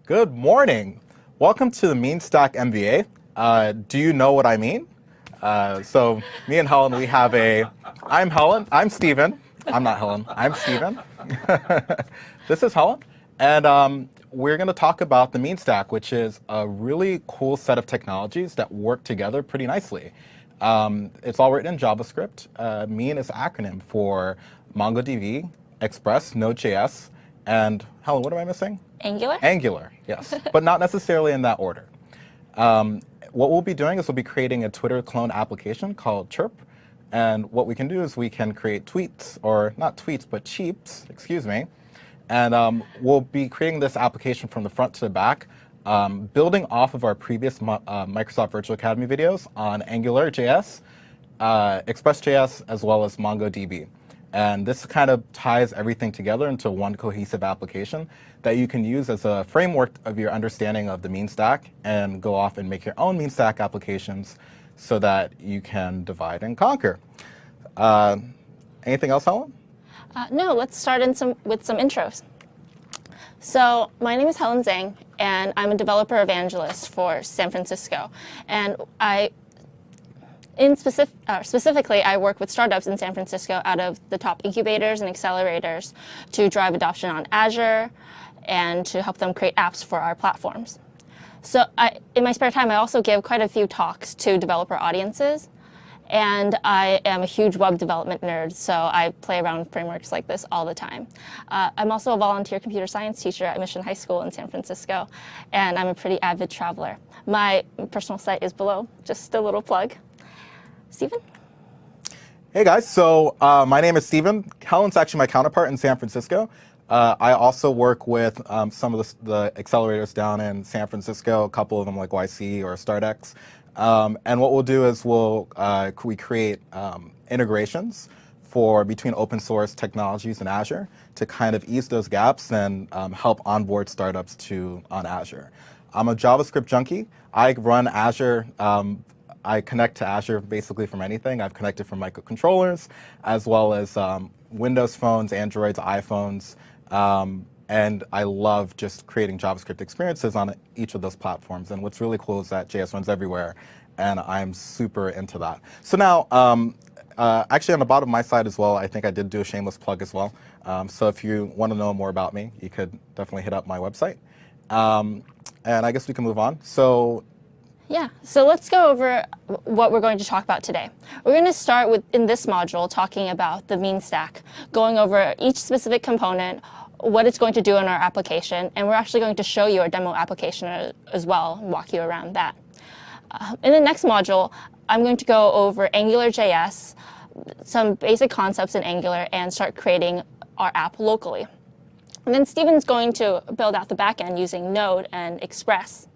Good morning. Welcome to the MeanStack MVA. Do you know what I mean? So me and Helen, we have I'm Helen. I'm Steven. I'm not Helen. I'm Steven. This is Helen. And we're going to talk about the MeanStack, which is a really cool set of technologies that work together pretty nicely. It's all written in JavaScript. Mean is an acronym for MongoDB, Express, Node.js, and Helen, what am I missing? Angular? Angular, yes, but not necessarily in that order. What we'll be doing is we'll be creating a Twitter clone application called Chirp. And what we can do is we can create tweets, or not tweets, but cheeps, excuse me. And we'll be creating this application from the front to the back, building off of our previous Microsoft Virtual Academy videos on AngularJS, Express.js, as well as MongoDB. And this kind of ties everything together into one cohesive application that you can use as a framework of your understanding of the MeanStack and go off and make your own MeanStack applications so that you can divide and conquer. Anything else, Helen? No, let's start with some intros. So my name is Helen Zhang, and I'm a developer evangelist for San Francisco. And specifically, I work with startups in San Francisco out of the top incubators and accelerators to drive adoption on Azure and to help them create apps for our platforms. So in my spare time, I also give quite a few talks to developer audiences. And I am a huge web development nerd, so I play around with frameworks like this all the time. I'm also a volunteer computer science teacher at Mission High School in San Francisco, and I'm a pretty avid traveler. My personal site is below, just a little plug. Steven? Hey guys, so my name is Steven. Helen's actually my counterpart in San Francisco. I also work with some of the accelerators down in San Francisco, a couple of them like YC or StartX. And what we'll do is we create integrations between open source technologies and Azure to kind of ease those gaps and help onboard startups on Azure. I'm a JavaScript junkie. I run Azure. I connect to Azure basically from anything. I've connected from microcontrollers, as well as Windows phones, Androids, iPhones. And I love just creating JavaScript experiences on each of those platforms. And what's really cool is that JS runs everywhere, and I'm super into that. So now, actually on the bottom of my side as well, I think I did do a shameless plug as well. So if you want to know more about me, you could definitely hit up my website. And I guess we can move on. Yeah, so let's go over what we're going to talk about today. We're going to start in this module talking about the MeanStack, going over each specific component, what it's going to do in our application, and we're actually going to show you our demo application as well and walk you around that. In the next module, I'm going to go over AngularJS, some basic concepts in Angular, and start creating our app locally. And then Steven's going to build out the backend using Node and Express.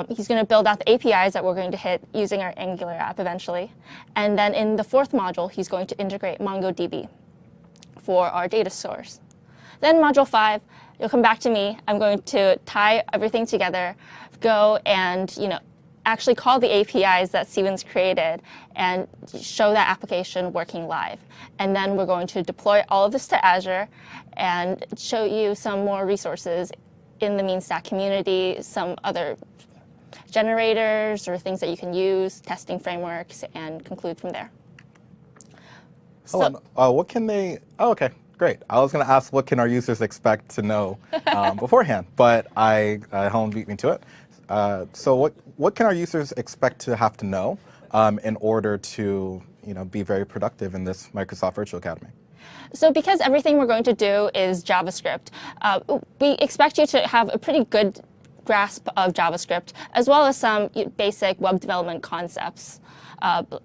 He's going to build out the APIs that we're going to hit using our Angular app eventually. And then in the fourth module, he's going to integrate MongoDB for our data source. Then module 5, you'll come back to me. I'm going to tie everything together, go and actually call the APIs that Steven's created and show that application working live. And then we're going to deploy all of this to Azure and show you some more resources in the MeanStack community, some other generators or things that you can use, testing frameworks, and conclude from there. What can they? Oh, okay, great. I was going to ask what can our users expect to know beforehand, but Helen beat me to it. So what can our users expect to have to know in order to be very productive in this Microsoft Virtual Academy? So because everything we're going to do is JavaScript, we expect you to have a pretty good grasp of JavaScript, as well as some basic web development concepts,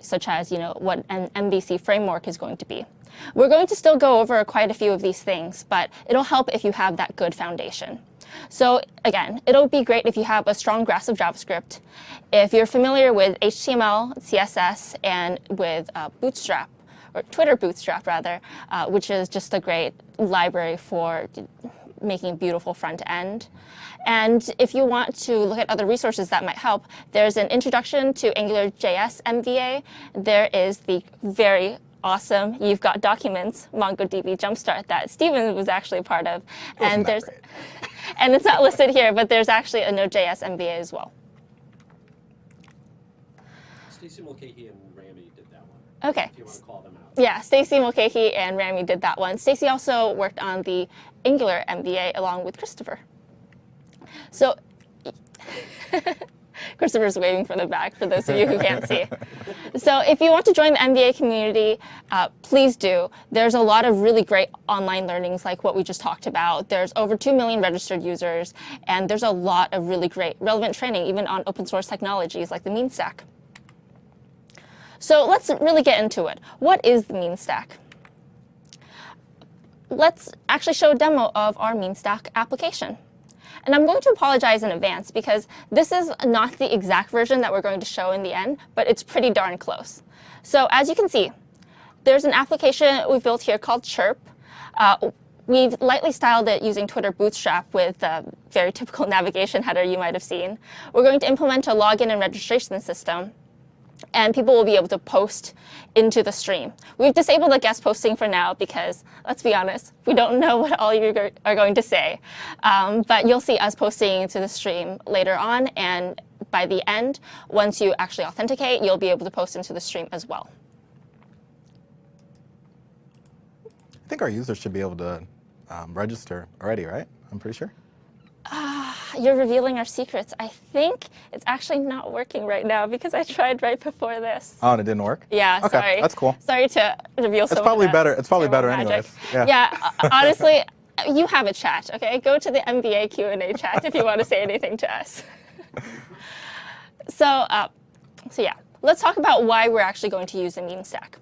such as what an MVC framework is going to be. We're going to still go over quite a few of these things, but it'll help if you have that good foundation. So again, it'll be great if you have a strong grasp of JavaScript, if you're familiar with HTML, CSS, and with Bootstrap, or Twitter Bootstrap rather, which is just a great library for making a beautiful front end. And if you want to look at other resources that might help, there's an introduction to AngularJS MVA. There is the very awesome You've Got Documents MongoDB Jumpstart that Steven was actually a part of. And it's not listed here, but there's actually a Node.js MVA as well. Stacy Mulcahy and Rami did that one. Okay. If you want to call them out. Yeah, Stacy Mulcahy and Rami did that one. Stacy also worked on the Angular MVA along with Christopher. So Christopher's waving from the back for those of you who can't see. So if you want to join the MVA community, please do. There's a lot of really great online learnings like what we just talked about. There's over 2 million registered users, and there's a lot of really great relevant training, even on open source technologies like the mean stack. So let's really get into it. What is the mean stack? Let's actually show a demo of our mean stack application. And I'm going to apologize in advance because this is not the exact version that we're going to show in the end, but it's pretty darn close. So as you can see, there's an application we've built here called Chirp. We've lightly styled it using Twitter Bootstrap with a very typical navigation header you might have seen. We're going to implement a login and registration system, and people will be able to post into the stream. We've disabled the guest posting for now because, let's be honest, we don't know what all you are going to say. But you'll see us posting into the stream later on, and by the end, once you actually authenticate, you'll be able to post into the stream as well. I think our users should be able to register already, right? I'm pretty sure. You're revealing our secrets. I think it's actually not working right now because I tried right before this. Oh, and it didn't work? Yeah, Okay, sorry. that's cool. Sorry to reveal so It's probably much better. It's probably better magic. anyways. Yeah, honestly, you have a chat, okay? Go to the MVA Q&A chat if you want to say anything to us. So yeah, let's talk about why we're actually going to use the mean stack.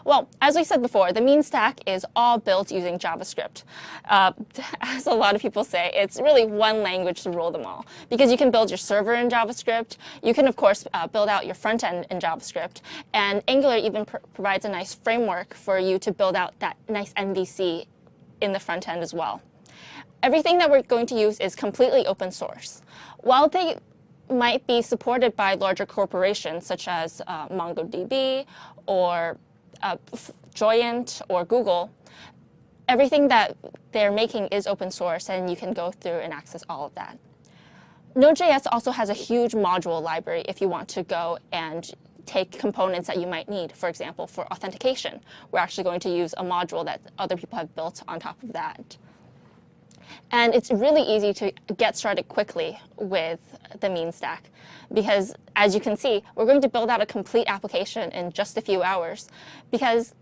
Well, as we said before, the mean stack is all built using JavaScript. As a lot of people say, it's really one language to rule them all. Because you can build your server in JavaScript. You can, of course, build out your front end in JavaScript. And Angular even provides a nice framework for you to build out that nice MVC in the front end as well. Everything that we're going to use is completely open source. While they might be supported by larger corporations such as MongoDB or Joyent or Google, everything that they're making is open source, and you can go through and access all of that. Node.js also has a huge module library if you want to go and take components that you might need. For example, for authentication, we're actually going to use a module that other people have built on top of that. And it's really easy to get started quickly with the mean stack because, as you can see, we're going to build out a complete application in just a few hours because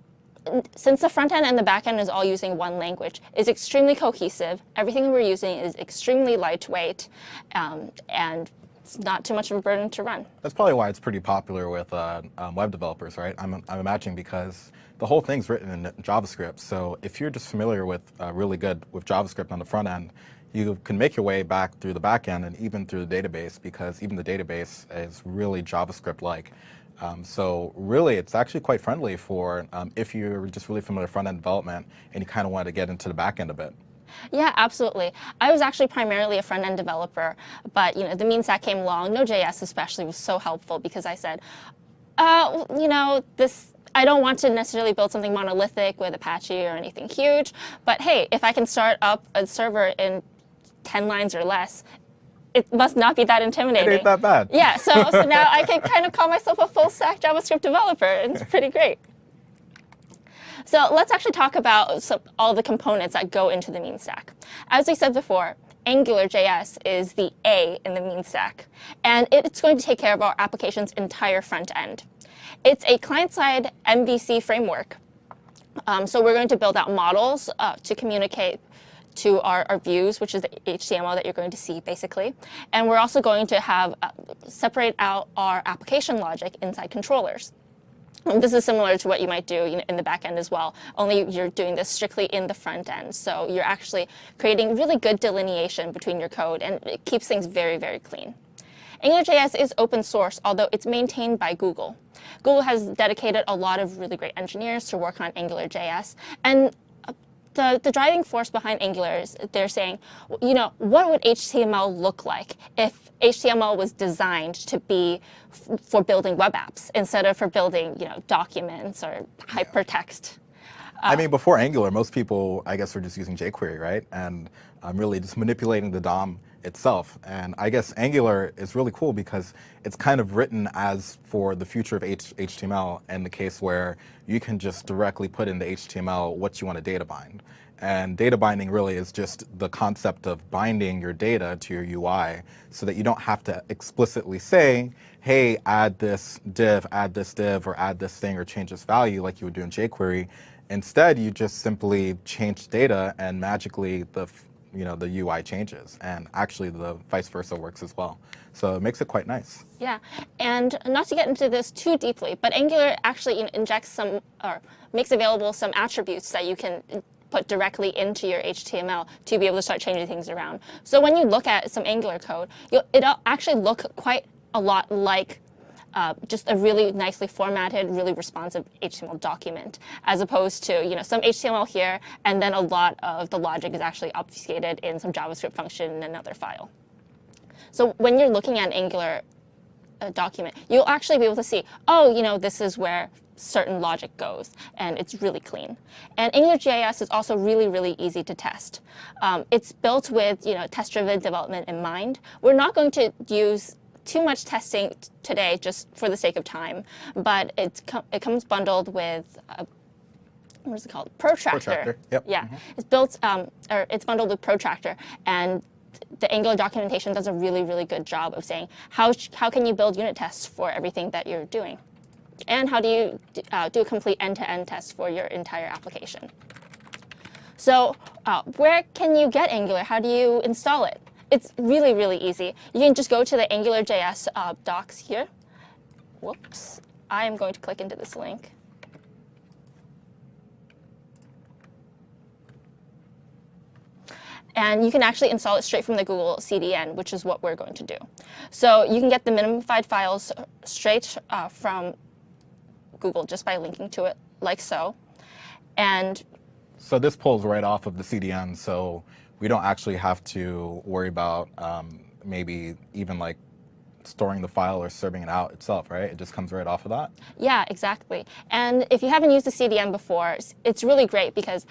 since the front end and the back end is all using one language, it's extremely cohesive. Everything we're using is extremely lightweight, and it's not too much of a burden to run. That's probably why it's pretty popular with web developers, right? I'm imagining because the whole thing's written in JavaScript. So if you're just familiar with really good with JavaScript on the front end, you can make your way back through the back end and even through the database because even the database is really JavaScript-like. So really, it's actually quite friendly for if you're just really familiar with front-end development and you kind of want to get into the back end a bit. Yeah, absolutely. I was actually primarily a front-end developer, but the mean stack came along. Node.js especially was so helpful because I said, I don't want to necessarily build something monolithic with Apache or anything huge, but hey, if I can start up a server in 10 lines or less, it must not be that intimidating. It ain't that bad. Yeah, so now I can kind of call myself a full-stack JavaScript developer, and it's pretty great. So let's actually talk about all the components that go into the mean stack. As we said before, AngularJS is the A in the mean stack, and it's going to take care of our application's entire front end. It's a client-side MVC framework. So we're going to build out models to communicate to our views, which is the HTML that you're going to see, basically. And we're also going to have separate out our application logic inside controllers. This is similar to what you might do in the back end as well, only you're doing this strictly in the front end. So you're actually creating really good delineation between your code, and it keeps things very, very clean. AngularJS is open source, although it's maintained by Google. Google has dedicated a lot of really great engineers to work on AngularJS, and the driving force behind Angular is they're saying, what would HTML look like if HTML was designed to be for building web apps instead of for building, documents or hypertext? I mean, before Angular, most people, I guess, were just using jQuery, right? And really just manipulating the DOM itself. And I guess Angular is really cool because it's kind of written as for the future of HTML, in the case where you can just directly put in the HTML what you want to data bind. And data binding really is just the concept of binding your data to your UI so that you don't have to explicitly say, hey, add this div, or add this thing, or change this value like you would do in jQuery. Instead, you just simply change data and magically the UI changes. And actually the vice versa works as well. So it makes it quite nice. Yeah, and not to get into this too deeply, but Angular actually injects some, or makes available some attributes that you can put directly into your HTML to be able to start changing things around. So when you look at some Angular code, it'll actually look quite a lot like just a really nicely formatted, really responsive HTML document, as opposed to some HTML here, and then a lot of the logic is actually obfuscated in some JavaScript function in another file. So when you're looking at an Angular document, you'll actually be able to see, oh, this is where certain logic goes, and it's really clean. And AngularJS is also really, really easy to test. It's built with test-driven development in mind. We're not going to use too much testing today just for the sake of time, but it comes bundled with what is it called? Protractor. Yep. Yeah, it's built or it's bundled with Protractor, and the Angular documentation does a really, really good job of saying how can you build unit tests for everything that you're doing, and how do you do a complete end-to-end test for your entire application. So where can you get Angular? How do you install it? It's really, really easy. You can just go to the AngularJS docs here. Whoops. I am going to click into this link. And you can actually install it straight from the Google CDN, which is what we're going to do. So you can get the minimified files straight from Google just by linking to it like so. And so this pulls right off of the CDN, so we don't actually have to worry about maybe even like storing the file or serving it out itself, right? It just comes right off of that? Yeah, exactly. And if you haven't used the CDN before, it's really great because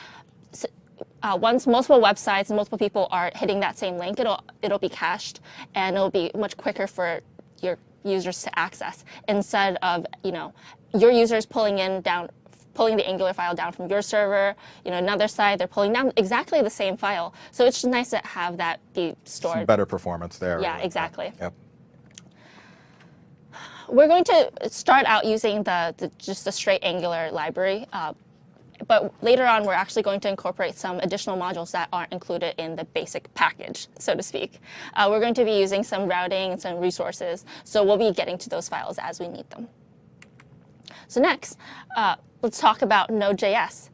once multiple websites and multiple people are hitting that same link, it'll be cached, and it'll be much quicker for your users to access, instead of your users pulling the Angular file down from your server, another site, they're pulling down exactly the same file. So it's just nice to have that be stored. Some better performance there. Yeah, exactly. Yep. We're going to start out using just the straight Angular library, but later on we're actually going to incorporate some additional modules that aren't included in the basic package, so to speak. We're going to be using some routing and some resources, so we'll be getting to those files as we need them. So next, let's talk about Node.js.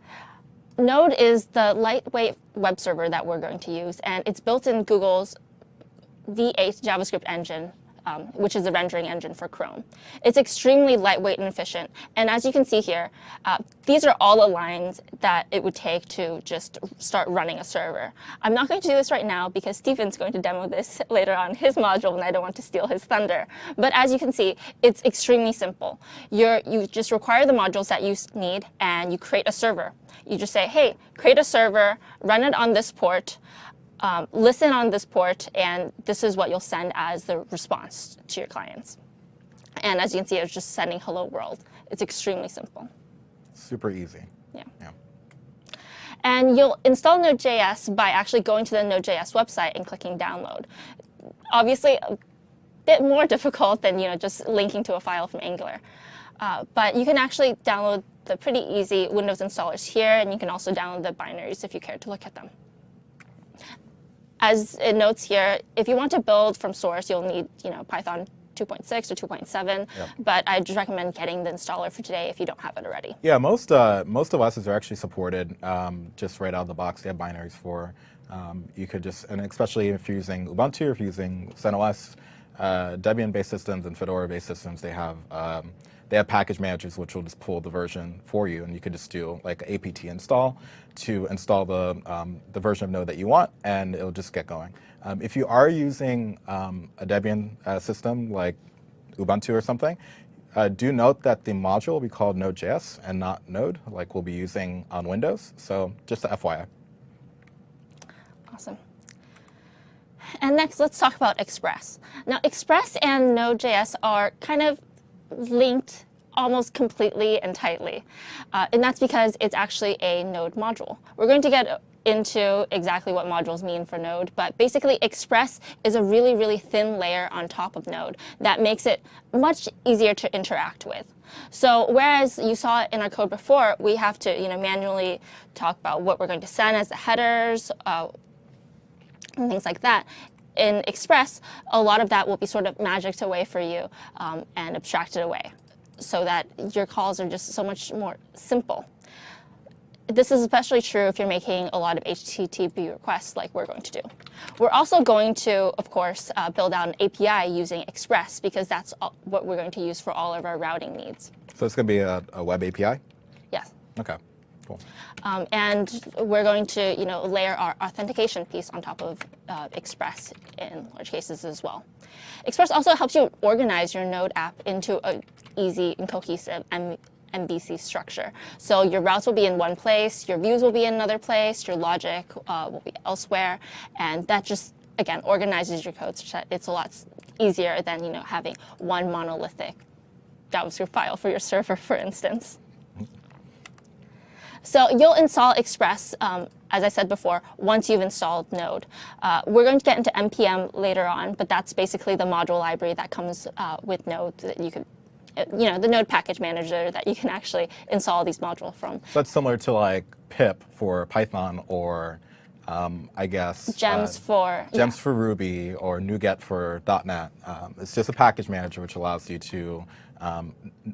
Node is the lightweight web server that we're going to use, and it's built in Google's V8 JavaScript engine, which is the rendering engine for Chrome. It's extremely lightweight and efficient, and as you can see here, these are all the lines that it would take to just start running a server. I'm not going to do this right now because Stephen's going to demo this later on his module, and I don't want to steal his thunder. But as you can see, it's extremely simple. You just require the modules that you need, and you create a server. You just say, hey, create a server, run it on this port, listen on this port, and this is what you'll send as the response to your clients. And as you can see, it's just sending hello world. It's extremely simple. Super easy. Yeah. Yeah. And you'll install Node.js by actually going to the Node.js website and clicking download. Obviously, a bit more difficult than just linking to a file from Angular. But you can actually download the pretty easy Windows installers here, and you can also download the binaries if you care to look at them. As it notes here, if you want to build from source, you'll need Python 2.6 or 2.7, Yep. but I just recommend getting the installer for today if you don't have it already. Yeah, most OSs are actually supported just right out of the box. They have binaries for. You could just, and especially if you're using Ubuntu, or if you're using CentOS, Debian-based systems and Fedora-based systems, they have package managers which will just pull the version for you, and you could just do like apt install to install the version of Node that you want, and it'll just get going. If you are using a Debian system like Ubuntu or something, Do note that the module will be called Node.js and not Node, like we'll be using on Windows. So just a FYI. Awesome. And next, let's talk about Express. Now, Express and Node.js are kind of linked almost completely and tightly. And that's because it's actually a Node module. We're going to get into exactly what modules mean for Node, but basically Express is a really, really thin layer on top of Node that makes it much easier to interact with. So whereas you saw it in our code before, we have to manually talk about what we're going to send as the headers, and things like that. In Express, a lot of that will be sort of magicked away for you and abstracted away so that your calls are just so much more simple. This is especially true if you're making a lot of HTTP requests like we're going to do. We're also going to, of course, build out an API using Express because that's what we're going to use for all of our routing needs. So it's going to be a web API? Yes. Okay, cool. And we're going to layer our authentication piece on top of Express in large cases as well. Express also helps you organize your Node app into an easy and cohesive MVC structure. So your routes will be in one place, your views will be in another place, your logic will be elsewhere, and that just, again, organizes your code such that it's a lot easier than having one monolithic JavaScript file for your server, for instance. So you'll install Express, as I said before, once you've installed Node. We're going to get into NPM later on, but that's basically the module library that comes with Node that you could the Node package manager that you can actually install these modules from. So that's similar to like pip for Python or I guess Gems for Ruby or NuGet for .NET. It's just a package manager which allows you to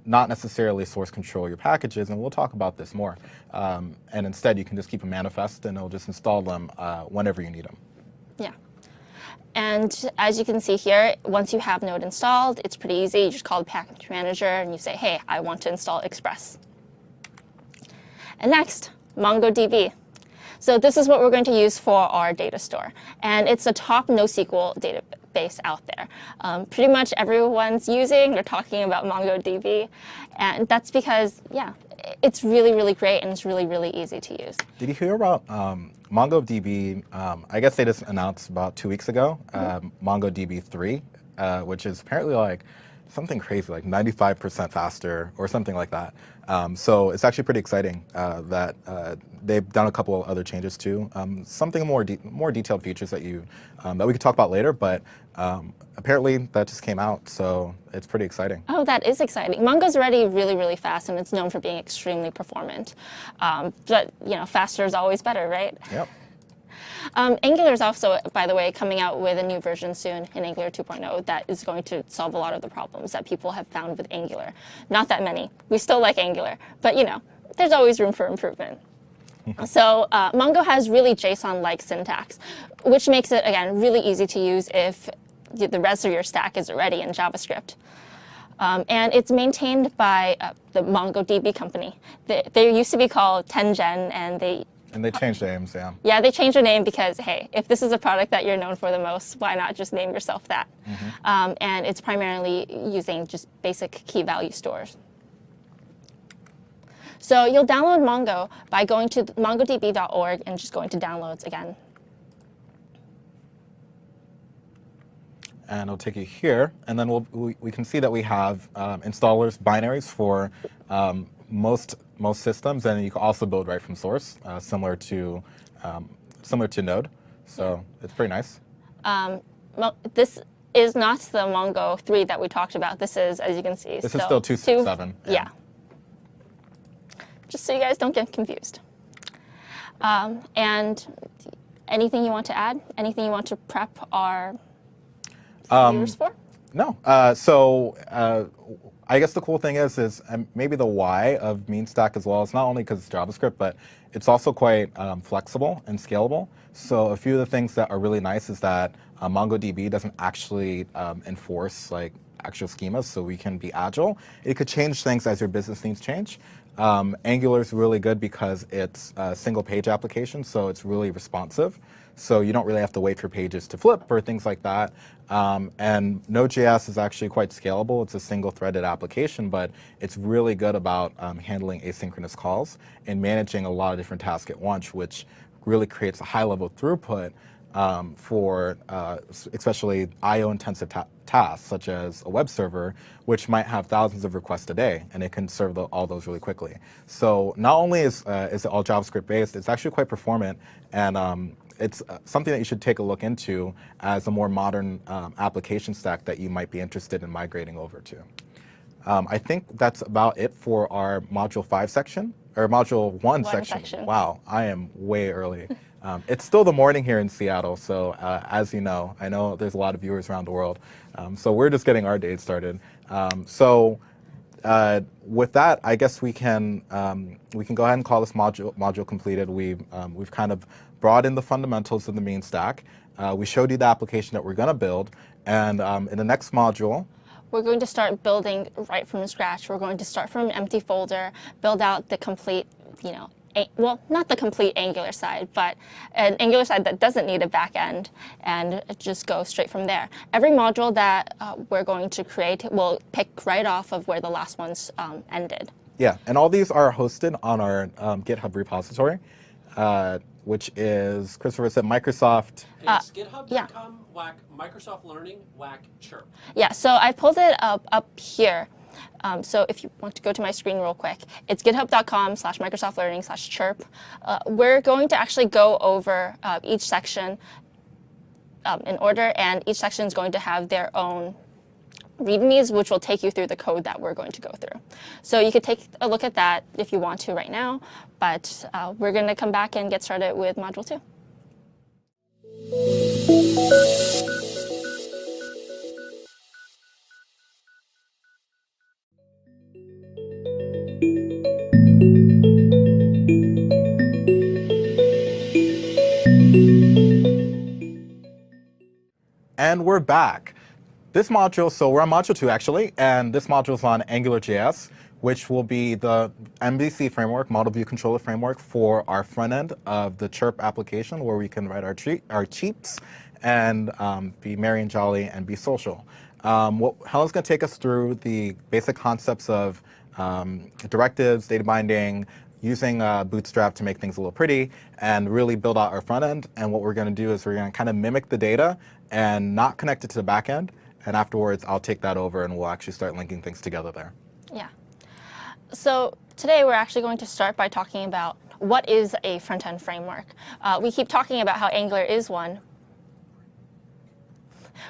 not necessarily source control your packages, and we'll talk about this more. And instead, you can just keep a manifest, and it'll just install them whenever you need them. Yeah. And as you can see here, once you have Node installed, it's pretty easy. You just call the package manager and you say, hey, I want to install Express. And next, MongoDB. So this is what we're going to use for our data store. And it's the top NoSQL database out there. Pretty much everyone's using or talking about MongoDB. And that's because, yeah, it's really, really great and it's really, really easy to use. Did you hear about MongoDB? I guess they just announced about 2 weeks ago, MongoDB 3, which is apparently like something crazy, like 95% faster or something like that. So it's actually pretty exciting that they've done a couple of other changes too. Something more detailed features that that we could talk about later, but apparently that just came out, so it's pretty exciting. Oh, that is exciting. Mongo's already really, really fast, and it's known for being extremely performant. But faster is always better, right? Yep. Angular is also, by the way, coming out with a new version soon in Angular 2.0 that is going to solve a lot of the problems that people have found with Angular. Not that many. We still like Angular, but there's always room for improvement. So Mongo has really JSON-like syntax, which makes it, again, really easy to use if the rest of your stack is already in JavaScript. And it's maintained by the MongoDB company. They used to be called 10gen, and they changed names, yeah. Yeah, they changed their name because, hey, if this is a product that you're known for the most, why not just name yourself that? And it's primarily using just basic key value stores. So you'll download Mongo by going to mongodb.org and just going to downloads again. And it'll take you here, and then we can see that we have installers binaries for most systems, and you can also build right from source, similar to Node. So it's pretty nice. This is not the Mongo 3 that we talked about. This is, as you can see, this is still 2.7. Yeah. Just so you guys don't get confused. And anything you want to add? Anything you want to prep our viewers for? No. So I guess the cool thing is maybe the why of MeanStack as well. It's not only because it's JavaScript, but it's also quite flexible and scalable. So a few of the things that are really nice is that MongoDB doesn't actually enforce like actual schemas, so we can be agile. It could change things as your business needs change. Angular is really good because it's a single page application, so it's really responsive. So you don't really have to wait for pages to flip or things like that. And Node.js is actually quite scalable. It's a single threaded application, but it's really good about handling asynchronous calls and managing a lot of different tasks at once, which really creates a high level throughput for especially IO-intensive tasks, such as a web server, which might have thousands of requests a day, and it can serve all those really quickly. So not only is it all JavaScript based, it's actually quite performant, and it's something that you should take a look into as a more modern application stack that you might be interested in migrating over to. I think that's about it for our Module 5 section, or Module 1 section. Wow, I am way early. It's still the morning here in Seattle, so as you know, I know there's a lot of viewers around the world, so we're just getting our day started. With that, I guess we can go ahead and call this module completed. We've kind of brought in the fundamentals of the mean stack. We showed you the application that we're going to build, and in the next module, we're going to start building right from scratch. We're going to start from an empty folder, build out the complete, well, not the complete Angular side, but an Angular side that doesn't need a back end, and just go straight from there. Every module that we're going to create will pick right off of where the last ones ended. Yeah, and all these are hosted on our GitHub repository, which is, Christopher said, Microsoft. It's github.com, whack Microsoft Learning, whack chirp. Yeah, so I pulled it up here. So if you want to go to my screen real quick, it's github.com/microsoftlearning/chirp. We're going to actually go over each section in order, and each section is going to have their own readmes, which will take you through the code that we're going to go through. So you could take a look at that if you want to right now, but we're going to come back and get started with Module 2. And we're back. This module, so we're on Module 2 actually, and this module is on AngularJS, which will be the MVC framework, Model View Controller framework, for our front end of the Chirp application, where we can write our cheeps and be merry and jolly and be social. Helen's going to take us through the basic concepts of directives, data binding, using Bootstrap to make things a little pretty, and really build out our front end. And what we're going to do is we're going to kind of mimic the data and not connect it to the back end. And afterwards, I'll take that over and we'll actually start linking things together there. Yeah. So today we're actually going to start by talking about what is a front-end framework. We keep talking about how Angular is one.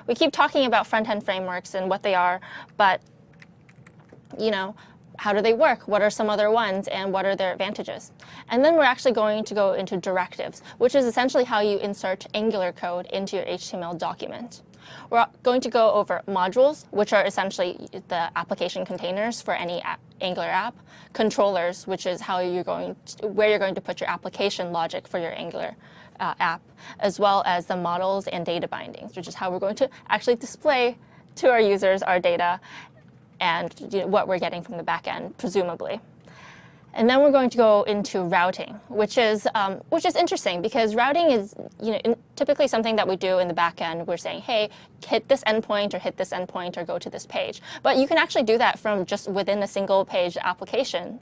We keep talking about front-end frameworks and what they are, but how do they work? What are some other ones, and what are their advantages? And then we're actually going to go into directives, which is essentially how you insert Angular code into your HTML document. We're going to go over modules, which are essentially the application containers for any Angular app, controllers, which is how where you're going to put your application logic for your Angular app, as well as the models and data bindings, which is how we're going to actually display to our users our data and what we're getting from the back end, presumably. And then we're going to go into routing, which is interesting because routing is typically something that we do in the back end. We're saying, hey, hit this endpoint or hit this endpoint or go to this page. But you can actually do that from just within a single page application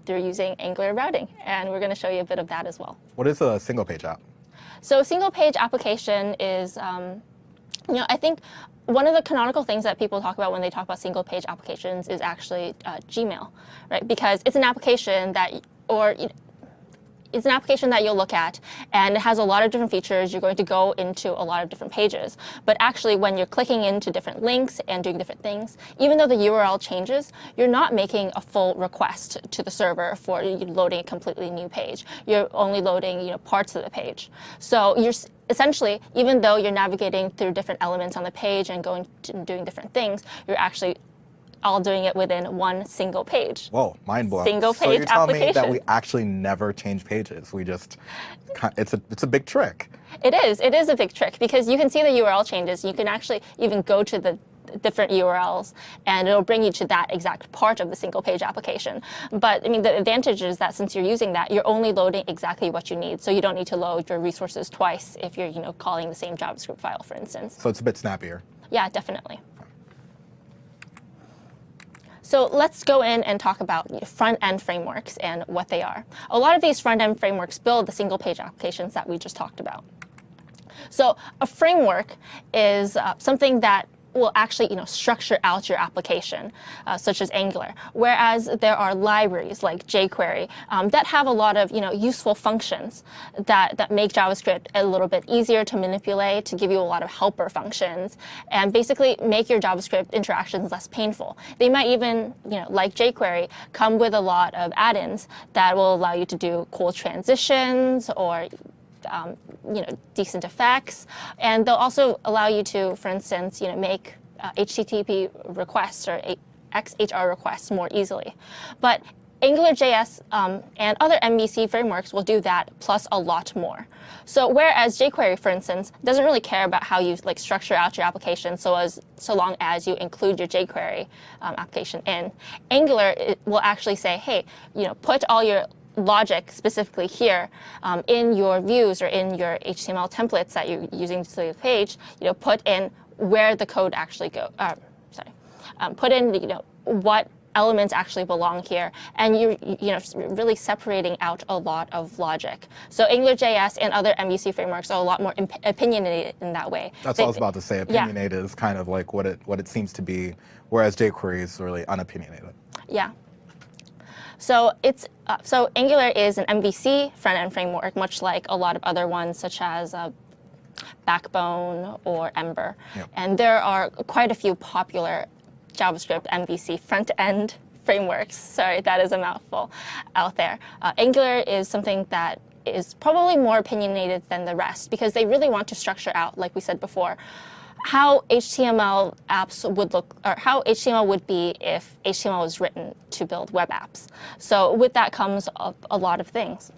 through using Angular routing. And we're going to show you a bit of that as well. What is a single page app? So a single page application is, I think one of the canonical things that people talk about when they talk about single page applications is actually Gmail, right? Because it's an application that, it's an application that you'll look at, and it has a lot of different features. You're going to go into a lot of different pages. But actually, when you're clicking into different links and doing different things, even though the URL changes, you're not making a full request to the server for loading a completely new page. You're only loading parts of the page. So you're essentially, even though you're navigating through different elements on the page and going to doing different things, you're actually all doing it within one single page. Whoa, mind blown. Single page So you're telling application. me that we actually never change pages. We just, it's a big trick. It is a big trick because you can see the URL changes. You can actually even go to different URLs, and it'll bring you to that exact part of the single page application. But I mean, the advantage is that since you're using that, you're only loading exactly what you need. So you don't need to load your resources twice if you're calling the same JavaScript file, for instance. So it's a bit snappier. Yeah, definitely. So let's go in and talk about front-end frameworks and what they are. A lot of these front-end frameworks build the single-page applications that we just talked about. So a framework is something that will actually structure out your application, such as Angular. Whereas there are libraries like jQuery that have a lot of useful functions that make JavaScript a little bit easier to manipulate, to give you a lot of helper functions, and basically make your JavaScript interactions less painful. They might even, like jQuery, come with a lot of add-ins that will allow you to do cool transitions or decent effects, and they'll also allow you to, for instance, make HTTP requests or XHR requests more easily. But AngularJS and other MVC frameworks will do that plus a lot more. So whereas jQuery, for instance, doesn't really care about how you structure out your application so long as you include your jQuery application in, Angular will actually say, hey, put all your logic specifically here in your views or in your HTML templates that you're using to display the page, put in where the code actually goes. Put in what elements actually belong here, and you're really separating out a lot of logic. So AngularJS and other MVC frameworks are a lot more opinionated in that way. That's what I was about to say. Opinionated is kind of like what it seems to be, whereas jQuery is really unopinionated. Yeah. So so Angular is an MVC front-end framework, much like a lot of other ones, such as Backbone or Ember. Yep. And there are quite a few popular JavaScript MVC front-end frameworks. Sorry, that is a mouthful out there. Angular is something that is probably more opinionated than the rest because they really want to structure out, like we said before, how HTML apps would look, or how HTML would be if HTML was written to build web apps. So with that comes a lot of things.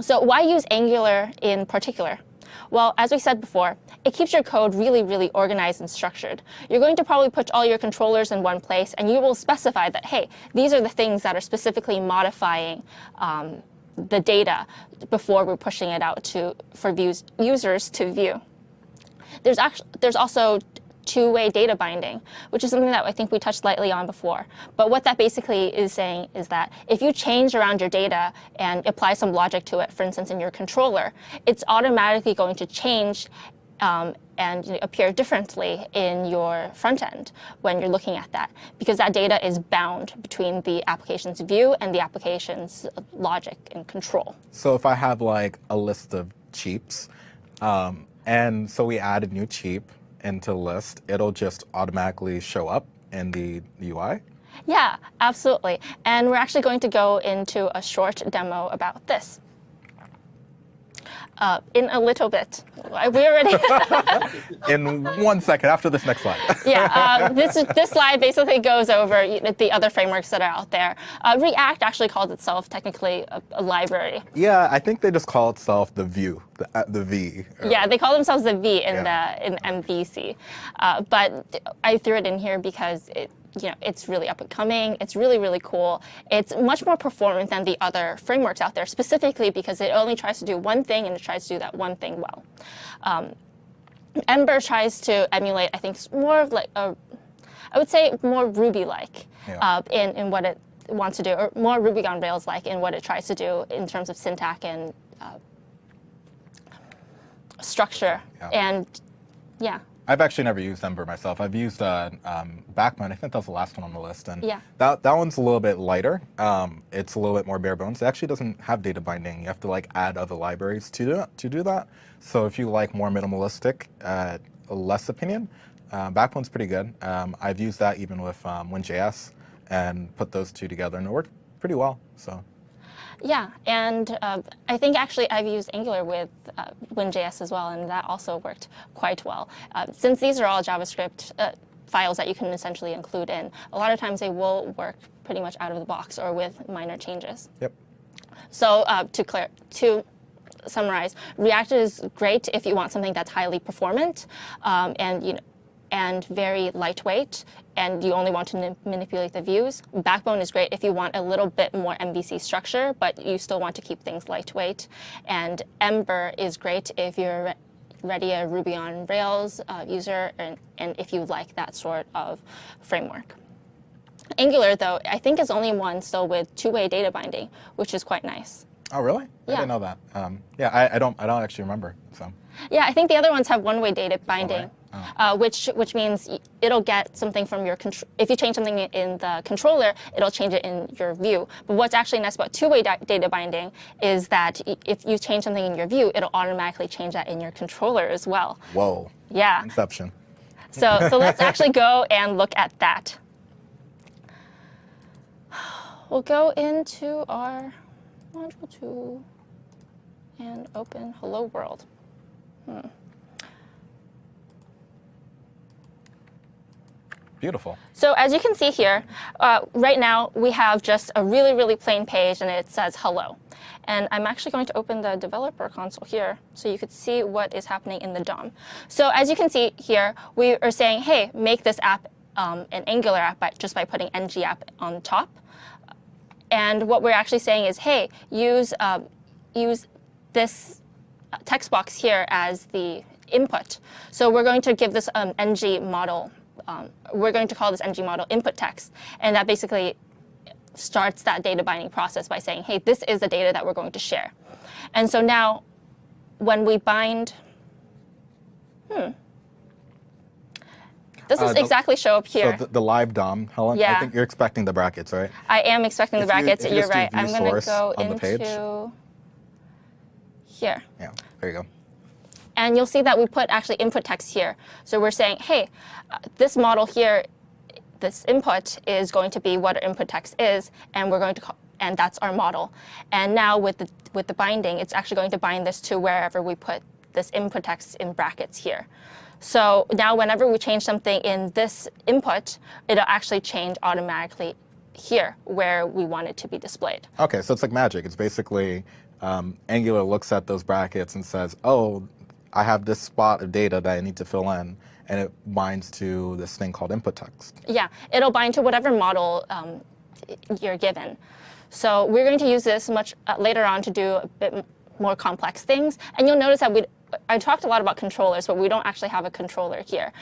So why use Angular in particular? Well, as we said before, it keeps your code really, really organized and structured. You're going to probably put all your controllers in one place, and you will specify that, hey, these are the things that are specifically modifying the data before we're pushing it out for users to view. There's also two-way data binding, which is something that I think we touched lightly on before. But what that basically is saying is that if you change around your data and apply some logic to it, for instance, in your controller, it's automatically going to change and appear differently in your front end when you're looking at that, because that data is bound between the application's view and the application's logic and control. So if I have like a list of cheaps, and so we add a new cheap into the list, it'll just automatically show up in the UI? Yeah, absolutely. And we're actually going to go into a short demo about this. In a little bit. We already In 1 second, after this next slide. Yeah, this slide basically goes over the other frameworks that are out there. React actually calls itself technically a library. Yeah, I think they just call itself the Vue, the V. Yeah, they call themselves the V in MVC. But I threw it in here because it's really up and coming. It's really, really cool. It's much more performant than the other frameworks out there, specifically because it only tries to do one thing and it tries to do that one thing well. Ember tries to emulate, I think, more of like I would say more Ruby-like in what it wants to do, or more Ruby on Rails-like in what it tries to do in terms of syntax and structure. And yeah. I've actually never used Ember myself. I've used Backbone. I think that was the last one on the list. And yeah. that one's a little bit lighter. It's a little bit more bare bones. It actually doesn't have data binding. You have to like add other libraries to do that. So if you like more minimalistic, less opinion, Backbone's pretty good. I've used that even with WinJS and put those two together, and it worked pretty well. So. Yeah, and I think actually I've used Angular with WinJS as well, and that also worked quite well. Since these are all JavaScript files that you can essentially include in, a lot of times they will work pretty much out of the box or with minor changes. Yep. So to summarize, React is great if you want something that's highly performant, and and very lightweight, and you only want to manipulate the views. Backbone is great if you want a little bit more MVC structure, but you still want to keep things lightweight. And Ember is great if you're already a Ruby on Rails user, and if you like that sort of framework. Angular, though, I think is only one still with two-way data binding, which is quite nice. Oh, really? I Yeah. didn't know that. Yeah, I don't actually remember. So. Yeah, I think the other ones have one-way data binding, Oh. which means it'll get something from your control. If you change something in the controller, it'll change it in your view. But what's actually nice about two-way data binding is that if you change something in your view, it'll automatically change that in your controller as well. Whoa. Yeah. Inception. So let's actually go and look at that. We'll go into our module 2 and open Hello World. Beautiful. So as you can see here, right now we have just a really, really plain page and it says hello. And I'm actually going to open the developer console here so you could see what is happening in the DOM. So as you can see here, we are saying, hey, make this app an Angular app just by putting ng app on top. And what we're actually saying is, hey, use this text box here as the input. So we're going to give this ng model. We're going to call this ng model input text. And that basically starts that data binding process by saying, hey, this is the data that we're going to share. And so now when we bind, this doesn't exactly show up here. So the live DOM, Helen, Yeah. I think you're expecting the brackets, right? I am expecting the If you- brackets. if you You're just do right. I'm view going to source go on the page. into here. Yeah, there you go. And you'll see that we put actually input text here. So we're saying, hey, this model here, this input is going to be what our input text is, and we're going to call, and that's our model. And now with the binding, it's actually going to bind this to wherever we put this input text in brackets here. So now whenever we change something in this input, it'll actually change automatically here where we want it to be displayed. Okay, so it's like magic. It's basically Angular looks at those brackets and says, oh, I have this spot of data that I need to fill in, and it binds to this thing called input text. Yeah, it'll bind to whatever model you're given. So we're going to use this much later on to do a bit more complex things. And you'll notice that I talked a lot about controllers, but we don't actually have a controller here.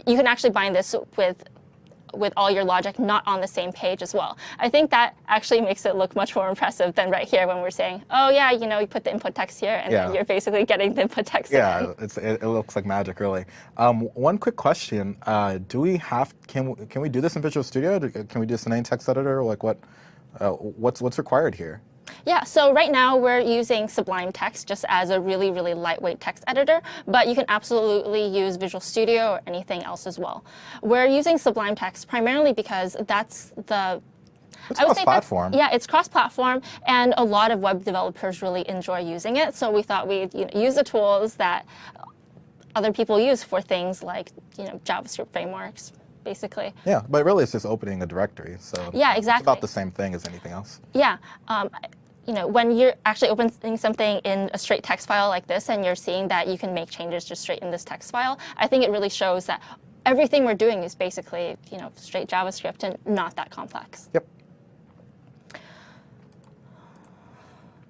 You can actually bind this with all your logic not on the same page as well. I think that actually makes it look much more impressive than right here when we're saying, oh yeah, you know, you put the input text here, and then you're basically getting the input text Yeah, again. it looks like magic, really. One quick question: can we do this in Visual Studio? Can we do this in any text editor? Like what's required here? Yeah, so right now we're using Sublime Text just as a really, really lightweight text editor, but you can absolutely use Visual Studio or anything else as well. We're using Sublime Text primarily because that's the It's I would say cross-platform. yeah, it's cross-platform, and a lot of web developers really enjoy using it. So we thought we'd use the tools that other people use for things like JavaScript frameworks, basically. Yeah, but really it's just opening a directory. So Yeah, It's exactly. about the same thing as anything else. Yeah. When you're actually opening something in a straight text file like this, and you're seeing that you can make changes just straight in this text file, I think it really shows that everything we're doing is basically straight JavaScript and not that complex. Yep.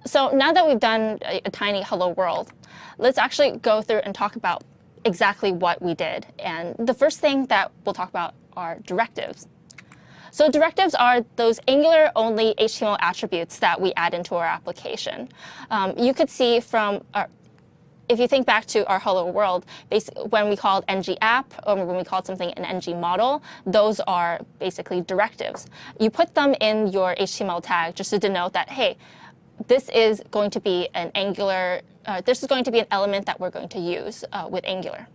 So now that we've done a tiny hello world, let's actually go through and talk about exactly what we did. And the first thing that we'll talk about are directives. So directives are those Angular-only HTML attributes that we add into our application. You could see from if you think back to our hello world, when we called ng app or when we called something an ng model, those are basically directives. You put them in your HTML tag just to denote that, hey, this is going to be an Angular, this is going to be an element that we're going to use with Angular.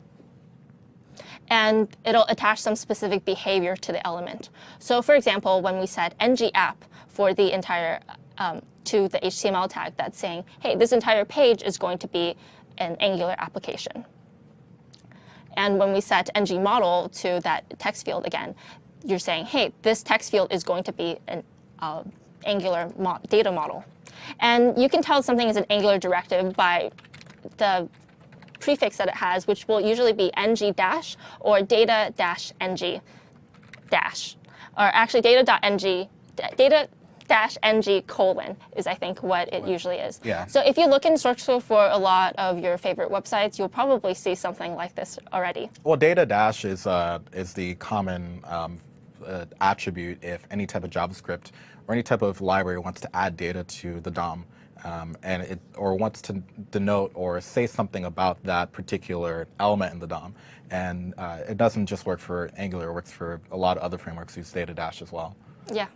And it'll attach some specific behavior to the element. So for example, when we said ng app for the entire, to the HTML tag that's saying, hey, this entire page is going to be an Angular application. And when we set ng model to that text field again, you're saying, hey, this text field is going to be an Angular data model. And you can tell something is an Angular directive by the prefix that it has, which will usually be ng dash or data dash ng dash, or actually data.ng, data dash ng colon is I think what it usually is. Yeah. So if you look in Source Code for a lot of your favorite websites, you'll probably see something like this already. Well, data dash is the common attribute if any type of JavaScript or any type of library wants to add data to the DOM, or wants to denote or say something about that particular element in the DOM. And it doesn't just work for Angular; it works for a lot of other frameworks use data dash as well. Yeah.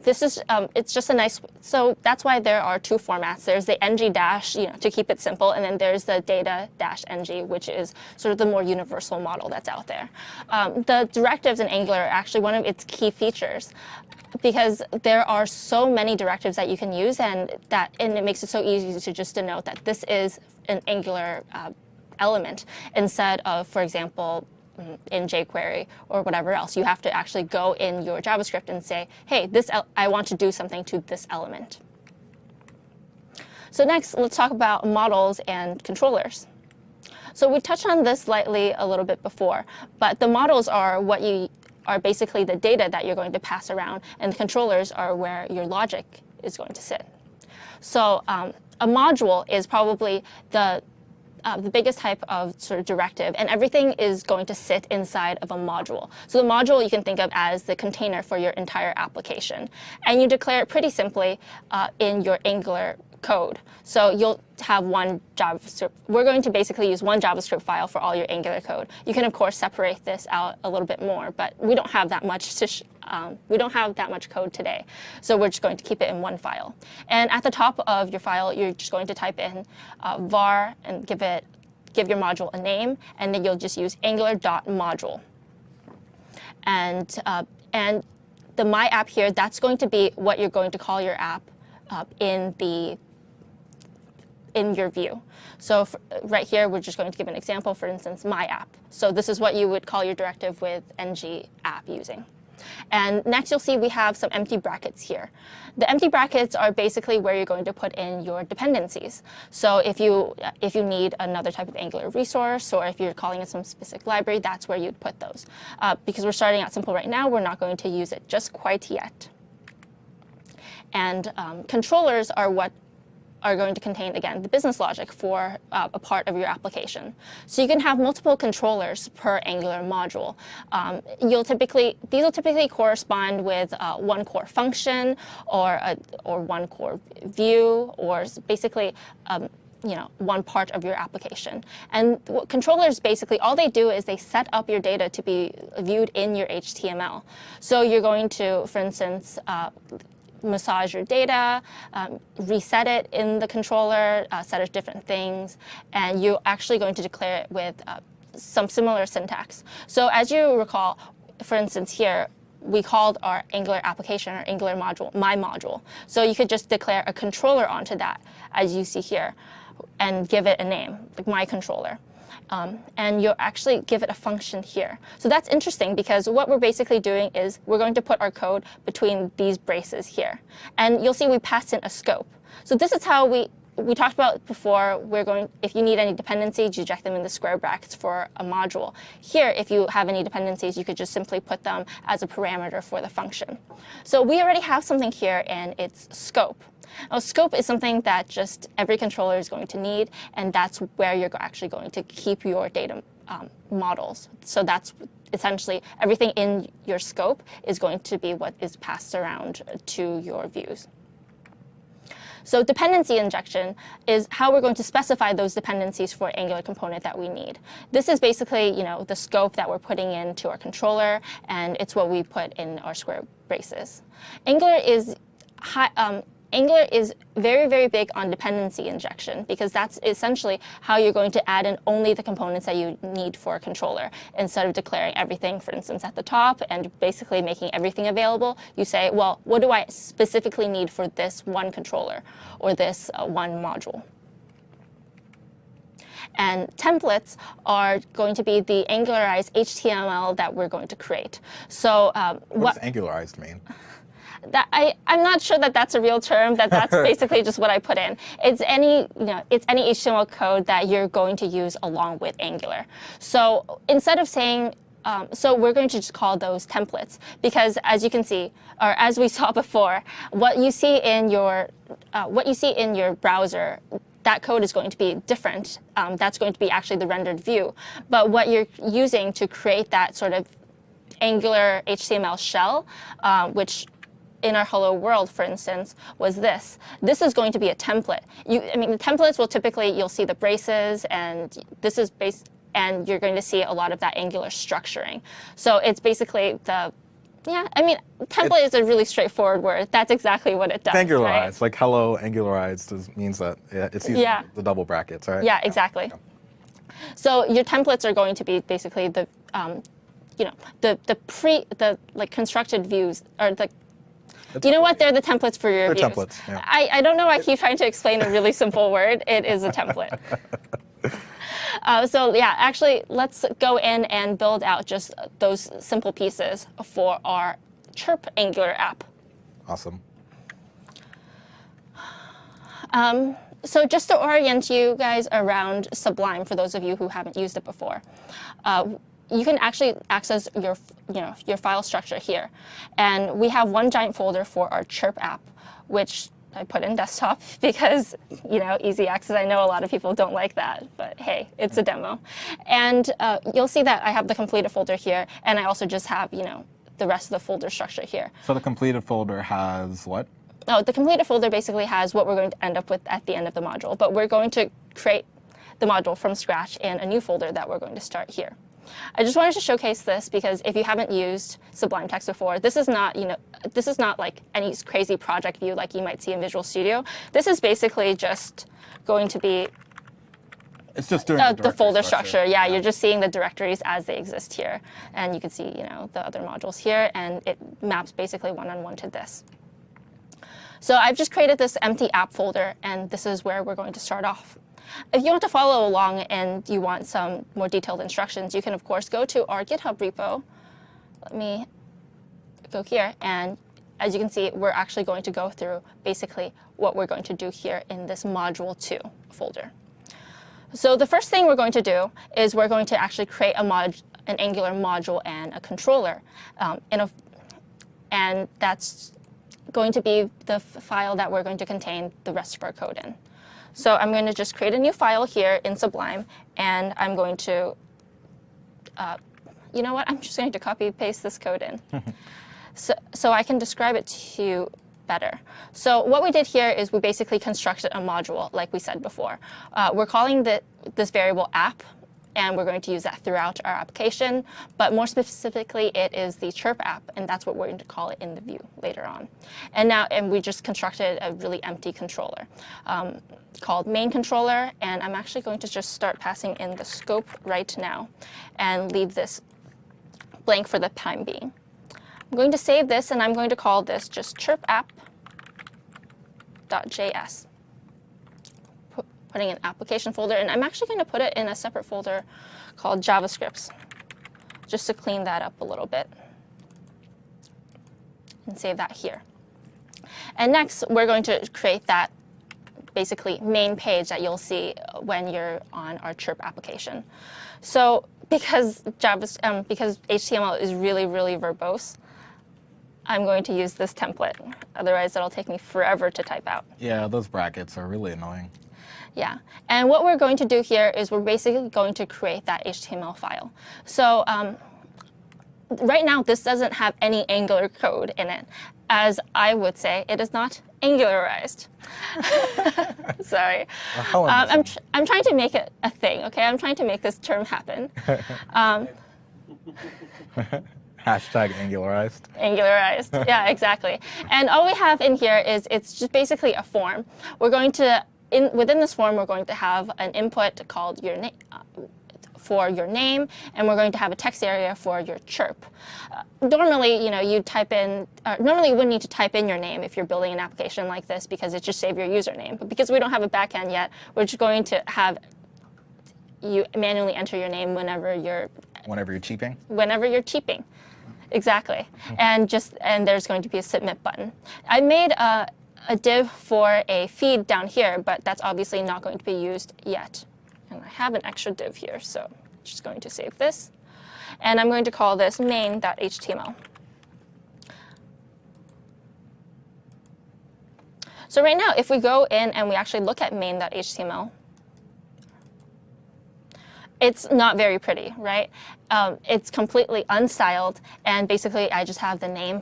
This is, it's just a nice, so that's why there are two formats. There's the ng dash, to keep it simple, and then there's the data dash ng, which is sort of the more universal model that's out there. The directives in Angular are actually one of its key features because there are so many directives that you can use, and it makes it so easy to just denote that this is an Angular element instead of, for example, in jQuery or whatever else. You have to actually go in your JavaScript and say, hey, I want to do something to this element. So next, let's talk about models and controllers. So we touched on this lightly a little bit before, but the models are basically the data that you're going to pass around, and the controllers are where your logic is going to sit. So a module is probably the biggest type of sort of directive, and everything is going to sit inside of a module. So the module you can think of as the container for your entire application. And you declare it pretty simply in your Angular code. So you'll have one JavaScript. We're going to basically use one JavaScript file for all your Angular code. You can, of course, separate this out a little bit more, but we don't have that much code today. So we're just going to keep it in one file. And at the top of your file, you're just going to type in var and give your module a name, and then you'll just use angular.module. And the my app here, that's going to be what you're going to call your app in your view. So right here, we're just going to give an example, for instance, my app. So this is what you would call your directive with ng app using. And next, you'll see we have some empty brackets here. The empty brackets are basically where you're going to put in your dependencies. So if you need another type of Angular resource, or if you're calling in some specific library, that's where you'd put those. Because we're starting out simple right now, we're not going to use it just quite yet. And controllers are what are going to contain, again, the business logic for a part of your application. So you can have multiple controllers per Angular module. These will typically correspond with one core function or one core view, or basically one part of your application. And controllers, basically, all they do is they set up your data to be viewed in your HTML. So you're going to, for instance, massage your data, reset it in the controller, set it different things, and you're actually going to declare it with some similar syntax. So as you recall, for instance here, we called our Angular application, or Angular module, my module. So you could just declare a controller onto that, as you see here, and give it a name, like my controller. And you'll actually give it a function here. So that's interesting because what we're basically doing is we're going to put our code between these braces here. And you'll see we passed in a scope. So this is how we talked about before, if you need any dependencies, you inject them in the square brackets for a module. Here, if you have any dependencies, you could just simply put them as a parameter for the function. So we already have something here in its scope. Now, scope is something that just every controller is going to need, and that's where you're actually going to keep your data models. So that's essentially everything in your scope is going to be what is passed around to your views. So dependency injection is how we're going to specify those dependencies for Angular component that we need. This is basically, the scope that we're putting into our controller, and it's what we put in our square braces. Angular is very, very big on dependency injection because that's essentially how you're going to add in only the components that you need for a controller. Instead of declaring everything, for instance, at the top and basically making everything available, you say, well, what do I specifically need for this one controller or this one module? And templates are going to be the angularized HTML that we're going to create. So what does angularized mean? I'm not sure that that's a real term. That's basically just what I put in. It's any HTML code that you're going to use along with Angular. So instead of saying so we're going to just call those templates because, as you can see, or as we saw before, what you see in your browser, that code is going to be different. That's going to be actually the rendered view. But what you're using to create that sort of Angular HTML shell, which in our Hello World, for instance, was this. This is going to be a template. The templates will typically, you'll see the braces, and this is based. And you're going to see a lot of that Angular structuring. So it's basically template is a really straightforward word. That's exactly what it does. Angularized, right? like hello angularized means that it's using the double brackets, right? Yeah, exactly. Yeah. So your templates are going to be basically the constructed views, or you know what? They're the templates for your views. Templates. Yeah. I don't know why I keep trying to explain a really simple word. It is a template. So yeah, actually, let's go in and build out just those simple pieces for our Chirp Angular app. Awesome. So just to orient you guys around Sublime, for those of you who haven't used it before, you can actually access your file structure here. And we have one giant folder for our Chirp app, which I put in desktop because, easy access. I know a lot of people don't like that, but hey, it's a demo. And you'll see that I have the completed folder here, and I also just have, the rest of the folder structure here. So the completed folder has what? Oh, the completed folder basically has what we're going to end up with at the end of the module, but we're going to create the module from scratch in a new folder that we're going to start here. I just wanted to showcase this because if you haven't used Sublime Text before, this is not like any crazy project view like you might see in Visual Studio. This is basically just going to be it's just doing the folder structure. Yeah, you're just seeing the directories as they exist here, and you can see the other modules here, and it maps basically one-on-one to this. So I've just created this empty app folder, and this is where we're going to start off. If you want to follow along and you want some more detailed instructions, you can, of course, go to our GitHub repo. Let me go here. And as you can see, we're actually going to go through basically what we're going to do here in this Module 2 folder. So the first thing we're going to do is we're going to actually create an Angular module and a controller. And that's going to be the file that we're going to contain the rest of our code in. So I'm going to just create a new file here in Sublime, and I'm going to, you know what? I'm just going to copy paste this code in, so I can describe it to you better. So what we did here is we basically constructed a module, like we said before. We're calling this variable app, and we're going to use that throughout our application. But more specifically, it is the Chirp app, and that's what we're going to call it in the view later on. And we just constructed a really empty controller called main controller, and I'm actually going to just start passing in the scope right now and leave this blank for the time being. I'm going to save this, and I'm going to call this just chirpapp.js. Putting an application folder, and I'm actually going to put it in a separate folder called JavaScripts, just to clean that up a little bit, and save that here. And next, we're going to create that basically main page that you'll see when you're on our Chirp application. So because HTML is really, really verbose, I'm going to use this template. Otherwise, it'll take me forever to type out. Yeah, those brackets are really annoying. Yeah, and what we're going to do here is we're basically going to create that HTML file. So right now, this doesn't have any Angular code in it. As I would say, it is not Angularized. Sorry. I'm trying to make it a thing, okay? I'm trying to make this term happen. Hashtag Angularized. Angularized, yeah, exactly. And all we have in here is it's just basically a form. We're going to, within this form, we're going to have an input called your name, for your name, and we're going to have a text area for your chirp. Normally, you type in, normally you wouldn't need to type in your name if you're building an application like this because it just saved your username. But because we don't have a backend yet, we're just going to have you manually enter your name whenever you're cheaping. Whenever you're cheaping. Exactly. And there's going to be a submit button. I made a div for a feed down here, but that's obviously not going to be used yet. And I have an extra div here, so I'm just going to save this. And I'm going to call this main.html. So right now, if we go in and we actually look at main.html, it's not very pretty, right? It's completely unstyled, and basically I just have the name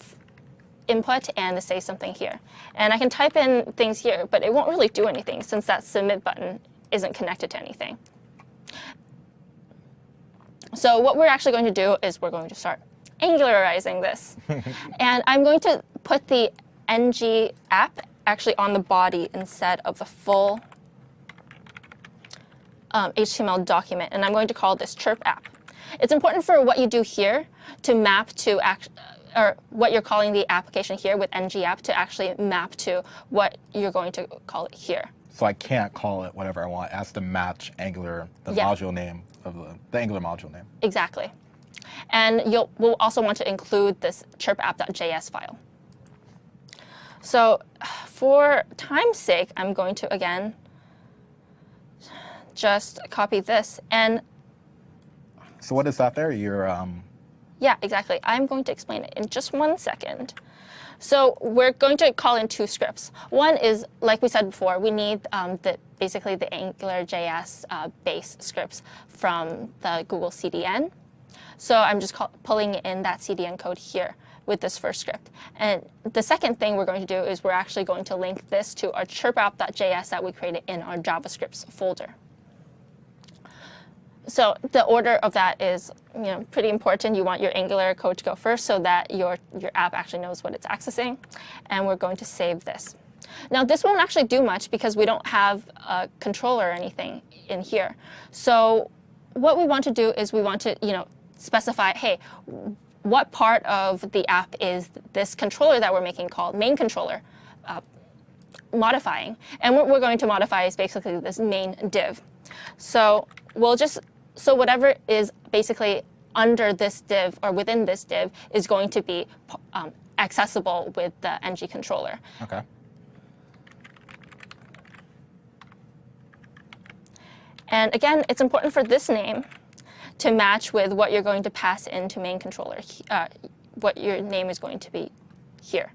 input and to say something here. And I can type in things here, but it won't really do anything since that submit button isn't connected to anything. So what we're actually going to do is we're going to start angularizing this. And I'm going to put the ng app actually on the body instead of the full HTML document, and I'm going to call this chirp app. It's important for what you do here to map to or what you're calling the application here with ng app to actually map to what you're going to call it here. So I can't call it whatever I want. It has to match Angular, the module name of the Angular module name. Exactly. And we'll also want to include this chirpapp.js file. So for time's sake, I'm going to, again, just copy this. And so what is that there? yeah, exactly. I'm going to explain it in just 1 second. So we're going to call in 2 scripts. One is, like we said before, we need basically the AngularJS base scripts from the Google CDN. So I'm just pulling in that CDN code here with this first script. And the second thing we're going to do is we're actually going to link this to our chirpapp.js that we created in our JavaScripts folder. So the order of that is pretty important. You want your Angular code to go first so that your app actually knows what it's accessing. And we're going to save this. Now, this won't actually do much because we don't have a controller or anything in here. So what we want to do is we want to specify, hey, what part of the app is this controller that we're making called main controller modifying? And what we're going to modify is basically this main div. So so whatever is basically under this div or within this div is going to be accessible with the ng controller. Okay. And again, it's important for this name to match with what you're going to pass into main controller, what your name is going to be here.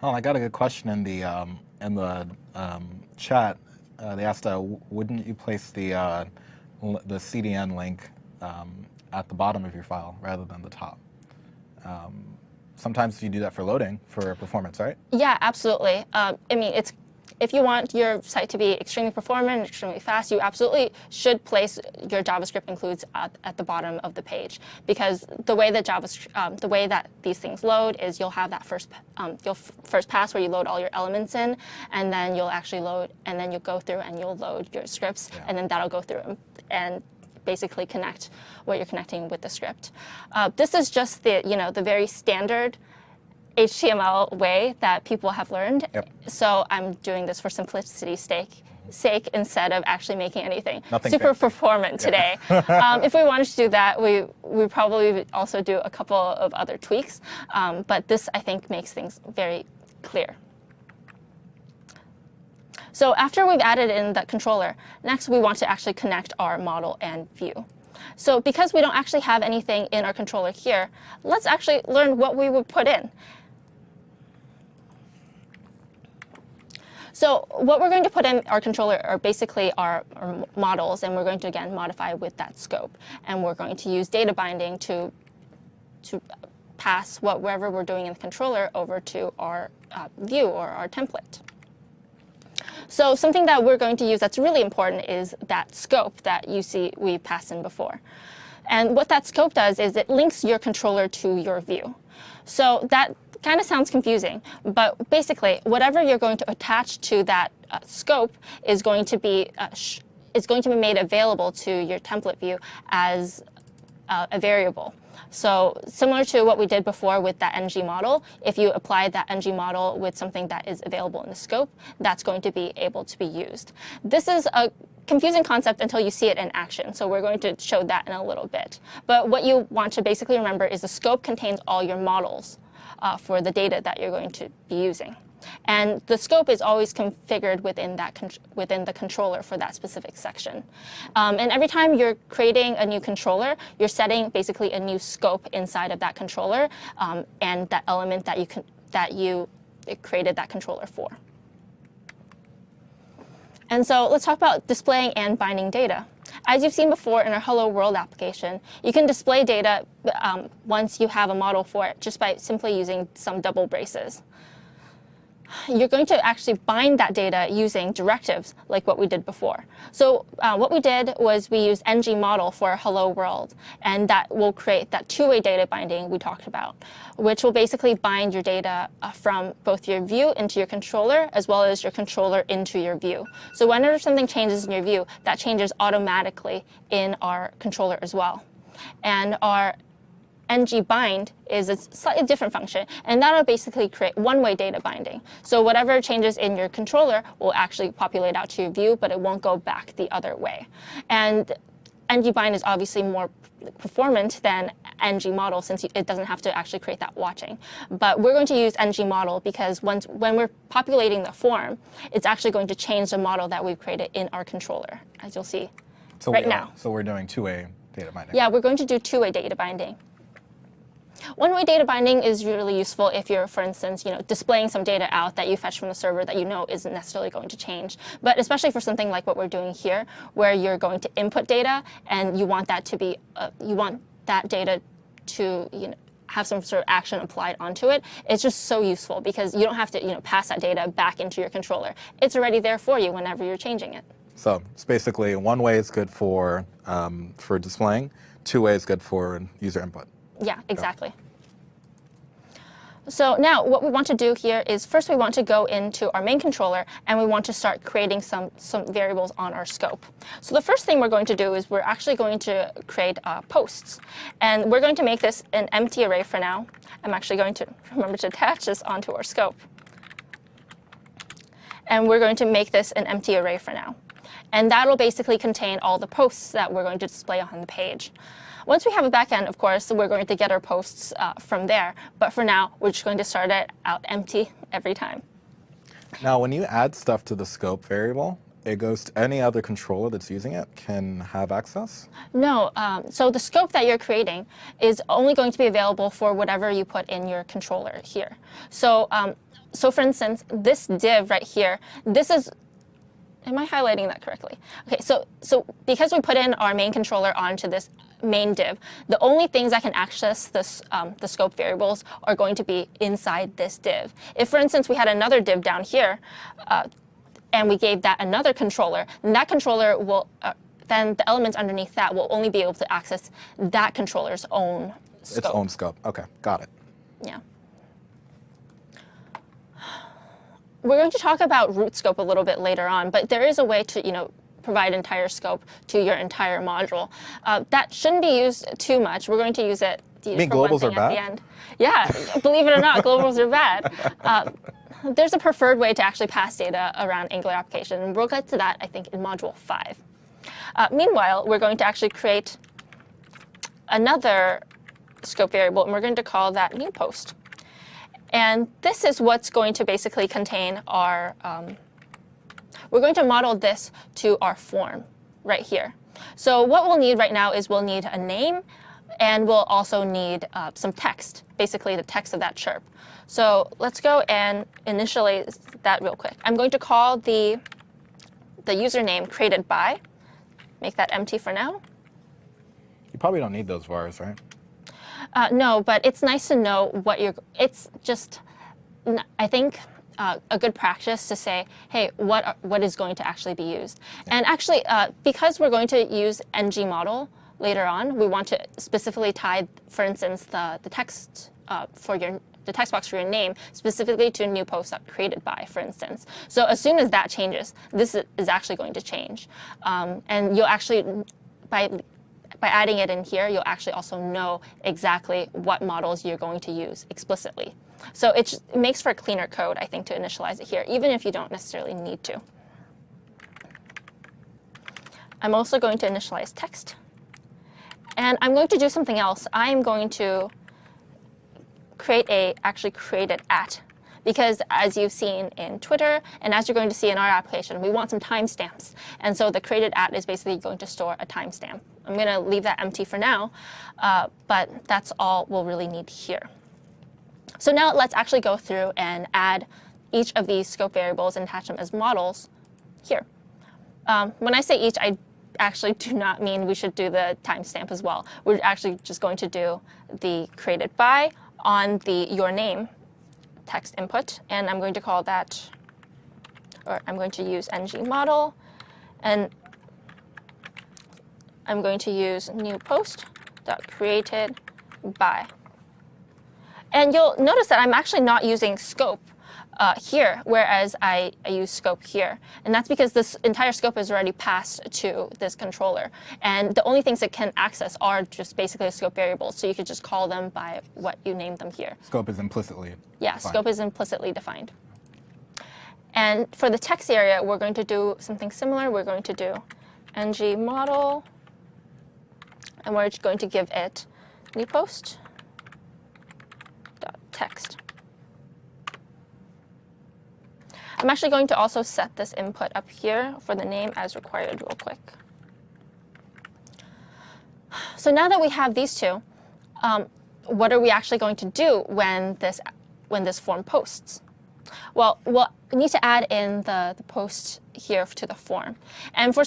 Oh, I got a good question in the chat. They asked, wouldn't you place the CDN link at the bottom of your file rather than the top? Sometimes you do that for loading for performance, right? Yeah, absolutely. I mean, if you want your site to be extremely performant, extremely fast, you absolutely should place your JavaScript includes at the bottom of the page, because the way that these things load is you'll have that first pass where you load all your elements in, and then you'll actually load, and then you'll go through and you'll load your scripts, and then that'll go through and basically connect what you're connecting with the script. This is just the very standard HTML way that people have learned. Yep. So I'm doing this for simplicity's sake instead of actually making anything Nothing super fancy. performant today. If we wanted to do that, we probably also do a couple of other tweaks. But this, I think, makes things very clear. So after we've added in the controller, next we want to actually connect our model and view. So because we don't actually have anything in our controller here, let's actually learn what we would put in. So what we're going to put in our controller are basically our models, and we're going to, again, modify with that scope. And we're going to use data binding to pass whatever we're doing in the controller over to our view or our template. So something that we're going to use that's really important is that scope that you see we passed in before. And what that scope does is it links your controller to your view. So that kind of sounds confusing, but basically, whatever you're going to attach to that scope is going to be made available to your template view as a variable. So similar to what we did before with that NG model, if you apply that NG model with something that is available in the scope, that's going to be able to be used. This is a confusing concept until you see it in action, so we're going to show that in a little bit. But what you want to basically remember is the scope contains all your models for the data that you're going to be using. And the scope is always configured within the controller for that specific section. And every time you're creating a new controller, you're setting basically a new scope inside of that controller and that element that you created that controller for. And so let's talk about displaying and binding data. As you've seen before in our Hello World application, you can display data once you have a model for it just by simply using some double braces. You're going to actually bind that data using directives like what we did before. So what we did was we used ng model for Hello World, and that will create that two-way data binding we talked about, which will basically bind your data from both your view into your controller as well as your controller into your view. So whenever something changes in your view, that changes automatically in our controller as well. And our ng bind is a slightly different function, and that'll basically create one-way data binding. So whatever changes in your controller will actually populate out to your view, but it won't go back the other way. And ng bind is obviously more performant than ng model since it doesn't have to actually create that watching. But we're going to use ng model because when we're populating the form, it's actually going to change the model that we've created in our controller, as you'll see now. So we're doing two-way data binding. Yeah, we're going to do two-way data binding. One-way data binding is really useful if you're, for instance, displaying some data out that you fetch from the server that you know isn't necessarily going to change. But especially for something like what we're doing here, where you're going to input data and you want that to be, you want that data to, have some sort of action applied onto it. It's just so useful because you don't have to, pass that data back into your controller. It's already there for you whenever you're changing it. So it's basically one way is good for displaying, two way is good for user input. Yeah, exactly. So now what we want to do here is first we want to go into our main controller and we want to start creating some variables on our scope. So the first thing we're going to do is we're actually going to create posts. And we're going to make this an empty array for now. I'm actually going to remember to attach this onto our scope. And we're going to make this an empty array for now. And that'll basically contain all the posts that we're going to display on the page. Once we have a backend, of course, we're going to get our posts from there. But for now, we're just going to start it out empty every time. Now, when you add stuff to the scope variable, it goes to any other controller that's using it can have access? No. So the scope that you're creating is only going to be available for whatever you put in your controller here. So, for instance, this div right here, this is. Am I highlighting that correctly? Okay, so because we put in our main controller onto this main div, the only things that can access this, the scope variables are going to be inside this div. If, for instance, we had another div down here, and we gave that another controller, then that controller will, then the elements underneath that will only be able to access that controller's own scope. Its own scope. Okay, got it. Yeah. We're going to talk about root scope a little bit later on, but there is a way to, provide entire scope to your entire module. That shouldn't be used too much. We're going to use it for globals one thing are bad? at the end. Yeah, believe it or not, globals are bad. There's a preferred way to actually pass data around Angular application, and we'll get to that, I think, in Module 5. Meanwhile, we're going to actually create another scope variable, and we're going to call that new post. And this is what's going to basically contain our, we're going to model this to our form right here. So what we'll need right now is we'll need a name, and we'll also need some text, basically the text of that chirp. So let's go and initialize that real quick. I'm going to call the username created by, make that empty for now. You probably don't need those vars, right? No, but it's nice to know what you're, it's just, I think, a good practice to say, hey, what is going to actually be used? And actually, because we're going to use ng model later on, we want to specifically tie, for instance, the text the text box for your name specifically to a new post created by, for instance. So as soon as that changes, this is actually going to change. And you'll actually, by by adding it in here, you'll actually also know exactly what models you're going to use explicitly. So it makes for a cleaner code, I think, to initialize it here, even if you don't necessarily need to. I'm also going to initialize text. And I'm going to do something else. I'm going to actually create it at. Because as you've seen in Twitter, and as you're going to see in our application, we want some timestamps. And so the created at is basically going to store a timestamp. I'm going to leave that empty for now, but that's all we'll really need here. So now let's actually go through and add each of these scope variables and attach them as models here. When I say each, I actually do not mean we should do the timestamp as well. We're actually just going to do the created by on the your name text input, and I'm going to call that, or I'm going to use ng model, and I'm going to use new post dot created by. And you'll notice that I'm actually not using scope here, whereas I use scope here. And that's because this entire scope is already passed to this controller. And the only things it can access are just basically the scope variables. So you could just call them by what you named them here. Scope is implicitly Yeah, defined. scope is implicitly defined. And for the text area, we're going to do something similar. We're going to do ng model, and we're going to give it new post dot text. I'm actually going to also set this input up here for the name as required real quick. So now that we have these two, what are we actually going to do when this form posts? Well, we'll need to add in the post here to the form. And for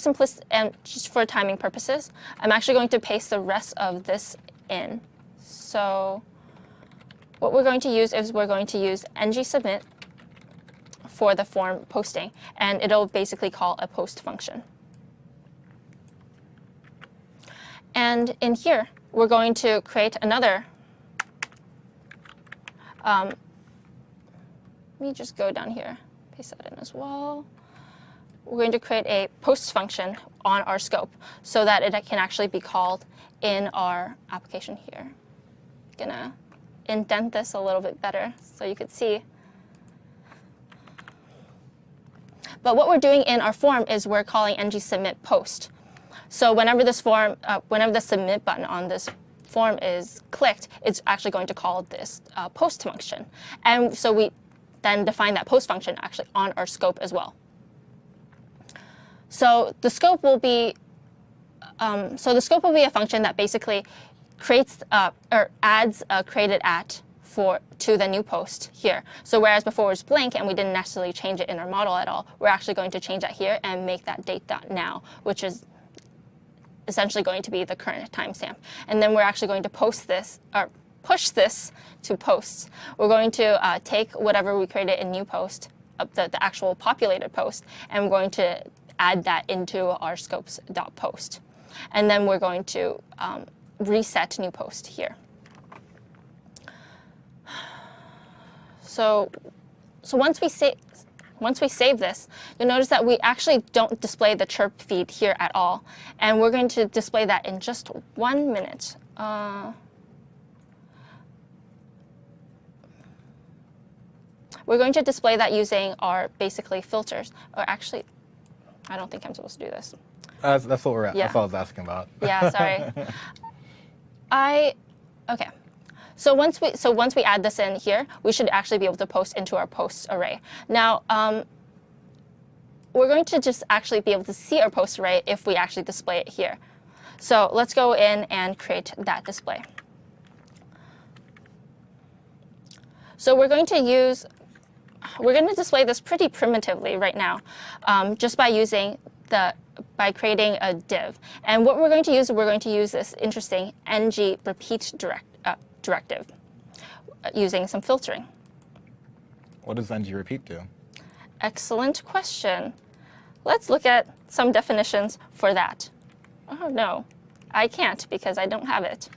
and just for timing purposes, I'm actually going to paste the rest of this in. So what we're going to use is we're going to use ng submit for the form posting, and it'll basically call a post function. And in here, we're going to create another. Let me just go down here, paste that in as well. We're going to create a post function on our scope so that it can actually be called in our application here. I'm gonna indent this a little bit better so you could see. But what we're doing in our form is we're calling ng submit post. So whenever this form, whenever the submit button on this form is clicked, it's actually going to call this post function. And so we then define that post function actually on our scope as well. So the scope will be a function that basically creates or adds a created at to the new post here. So whereas before it was blank and we didn't necessarily change it in our model at all, we're actually going to change that here and make that date.now, which is essentially going to be the current timestamp. And then we're actually going to post this, or push this to posts. We're going to take whatever we created in new post, the actual populated post, and we're going to add that into our scopes.post. And then we're going to reset new post here. So once we save this, you'll notice that we actually don't display the chirp feed here at all. And we're going to display that in just 1 minute. We're going to display that using our basically filters. Or actually, I don't think I'm supposed to do this. That's what we're at. Yeah. That's what I was asking about. Yeah, sorry. Okay. So once we add this in here, we should actually be able to post into our posts array. Now, we're going to just actually be able to see our post array if we actually display it here. So let's go in and create that display. So we're going to display this pretty primitively right now, just by creating a div. And what we're going to use this interesting ng repeat directive using some filtering. What does ng repeat do? Excellent question. Let's look at some definitions for that. Oh no, I can't because I don't have it.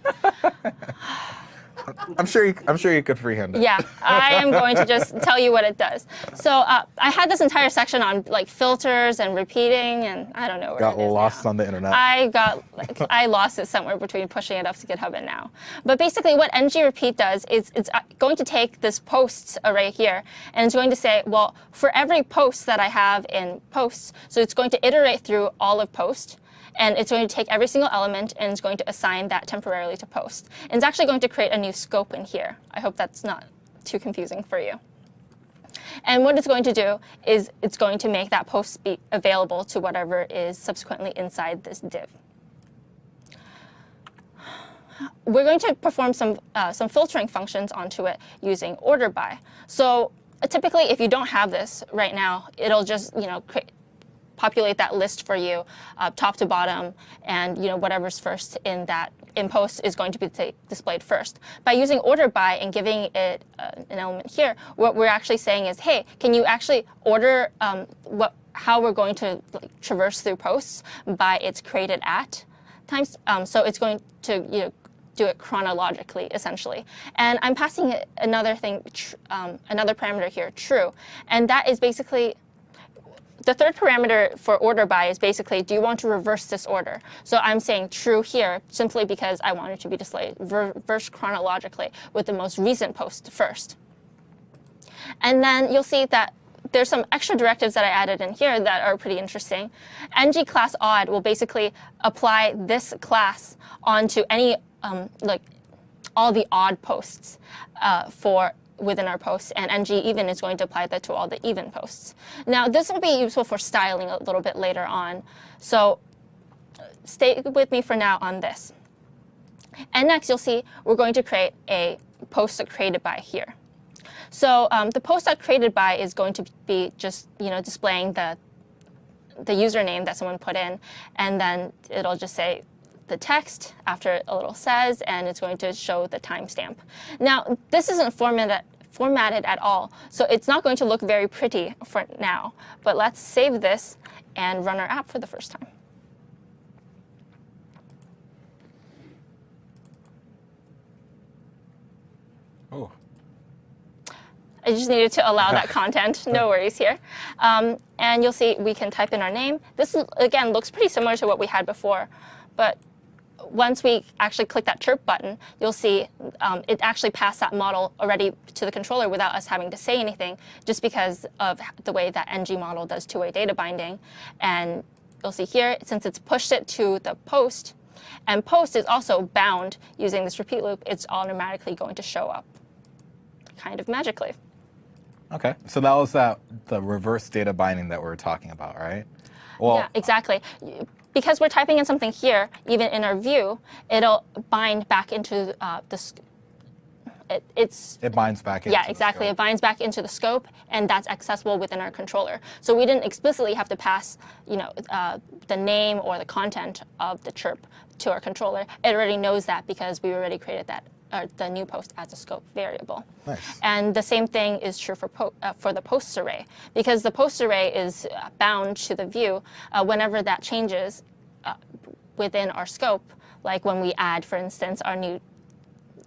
I'm sure you could freehand it. Yeah, I am going to just tell you what it does. So I had this entire section on like filters and repeating, and I don't know where Got it is lost now. on the internet. I lost it somewhere between pushing it up to GitHub and now. But basically, what ngRepeat does is it's going to take this posts array here, and it's going to say, well, for every post that I have in posts, so it's going to iterate through all of post. And it's going to take every single element and it's going to assign that temporarily to post. And it's actually going to create a new scope in here. I hope that's not too confusing for you. And what it's going to do is it's going to make that post be available to whatever is subsequently inside this div. We're going to perform some filtering functions onto it using order by. So typically, if you don't have this right now, it'll just populate that list for you, top to bottom, and whatever's first in post is going to be displayed first. By using order by and giving it an element here, what we're actually saying is, hey, can you actually order how we're going to traverse through posts by its created at times? So it's going to do it chronologically, essentially. And I'm passing it another parameter here, true, and that is basically. The third parameter for order by is basically, do you want to reverse this order? So I'm saying true here simply because I want it to be displayed reverse chronologically with the most recent post first. And then you'll see that there's some extra directives that I added in here that are pretty interesting. ng class odd will basically apply this class onto any all the odd posts within our posts, and ng even is going to apply that to all the even posts. Now, this will be useful for styling a little bit later on, so stay with me for now on this. And next, you'll see we're going to create a post created by here. So the post created by is going to be just displaying the username that someone put in, and then it'll just say the text after a little says, and it's going to show the timestamp. Now, this isn't formatted at all, so it's not going to look very pretty for now. But let's save this and run our app for the first time. Oh. I just needed to allow that content. No worries here. And you'll see we can type in our name. This, again, looks pretty similar to what we had before, but once we actually click that chirp button, you'll see it actually passed that model already to the controller without us having to say anything, just because of the way that ng model does two-way data binding. And you'll see here, since it's pushed it to the post, and post is also bound using this repeat loop, it's automatically going to show up kind of magically. Okay, so that was the reverse data binding that we were talking about, right? Well, yeah, exactly. Because we're typing in something here, even in our view, it'll bind back into it binds back into yeah, exactly. the It binds back into the scope, and that's accessible within our controller. So we didn't explicitly have to pass, the name or the content of the chirp to our controller. It already knows that because we already created that the new post as a scope variable. Nice. And the same thing is true for the posts array, because the posts array is bound to the view whenever that changes within our scope. Like when we add, for instance, our new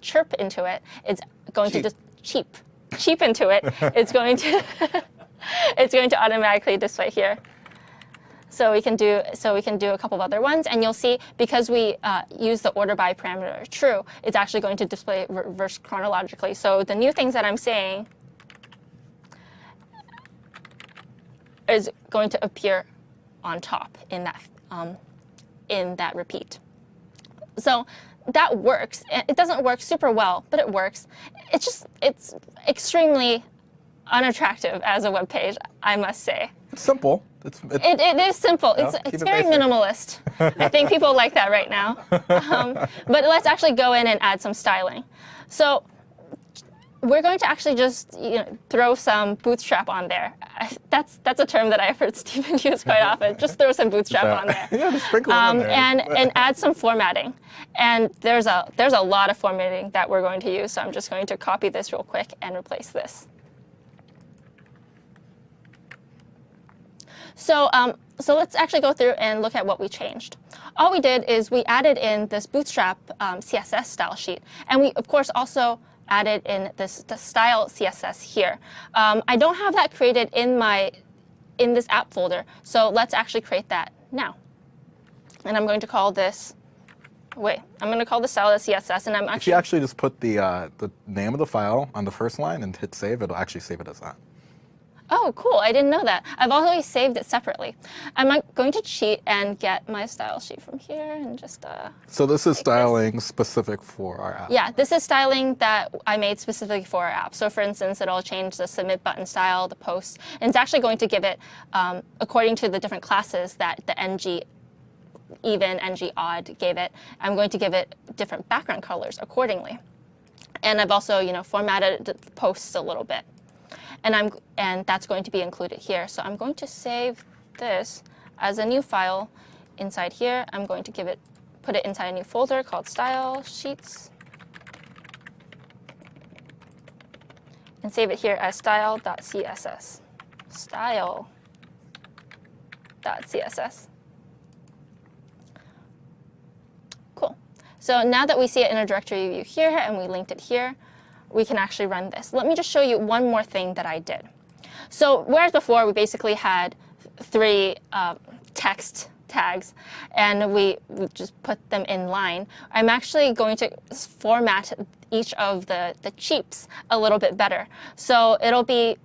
chirp into it, it's going to just cheap into it. It's going to it's going to automatically display here. So we can do a couple of other ones, and you'll see because we use the order by parameter true, it's actually going to display reverse chronologically. So the new things that I'm saying is going to appear on top in that repeat. So that works. It doesn't work super well, but it works. It's extremely unattractive as a web page, I must say. It's simple. It is simple. It's very minimalist. I think people like that right now. But let's actually go in and add some styling. So we're going to actually just throw some bootstrap on there. That's a term that I've heard Stephen use quite often. Just throw some bootstrap on there. Yeah, just sprinkle it on there. And add some formatting. And there's a lot of formatting that we're going to use. So I'm just going to copy this real quick and replace this. So let's actually go through and look at what we changed. all we did is we added in this Bootstrap CSS style sheet. And we, of course, also added in the style CSS here. I don't have that created in this app folder, so let's actually create that now. And I'm going to call this, I'm going to call the style CSS, and I'm If you actually just put the name of the file on the first line and hit save, it'll actually save it as that. Oh, cool. I didn't know that. I've always saved it separately. I'm going to cheat and get my style sheet from here and just So this is styling specific for our app. Yeah, this is styling that I made specifically for our app. So for instance, it'll change the submit button style, the post, and it's actually going to give it, according to the different classes that the ng even, ng odd gave it, I'm going to give it different background colors accordingly. And I've also, formatted the posts a little bit. And that's going to be included here. So I'm going to save this as a new file inside here. I'm going to put it inside a new folder called Style Sheets, and save it here as style.css. Style.css. Cool. So now that we see it in a directory view here and we linked it here, we can actually run this. Let me just show you one more thing that I did. So whereas before we basically had 3 text tags and we just put them in line, I'm actually going to format each of the cheaps a little bit better. So it'll be,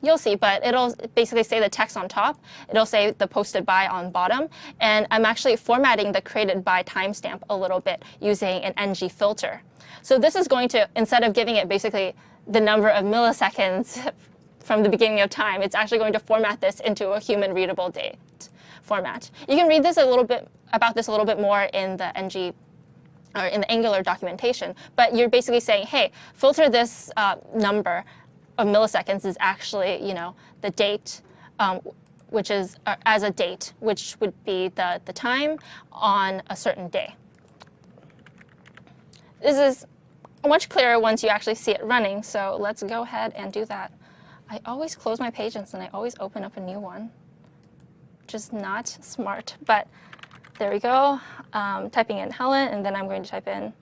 you'll see, but it'll basically say the text on top. It'll say the posted by on bottom. And I'm actually formatting the created by timestamp a little bit using an ng filter. So this is going to, instead of giving it basically the number of milliseconds from the beginning of time, it's actually going to format this into a human readable date format. You can read this about this a little bit more in the ng or in the Angular documentation, but you're basically saying, hey, filter this number of milliseconds is actually, the date, which is as a date, which would be the time on a certain day. This is much clearer once you actually see it running, so let's go ahead and do that. I always close my pages and I always open up a new one, which is not smart, but there we go. Typing in Helen, and then I'm going to type in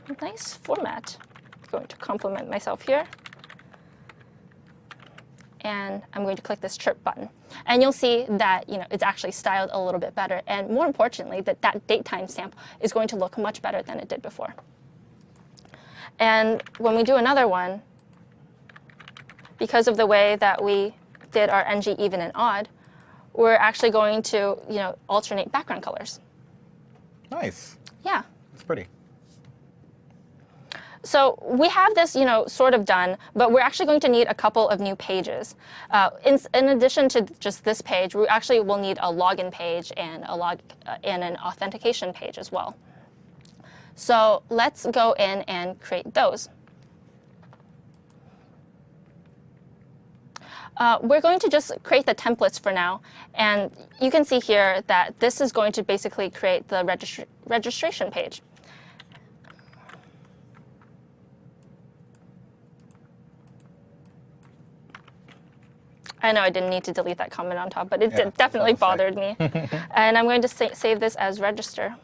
a nice format. I'm going to compliment myself here. And I'm going to click this chirp button. And you'll see that it's actually styled a little bit better. And more importantly, that date timestamp is going to look much better than it did before. And when we do another one, because of the way that we did our ng even and odd, we're actually going to alternate background colors. Nice. Yeah. It's pretty. So we have this, sort of done, but we're actually going to need a couple of new pages. In addition to just this page, we actually will need a login page and and an authentication page as well. So let's go in and create those. We're going to just create the templates for now, and you can see here that this is going to basically create the registration page. I know I didn't need to delete that comment on top, but it definitely bothered me. And I'm going to save this as register.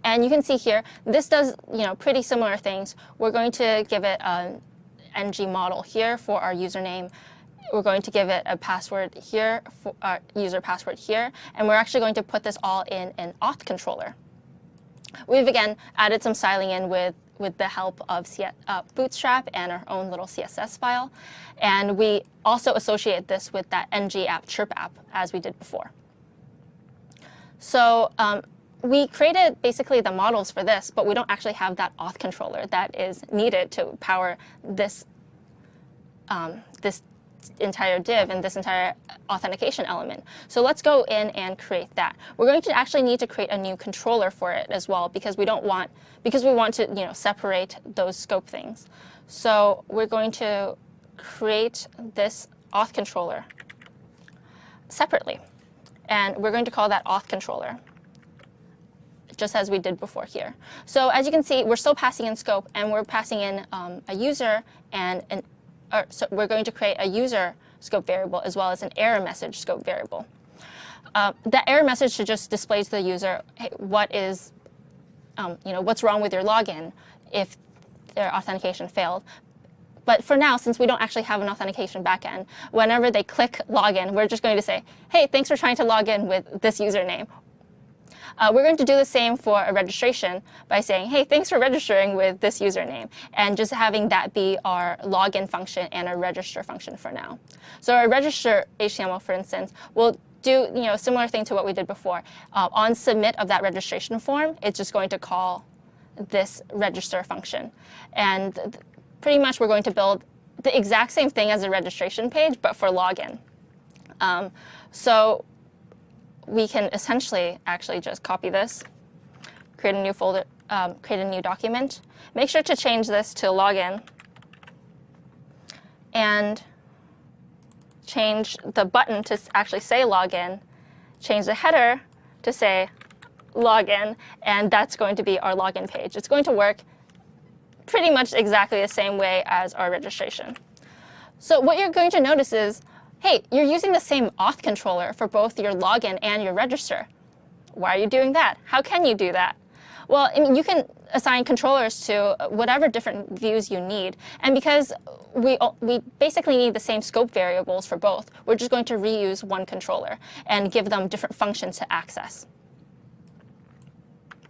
And you can see here, this does pretty similar things. We're going to give it an ng model here for our username. We're going to give it a password here, for our user password here, and we're actually going to put this all in an auth controller. We've again added some styling in with the help of Bootstrap and our own little CSS file, and we also associate this with that ng app chirp app as we did before. So we created basically the models for this, but we don't actually have that auth controller that is needed to power this this entire div and this entire authentication element. So let's go in and create that. We're going to actually need to create a new controller for it as well because we want to separate those scope things. So we're going to create this auth controller separately, and we're going to call that auth controller, just as we did before here. So as you can see, we're still passing in scope, and we're passing in a user and so we're going to create a user scope variable as well as an error message scope variable. That error message should just display to the user, hey, what is, what's wrong with your login if their authentication failed. But for now, since we don't actually have an authentication backend, whenever they click login, we're just going to say, hey, thanks for trying to log in with this username. We're going to do the same for a registration by saying, hey, thanks for registering with this username, and just having that be our login function and our register function for now. So our register HTML, for instance, will do a similar thing to what we did before. On submit of that registration form, it's just going to call this register function. And pretty much we're going to build the exact same thing as a registration page, but for login. So we can essentially actually just copy this, create a new folder, create a new document. Make sure to change this to login, and change the button to actually say login, change the header to say login, and that's going to be our login page. It's going to work pretty much exactly the same way as our registration. So what you're going to notice is, hey, you're using the same auth controller for both your login and your register. Why are you doing that? How can you do that? Well, I mean, you can assign controllers to whatever different views you need. And because we basically need the same scope variables for both, we're just going to reuse one controller and give them different functions to access.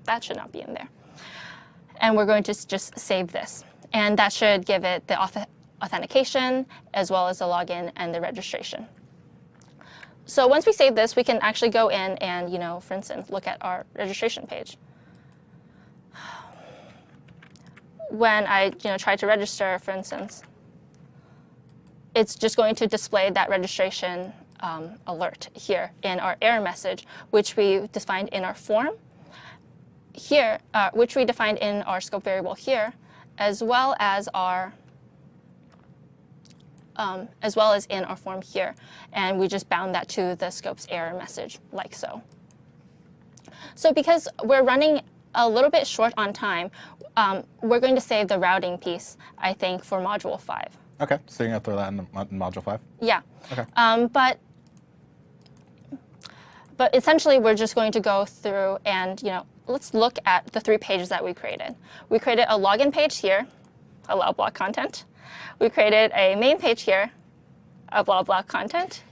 That should not be in there. And we're going to just save this. And that should give it the authentication, as well as the login and the registration. So once we save this, we can actually go in and, for instance, look at our registration page. When I try to register, for instance, it's just going to display that registration alert here in our error message, which we defined in our form here, which we defined in our scope variable here, as well as in our form here. And we just bound that to the scope's error message, like so. So because we're running a little bit short on time, we're going to save the routing piece, I think, for Module 5. Okay, so you're going to throw that in Module 5? Yeah. Okay. But essentially, we're just going to go through and, let's look at the 3 pages that we created. We created a login page here, allow block content. We created a main page here, allow block content.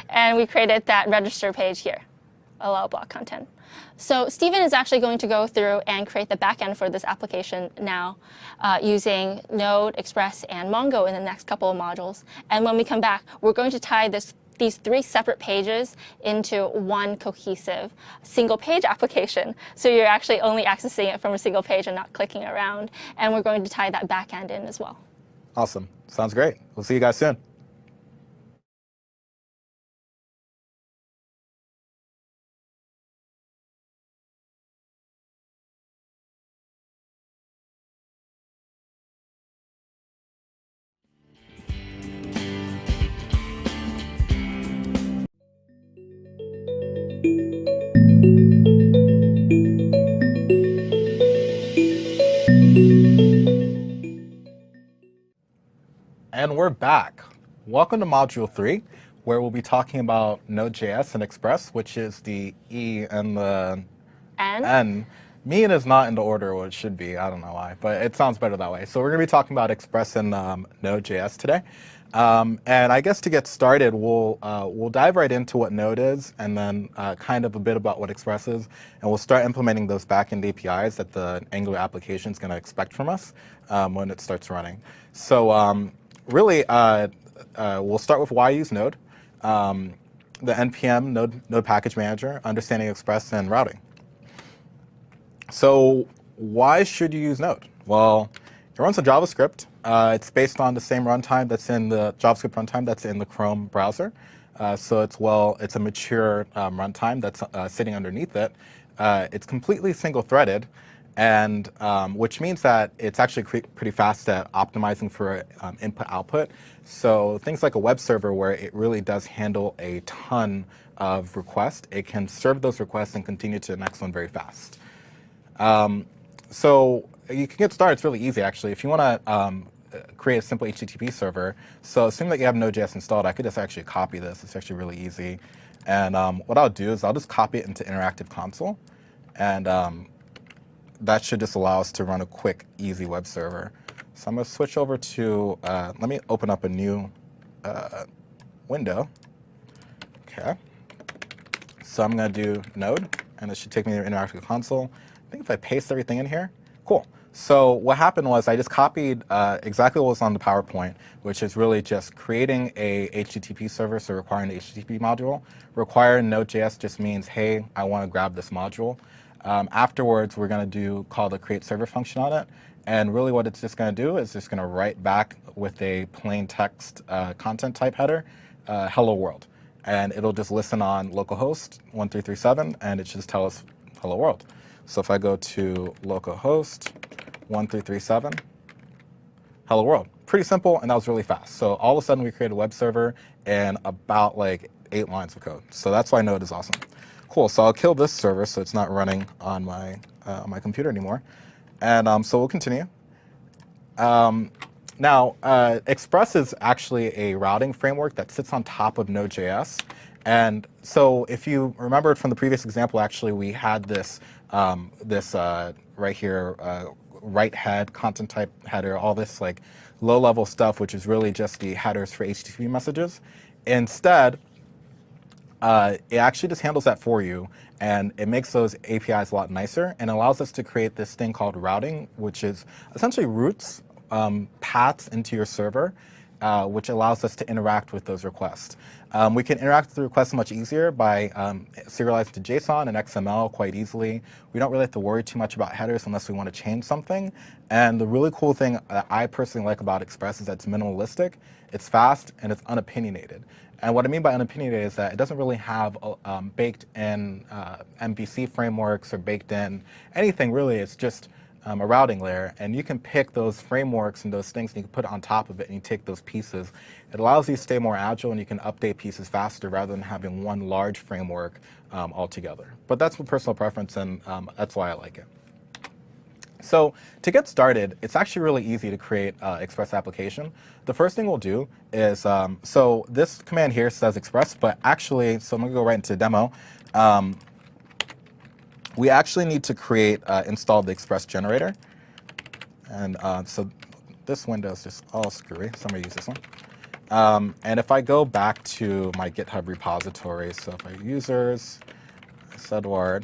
And we created that register page here, allow block content. So Stephen is actually going to go through and create the backend for this application now using Node, Express, and Mongo in the next couple of modules. And when we come back, we're going to tie these 3 separate pages into one cohesive single-page application. So you're actually only accessing it from a single page and not clicking around. And we're going to tie that backend in as well. Awesome. Sounds great. We'll see you guys soon. And we're back. Welcome to Module 3, where we'll be talking about Node.js and Express, which is the E and the N. Mean is not in the order what it should be. I don't know why, but it sounds better that way. So we're going to be talking about Express and Node.js today. And I guess to get started, we'll dive right into what Node is, and then kind of a bit about what Express is, and we'll start implementing those backend APIs that the Angular application is going to expect from us when it starts running. So really, we'll start with why use Node, the NPM Node Package Manager, understanding Express, and routing. So why should you use Node? Well, it runs on JavaScript. It's based on the same runtime that's in the JavaScript runtime that's in the Chrome browser. So it's a mature runtime that's sitting underneath it. It's completely single-threaded, and which means that it's actually pretty fast at optimizing for input-output. So things like a web server, where it really does handle a ton of requests, it can serve those requests and continue to the next one very fast. So you can get started. It's really easy, actually. If you want to create a simple HTTP server. So assuming that you have Node.js installed, I could just actually copy this. It's actually really easy. And what I'll do is I'll just copy it into Interactive Console. And that should just allow us to run a quick, easy web server. So I'm going to switch over to, let me open up a new window. Okay. So I'm going to do Node, and it should take me to Interactive Console. I think if I paste everything in here, cool. So what happened was I just copied exactly what was on the PowerPoint, which is really just creating a HTTP server, so requiring the HTTP module. Require Node.js just means, hey, I want to grab this module. Afterwards, we're going to call the create server function on it. And really what it's just going to do is just going to write back with a plain text content type header, hello world. And it'll just listen on localhost 1337, and it should just tell us hello world. So if I go to localhost 1337, hello world. Pretty simple, and that was really fast. So all of a sudden, we created a web server in about like 8 lines of code. So that's why Node is awesome. Cool. So I'll kill this server so it's not running on my computer anymore. And so we'll continue. Now, Express is actually a routing framework that sits on top of Node.js. And so if you remembered from the previous example, actually, we had this, right here, write head, content type header, all this like low-level stuff, which is really just the headers for HTTP messages. Instead, it actually just handles that for you, and it makes those APIs a lot nicer and allows us to create this thing called routing, which is essentially routes, paths into your server, which allows us to interact with those requests. We can interact with the requests much easier by serializing to JSON and XML quite easily. We don't really have to worry too much about headers unless we want to change something. And the really cool thing that I personally like about Express is that it's minimalistic, it's fast, and it's unopinionated. And what I mean by unopinionated is that it doesn't really have baked in MVC frameworks or baked in anything really. It's just a routing layer, and you can pick those frameworks and those things and you can put it on top of it and you take those pieces. It allows you to stay more agile and you can update pieces faster rather than having one large framework altogether. But that's my personal preference, and that's why I like it. So to get started, it's actually really easy to create Express application. The first thing we'll do is, so this command here says Express, but actually, so I'm going to go right into demo. We actually need to create, install the Express generator. And so this window is just all screwy, so I'm going to use this one. And if I go back to my GitHub repository, so if I users, Sedward,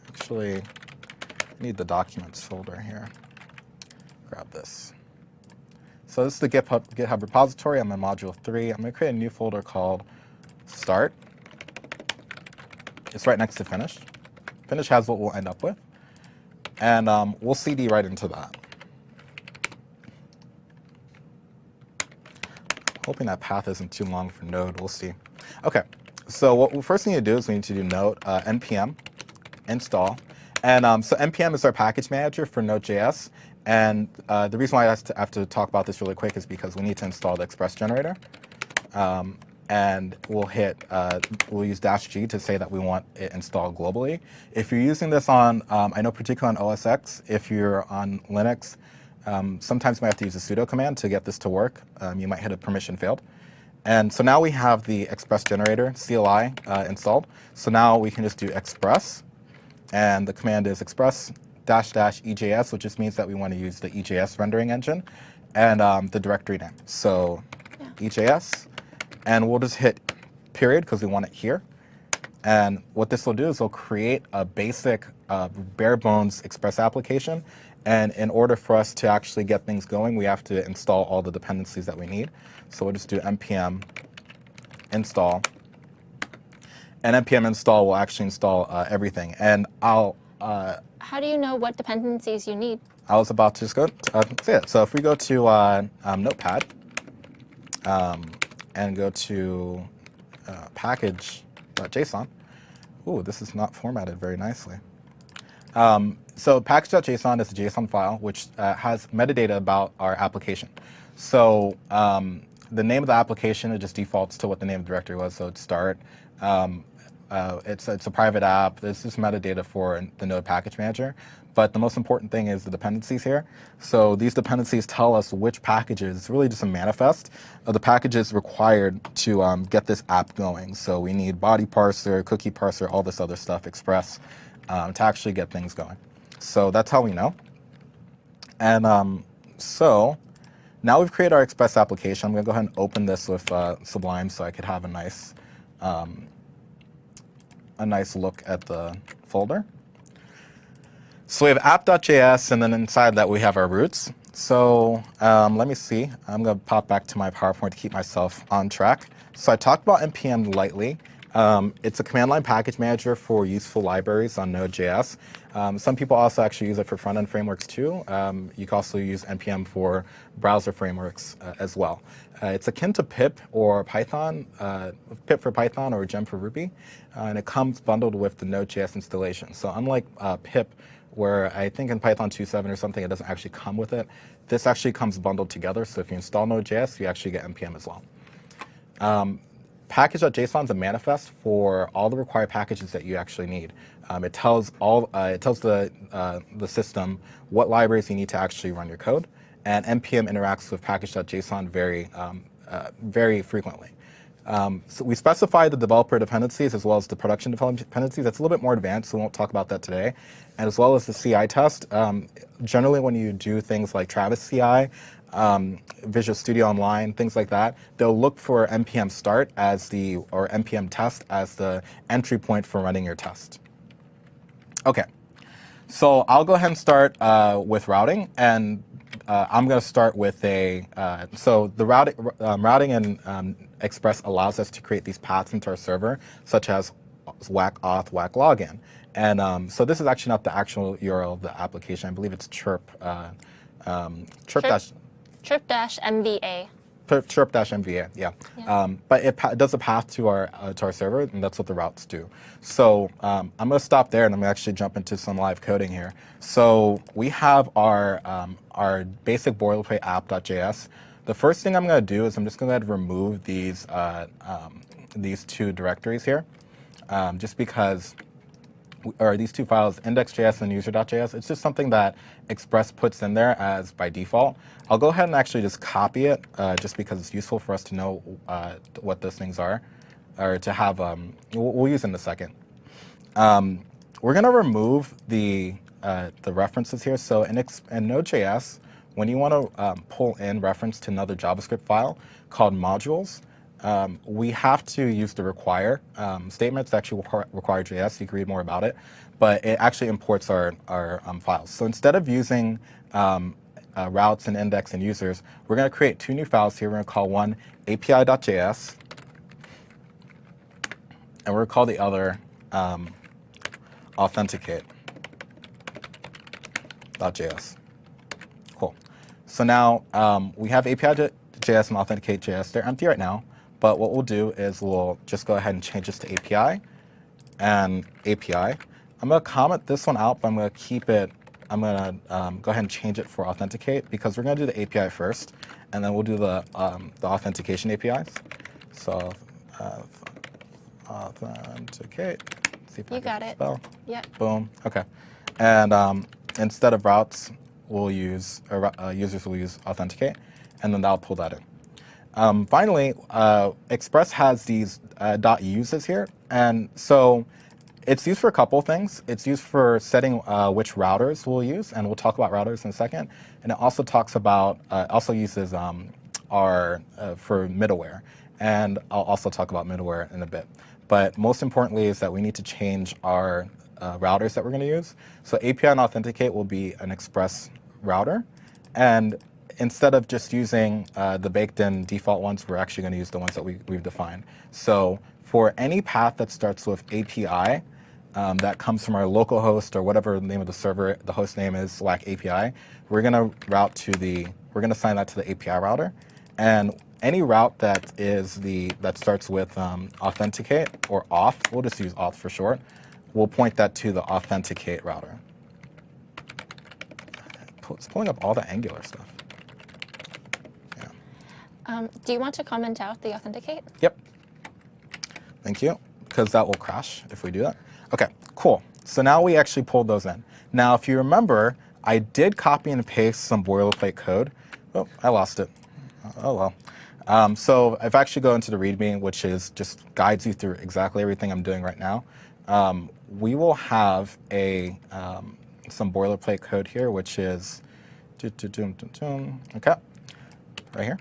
actually, I need the documents folder here. Grab this. So this is the GitHub repository. I'm in module 3. I'm going to create a new folder called start. It's right next to finish. Finish has what we'll end up with. And we'll CD right into that. Hoping that path isn't too long for Node. We'll see. OK, so what we first need to do is we need to do node npm install. And so npm is our package manager for Node.js. And the reason why I have to talk about this really quick is because we need to install the Express generator. And we'll use -G to say that we want it installed globally. If you're using this on, I know particularly on OS X, if you're on Linux, sometimes you might have to use a sudo command to get this to work. You might hit a permission failed. And so now we have the Express generator, CLI, installed. So now we can just do Express. And the command is express --EJS, which just means that we want to use the EJS rendering engine and the directory name. So EJS, and we'll just hit period because we want it here. And what this will do is it'll create a basic bare bones Express application. And in order for us to actually get things going, we have to install all the dependencies that we need. So we'll just do npm install. And npm install will actually install everything. And I'll... How do you know what dependencies you need? I was about to just go say it. So if we go to Notepad and go to package.json, ooh, this is not formatted very nicely. So package.json is a JSON file which has metadata about our application. So the name of the application, it just defaults to what the name of the directory was, so it's start. It's a private app. This is metadata for the Node package manager. But the most important thing is the dependencies here. So these dependencies tell us which packages, really just a manifest of the packages required to get this app going. So we need body parser, cookie parser, all this other stuff, Express, to actually get things going. So that's how we know. And so now we've created our Express application. I'm going to go ahead and open this with Sublime so I could have a nice look at the folder. So we have app.js, and then inside that we have our roots. So let me see. I'm going to pop back to my PowerPoint to keep myself on track. So I talked about NPM lightly. It's a command line package manager for useful libraries on Node.js. Some people also actually use it for front-end frameworks too. You can also use NPM for browser frameworks as well. It's akin to pip or Python, pip for Python or gem for Ruby, and it comes bundled with the Node.js installation. So unlike pip, where I think in Python 2.7 or something, it doesn't actually come with it, this actually comes bundled together. So if you install Node.js, you actually get NPM as well. Package.json is a manifest for all the required packages that you actually need. It tells the system what libraries you need to actually run your code, and NPM interacts with package.json very frequently. So we specify the developer dependencies as well as the production dependencies. That's a little bit more advanced, so we won't talk about that today. And as well as the CI test. Generally, when you do things like Travis CI, Visual Studio Online, things like that, they'll look for NPM start or NPM test as the entry point for running your test. Okay, so I'll go ahead and start with routing, and I'm going to start with so the routing in Express allows us to create these paths into our server, such as whack auth, whack login. And so this is actually not the actual URL of the application. I believe it's chirp-MVA. Chirp-MVA, yeah. But it does a path to our server, and that's what the routes do. So I'm going to stop there, and I'm going to actually jump into some live coding here. So we have our basic boilerplate app.js. The first thing I'm going to do is I'm just going to remove these two directories here, just because. Or these two files, index.js and user.js, it's just something that Express puts in there as by default. I'll go ahead and actually just copy it, just because it's useful for us to know what those things are, or to have, we'll use in a second. We're going to remove the references here. So in Node.js, when you want to pull in reference to another JavaScript file called modules, we have to use the require statement. It's actually require JS. You can read more about it, but it actually imports our files. So instead of using routes and index and users, we're going to create two new files here. We're going to call one api.js, and we're going to call the other authenticate.js. Cool. So now we have api.js and authenticate.js. They're empty right now. But what we'll do is we'll just go ahead and change this to API and API. I'm going to comment this one out, but I'm going to keep it. I'm going to go ahead and change it for authenticate, because we're going to do the API first, and then we'll do the authentication APIs. So authenticate. See if you got it. Spell. Yep. Boom. Okay. And instead of routes, we'll use users will use authenticate, and then that'll pull that in. Finally, Express has these .uses here, and so it's used for a couple things. It's used for setting which routers we'll use, and we'll talk about routers in a second. And it also talks about, also uses for middleware, and I'll also talk about middleware in a bit. But most importantly is that we need to change our routers that we're going to use. So API and authenticate will be an Express router, and instead of just using the baked-in default ones, we're actually going to use the ones that we've defined. So for any path that starts with API that comes from our local host or whatever the name of the server, the host name is /API, we're going to we're going to assign that to the API router. And any route that starts with authenticate or auth, we'll just use auth for short, we'll point that to the authenticate router. It's pulling up all the Angular stuff. Do you want to comment out the authenticate? Yep. Thank you. because that will crash if we do that. Okay, cool. So now we actually pulled those in. Now, if you remember, I did copy and paste some boilerplate code. Oh, I lost it. Oh, well. So if I actually go into the README, which is just guides you through exactly everything I'm doing right now, we will have some boilerplate code here, which is, okay, right here.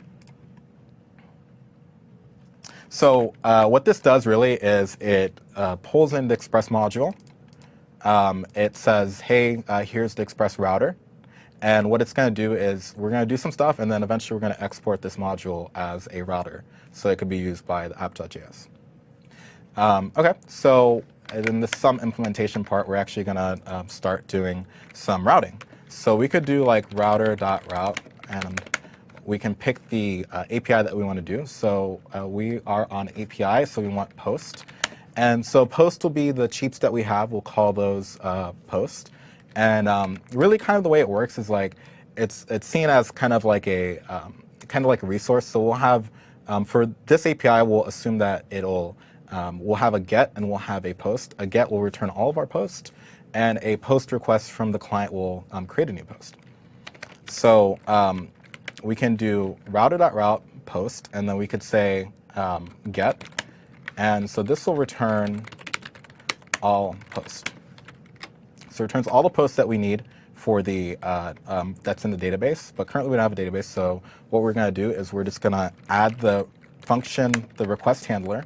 So what this does really is it pulls in the Express module. It says, hey, here's the Express router. And what it's going to do is we're going to do some stuff, and then eventually we're going to export this module as a router so it could be used by the app.js. Okay, so in the some implementation part, we're actually going to start doing some routing. So we could do like router.route, and we can pick the API that we want to do. So we are on API, so we want post. And so post will be the cheaps that we have. We'll call those post. And really kind of the way it works is like it's seen as kind of like a resource. So we'll have, for this API, we'll assume that we'll have a get and we'll have a post. A get will return all of our posts, and a post request from the client will create a new post. So we can do router.route post, and then we could say get. And so this will return all post. So it returns all the posts that we need for the that's in the database. But currently we don't have a database. So what we're going to do is we're just going to add the function, the request handler.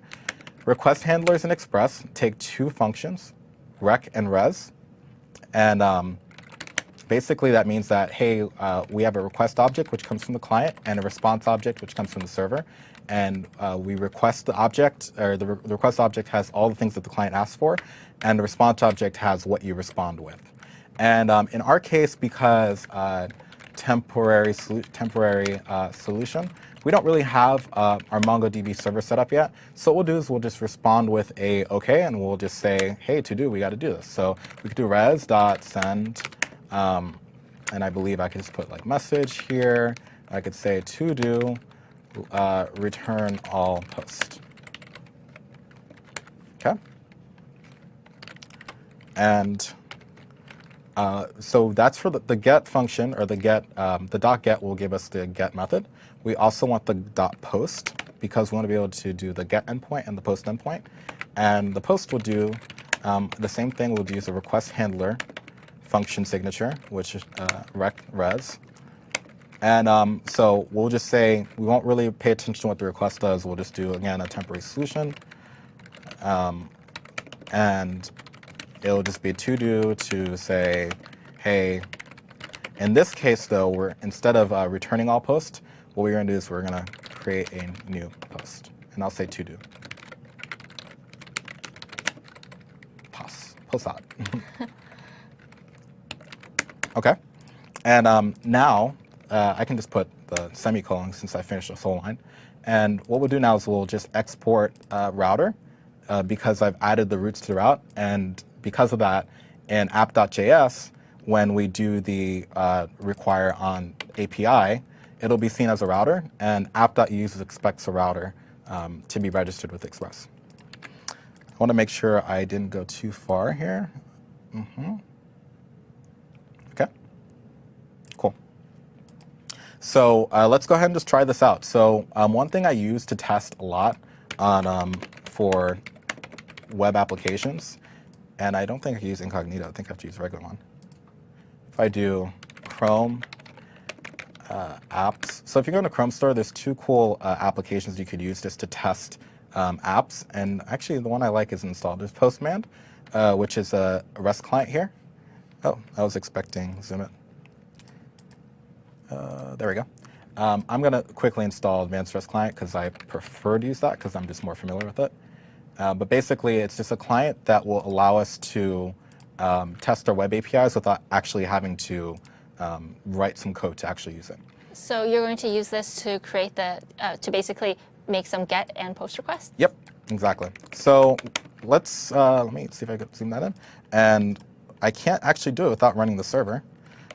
Request handlers in Express take two functions, rec and res. And basically that means that, hey, we have a request object which comes from the client and a response object which comes from the server. And we request the object, or the request object has all the things that the client asks for, and the response object has what you respond with. And in our case, because temporary solution, we don't really have our MongoDB server set up yet. So what we'll do is we'll just respond with a OK, and we'll just say, hey, to do, we got to do this. So we could do res.send, and I believe I could just put like message here. I could say to do. Return all post. Okay. And so that's for the get function, or the get, the .get will give us the get method. We also want the .post because we want to be able to do the get endpoint and the post endpoint. And the post will do the same thing. We'll use a request handler function signature, which is rec res. And so we'll just say we won't really pay attention to what the request does. We'll just do, again, a temporary solution. And it'll just be to do to say, hey, in this case, though, instead of returning all posts, what we're going to do is we're going to create a new post. And I'll say to do. Post out. OK. And now, I can just put the semicolon since I finished this whole line. And what we'll do now is we'll just export router because I've added the routes to the route. And because of that, in app.js, when we do the require on API, it'll be seen as a router. And app.users expects a router to be registered with Express. I want to make sure I didn't go too far here. OK. Cool. So let's go ahead and just try this out. So one thing I use to test a lot on for web applications, and I don't think I can use incognito. I think I have to use a regular one. If I do Chrome apps. So if you go into Chrome Store, there's two cool applications you could use just to test apps. And actually, the one I like is installed. There's Postman, which is a REST client here. Oh, I was expecting zoom it. There we go. I'm going to quickly install Advanced REST Client because I prefer to use that because I'm just more familiar with it. But basically, it's just a client that will allow us to test our web APIs without actually having to write some code to actually use it. So you're going to use this to create to basically make some get and post requests? Yep, exactly. So let me see if I can zoom that in. And I can't actually do it without running the server.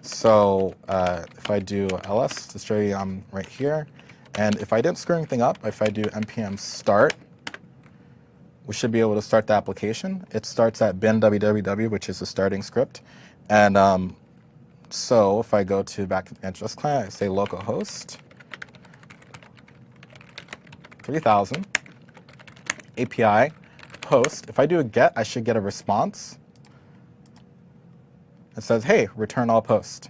So if I do ls to show you I'm right here, and if I didn't screw anything up, if I do npm start, we should be able to start the application. It starts at bin www, which is the starting script. And so if I go to back to the Nginx client, I say localhost 3000 API post. If I do a get, I should get a response. It says, hey, return all post.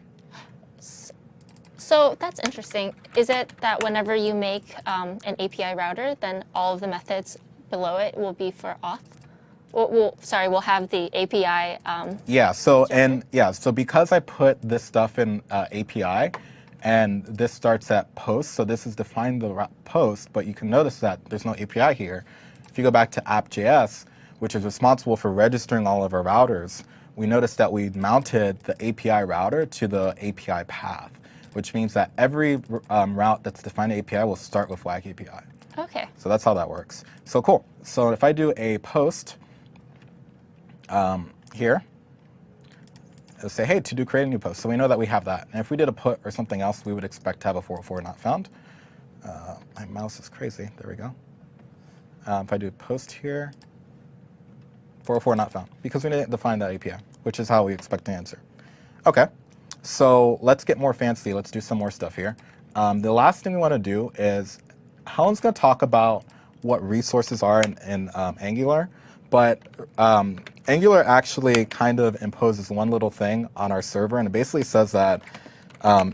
So that's interesting. Is it that whenever you make an API router, then all of the methods below it will be for auth? We'll have the API. Yeah. So so because I put this stuff in API, and this starts at post, so this is defined the post, but you can notice that there's no API here. If you go back to app.js, which is responsible for registering all of our routers, we noticed that we mounted the API router to the API path, which means that every route that's defined in API will start with WAG API. Okay. So that's how that works. So cool. So if I do a post here, it'll say, hey, to do create a new post. So we know that we have that. And if we did a put or something else, we would expect to have a 404 not found. My mouse is crazy. There we go. If I do post here, 404 not found, because we didn't define that API, which is how we expect to answer. Okay. So let's get more fancy. Let's do some more stuff here. The last thing we want to do is, Helen's going to talk about what resources are in Angular, but Angular actually kind of imposes one little thing on our server, and it basically says that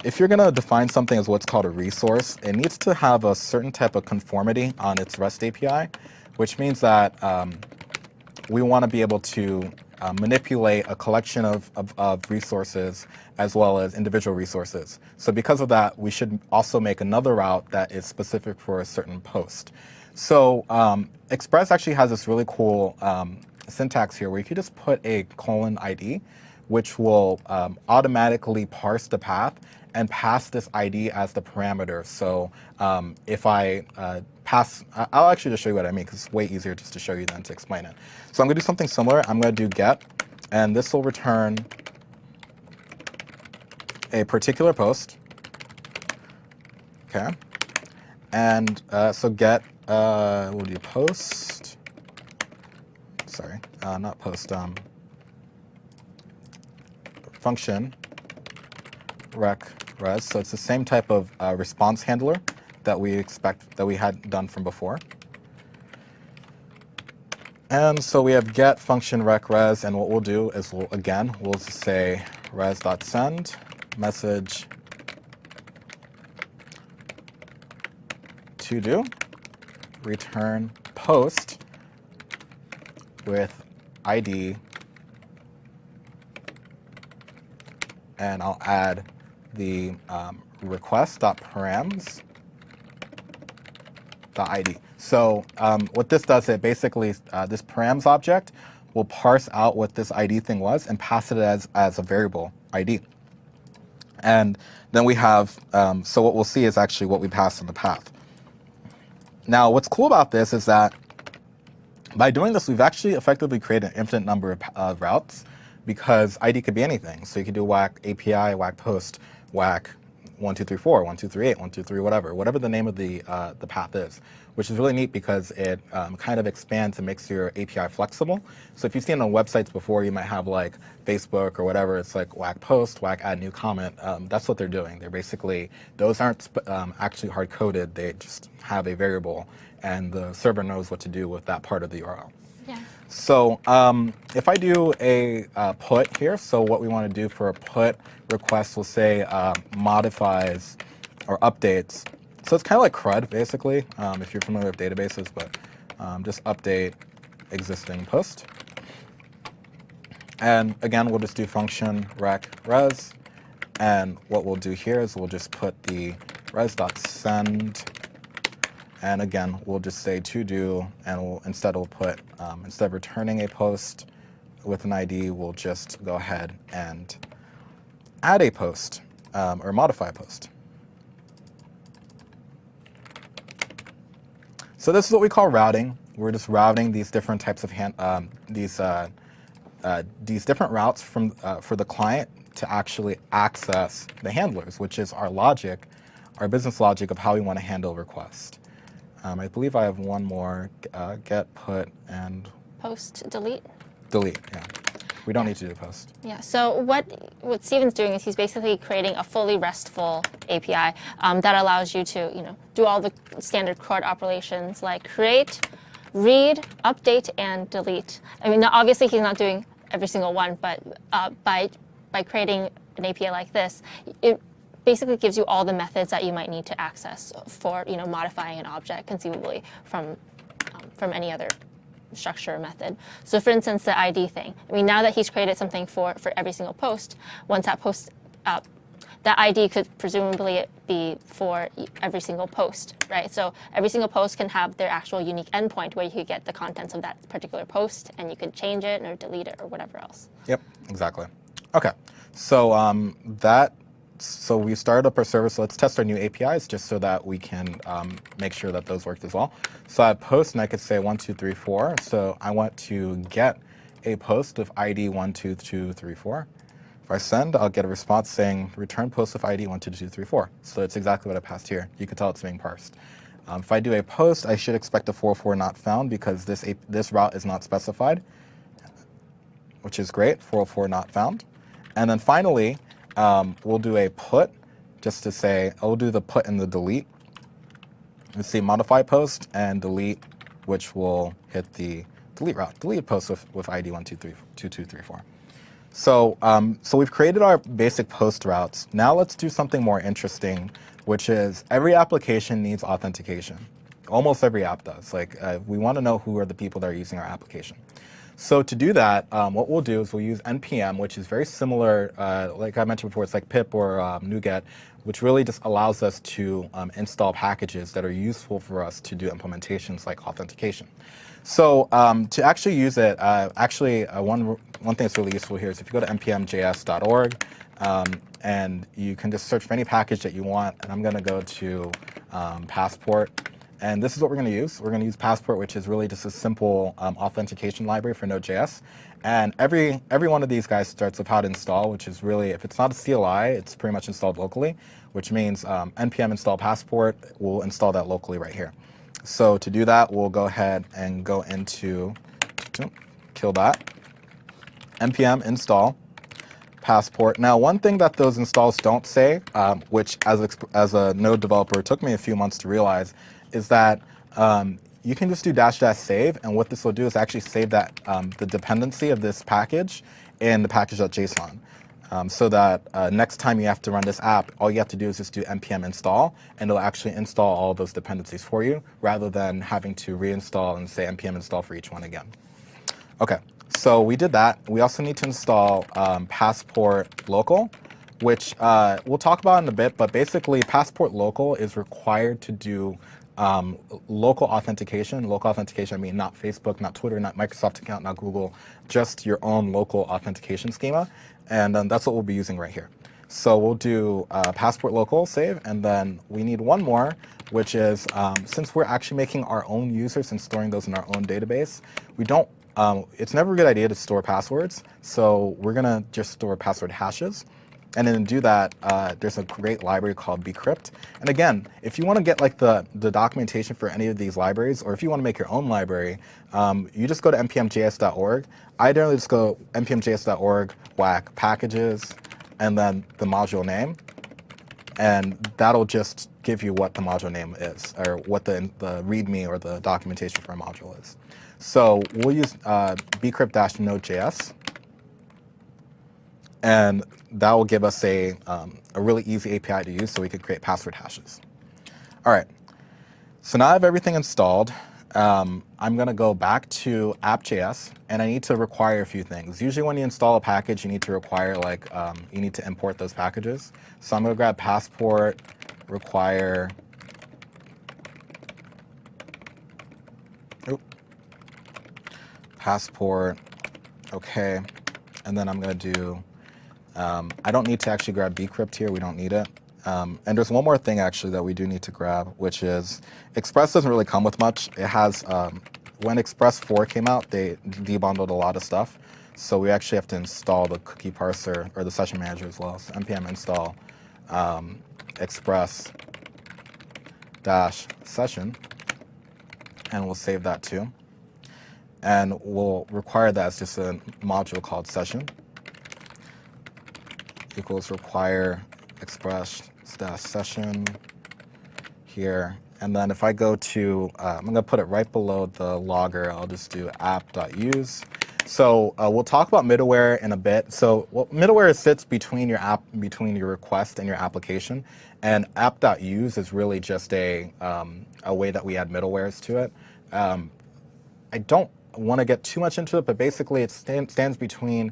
if you're going to define something as what's called a resource, it needs to have a certain type of conformity on its REST API, which means that we want to be able to manipulate a collection of resources as well as individual resources. So because of that, we should also make another route that is specific for a certain post. So Express actually has this really cool syntax here where you could just put a :id, which will automatically parse the path and pass this ID as the parameter. So if I I'll actually just show you what I mean, because it's way easier just to show you than to explain it. So I'm going to do something similar. I'm going to do get, and this will return a particular post. Okay. And so get, we'll do post, sorry, not post, function rec res. So it's the same type of response handler that we had done from before. And so we have get function rec res, and what we'll do is we'll say res.send message to do return post with ID, and I'll add the request.params.id. So what this does, it basically, this params object will parse out what this ID thing was and pass it as a variable ID. And then we have, so what we'll see is actually what we passed in the path. Now, what's cool about this is that by doing this, we've actually effectively created an infinite number of routes, because ID could be anything. So you could do WAC API, WAC post, WAC 1234, 1238, 123, whatever the name of the path is, which is really neat because it kind of expands and makes your API flexible. So if you've seen on websites before, you might have like Facebook or whatever, it's like WAC post, WAC add new comment. That's what they're doing. They're basically, those aren't actually hard coded. They just have a variable, and the server knows what to do with that part of the URL. Yeah. So if I do a put here, so what we want to do for a put request, we'll say modifies or updates. So it's kind of like CRUD, basically, if you're familiar with databases, but just update existing post. And again, we'll just do function rec res. And what we'll do here is we'll just put the res.send. And again, we'll just say to do, and instead we'll put, instead of returning a post with an ID, we'll just go ahead and add a post or modify a post. So this is what we call routing. We're just routing these different types of these different routes from for the client to actually access the handlers, which is our logic, our business logic of how we want to handle requests. I believe I have one more, get, put, and Post, delete. delete. Yeah, we don't need to do post. Yeah, so what Steven's doing is he's basically creating a fully RESTful API that allows you to, do all the standard CRUD operations like create, read, update, and delete. I mean, obviously he's not doing every single one, but by creating an API like this, it basically gives you all the methods that you might need to access for, modifying an object conceivably from any other structure or method. So for instance, the ID thing. I mean, now that he's created something for every single post, once that post, that ID could presumably be for every single post, right? So every single post can have their actual unique endpoint where you could get the contents of that particular post and you could change it or delete it or whatever else. Yep, exactly. Okay, so so we started up our server, so let's test our new APIs just so that we can make sure that those worked as well. So I have post, and I could say 1, 2, 3, 4. So I want to get a post of ID 1, 2, 2, 3, 4. If I send, I'll get a response saying return post of ID 1, 2, 2, 3, 4. So it's exactly what I passed here. You can tell it's being parsed. If I do a post, I should expect a 404 not found because this route is not specified, which is great. 404 not found. And then finally, we'll do a put just to say, I'll do the put and the delete. Let's see, modify post and delete, which will hit the delete route. Delete post with ID 1, 2, 3, 2, 2, 3, 4. So, so we've created our basic post routes. Now let's do something more interesting, which is every application needs authentication. Almost every app does. Like we want to know who are the people that are using our application. So to do that, what we'll do is we'll use npm, which is very similar, like I mentioned before, it's like pip or NuGet, which really just allows us to install packages that are useful for us to do implementations like authentication. So to actually use it, one thing that's really useful here is if you go to npmjs.org, and you can just search for any package that you want, and I'm going to go to Passport. And this is what we're going to use. We're going to use Passport, which is really just a simple authentication library for Node.js. And every one of these guys starts with how to install, which is really, if it's not a CLI, it's pretty much installed locally, which means npm install Passport, we'll install that locally right here. So to do that, we'll go ahead and go into, kill that, npm install Passport. Now, one thing that those installs don't say, which as a Node developer took me a few months to realize, is that you can just do -- save, and what this will do is actually save that the dependency of this package in the package.json, so that next time you have to run this app, all you have to do is just do npm install, and it'll actually install all those dependencies for you, rather than having to reinstall and say npm install for each one again. Okay, so we did that. We also need to install Passport local, which we'll talk about in a bit, but basically Passport local is required to do local authentication. Local authentication, I mean not Facebook, not Twitter, not Microsoft account, not Google, just your own local authentication schema. And that's what we'll be using right here. So we'll do Passport local save, and then we need one more, which is since we're actually making our own users and storing those in our own database, we don't, it's never a good idea to store passwords. So we're going to just store password hashes. And then to do that, there's a great library called bcrypt. And again, if you want to get like the documentation for any of these libraries, or if you want to make your own library, you just go to npmjs.org. I generally just go npmjs.org, whack packages, and then the module name. And that'll just give you what the module name is, or what the README or the documentation for a module is. So we'll use bcrypt-node.js. And that will give us a really easy API to use so we could create password hashes. All right, so now I have everything installed. I'm going to go back to app.js, and I need to require a few things. Usually when you install a package, you need to require, like, you need to import those packages. So I'm going to grab Passport, require, Passport, okay, and then I'm going to do, I don't need to actually grab bcrypt here. We don't need it. And there's one more thing actually that we do need to grab, which is Express doesn't really come with much. It has, when Express 4 came out, they debundled a lot of stuff. So we actually have to install the cookie parser or the session manager as well. So npm install Express-session. and we'll save that too. And we'll require that as just a module called session equals require express dash session here. And then if I go to, I'm going to put it right below the logger. I'll just do app.use. So we'll talk about middleware in a bit. So middleware sits between your request and your application, and app.use is really just a way that we add middlewares to it. I don't want to get too much into it, but basically it stands between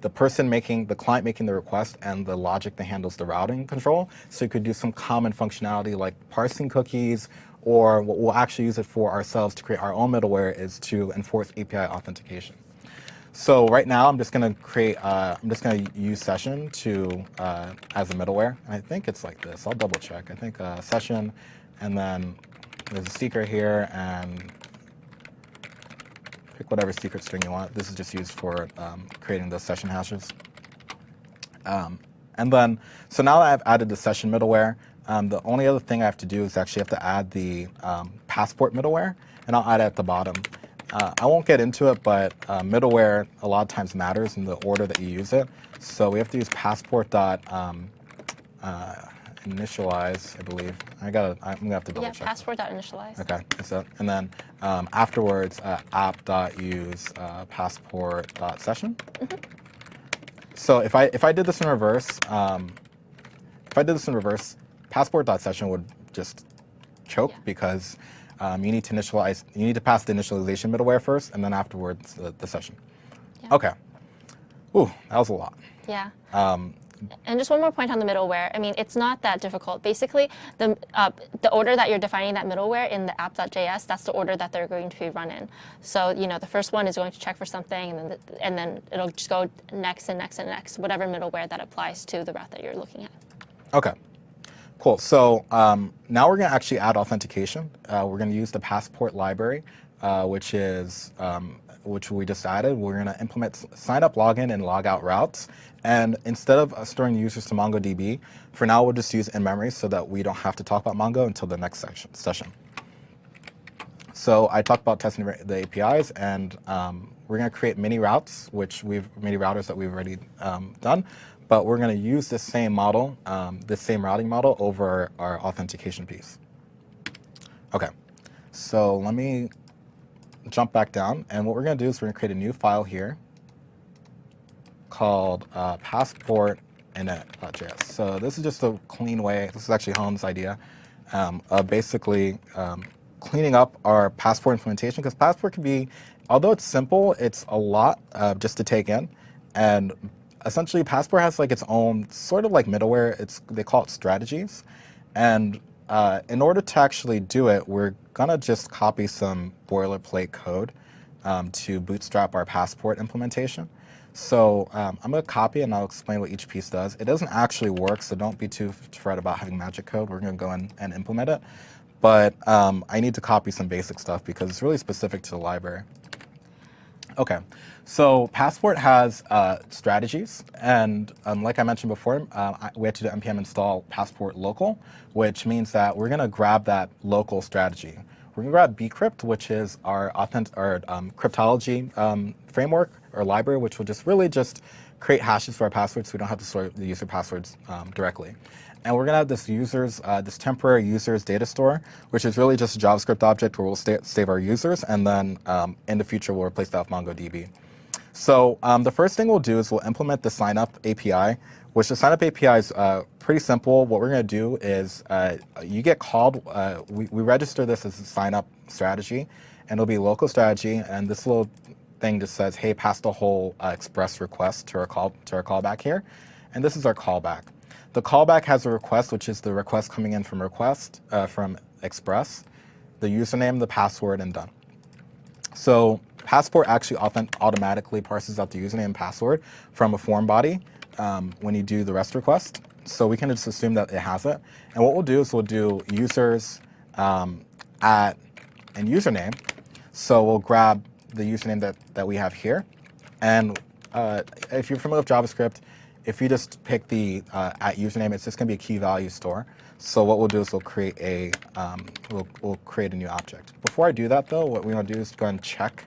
the client making the request and the logic that handles the routing control. So you could do some common functionality like parsing cookies, or what we'll actually use it for ourselves to create our own middleware is to enforce API authentication. So right now I'm just going to use session to as a middleware. And I think it's like this. I'll double check. I think session, and then there's a secret here, and pick whatever secret string you want. This is just used for creating the session hashes. And then, so now that I've added the session middleware, the only other thing I have to do is actually have to add the passport middleware, and I'll add it at the bottom. I won't get into it, but middleware a lot of times matters in the order that you use it. So we have to use passport.initialize, I believe. I'm gonna have to double check. Yeah, passport.initialize. Okay, so, and then afterwards, app.use passport.session. So if I did this in reverse, passport.session would just choke because you need to pass the initialization middleware first, and then afterwards the session. Yeah. Okay. Ooh, that was a lot. Yeah. And just one more point on the middleware. I mean, it's not that difficult. Basically, the order that you're defining that middleware in the app.js, that's the order that they're going to be run in. So, the first one is going to check for something, and then it'll just go next and next and next, whatever middleware that applies to the route that you're looking at. Okay. Cool. So now we're going to actually add authentication. We're going to use the passport library, which we just added. We're going to implement sign up, login, and log out routes. And instead of storing users to MongoDB, for now we'll just use in-memory so that we don't have to talk about Mongo until the next session. So I talked about testing the APIs, and we're going to create mini routes, mini routers that we've already done. But we're going to use this same model, this same routing model over our authentication piece. Okay, so let me jump back down, and what we're going to do is we're going to create a new file here called passport.init.js. So this is just a clean way. This is actually Home's idea of basically cleaning up our passport implementation, because passport can be, although it's simple, it's a lot just to take in. And essentially, Passport has like its own sort of like middleware. They call it strategies. And in order to actually do it, we're gonna just copy some boilerplate code to bootstrap our Passport implementation. So I'm gonna copy and I'll explain what each piece does. It doesn't actually work, so don't be too fret about having magic code. We're gonna go in and implement it. But I need to copy some basic stuff because it's really specific to the library. Okay, so Passport has strategies, and like I mentioned before, we had to do npm install passport local, which means that we're going to grab that local strategy. We're going to grab bcrypt, which is our cryptology framework or library, which will just create hashes for our passwords, so we don't have to store the user passwords directly. And we're going to have this this temporary users data store, which is really just a JavaScript object where we'll save our users, and then in the future we'll replace that with MongoDB. So the first thing we'll do is we'll implement the signup API, which the signup API is pretty simple. What we're going to do is you get called, we register this as a signup strategy, and it'll be a local strategy, and this little thing just says, hey, pass the whole express request to our callback here, and this is our callback. The callback has a request, which is the request coming in from from Express, the username, the password, and done. So Passport actually automatically parses out the username and password from a form body when you do the REST request. So we can just assume that it has it. And what we'll do is we'll do users and username. So we'll grab the username that we have here. And if you're familiar with JavaScript, if you just pick the at username, it's just going to be a key value store. So what we'll do is we'll create a we'll create a new object. Before I do that though, what we want to do is go ahead and check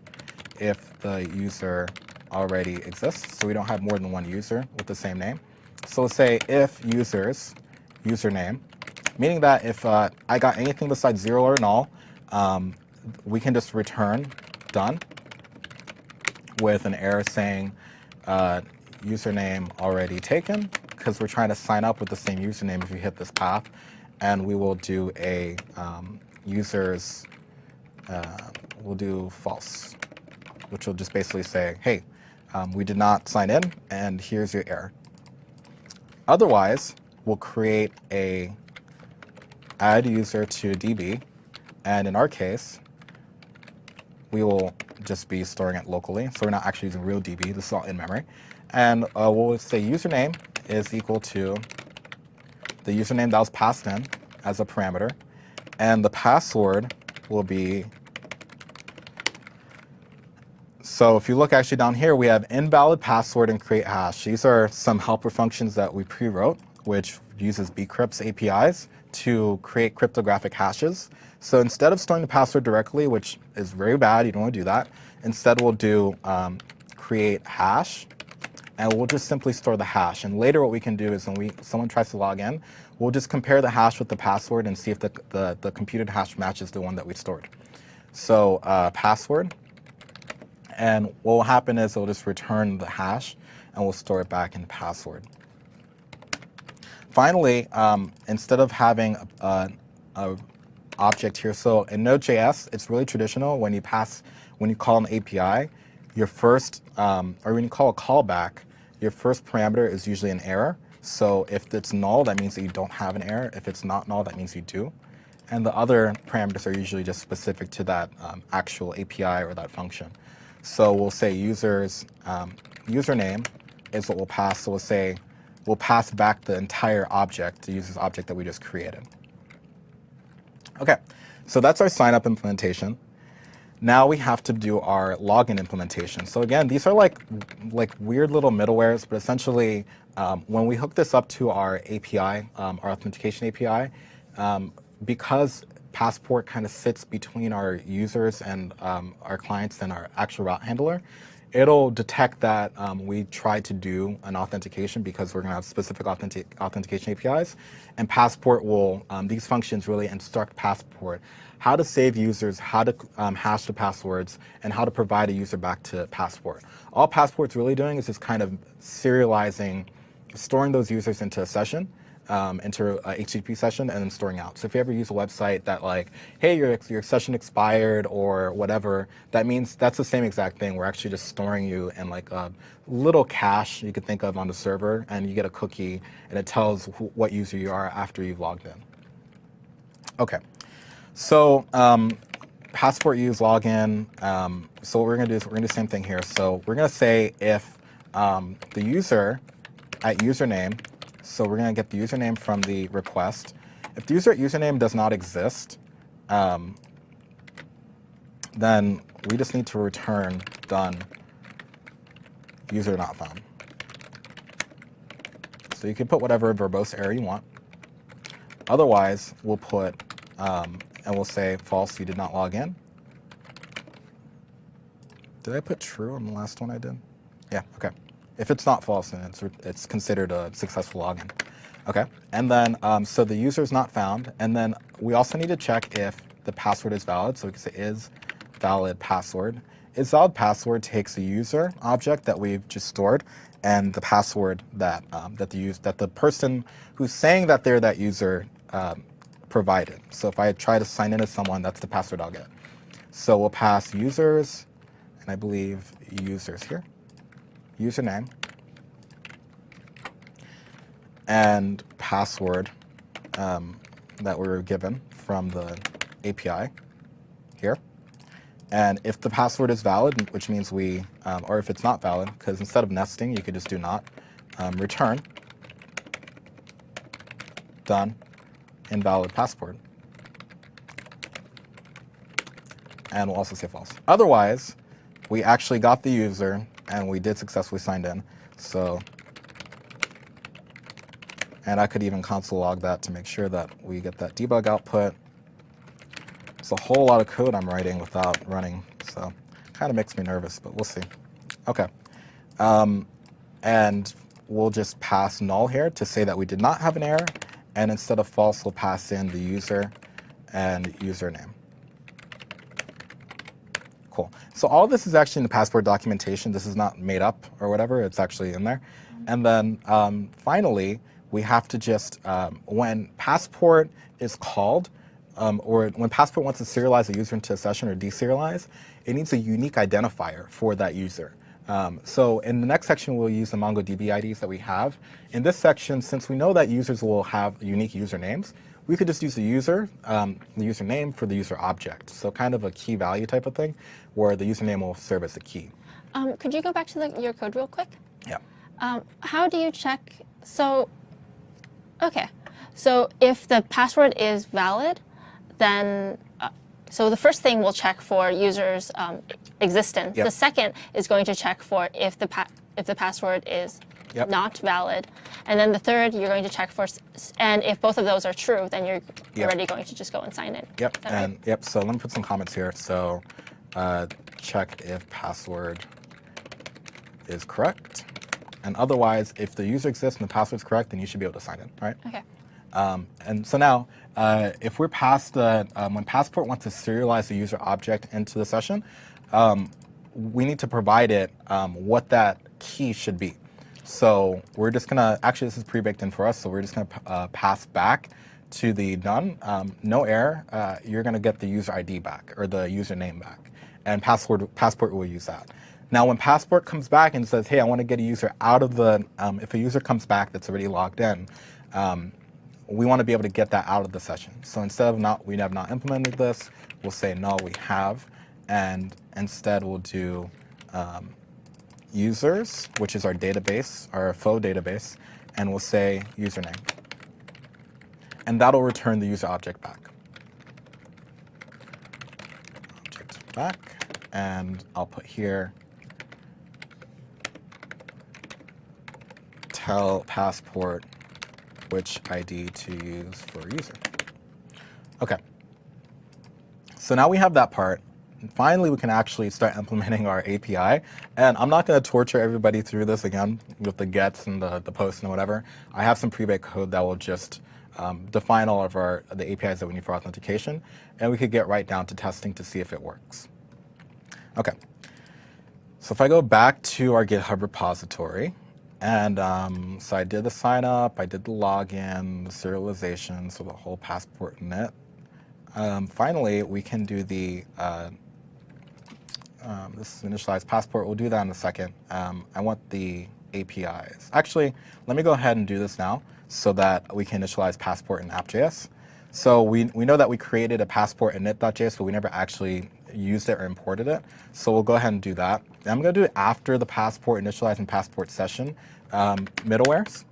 if the user already exists. So we don't have more than one user with the same name. So let's say if users username, meaning that if I got anything besides 0 or null, we can just return done with an error saying username already taken, because we're trying to sign up with the same username if you hit this path. And we will do a users, we'll do false, which will just basically say, hey, we did not sign in, and here's your error. Otherwise, we'll create a add user to DB, and in our case, we will just be storing it locally, so we're not actually using real DB. This is all in memory. And we'll say username is equal to the username that was passed in as a parameter, and the password will be, so if you look actually down here, we have invalid password and create hash. These are some helper functions that we pre-wrote, which uses bcrypt's APIs to create cryptographic hashes. So instead of storing the password directly, which is very bad, you don't want to do that, instead we'll do create hash, and we'll just simply store the hash. And later what we can do is when someone tries to log in, we'll just compare the hash with the password and see if the computed hash matches the one that we stored. So password, and what will happen is it'll just return the hash, and we'll store it back in password. Finally, instead of having a object here, so in Node.js, it's really traditional when you call an API, your first, or when you call a callback, your first parameter is usually an error. So if it's null, that means that you don't have an error. If it's not null, that means you do. And the other parameters are usually just specific to that actual API or that function. So we'll say users username is what we'll pass. So we'll say we'll pass back the entire object, the user's object that we just created. Okay, so that's our sign-up implementation. Now we have to do our login implementation. So again, these are like weird little middlewares, but essentially when we hook this up to our API, our authentication API, because Passport kind of sits between our users and our clients and our actual route handler, it'll detect that we tried to do an authentication because we're going to have specific authentication APIs. And Passport will, these functions really instruct Passport how to save users, how to hash the passwords, and how to provide a user back to Passport. All Passport's really doing is just kind of serializing, storing those users into a session, into a HTTP session, and then storing out. So if you ever use a website that like, hey, your session expired or whatever, that means that's the same exact thing. We're actually just storing you in like a little cache you could think of on the server, and you get a cookie, and it tells what user you are after you've logged in. Okay, so Passport use login. So what we're going to do is we're going to do the same thing here. So we're going to say if the user at username, so we're going to get the username from the request. If the user at username does not exist, then we just need to return done user not found. So you can put whatever verbose error you want. Otherwise, we'll put, and we'll say false, you did not log in. Did I put true on the last one I did? Yeah, okay. If it's not false, then it's considered a successful login. Okay, and then so the user is not found, and then we also need to check if the password is valid. So we can say is valid password. Is valid password takes the user object that we've just stored and the password that that the person who's saying that they're that user provided. So if I try to sign in as someone, that's the password I'll get. So we'll pass users, and I believe users here. Username and password that we were given from the API here. And if the password is valid, which means we, or if it's not valid, because instead of nesting, you could just do not, return done invalid password. And we'll also say false. Otherwise, we actually got the user and we did successfully sign in. So And I could even console log that to make sure that we get that debug output. It's a whole lot of code I'm writing without running, so kind of makes me nervous, but we'll see. Okay. And we'll just pass null here to say that we did not have an error. And instead of false, we'll pass in the user and username. Cool. So all this is actually in the Passport documentation. This is not made up or whatever. It's actually in there. And then finally, we have to just, when Passport is called, or when Passport wants to serialize a user into a session or deserialize, it needs a unique identifier for that user. So in the next section, we'll use the MongoDB IDs that we have. In this section, since we know that users will have unique usernames, we could just use the username for the user object. So kind of a key value type of thing, where the username will serve as a key. Could you go back to your code real quick? Yeah. How do you check? So, okay. So if the password is valid, then so the first thing we'll check for users' existence. Yep. The second is going to check for if the password is Yep. not valid, and then the third you're going to check for, and if both of those are true, then you're Yep. already going to just go and sign it. Yep. Is that And right? yep. So let me put some comments here. So check if password is correct, and otherwise, if the user exists and the password is correct, then you should be able to sign in, right? Okay. And so now, if we're past the, when Passport wants to serialize the user object into the session, we need to provide it what that key should be. So we're just gonna, actually this is pre-baked in for us, so we're just gonna pass back to the done, no error, you're gonna get the user ID back, or the username back, and Passport will use that. Now when Passport comes back and says, hey, I wanna get a user out of the, if a user comes back that's already logged in, we want to be able to get that out of the session. So instead of we have not implemented this, we'll say no, we have, and instead we'll do users, which is our database, our faux database, and we'll say username. And that'll return the user object back. Object back, and I'll put here, tell Passport which ID to use for user. Okay. So now we have that part. And finally, we can actually start implementing our API. And I'm not going to torture everybody through this again with the gets and the posts and whatever. I have some pre-baked code that will just define all of the APIs that we need for authentication. And we could get right down to testing to see if it works. Okay. So if I go back to our GitHub repository, and so I did the sign up, I did the login, the serialization, so the whole Passport init. Finally, we can do the, this is initialized Passport, we'll do that in a second. I want the APIs. Actually, let me go ahead and do this now so that we can initialize Passport in app.js. So we know that we created a Passport init.js, but we never actually used it or imported it. So we'll go ahead and do that. And I'm going to do it after the Passport initialize and Passport session middlewares.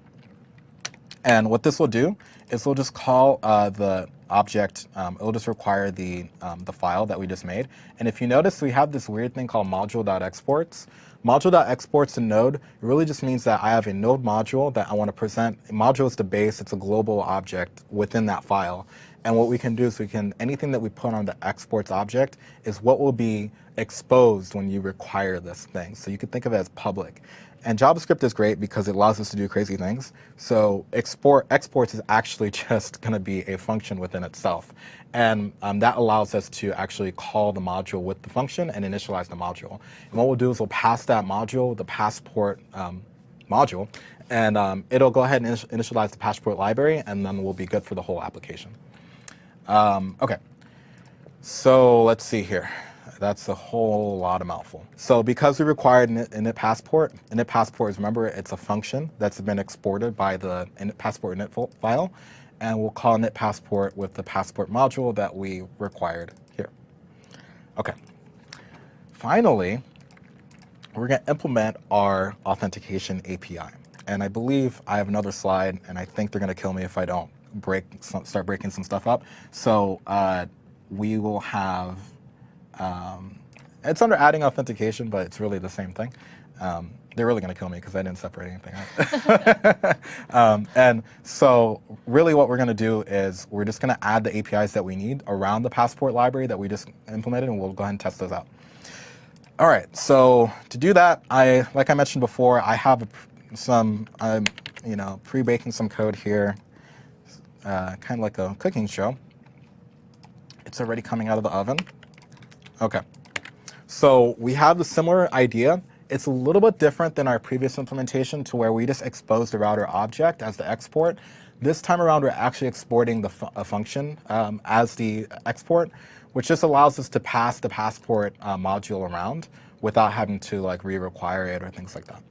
And what this will do is we'll just call the object, it'll just require the file that we just made. And if you notice, we have this weird thing called module.exports. Module.exports to node really just means that I have a node module that I want to present. Module is the base, it's a global object within that file. And what we can do is anything that we put on the exports object is what will be exposed when you require this thing. So you can think of it as public. And JavaScript is great because it allows us to do crazy things. So exports is actually just going to be a function within itself. And that allows us to actually call the module with the function and initialize the module. And what we'll do is we'll pass that module, the Passport module, and it'll go ahead and initialize the Passport library, and then we'll be good for the whole application. Okay, so let's see here. That's a whole lot of mouthful. So because we required init Passport is, remember, it's a function that's been exported by the Passport init file, and we'll call init Passport with the Passport module that we required here. Okay. Finally, we're going to implement our authentication API. And I believe I have another slide, and I think they're going to kill me if I don't start breaking some stuff up. So we will have, it's under adding authentication, but it's really the same thing. they're really going to kill me because I didn't separate anything out. And so really what we're going to do is we're just going to add the APIs that we need around the Passport library that we just implemented, and we'll go ahead and test those out. All right, so to do that, like I mentioned before, I have I'm pre-baking some code here, kind of like a cooking show. It's already coming out of the oven. Okay, so we have the similar idea. It's a little bit different than our previous implementation to where we just expose the router object as the export. This time around, we're actually exporting a function as the export, which just allows us to pass the Passport module around without having to like re-require it or things like that.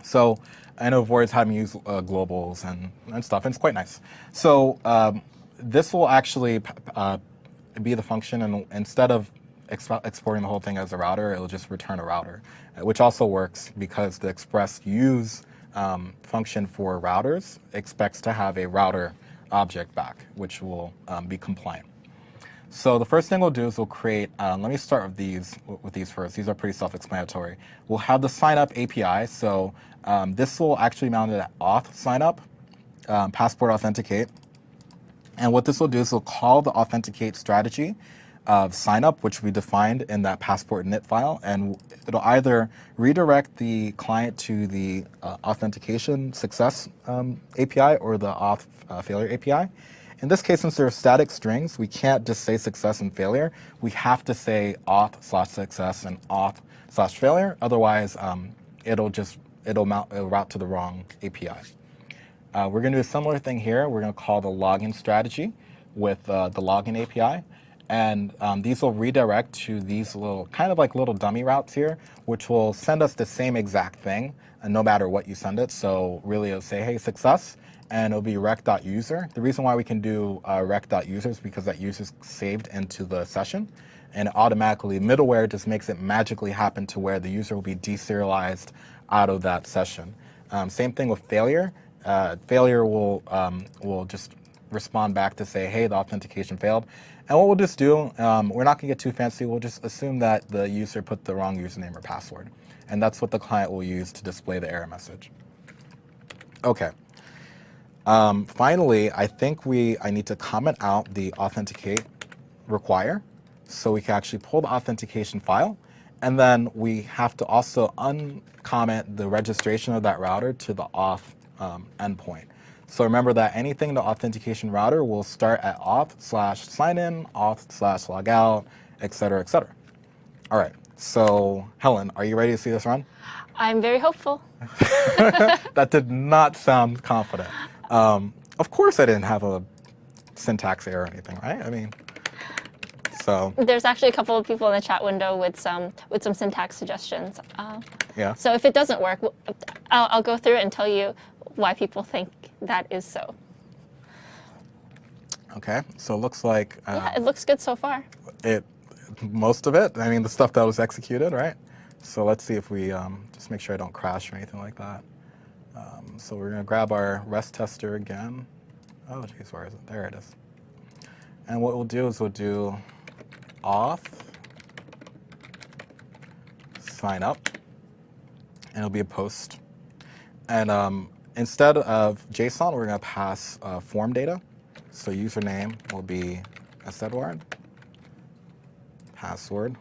So, and it avoids having to use globals and stuff, and it's quite nice. So this will actually be the function, and instead of exporting the whole thing as a router, it'll just return a router, which also works because the express use function for routers expects to have a router object back, which will be compliant. So the first thing we'll do is we'll create, let me start with these first. These are pretty self-explanatory. We'll have the sign up API. So this will actually mount it at auth sign up, Passport authenticate. And what this will do is we'll call the authenticate strategy of sign up, which we defined in that Passport init file, and it'll either redirect the client to the authentication success API or the auth failure API. In this case, since there are static strings, we can't just say success and failure. We have to say auth/success and auth/failure. Otherwise, it'll route to the wrong API. We're going to do a similar thing here. We're going to call the login strategy with the login API. And these will redirect to these little, kind of like little dummy routes here, which will send us the same exact thing, and no matter what you send it. So really it'll say, hey, success, and it'll be rec.user. The reason why we can do rec.user is because that user is saved into the session, and automatically middleware just makes it magically happen to where the user will be deserialized out of that session. Same thing with failure. Failure will just respond back to say, hey, the authentication failed. And what we'll just do, we're not going to get too fancy. We'll just assume that the user put the wrong username or password. And that's what the client will use to display the error message. OK. Finally, I think I need to comment out the authenticate require, so we can actually pull the authentication file. And then we have to also uncomment the registration of that router to the auth endpoint. So remember that anything in the authentication router will start at auth/signin, auth/logout, et cetera, et cetera. All right, so Helen, are you ready to see this run? I'm very hopeful. That did not sound confident. Of course I didn't have a syntax error or anything, right? I mean, so. There's actually a couple of people in the chat window with some syntax suggestions. Yeah. So if it doesn't work, I'll go through it and tell you why people think that is so. Okay, so it looks like Yeah, it looks good so far. Most of it. I mean, the stuff that was executed, right? So let's see if we just make sure I don't crash or anything like that. So we're going to grab our REST tester again. Oh, geez, where is it? There it is. And what we'll do is we'll do auth sign up, and it'll be a post. And instead of JSON, we're going to pass form data. So username will be Edward, password,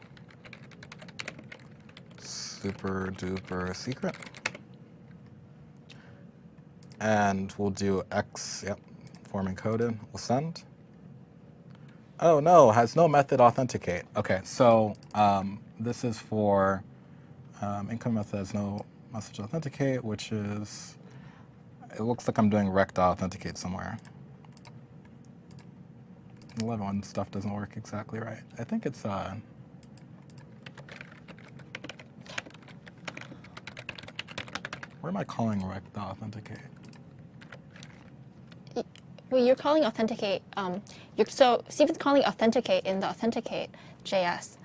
super duper secret, and we'll do X, yep, form encoded, we'll send. Oh no, has no method authenticate. Okay, so this is for income method has no message authenticate, which is, it looks like I'm doing rec.authenticate somewhere. 11 stuff doesn't work exactly right. I think it's where am I calling rec.authenticate? Well, you're calling authenticate. So Stephen's calling authenticate in the authenticate JS.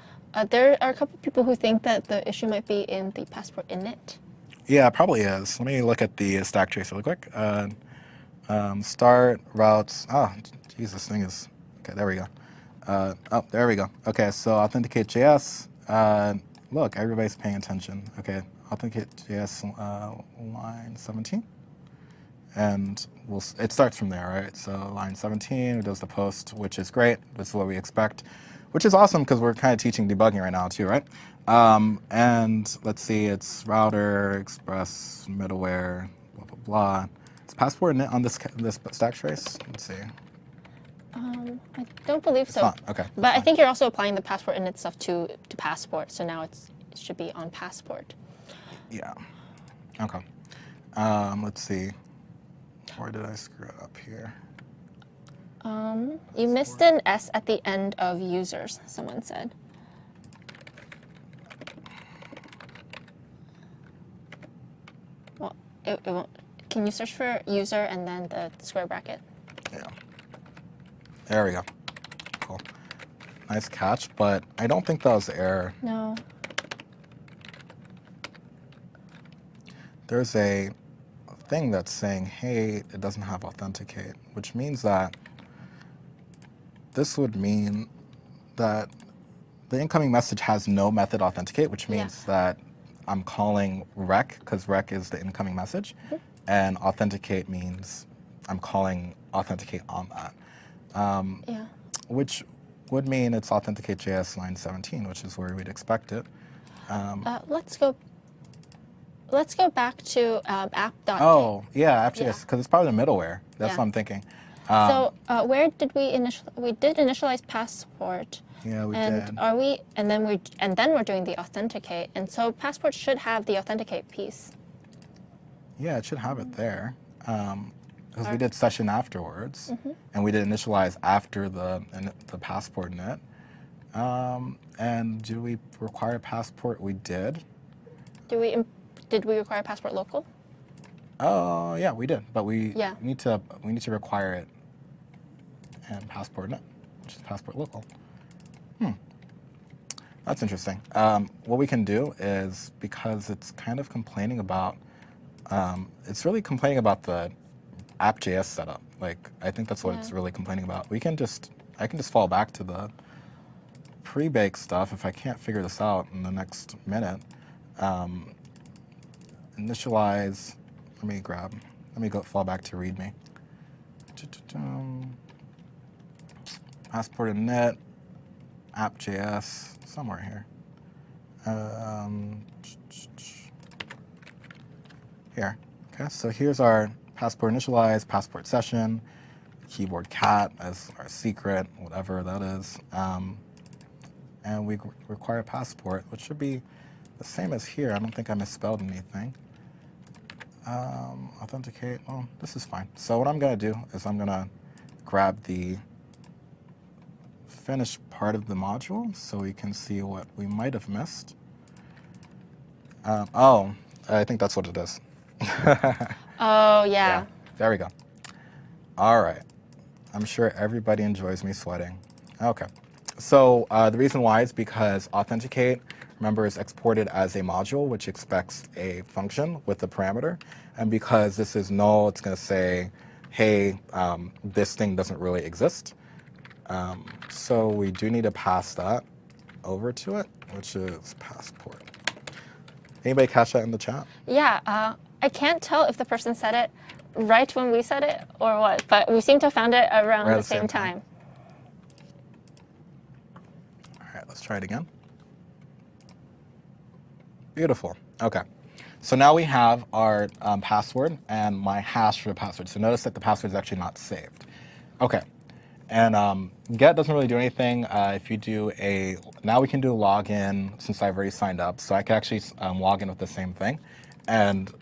There are a couple people who think that the issue might be in the Passport init. Yeah, it probably is. Let me look at the stack trace really quick. Start routes. Oh, geez, this thing is. Okay, there we go. Oh, there we go. Okay, so authenticate JS. Look, everybody's paying attention. Okay, authenticate.js line 17. And it starts from there, right? So line 17, it does the post, which is great. This is what we expect, which is awesome because we're kind of teaching debugging right now too, right? And let's see, it's router, express, middleware, blah, blah, blah. Is passport init on this stack trace? Let's see. I don't believe so. Not. Okay. But I fine. think you're also applying the passport init stuff to passport. So now it should be on passport. Yeah. Okay. Let's see. Where did I screw it up here? You missed an S at the end of users, someone said. Well, it won't. Can you search for user and then the square bracket? Yeah. There we go. Cool. Nice catch, but I don't think that was the error. No. There's a thing that's saying, hey, it doesn't have authenticate, which means that this would mean that the incoming message has no method authenticate, which means that I'm calling rec, because rec is the incoming message, and authenticate means I'm calling authenticate on that. Yeah. Which would mean it's authenticate.js line 17, which is where we'd expect it. Let's go back to app.js. Oh, yeah, App.js, Yeah. because it's probably the middleware. That's Yeah. what I'm thinking. So where did we did initialize passport. Yeah, we and did. are we and then we're doing the authenticate, and so passport should have the authenticate piece. Yeah, it should have it there. Because we did session afterwards, and we did initialize after the passport init. And do we require passport? We did. Did we require passport local? Oh, yeah, we did. But we Yeah. need to require it in passport init, which is passport local. That's interesting. What we can do is, because it's kind of complaining about, it's really complaining about the app.js setup. Like, I think that's what it's really complaining about. I can just fall back to the pre-baked stuff if I can't figure this out in the next minute. Initialize, let me go fall back to readme. Passport init, app.js, somewhere here. Here. Okay, so here's our passport initialize, passport session, keyboard cat as our secret, whatever that is. And we require passport, which should be the same as here. I don't think I misspelled anything. Authenticate, well, this is fine. So what I'm gonna do is I'm gonna grab the finished part of the module so we can see what we might have missed. Oh, I think that's what it is. Oh yeah. There we go. All right. I'm sure everybody enjoys me sweating. Okay. So the reason why is because authenticate, remember, is exported as a module, which expects a function with a parameter. And because this is null, it's going to say, hey, this thing doesn't really exist. So we do need to pass that over to it, which is passport. Anybody catch that in the chat? Yeah. I can't tell if the person said it right when we said it or what, but we seem to have found it around the same time. All right, let's try it again. Beautiful. Okay. So now we have our password and my hash for the password. So notice that the password is actually not saved. Okay. And get doesn't really do anything. If you do now we can do a login since I've already signed up. So I can actually log in with the same thing. And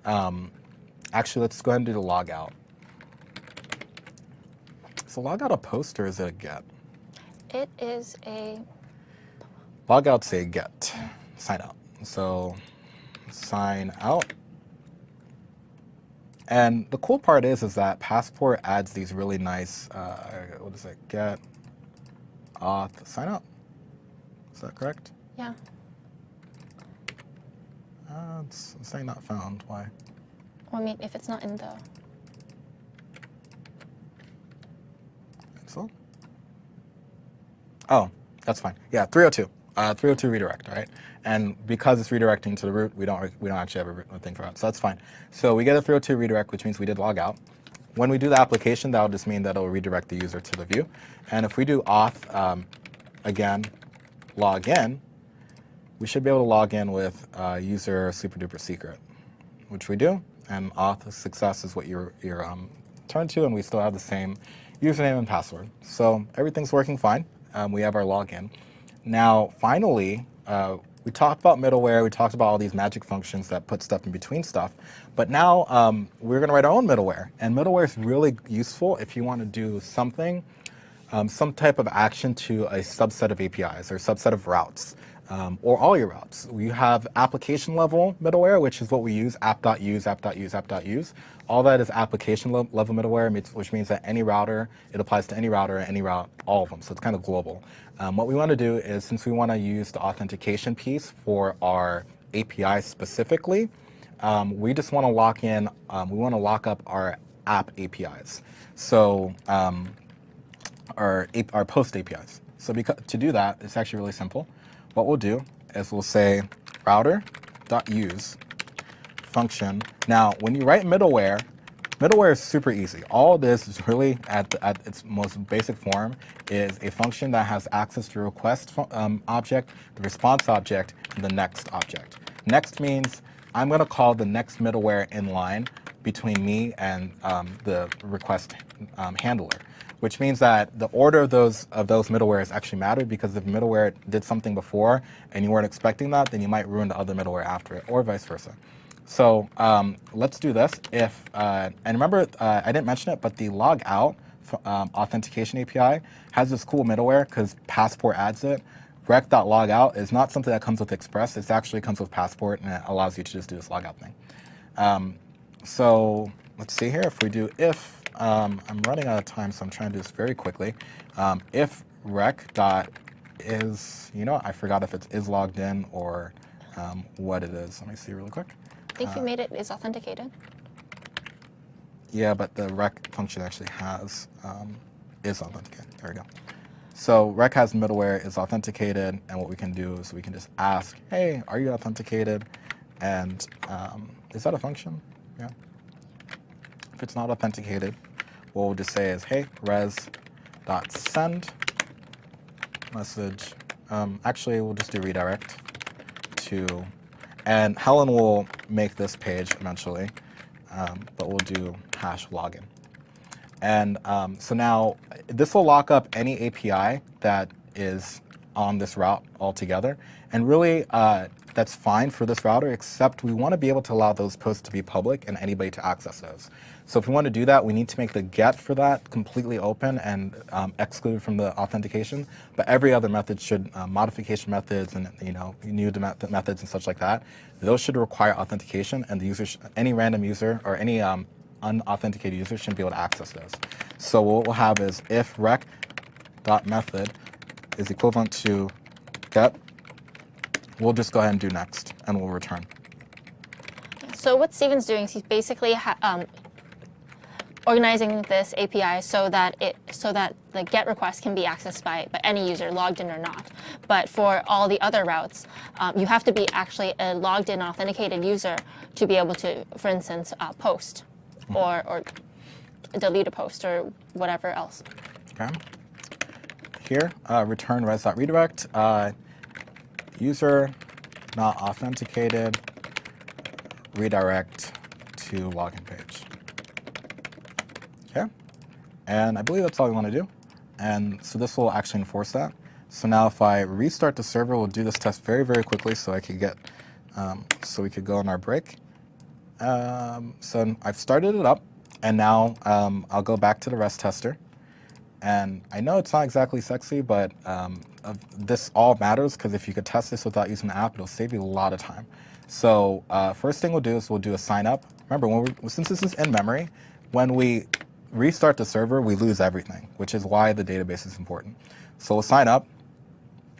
actually, let's go ahead and do the log out. So log out a post or is it a get? It is a Log out's a get. Sign out. So sign out. And the cool part is that Passport adds these really nice, what is it, get, auth, sign out. Is that correct? yeah. It's saying not found. Why? Well, I mean, if it's not in the So? Oh, that's fine. Yeah, 302. 302 redirect, right? And because it's redirecting to the root, we don't actually have a thing for that, so that's fine. So we get a 302 redirect, which means we did log out. When we do the application, that'll just mean that it'll redirect the user to the view. And if we do auth again, log in, we should be able to log in with user super duper secret, which we do. And auth success is what you're turned to, and we still have the same username and password. So everything's working fine. We have our login. Now, finally, we talked about middleware. We talked about all these magic functions that put stuff in between stuff. But now we're going to write our own middleware. And middleware is really useful if you want to do something, some type of action to a subset of APIs or subset of routes. Or all your routes. We have application level middleware, which is what we use, app.use, app.use, app.use. All that is application level middleware, which means that any router, it applies to any router, any route, all of them. So it's kind of global. What we want to do is, since we want to use the authentication piece for our API specifically, we just want to lock in, we want to lock up our app APIs. So our post APIs. So to do that, it's actually really simple. What we'll do is we'll say router.use function. Now, when you write middleware, middleware is super easy. All this is really, at its most basic form, is a function that has access to the request object, the response object, and the next object. Next means I'm going to call the next middleware in line between me and the request handler, which means that the order of those middlewares actually matter, because if middleware did something before and you weren't expecting that, then you might ruin the other middleware after it, or vice versa. So let's do this. If and remember, I didn't mention it, but the log out authentication API has this cool middleware because Passport adds it. Rec.logout is not something that comes with Express. It actually comes with Passport, and it allows you to just do this logout thing. So let's see here. If we do if, I'm running out of time, so I'm trying to do this very quickly. If rec dot is, I forgot if it's is logged in or what it is. Let me see really quick. I think you made it is authenticated. Yeah, but the rec function actually has is authenticated. There we go. So rec has middleware is authenticated, and what we can do is we can just ask, hey, are you authenticated? And is that a function? Yeah. If it's not authenticated, what we'll just say is, hey, res.send message. Actually, we'll just do redirect to, and Helen will make this page eventually, but we'll do hash login. And so now this will lock up any API that is on this route altogether. And really, that's fine for this router, except we want to be able to allow those posts to be public and anybody to access those. So if we want to do that, we need to make the GET for that completely open and excluded from the authentication. But every other method should, modification methods and new methods and such like that, those should require authentication, and the user, any random user or any unauthenticated user shouldn't be able to access those. So what we'll have is if rec.method is equivalent to get, we'll just go ahead and do next, and we'll return. So what Steven's doing is he's basically organizing this API so that the GET request can be accessed by any user, logged in or not. But for all the other routes, you have to be actually a logged in, authenticated user to be able to, for instance, post or delete a post or whatever else. Okay. Here, return res.redirect. User not authenticated, redirect to login page. Okay, and I believe that's all we want to do. And so this will actually enforce that. So now if I restart the server, we'll do this test very, very quickly so I could get, so we could go on our break. So I've started it up, and now I'll go back to the REST tester. And I know it's not exactly sexy, but this all matters, because if you could test this without using the app, it'll save you a lot of time. So first thing we'll do is we'll do a sign up. Remember, since this is in memory, when we restart the server, we lose everything, which is why the database is important. So we'll sign up.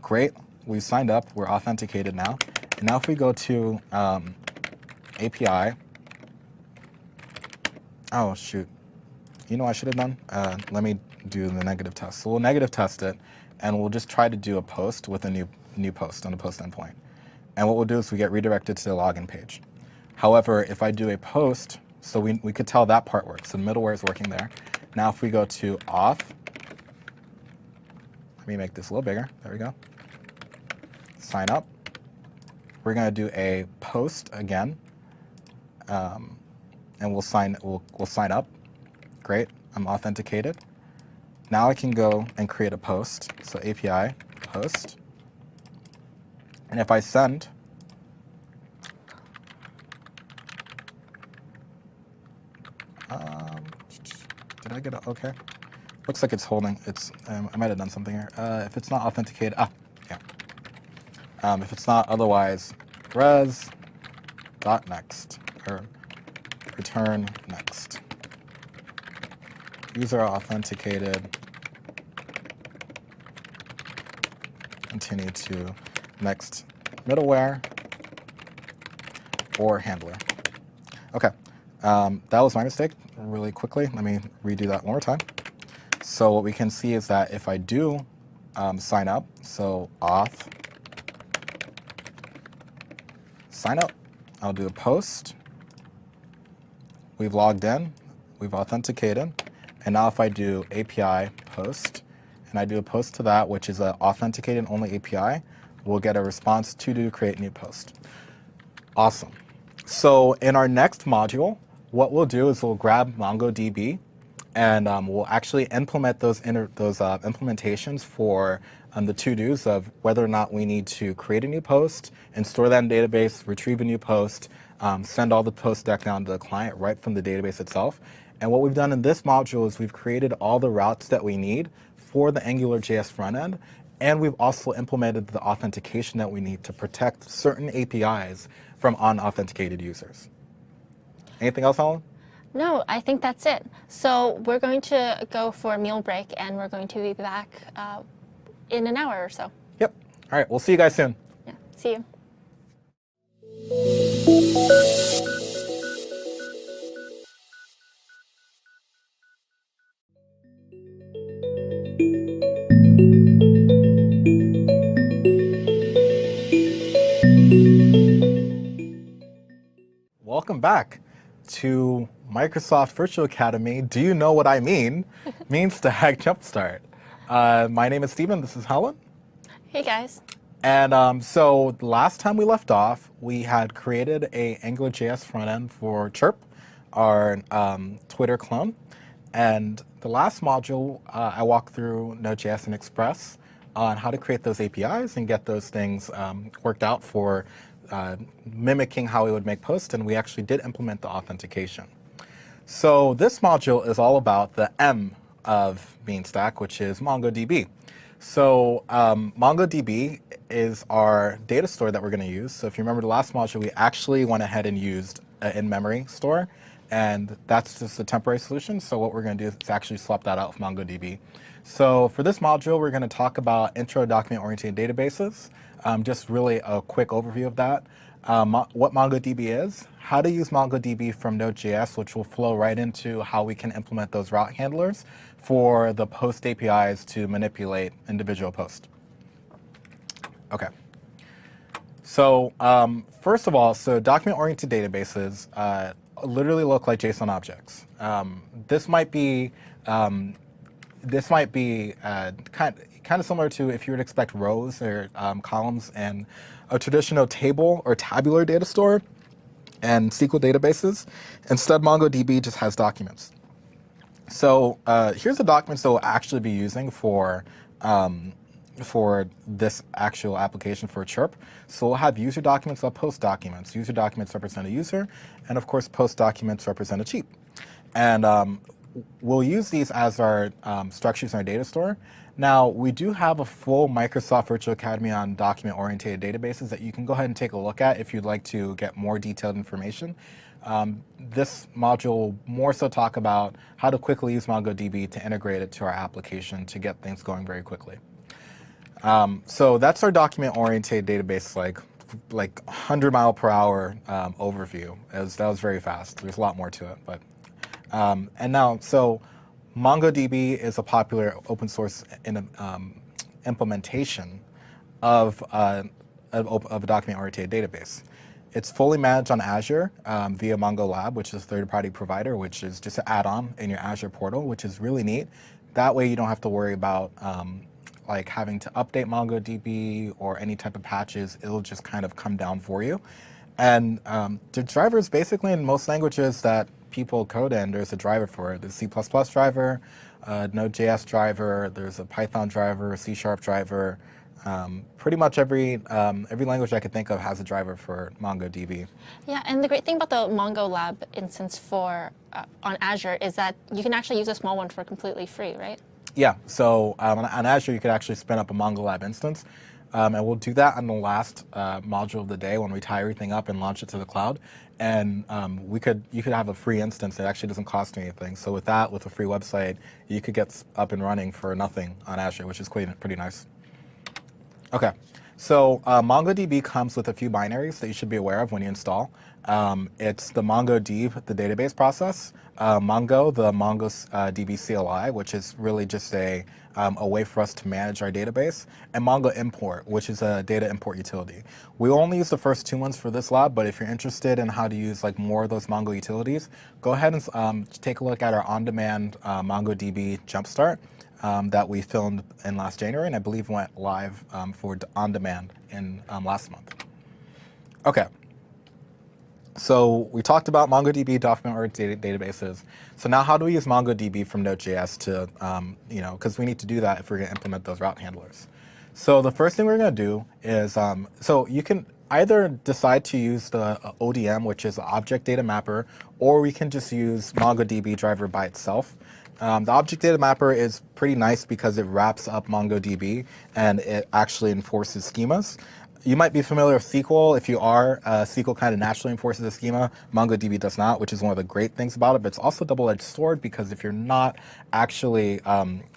Great, we've signed up. We're authenticated now. And now if we go to API, oh shoot, you know what I should have done? Let me do the negative test. So we'll negative test it, and we'll just try to do a post with a new new post on the post endpoint. And what we'll do is we get redirected to the login page. However, if I do a post, so we could tell that part works. So the middleware is working there. Now if we go to auth, let me make this a little bigger. There we go. Sign up. We're going to do a post again, and we'll sign up. Great, I'm authenticated. Now I can go and create a post. So API post, and if I send, did I get it? Okay. Looks like it's holding. I might have done something here. If it's not authenticated, yeah. If it's not otherwise, res.next or return next. User authenticated. Continue to next middleware or handler. Okay, that was my mistake. Really quickly, let me redo that one more time. So what we can see is that if I do sign up, so auth, sign up, I'll do a post. We've logged in, we've authenticated, and now if I do API post, and I do a post to that, which is an authenticated only API, we'll get a response to do create new post. Awesome. So in our next module, what we'll do is we'll grab MongoDB, and we'll actually implement those implementations for the to-dos of whether or not we need to create a new post and store that in the database, retrieve a new post, send all the posts back down to the client right from the database itself. And what we've done in this module is we've created all the routes that we need for the AngularJS front end, and we've also implemented the authentication that we need to protect certain APIs from unauthenticated users. Anything else, Helen? No, I think that's it. So we're going to go for a meal break, and we're going to be back in an hour or so. Yep. All right, we'll see you guys soon. Yeah, see you. Welcome back to Microsoft Virtual Academy. Do you know what I mean? Means to hack Jumpstart. My name is Steven. This is Helen. Hey guys. And so last time we left off, we had created a AngularJS front end for Chirp, our Twitter clone. And the last module, I walked through Node.js and Express on how to create those APIs and get those things worked out for mimicking how we would make posts, and we actually did implement the authentication. So this module is all about the M of Beanstack, which is MongoDB. So MongoDB is our data store that we're going to use. So if you remember the last module, we actually went ahead and used an in-memory store, and that's just a temporary solution. So what we're going to do is actually swap that out with MongoDB. So for this module, we're going to talk about intro document-oriented databases, just really a quick overview of that, what MongoDB is, how to use MongoDB from Node.js, which will flow right into how we can implement those route handlers for the post APIs to manipulate individual posts. Okay. So first of all, so document-oriented databases literally look like JSON objects. This might be kind of similar to if you would expect rows or columns in a traditional table or tabular data store and SQL databases. Instead, MongoDB just has documents. So here's the documents that we'll actually be using for this actual application for Chirp. So we'll have user documents, we'll have post documents. User documents represent a user, and of course, post documents represent a cheap. And we'll use these as our structures in our data store. Now, we do have a full Microsoft Virtual Academy on document-oriented databases that you can go ahead and take a look at if you'd like to get more detailed information. This module will more so talk about how to quickly use MongoDB to integrate it to our application to get things going very quickly. So that's our document-oriented database, like 100-mile-per-hour overview. That was very fast. There's a lot more to it, but and now, so MongoDB is a popular open source implementation of a document-oriented database. It's fully managed on Azure via Mongo Lab, which is a third-party provider, which is just an add-on in your Azure portal, which is really neat. That way you don't have to worry about like having to update MongoDB or any type of patches. It'll just kind of come down for you. And the drivers, basically in most languages that people code in, there's a driver for it. There's C++ driver, Node.js driver, there's a Python driver, a C# driver. Pretty much every language I could think of has a driver for MongoDB. Yeah, and the great thing about the Mongo Lab instance for on Azure is that you can actually use a small one for completely free, right? Yeah, so on Azure, you could actually spin up a Mongo Lab instance. And we'll do that on the last module of the day when we tie everything up and launch it to the cloud. And you could have a free instance. It actually doesn't cost you anything. So with that, with a free website, you could get up and running for nothing on Azure, which is pretty nice. Okay, so MongoDB comes with a few binaries that you should be aware of when you install. It's the MongoDB, the database process, Mongo, the MongoDB CLI, which is really just a way for us to manage our database, and Mongo Import, which is a data import utility. We only use the first two ones for this lab, but if you're interested in how to use like more of those Mongo utilities, go ahead and take a look at our on-demand MongoDB Jumpstart that we filmed in last January, and I believe went live for on-demand in last month. Okay. So we talked about MongoDB document-oriented databases. So now how do we use MongoDB from Node.js to, because we need to do that if we're going to implement those route handlers. So the first thing we're going to do is, so you can either decide to use the ODM, which is Object Data Mapper, or we can just use MongoDB driver by itself. The Object Data Mapper is pretty nice because it wraps up MongoDB and it actually enforces schemas. You might be familiar with SQL. If you are, SQL kind of naturally enforces a schema. MongoDB does not, which is one of the great things about it, but it's also a double-edged sword because if you're not actually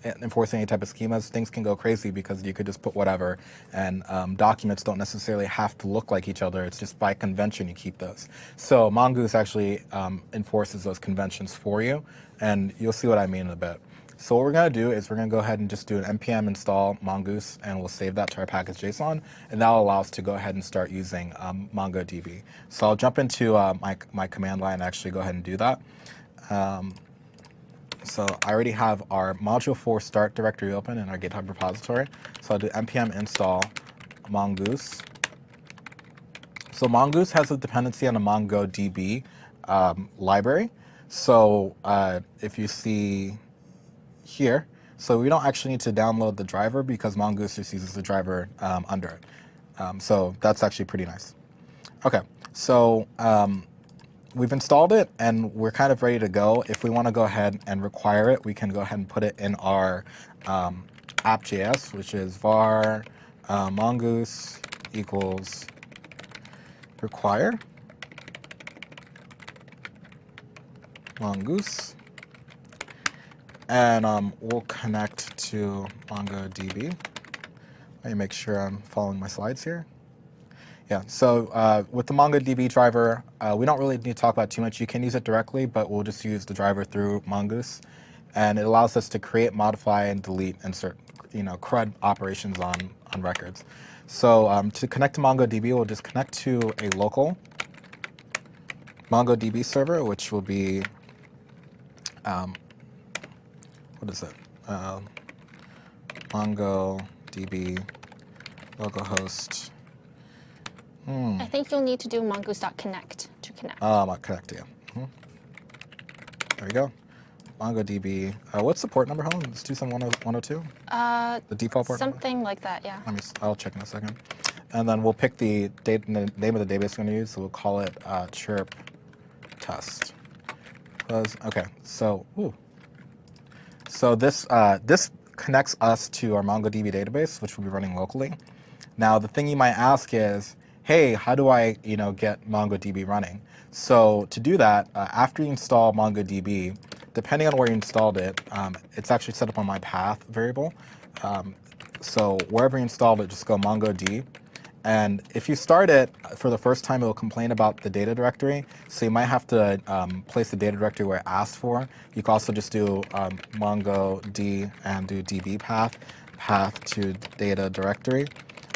enforcing any type of schemas, things can go crazy because you could just put whatever, and documents don't necessarily have to look like each other. It's just by convention you keep those. So Mongoose actually enforces those conventions for you, and you'll see what I mean in a bit. So what we're going to do is we're going to go ahead and just do an npm install mongoose, and we'll save that to our package.json, and that will allow us to go ahead and start using MongoDB. So I'll jump into my command line and actually go ahead and do that. So I already have our module 4 start directory open in our GitHub repository. So I'll do npm install mongoose. So mongoose has a dependency on the MongoDB library. So if you see here, so we don't actually need to download the driver because Mongoose just uses the driver under it. So that's actually pretty nice. Okay, so we've installed it and we're kind of ready to go. If we want to go ahead and require it, we can go ahead and put it in our app.js, which is var mongoose equals require mongoose. And we'll connect to MongoDB. Let me make sure I'm following my slides here. Yeah, so with the MongoDB driver, we don't really need to talk about too much. You can use it directly, but we'll just use the driver through Mongoose. And it allows us to create, modify, and delete, insert, CRUD operations on records. So to connect to MongoDB, we'll just connect to a local MongoDB server, which will be what is it? MongoDB localhost. I think you'll need to do mongoose.connect to connect. Connect, yeah. There we go. MongoDB. What's the port number, Helen? It's 27102? The default port Something number? like that, yeah. I'll check in a second. And then we'll pick the name of the database we're going to use. So we'll call it chirp test. Okay, so, So this connects us to our MongoDB database, which will be running locally. Now, the thing you might ask is, hey, how do I, get MongoDB running? So to do that, after you install MongoDB, depending on where you installed it, it's actually set up on my path variable. So wherever you installed it, just go MongoD. And if you start it for the first time, it will complain about the data directory. So you might have to place the data directory where it asked for. You can also just do MongoD and do db path to data directory.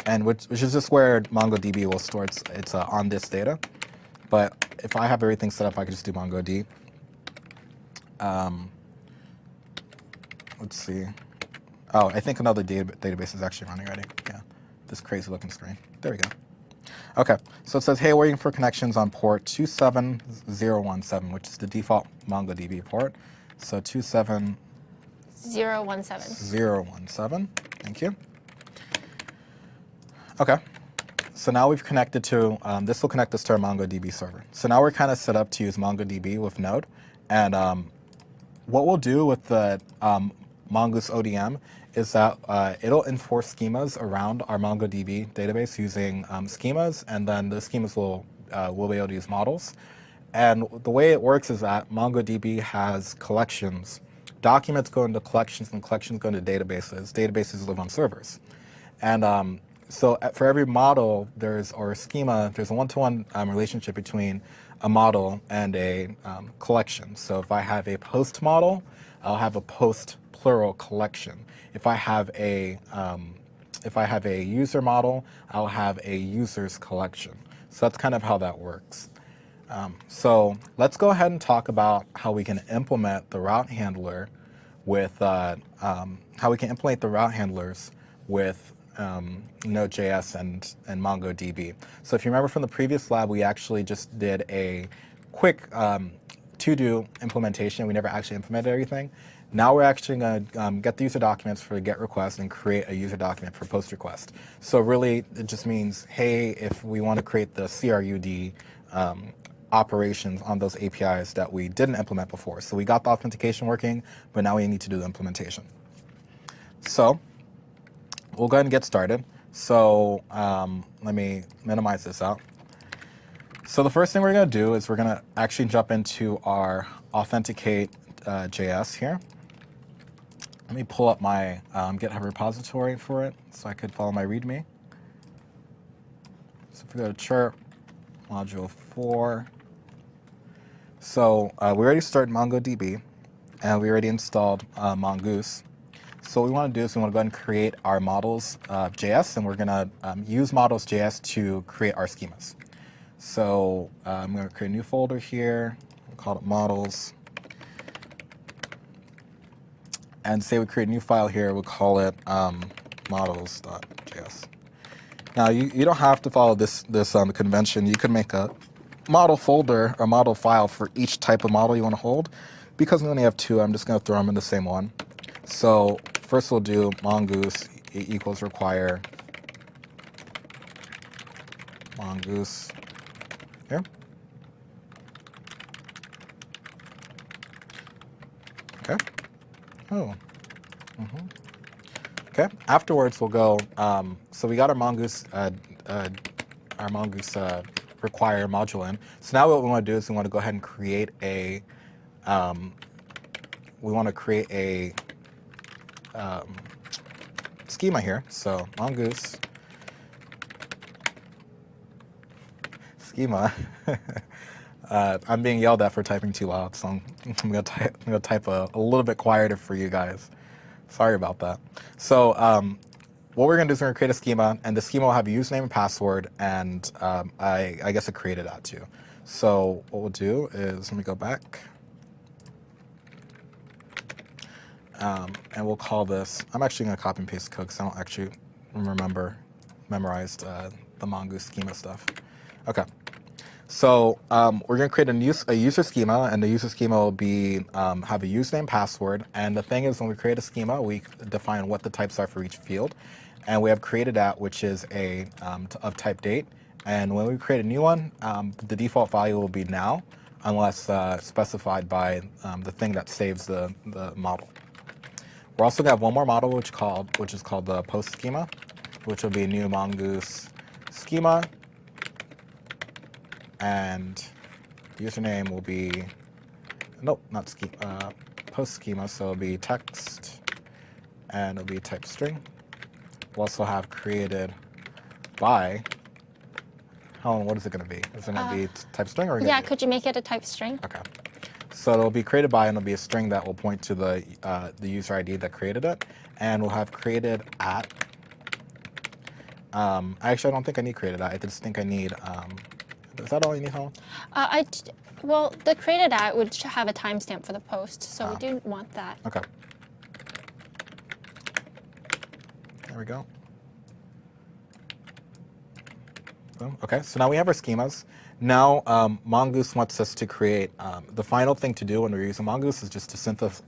and which is just where MongoDB will store its on this data. But if I have everything set up, I can just do MongoD. Let's see. Oh, I think another database is actually running already. Yeah, this crazy looking screen. There we go. Okay, so it says, hey, waiting for connections on port 27017, which is the default MongoDB port. So 017. 27017. Thank you. Okay. So now we've connected to, this will connect us to our MongoDB server. So now we're kind of set up to use MongoDB with Node. And what we'll do with the Mongoose ODM is that it'll enforce schemas around our MongoDB database using schemas, and then the schemas will be able to use models. And the way it works is that MongoDB has collections. Documents go into collections, and collections go into databases. Databases live on servers. And so for every model or schema, there's a one-to-one relationship between a model and a collection. So if I have a post model, I'll have a post plural collection. If I have a user model, I'll have a users collection. So that's kind of how that works. So let's go ahead and talk about how we can implement the route handler with handlers with Node.js and MongoDB. So if you remember from the previous lab, we actually just did a quick to-do implementation. We never actually implemented everything. Now we're actually going to get the user documents for the GET request and create a user document for POST request. So really, it just means, hey, if we want to create the CRUD operations on those APIs that we didn't implement before. So we got the authentication working, but now we need to do the implementation. So we'll go ahead and get started. So let me minimize this out. So the first thing we're going to do is we're going to actually jump into our authenticate JS here. Let me pull up my GitHub repository for it so I could follow my README. So if we go to chirp, module 4. So we already started MongoDB, and we already installed Mongoose. So what we want to do is we want to go ahead and create our models.js, and we're going to use models.js to create our schemas. So I'm going to create a new folder here. We'll call it models. And say we create a new file here, we'll call it models.js. Now you don't have to follow this convention. You can make a model folder or model file for each type of model you want to hold. Because we only have 2, I'm just going to throw them in the same one. So first we'll do mongoose equals require mongoose here. Okay. Oh. Okay. Afterwards, we'll go. So we got our mongoose require module in. So now what we want to do is we want to go ahead and create a. We want to create a schema here. So mongoose schema. I'm being yelled at for typing too loud, so I'm gonna type a little bit quieter for you guys. Sorry about that. So what we're gonna do is we're gonna create a schema, and the schema will have a username and password, and I guess I created that too. So what we'll do is let me go back, and we'll call this. I'm actually gonna copy and paste the code because I don't actually memorized the Mongoose schema stuff. Okay. So we're going to create a user schema, and the user schema will be have a username, password, and the thing is when we create a schema, we define what the types are for each field, and we have created that, which is a of type date, and when we create a new one, the default value will be now, unless specified by the thing that saves the model. We're also going to have one more model, which is called the post schema, which will be new mongoose schema. And the username will be, nope, not schema, post schema, so it'll be text, and it'll be type string. We'll also have created by, Helen, what is it going to be? Is it going to be type string or? Yeah, could you make it a type string? Okay. So it'll be created by, and it'll be a string that will point to the user ID that created it, and we'll have created at, Actually, I don't think I need created at. I just think I need. Is that all you need, Helen? Well, the created at would have a timestamp for the post, so we Oh. do want that. Okay. There we go. Boom. Okay, so now we have our schemas. Now Mongoose wants us to create, the final thing to do when we're using Mongoose is just to synthesize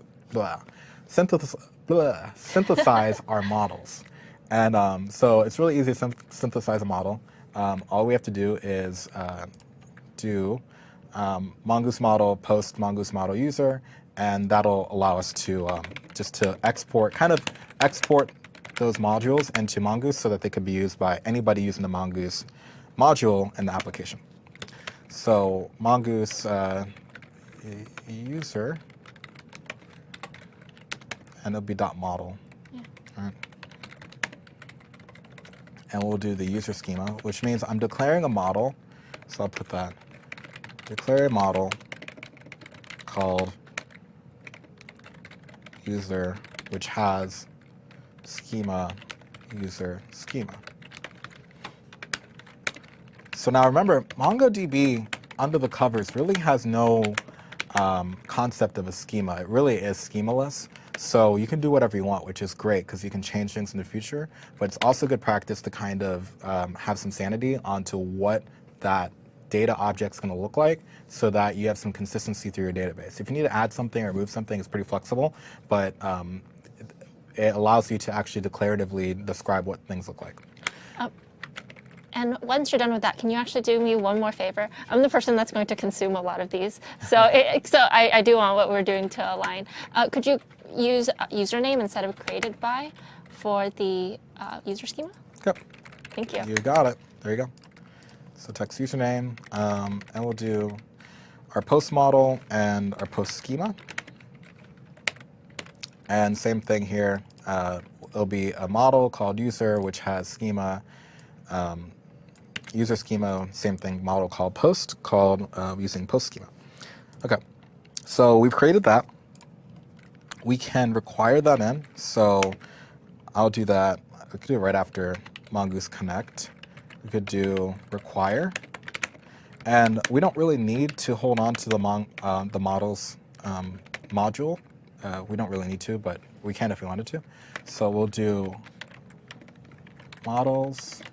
our models. And so it's really easy to synthesize a model. All we have to do is do mongoose model post mongoose model user, and that'll allow us to just to export those modules into Mongoose so that they could be used by anybody using the Mongoose module in the application. So Mongoose user, and it'll be .model. Yeah. Right. And we'll do the user schema, which means I'm declaring a model. So I'll put that. Declare a model called user, which has schema user schema. So now remember, MongoDB under the covers really has no concept of a schema. It really is schemaless. So you can do whatever you want, which is great because you can change things in the future. But it's also good practice to kind of have some sanity onto what that data object's going to look like so that you have some consistency through your database. If you need to add something or remove something, it's pretty flexible, but it allows you to actually declaratively describe what things look like. And once you're done with that, can you actually do me one more favor? I'm the person that's going to consume a lot of these, so I do want what we're doing to align. Could you use username instead of created by for the user schema? Yep. Thank you. You got it. There you go. So text username, and we'll do our post model and our post schema. And same thing here. It'll be a model called user, which has schema. User schema, same thing, model called post, called using post schema. Okay, so we've created that. We can require that in. So I'll do that. We could do it right after Mongoose Connect. We could do require. And we don't really need to hold on to the models module. We don't really need to, but we can if we wanted to. So we'll do models.js.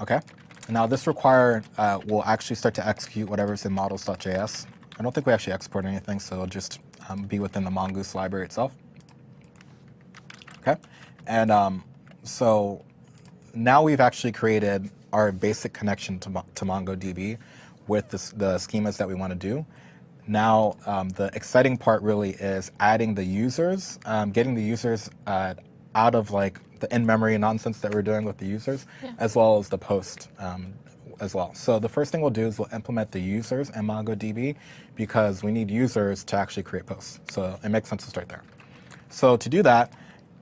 Okay. Now this require will actually start to execute whatever's in models.js. I don't think we actually export anything, so it'll just be within the Mongoose library itself. Okay. And so now we've actually created our basic connection to MongoDB with the schemas that we want to do. Now the exciting part really is adding the users, getting the users out of like the in-memory nonsense that we're doing with the users, as well as the post as well. So the first thing we'll do is we'll implement the users in MongoDB because we need users to actually create posts. So it makes sense to start there. So to do that,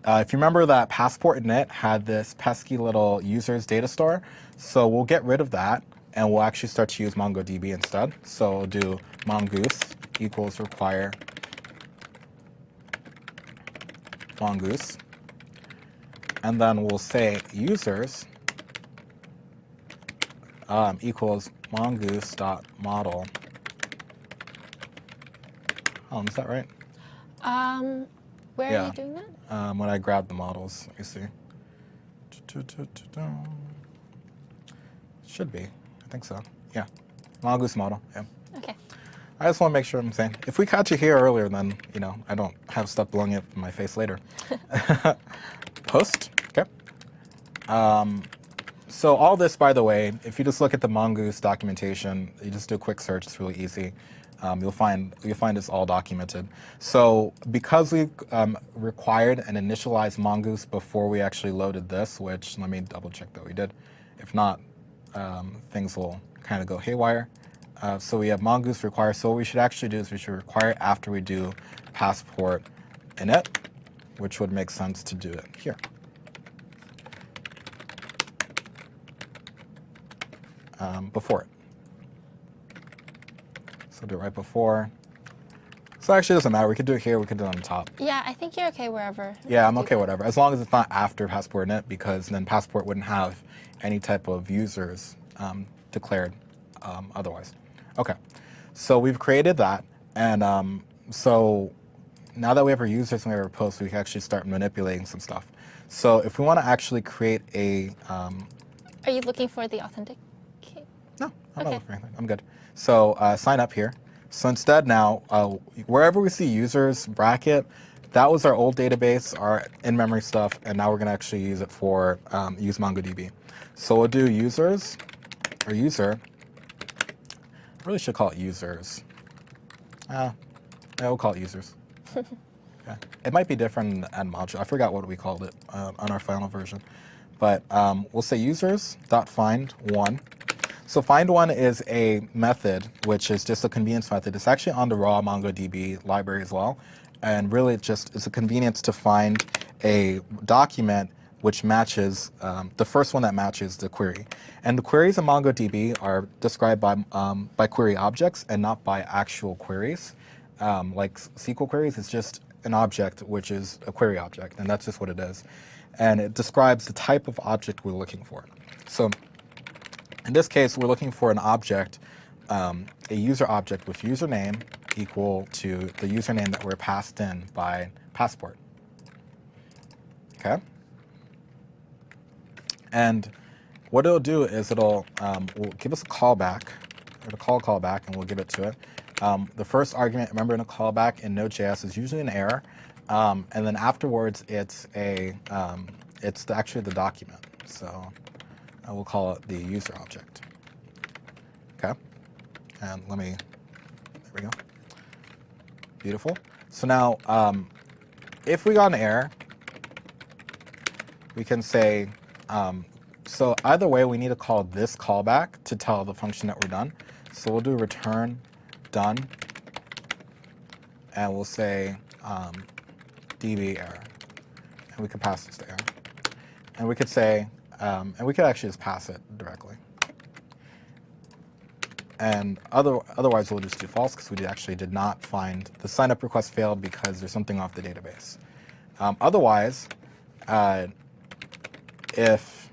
if you remember that Passport init had this pesky little users data store, so we'll get rid of that and we'll actually start to use MongoDB instead. So we'll do mongoose equals require mongoose. And then we'll say users equals mongoose.model. Is that right? Where are you doing that? When I grab the models, let me see. Should be. I think so. Yeah. Mongoose model. Yeah. Okay. I just want to make sure I'm saying. If we caught you here earlier, then I don't have stuff blowing up in my face later. Post. Okay. So all this, by the way, if you just look at the Mongoose documentation, you just do a quick search. It's really easy. You'll find it's all documented. So because we required and initialized Mongoose before we actually loaded this, which let me double check that we did. If not, things will kind of go haywire. So we have Mongoose require. So what we should actually do is we should require it after we do Passport init, which would make sense to do it here. Before it. So do it right before. So actually, it doesn't matter. We could do it here. We could do it on the top. Yeah, I think you're okay wherever. Yeah, I'm okay, whatever. As long as it's not after Passport init, because then Passport wouldn't have any type of users declared otherwise. Okay, so we've created that, and so now that we have our users and we have our posts, we can actually start manipulating some stuff. So if we want to actually create a Are you looking for the authentic? no, I'm not Okay. looking for anything. I'm good. So sign up here. So instead now, wherever we see users bracket, that was our old database, our in-memory stuff, and now we're going to actually use it for use MongoDB. So we'll do users, or user. I really should call it users. Yeah, we'll call it users. Okay. It might be different in the end module. I forgot what we called it on our final version. But we'll say users.find1. So find1 is a method, which is just a convenience method. It's actually on the raw MongoDB library as well. And really it's a convenience to find a document which matches, the first one that matches the query. And the queries in MongoDB are described by query objects and not by actual queries. Like SQL queries, it's just an object, which is a query object, and that's just what it is. And it describes the type of object we're looking for. So in this case, we're looking for an object, a user object with username equal to the username that we're passed in by Passport. Okay? And what it'll do is will give us a callback, or a callback, and we'll give it to it. The first argument, remember in a callback in Node.js, is usually an error, and then afterwards it's actually the document. So I will call it the user object. Okay, and there we go. Beautiful. So now, if we got an error, we can say, so either way, we need to call this callback to tell the function that we're done. So we'll do return done, and we'll say db error, and we could pass this to error. And we could say, and we could actually just pass it directly. And otherwise, we'll just do false because we actually did not find the sign-up request failed because there's something off the database. Otherwise, if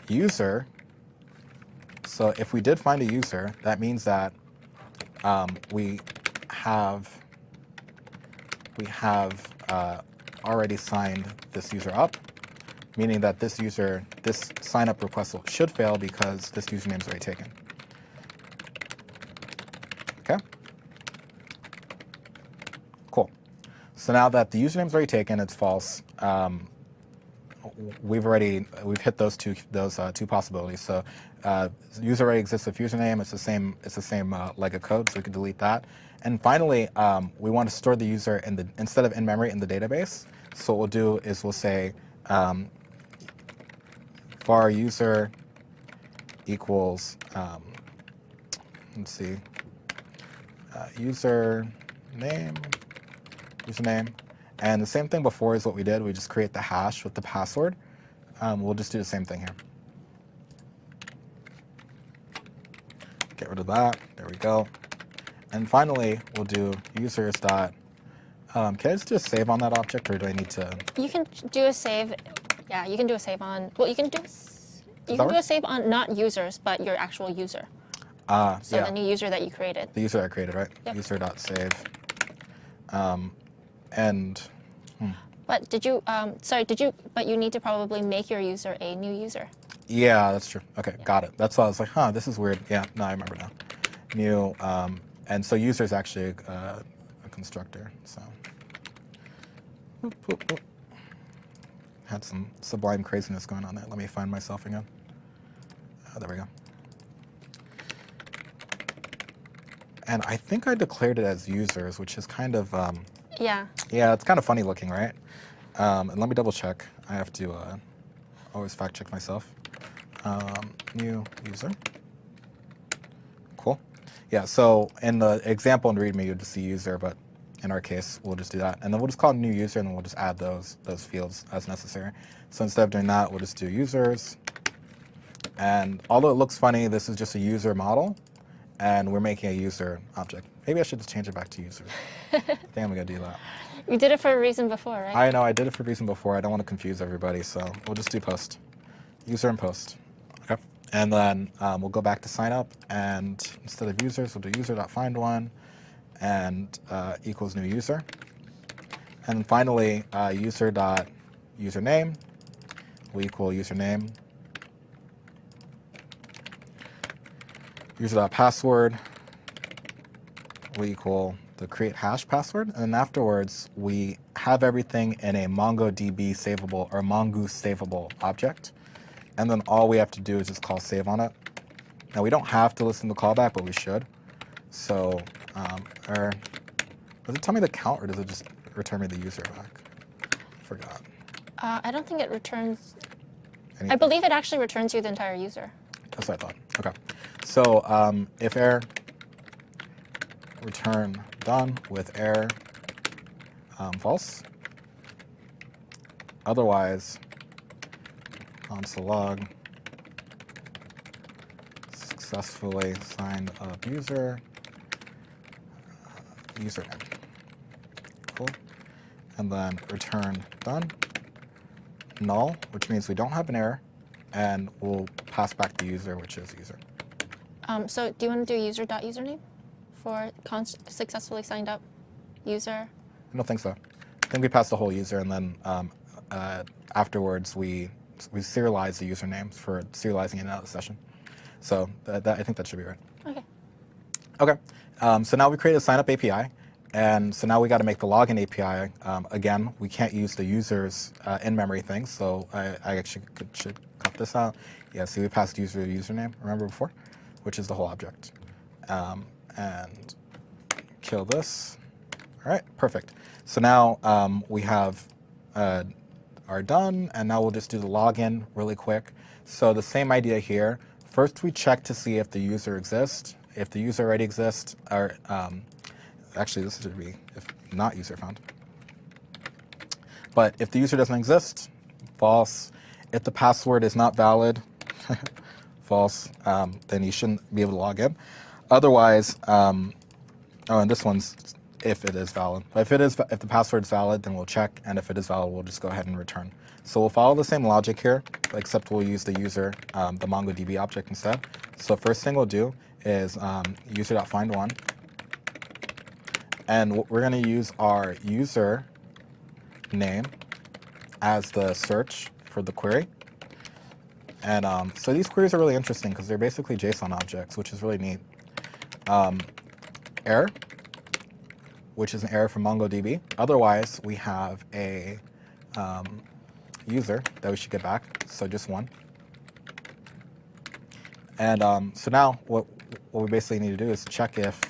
user, so if we did find a user, that means that we have already signed this user up, meaning that this sign-up request should fail because this username is already taken. Okay? Cool. So now that the username is already taken, it's false. We've hit those two possibilities. So user already exists with username. It's the same leg of code, so we can delete that. And finally, we want to store the user instead of in memory in the database. So what we'll do is we'll say var user equals let's see, username, and the same thing before is what we did. We just create the hash with the password. We'll just do the same thing here. Get rid of that. There we go. And finally, we'll do users dot. Can I just do a save on that object, or do I need to? You can do a save. Yeah, you can do a save on. Well, you can do a save on not users, but your actual user. So yeah. the new user that you created. The user I created, right? Yep. User.save. But but you need to probably make your user a new user. Yeah, that's true. Okay, got it. That's why I was like, huh, this is weird. Yeah, no, I remember now. New, and so user is actually a constructor. So, whoop, whoop, whoop. Had some Sublime craziness going on there. Let me find myself again. There we go. And I think I declared it as users, which is kind of Yeah. yeah, it's kind of funny looking, right? And let me double check. I have to always fact check myself. New user. Cool. Yeah, so in the example in README, you'll just see user, but in our case, we'll just do that. And then we'll just call it new user, and then we'll just add those fields as necessary. So instead of doing that, we'll just do users. And although it looks funny, this is just a user model. and we're making a user object. Maybe I should just change it back to user. I think I'm gonna do that. You did it for a reason before, right? I know I did it for a reason before. I don't want to confuse everybody, so we'll just do post. User and post. Okay. And then we'll go back to sign up, and instead of users, we'll do user.findOne and equals new user. And then finally, user.username will equal username. User.password will equal the create hash password. And then afterwards, we have everything in a MongoDB savable or Mongoose savable object. And then all we have to do is just call save on it. Now we don't have to listen to the callback, but we should. So, does it tell me the count or does it just return me the user back? I forgot. I don't think it returns. Anything? I believe it actually returns you the entire user. That's what I thought. Okay. So if error, return done with error false. Otherwise, console log successfully signed up user username. Cool. And then return done. Null, which means we don't have an error, and we'll pass back the user, which is user. So do you want to do user.username for successfully signed up user? I don't think so. I think we pass the whole user, and then afterwards we serialize the usernames for serializing in and out of the session. So I think that should be right. Okay. Okay. So now we create a sign up API, and so now we got to make the login API. Again, we can't use the user's in-memory thing, so I actually should cut this out. Yeah. See, we passed user username. Remember before, which is the whole object, and kill this. All right. Perfect. So now we have are done, and now we'll just do the login really quick. So the same idea here. First, we check to see if the user exists. If the user already exists, or actually this should be if not user found. But if the user doesn't exist, false. If the password is not valid, false, then you shouldn't be able to log in. Otherwise, oh, and this one's if it is valid. But if the password is valid, then we'll check, and if it is valid, we'll just go ahead and return. So we'll follow the same logic here, except we'll use the user, the MongoDB object instead. So first thing we'll do is user.findOne, and we're going to use our user name as the search for the query. And so these queries are really interesting because they're basically JSON objects, which is really neat. Error, which is an error from MongoDB. Otherwise, we have a user that we should get back, so just one. And so now what we basically need to do is check if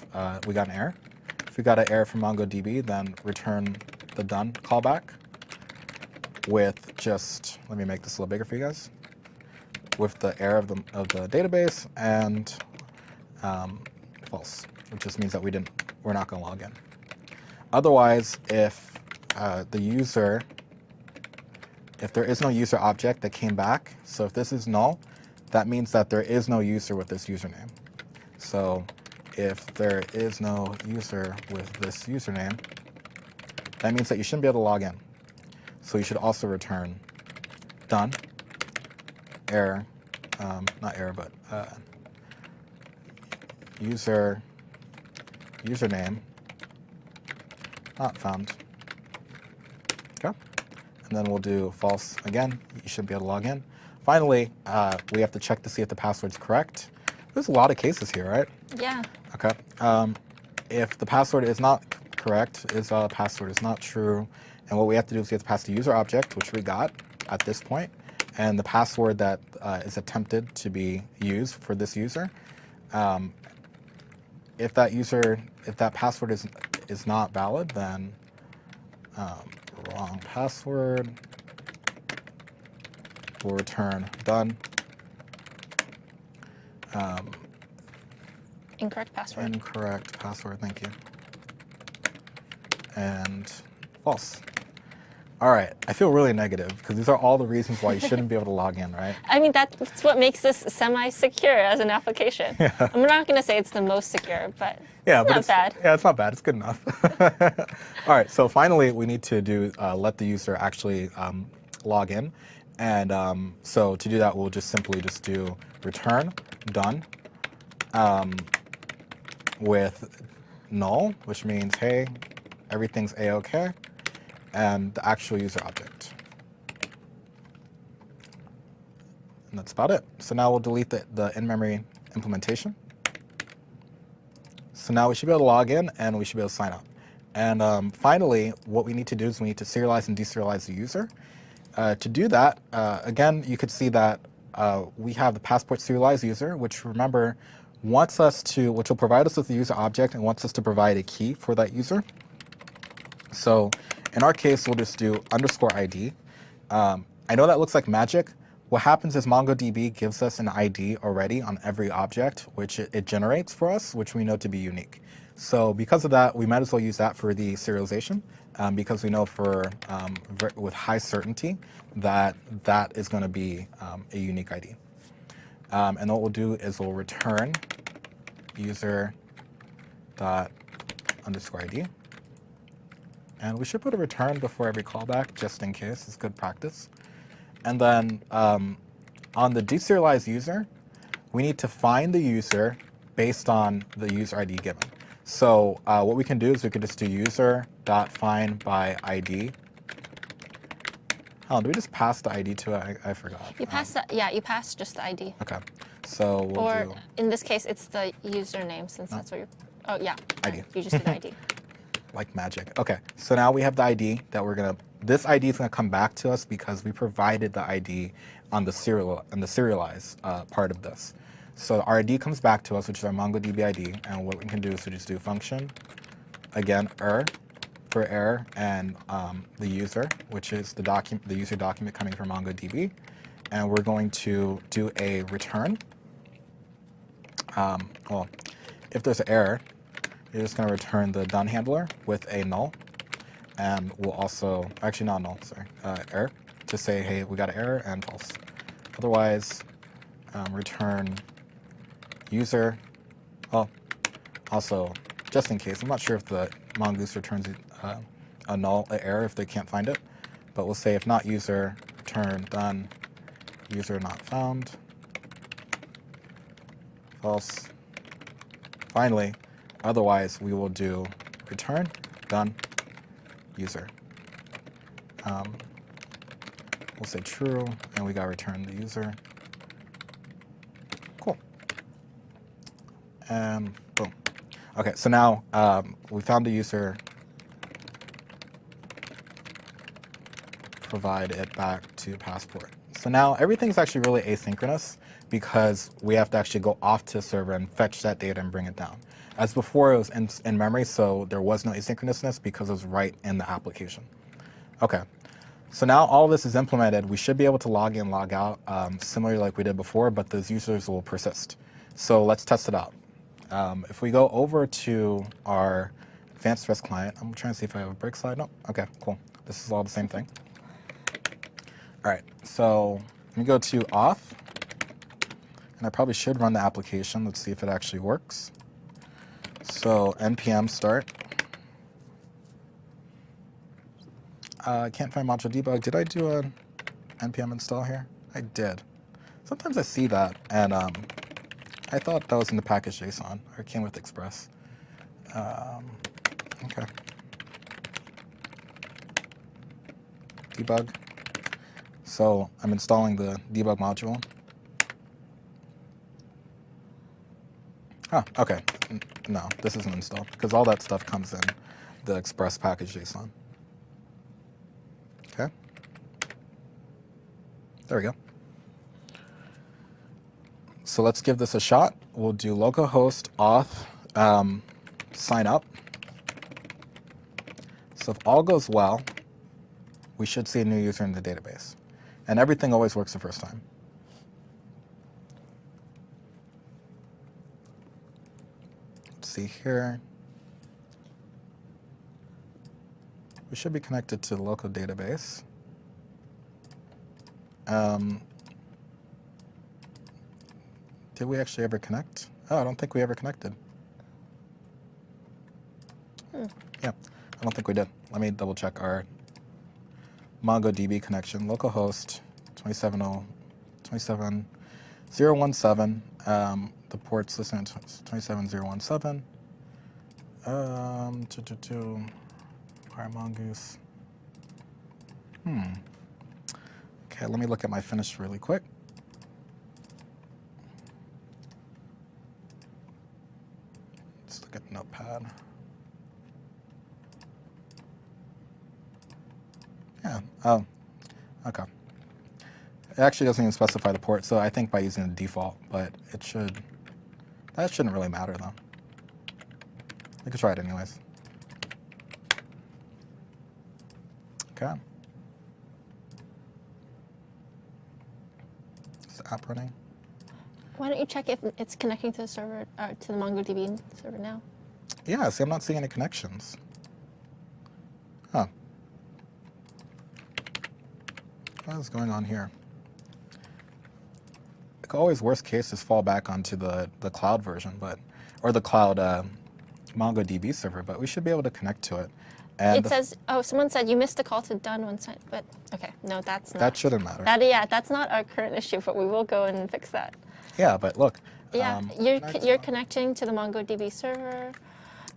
we got an error. If we got an error from MongoDB, then return the done callback with just, let me make this a little bigger for you guys, with the error of the database and false, which just means that we're not going to log in. Otherwise, if if there is no user object that came back, so if this is null, that means that there is no user with this username. So if there is no user with this username, that means that you shouldn't be able to log in. So you should also return done, error, not error, but username not found. Okay. And then we'll do false again. You shouldn't be able to log in. Finally, we have to check to see if the password's correct. There's a lot of cases here, right? Yeah. Okay. If the password is not correct, password is not true, and what we have to do is we have to pass the user object, which we got at this point, and the password that is attempted to be used for this user. If that password is not valid, then wrong password will return done. Incorrect password. Incorrect password, thank you. And false. All right, I feel really negative because these are all the reasons why you shouldn't be able to log in, right? I mean, that's what makes this semi-secure as an application. I'm not going to say it's the most secure, but Yeah, it's but not bad. Yeah, it's not bad. It's good enough. All right, so finally, we need to do let the user actually log in, and so to do that, we'll just simply just do return done with null, which means hey, everything's a-okay, and the actual user object. And that's about it. So now we'll delete the in-memory implementation. So now we should be able to log in and we should be able to sign up. And finally, what we need to do is we need to serialize and deserialize the user. To do that, again, you could see that we have the passport serialized user, which remember which will provide us with the user object and wants us to provide a key for that user. So in our case, we'll just do _ID. I know that looks like magic. What happens is MongoDB gives us an ID already on every object, which it generates for us, which we know to be unique. So because of that, we might as well use that for the serialization, because we know with high certainty that that is going to be a unique ID. And what we'll do is we'll return user dot _ID. And we should put a return before every callback, just in case. It's good practice. And then on the deserialized user, we need to find the user based on the user ID given. So what we can do is we could just do user.find by ID. Oh, do we just pass the ID to it? I forgot. You pass that, yeah, you pass just the ID. Okay. So we'll Or do in this case, it's the username since that's what you're, oh yeah. ID. You just did ID. like magic. Okay, so now we have the ID that this ID is gonna come back to us because we provided the ID on the serialize part of this. So our ID comes back to us, which is our MongoDB ID, and what we can do is we just do function, again, for error, and the user, which is the user document coming from MongoDB, and we're going to do a return. Well, if there's an error, you're just going to return the done handler with a null, and we'll also, actually not null, sorry, error, to say, hey, we got an error, and false. Otherwise, return user. Well, also, just in case, I'm not sure if the Mongoose returns a null, an error if they can't find it, but we'll say if not user, return done, user not found, false. Finally, otherwise, we will do return done user. We'll say true, and we got to return the user. Cool. And boom. Okay, so now we found the user. Provide it back to Passport. So now everything's actually really asynchronous because we have to actually go off to the server and fetch that data and bring it down. As before, it was in memory, so there was no asynchronousness because it was right in the application. Okay, so now all of this is implemented. We should be able to log in, log out, similarly like we did before, but those users will persist. So let's test it out. If we go over to our advanced REST client, I'm trying to see if I have a break slide. No, okay, cool. This is all the same thing. All right, so let me go to auth, and I probably should run the application. Let's see if it actually works. So npm start. I can't find module debug. Did I do an npm install here? I did. Sometimes I see that, and I thought that was in the package JSON, or it came with Express. Okay. Debug. So I'm installing the debug module. Oh, okay. No, this isn't installed because all that stuff comes in the Express package JSON. Okay. There we go. So let's give this a shot. We'll do localhost auth sign up. So if all goes well, we should see a new user in the database. And everything always works the first time. Let's see here. We should be connected to the local database. Did we actually ever connect? Oh, I don't think we ever connected. Yeah, I don't think we did. Let me double check our MongoDB connection. Localhost 27017. The port's listed 27017. Fire Mongoose. Okay, let me look at my finish really quick. Let's look at Notepad. Yeah, oh, okay. It actually doesn't even specify the port, so I think by using the default, but it should, that shouldn't really matter though. We could try it anyways. Okay. Is the app running? Why don't you check if it's connecting to the server, or to the MongoDB server now? Yeah, see, I'm not seeing any connections. Huh. What is going on here? Like always, worst case is fall back onto the cloud version, or the cloud MongoDB server, but we should be able to connect to it. And It says, oh, someone said you missed the call to done one side, but okay, no, that's not. that shouldn't matter. Yeah, that's not our current issue, but we will go and fix that. Yeah, but look. Yeah, you're connecting to the MongoDB server.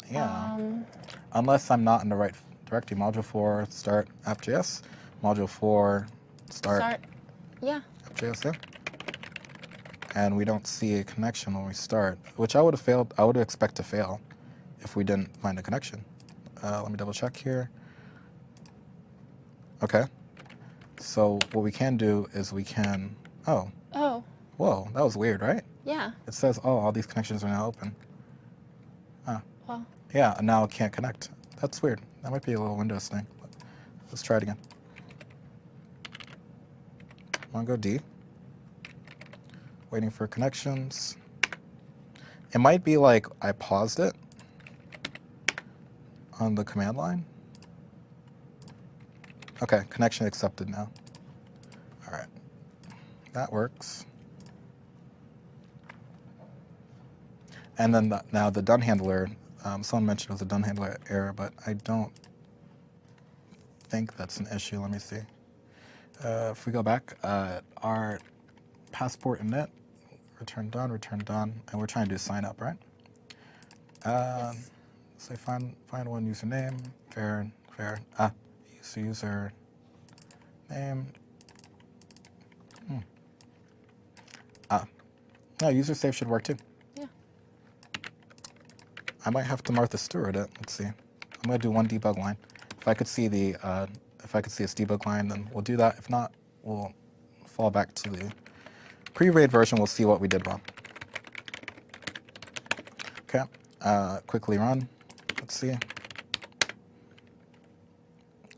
Yeah. Unless I'm not in the right directory. Module 4 start app.js. Module 4 start Yeah. app.js, yeah. And we don't see a connection when we start, which I would expect to fail if we didn't find a connection. Let me double check here. Okay. So what we can do is we can, Oh, whoa, that was weird, right? yeah. It says, oh, all these connections are now open. Well, Yeah, and now it can't connect. That's weird. That might be a little Windows thing. But let's try it again. MongoD. Waiting for connections. It might be like I paused it on the command line. Okay, connection accepted now. All right, that works. And then now the done handler, someone mentioned it was a done handler error, but I don't think that's an issue. Let me see. If we go back, our passport init, return done, and we're trying to do sign up, right? yes. So find one username, fair, user name. No, user save should work too. Yeah. I might have to Martha Stewart it. Let's see. I'm gonna do one debug line. If I could see this debug line, then we'll do that. If not, we'll fall back to the pre-raid version. We'll see what we did wrong. Okay. Quickly run. Let's see.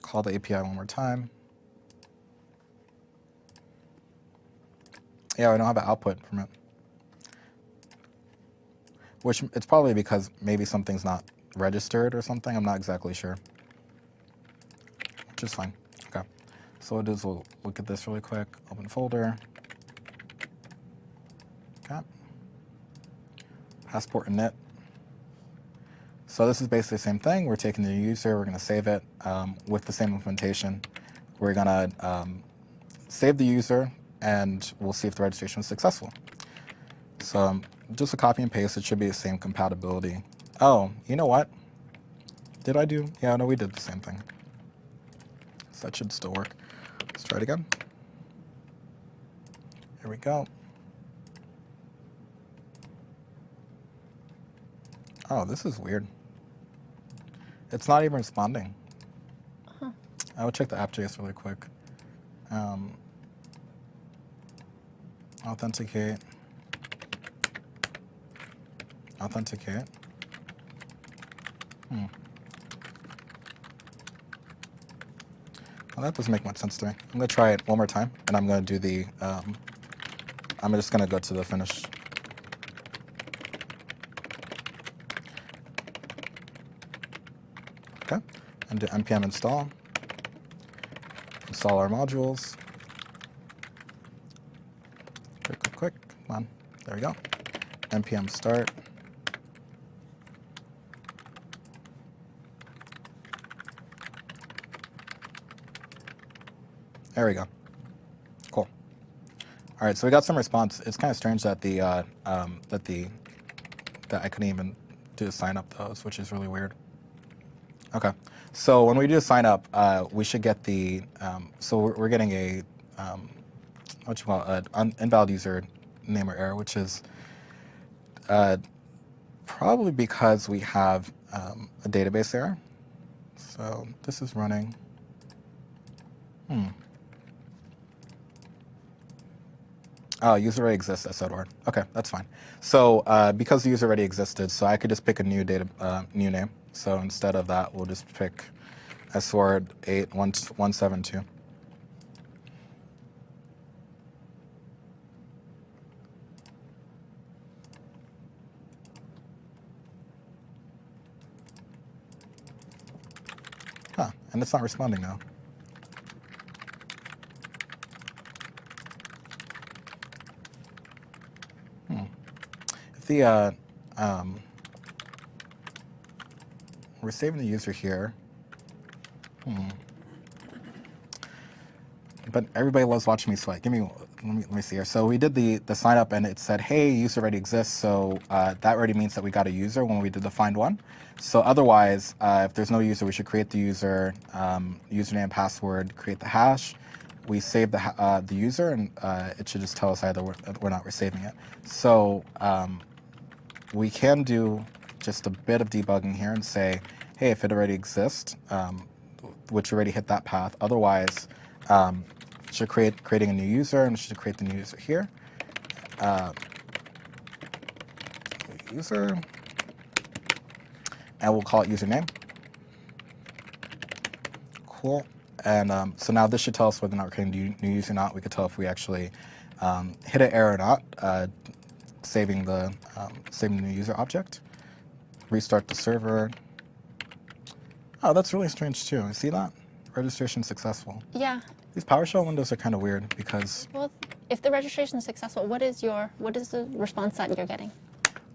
Call the API one more time. Yeah, I don't have an output from it. Which it's probably because maybe something's not registered or something. I'm not exactly sure. Which is fine. Okay. So what we'll do is we'll look at this really quick. Open folder. Okay. Passport init. So this is basically the same thing. We're taking the user, we're going to save it with the same implementation. We're going to save the user, and we'll see if the registration was successful. So just a copy and paste. It should be the same compatibility. Oh, you know what? Did I do? Yeah, no, we did the same thing. So that should still work. Let's try it again. Here we go. Oh, this is weird. It's not even responding. Huh. I will check the app.js really quick. Authenticate. Well, that doesn't make much sense to me. I'm going to try it one more time, and I'm going to do the, I'm just going to go to the finish. Okay, and do npm install our modules. Quick, come on, there we go. npm start. There we go. Cool. All right, so we got some response. It's kind of strange that that I couldn't even do a sign up those, which is really weird. Okay, so when we do a sign up, we should get the so we're getting a what you call an invalid user name or error, which is probably because we have a database error. So this is running. Oh, user already exists, that's Edward. Okay, that's fine. So because the user already existed, so I could just pick a new new name. So instead of that, we'll just pick Sword 81172. Huh, and it's not responding now. The we're saving the user here. But everybody loves watching me sweat. Let me see here. So we did the sign up and it said, hey, user already exists. So that already means that we got a user when we did the find one. So otherwise, if there's no user, we should create the user, username, password, create the hash. We save the user and it should just tell us either we're not saving it. So we can do just a bit of debugging here and say, hey, if it already exists, which already hit that path, otherwise, should creating a new user and should create the new user here. User, and we'll call it username. Cool. And so now this should tell us whether or not we're creating a new user or not. We could tell if we actually hit an error or not, saving the new user object. Restart the server. Oh, that's really strange too. See that? Registration successful. Yeah. These PowerShell windows are kind of weird because. Well, if the registration is successful, what is the response that you're getting?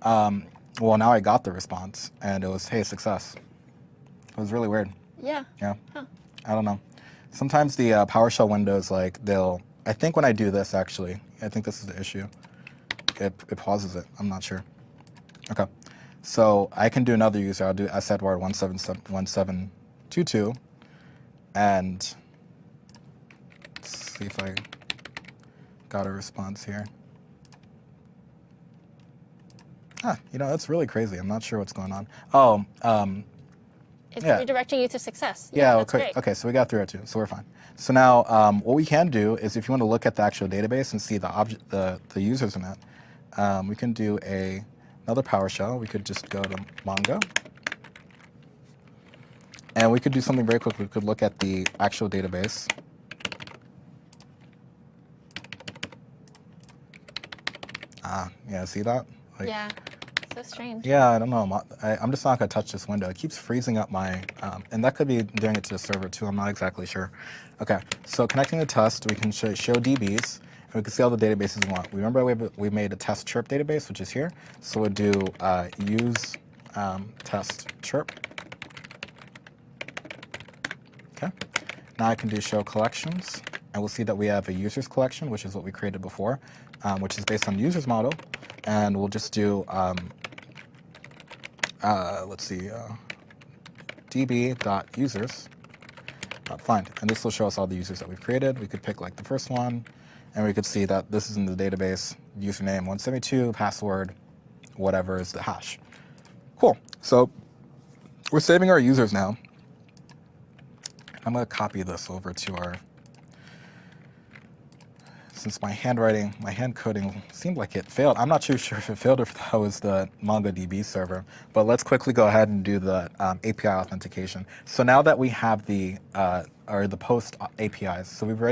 Well, now I got the response, and it was, hey, success. It was really weird. Yeah. Yeah. Huh. I don't know. Sometimes the PowerShell windows, like I think when I do this, actually, I think this is the issue. It pauses it. I'm not sure. Okay. So I can do another user. I'll do sedward1722, and let's see if I got a response here. That's really crazy. I'm not sure what's going on. Oh, It's yeah. redirecting you to success. Yeah, that's okay. great. Okay, so we got through it too, so we're fine. So now, what we can do is, if you want to look at the actual database and see the users in it, we can do another PowerShell. We could just go to Mongo, and we could do something very quick. We could look at the actual database. Yeah, see that? Yeah. So strange. Yeah, I don't know. I'm just not going to touch this window. It keeps freezing up my, and that could be doing it to the server too. I'm not exactly sure. Okay, so connecting the test, we can show DBs, and we can see all the databases we want. Remember we made a test chirp database, which is here. So we'll do use test chirp. Okay, now I can do show collections, and we'll see that we have a users collection, which is what we created before, which is based on the users model. And we'll just do, let's see, db.users.find. And this will show us all the users that we've created. We could pick like the first one, and we could see that this is in the database, username 172, password, whatever is the hash. Cool. So we're saving our users now. I'm going to copy this over to our, since my hand coding seemed like it failed. I'm not too sure if it failed or if that was the MongoDB server, but let's quickly go ahead and do the API authentication. So now that we have the post APIs, so we've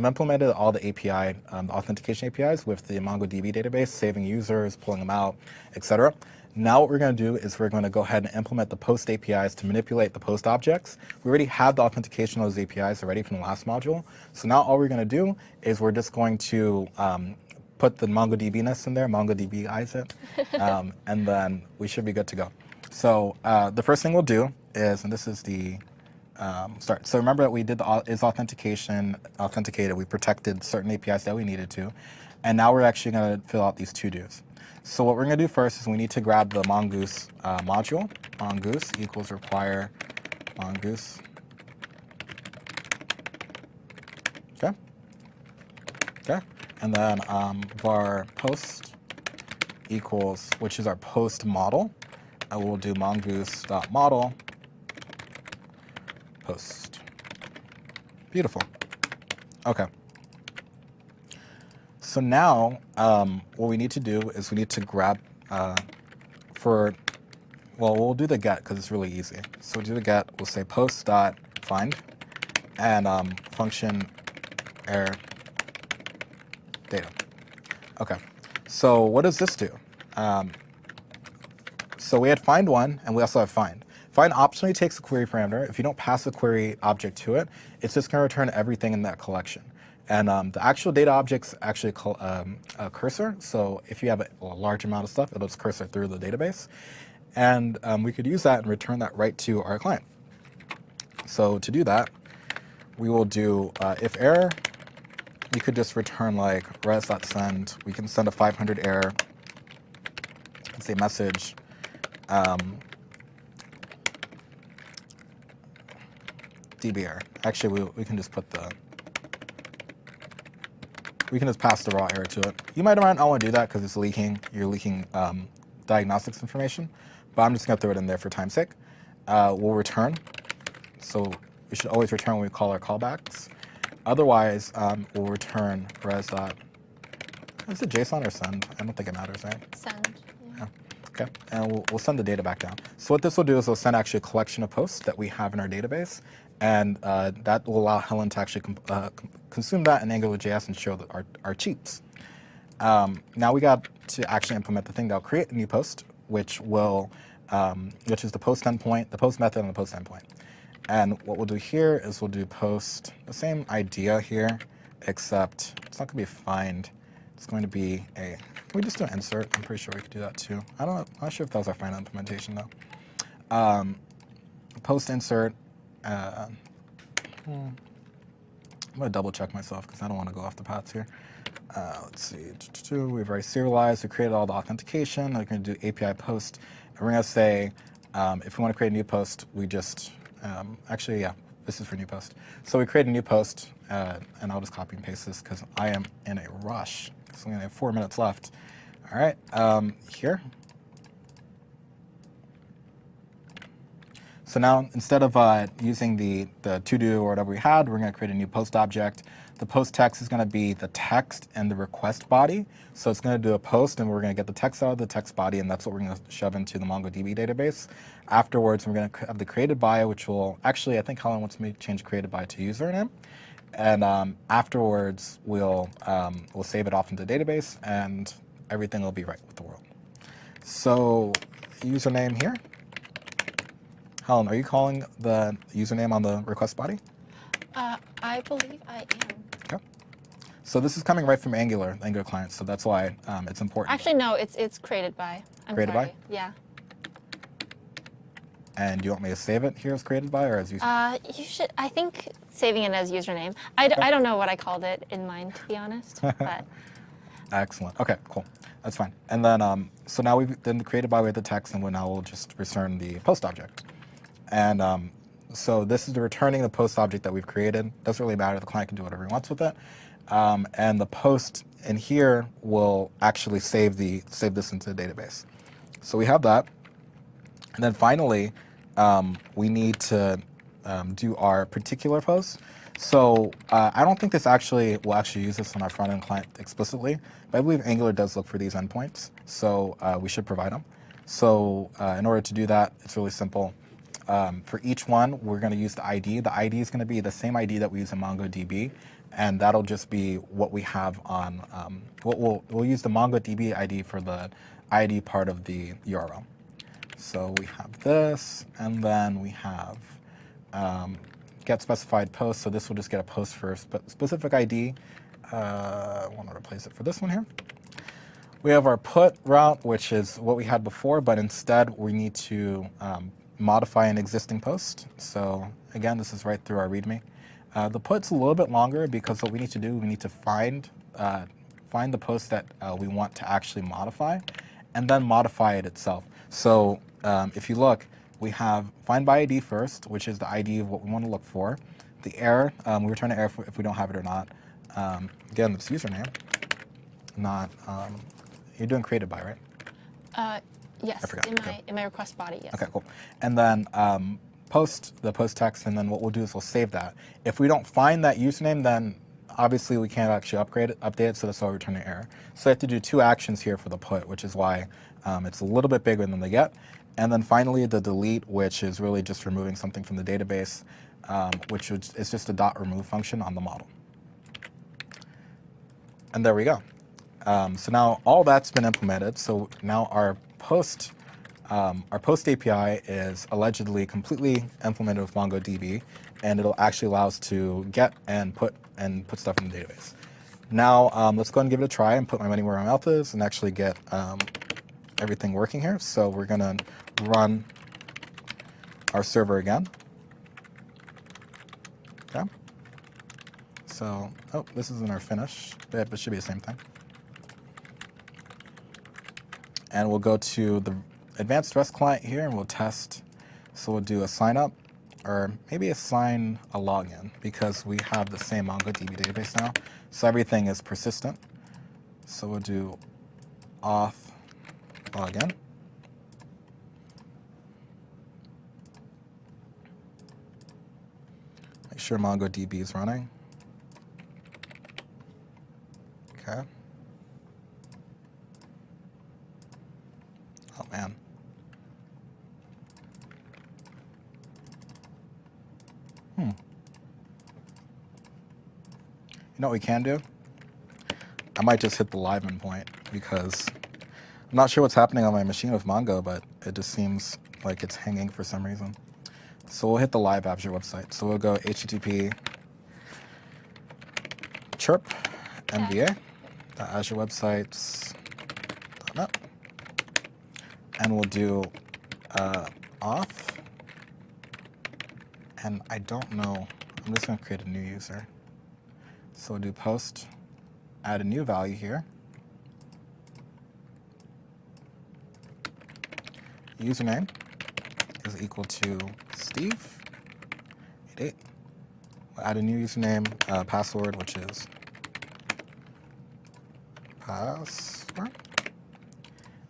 implemented all the the authentication APIs with the MongoDB database, saving users, pulling them out, etc. Now what we're going to do is we're going to go ahead and implement the post APIs to manipulate the post objects. We already have the authentication of those APIs already from the last module. So now all we're going to do is we're just going to put the MongoDB-ness in there, MongoDB-ize it, and then we should be good to go. So the first thing we'll do is, and this is the start. So remember that we did the is authentication, authenticated, we protected certain APIs that we needed to, and now we're actually going to fill out these to-dos. So what we're going to do first is we need to grab the Mongoose module. Mongoose equals require Mongoose. Okay. Okay. And then var post equals, which is our post model. And we'll do mongoose.model post. Beautiful. Okay. So now, what we need to do is we need to grab we'll do the get because it's really easy. So we'll do the get, we'll say post.find and function error data. Okay, so what does this do? So we had find one and we also have find. Find optionally takes a query parameter. If you don't pass a query object to it, it's just going to return everything in that collection. And the actual data object's actually a cursor. So if you have a large amount of stuff, it'll just cursor through the database. And we could use that and return that right to our client. So to do that, we will do if error. We could just return like res.send. We can send a 500 error. Let's say message. DB error. Actually, we can just put we can just pass the raw error to it. You might not want to do that because it's leaking. You're leaking diagnostics information, but I'm just going to throw it in there for time's sake. We'll return. So we should always return when we call our callbacks. Otherwise, we'll return res. Is it JSON or send? I don't think it matters, right? Send. Yeah. Okay, and we'll send the data back down. So what this will do is we'll send actually a collection of posts that we have in our database, and that will allow Helen to actually consume that in AngularJS and show our cheats. Now we got to actually implement the thing that'll create a new post, which is the post endpoint, the post method, and the post endpoint. And what we'll do here is we'll do post, the same idea here, except it's not going to be a find. It's going to be can we just do an insert? I'm pretty sure we could do that too. I'm not sure if that was our final implementation though. Post insert. I'm going to double check myself because I don't want to go off the paths here. Let's see. We've already serialized. We created all the authentication. We're going to do API post. And we're going to say if we want to create a new post, we just actually, yeah, this is for new post. So we create a new post, and I'll just copy and paste this because I am in a rush. So we only have 4 minutes left. All right, here. So now instead of using the to-do or whatever we had, we're going to create a new post object. The post text is going to be the text and the request body. So it's going to do a post, and we're going to get the text out of the text body, and that's what we're going to shove into the MongoDB database. Afterwards, we're going to have the created by, which will actually, I think Helen wants me to change created by to username. And afterwards, we'll save it off into the database, and everything will be right with the world. So username here. Helen, are you calling the username on the request body? I believe I am. Okay. So this is coming right from Angular client, so that's why it's important. Actually, no, it's created by. I'm Created sorry. by? Yeah. And do you want me to save it here as created by or as username? You should. I think saving it as username. I don't know what I called it in mind, to be honest. But Excellent. Okay, cool. That's fine. And then, so now we've then created by way the text, and now we'll just return the post object. And so this is the returning the post object that we've created. Doesn't really matter. The client can do whatever he wants with it. And the post in here will actually save this into the database. So we have that. And then finally, we need to do our particular post. So I don't think this will actually use this on our front-end client explicitly, but I believe Angular does look for these endpoints, so we should provide them. So in order to do that, it's really simple. For each one, we're going to use the ID. The ID is going to be the same ID that we use in MongoDB, and that'll just be what we have on. We'll use the MongoDB ID for the ID part of the URL. So we have this, and then we have get specified post. So this will just get a post for a specific ID. I want to replace it for this one here. We have our put route, which is what we had before, but instead we need to modify an existing post. So again, this is right through our README. The put's a little bit longer because what we need to do, we need to find the post that we want to actually modify, and then modify it itself. So if you look, we have find by ID first, which is the ID of what we want to look for. The error, we return an error if we don't have it or not. Again, this username, not, you're doing created by, right? Yes, I forgot. in my request body, yes. Okay, cool. And then the post text, and then what we'll do is we'll save that. If we don't find that username, then obviously we can't actually update it, so that's why we return an error. So I have to do 2 actions here for the put, which is why it's a little bit bigger than the get. And then finally the delete, which is really just removing something from the database, which is just a dot remove function on the model. And there we go. So now all that's been implemented. So now our post API is allegedly completely implemented with MongoDB, and it'll actually allow us to get and put stuff in the database. Now let's go ahead and give it a try and put my money where my mouth is and actually get everything working here. So we're gonna run our server again. Okay. So, oh, this isn't our finish, but it should be the same thing. And we'll go to the advanced REST client here and we'll test. So we'll do a sign up, or maybe assign a login, because we have the same MongoDB database now. So everything is persistent. So we'll do auth login. Make sure MongoDB is running. Okay. Oh man. You know what we can do? I might just hit the live endpoint, because I'm not sure what's happening on my machine with Mongo, but it just seems like it's hanging for some reason. So we'll hit the live Azure website. So we'll go http chirp mva Azure websites.net, and we'll do auth. And I don't know, I'm just going to create a new user. So we'll do post, add a new value here. Username is equal to Steve88. We'll add a new username, password, which is password. And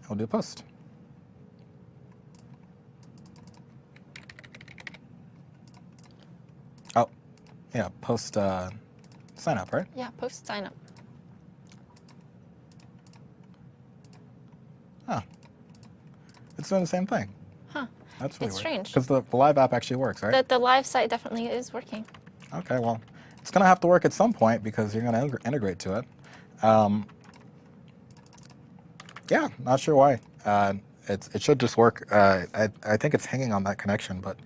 we'll do post. Oh, yeah, post sign up, right? Yeah, post sign up. Oh, it's doing the same thing. Huh. That's really It's weird. strange. Because the live app actually works, right? The live site definitely is working. Okay, well, it's going to have to work at some point because you're going to integrate to it. Yeah, not sure why. It should just work. I think it's hanging on that connection, but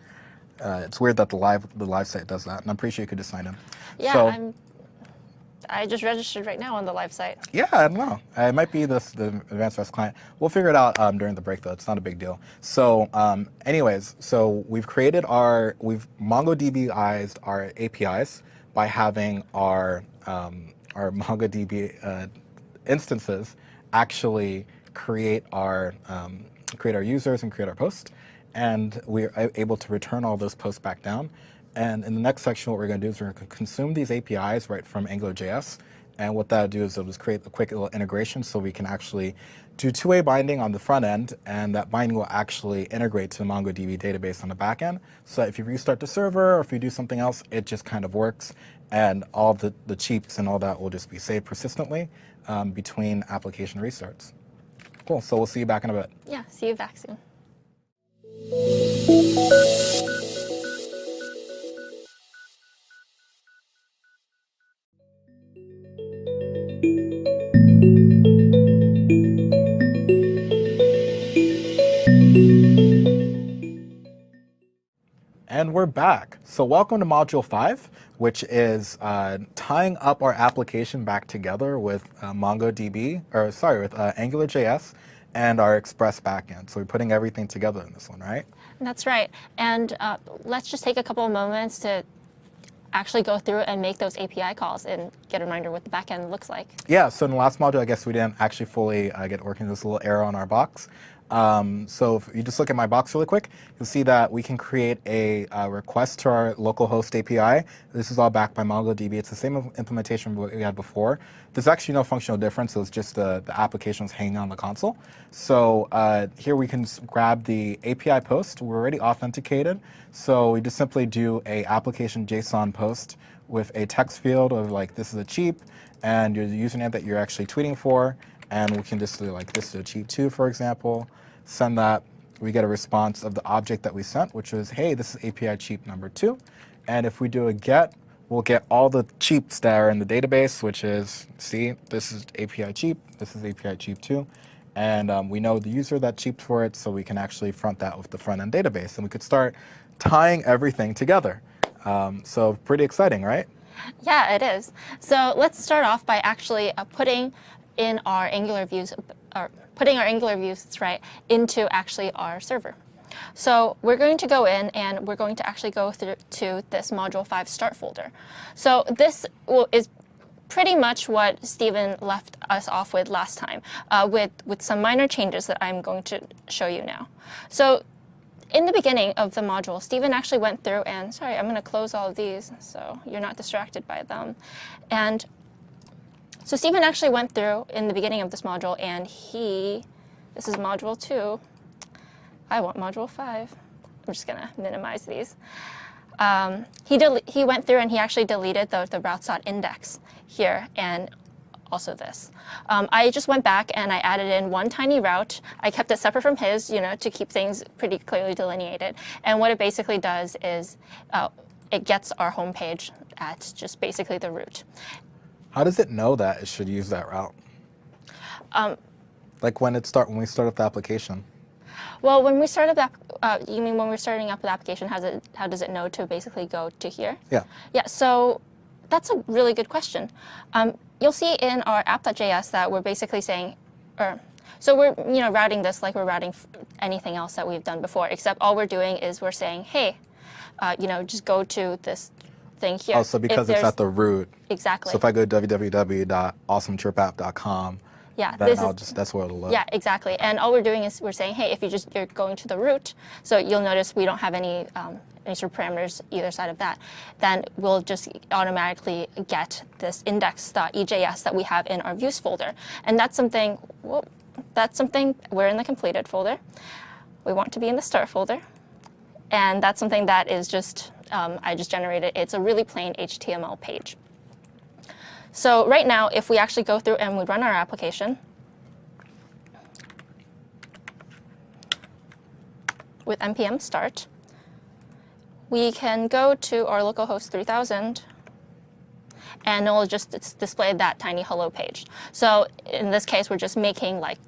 it's weird that the live site does that, and I'm pretty sure you could just sign in. Yeah, So, I just registered right now on the live site. yeah, I don't know. It might be the advanced REST client. We'll figure it out during the break, though. It's not a big deal. So, anyways, so we've MongoDB-ized our APIs by having our MongoDB instances actually create our users and create our posts, and we're able to return all those posts back down. And in the next section, what we're going to do is we're going to consume these APIs right from AngularJS. And what that'll do is it'll just create a quick little integration so we can actually do two-way binding on the front end, and that binding will actually integrate to the MongoDB database on the back end. So if you restart the server or if you do something else, it just kind of works, and all the cheats and all that will just be saved persistently between application restarts. Cool, so we'll see you back in a bit. Yeah, see you back soon. we're back. So welcome to Module 5, which is tying up our application back together with MongoDB, or sorry, with AngularJS and our Express backend. So we're putting everything together in this one, right? That's right. And let's just take a couple of moments to actually go through and make those API calls and get a reminder what the backend looks like. Yeah, so in the last module, I guess we didn't actually fully get working this little error on our box. So if you just look at my box really quick, you'll see that we can create a request to our localhost API. This is all backed by MongoDB. It's the same implementation we had before. There's actually no functional difference. So it's just the application's hanging on the console. So here we can grab the API post. We're already authenticated. So we just simply do a application JSON post with a text field of like, this is a cheap, and your username that you're actually tweeting for. And we can just do like, this is a cheap 2, for example. Send that. We get a response of the object that we sent, which was, hey, this is API cheap number 2. And if we do a get, we'll get all the cheaps that are in the database, which is, see, this is API cheap, this is API cheap 2. And we know the user that cheaped for it, so we can actually front that with the front-end database. And we could start tying everything together. So pretty exciting, right? Yeah, it is. So let's start off by actually putting in our Angular views, or putting our Angular views, that's right, into actually our server. So we're going to go in and we're going to actually go through to this Module 5 start folder. So this is pretty much what Stephen left us off with last time, with some minor changes that I'm going to show you now. So in the beginning of the module, Stephen actually went through and, sorry, I'm going to close all of these so you're not distracted by them. And so Stephen actually went through in the beginning of this module, and this is Module 2. I want Module 5. I'm just going to minimize these. He went through and he actually deleted the routes.index here and also this. I just went back and I added in one tiny route. I kept it separate from his, to keep things pretty clearly delineated. And what it basically does is it gets our home page at just basically the root. How does it know that it should use that route? Like when we start up the application? Well, when we start up, you mean when we're starting up the application, how does it know to basically go to here? Yeah. Yeah. So that's a really good question. You'll see in our app.js that we're basically saying, so we're routing this like we're routing anything else that we've done before, except all we're doing is we're saying, hey, just go to this thing here. Oh, so because it's at the root. Exactly. So if I go to www.awesomechirpapp.com, yeah, then that's where it'll load. Yeah, exactly. And all we're doing is we're saying, hey, if you're going to the root, so you'll notice we don't have any sort of parameters either side of that, then we'll just automatically get this index.ejs that we have in our views folder. And that's something, we're in the completed folder. We want to be in the start folder. And that's something that is just, I just generated. It's a really plain HTML page. So right now, if we actually go through and we run our application with npm start, we can go to our localhost 3000, and it will just display that tiny hello page. So in this case, we're just making, like,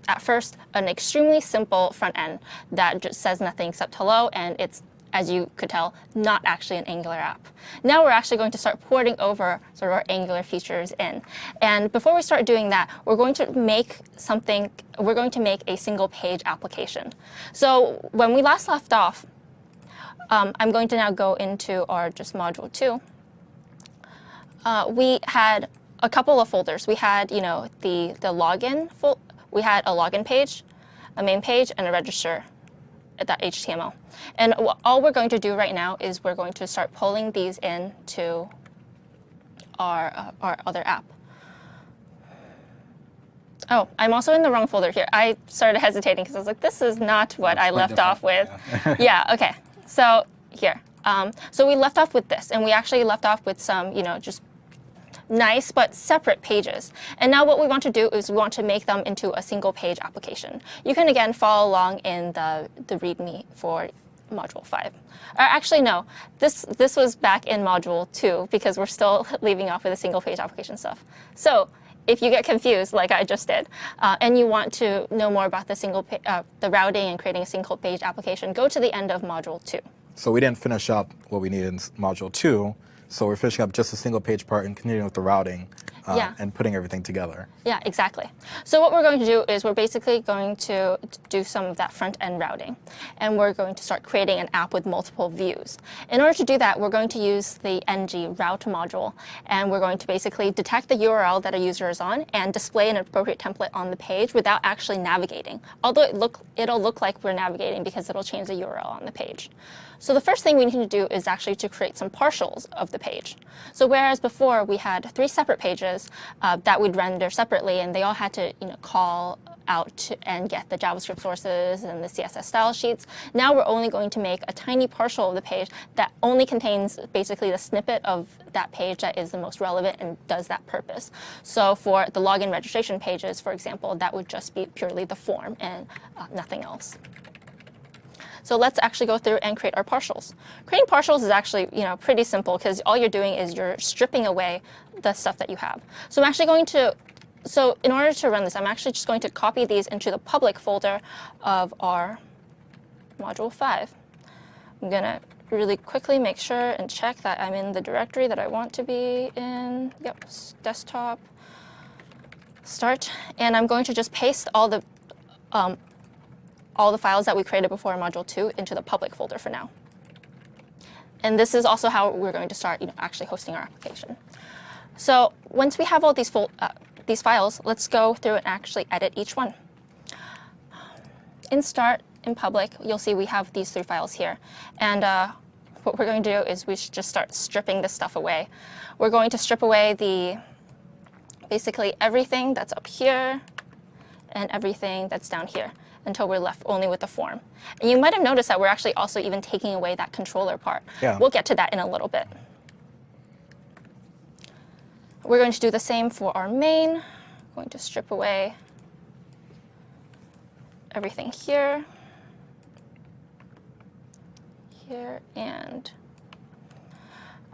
at first, an extremely simple front end that just says nothing except hello, and it's, as you could tell, not actually an Angular app. Now we're actually going to start porting over sort of our Angular features in. And before we start doing that, we're going to make a single page application. So when we last left off, I'm going to now go into our just module 2. We had a couple of folders. We had, the login we had a login page, a main page, and a register. .html. And all we're going to do right now is we're going to start pulling these into our other app. Oh, I'm also in the wrong folder here. I started hesitating because I was like, this is not what I left off with. Yeah, OK. So here. So we left off with this, and we actually left off with some, just nice but separate pages. And now what we want to do is we want to make them into a single page application. You can again follow along in the README for Module 5. Actually, no, this was back in Module 2 because we're still leaving off with the single page application stuff. So if you get confused, like I just did, and you want to know more about the routing and creating a single page application, go to the end of Module 2. So we didn't finish up what we needed in module 2. So we're finishing up just a single page part and continuing with the routing Yeah. and putting everything together. Yeah, exactly. So what we're going to do is we're basically going to do some of that front-end routing. And we're going to start creating an app with multiple views. In order to do that, we're going to use the ng route module. And we're going to basically detect the URL that a user is on and display an appropriate template on the page without actually navigating. Although it'll look like we're navigating because it'll change the URL on the page. So the first thing we need to do is actually to create some partials of the page. So whereas before we had 3 separate pages that we'd render separately, and they all had to call out and get the JavaScript sources and the CSS style sheets, now we're only going to make a tiny partial of the page that only contains basically the snippet of that page that is the most relevant and does that purpose. So for the login registration pages, for example, that would just be purely the form and nothing else. So let's actually go through and create our partials. Creating partials is actually pretty simple because all you're doing is you're stripping away the stuff that you have. So I'm actually going to, so in order to run this, I'm actually just going to copy these into the public folder of our module 5. I'm going to really quickly make sure and check that I'm in the directory that I want to be in. Yep, desktop, start. And I'm going to just paste all the files that we created before in module 2 into the public folder for now. And this is also how we're going to start actually hosting our application. So once we have all these files, let's go through and actually edit each one. In start, in public, you'll see we have these 3 files here. And what we're going to do is we should just start stripping this stuff away. We're going to strip away basically everything that's up here and everything that's down here, until we're left only with the form. And you might have noticed that we're actually also even taking away that controller part. Yeah. We'll get to that in a little bit. We're going to do the same for our main. I'm going to strip away everything here, and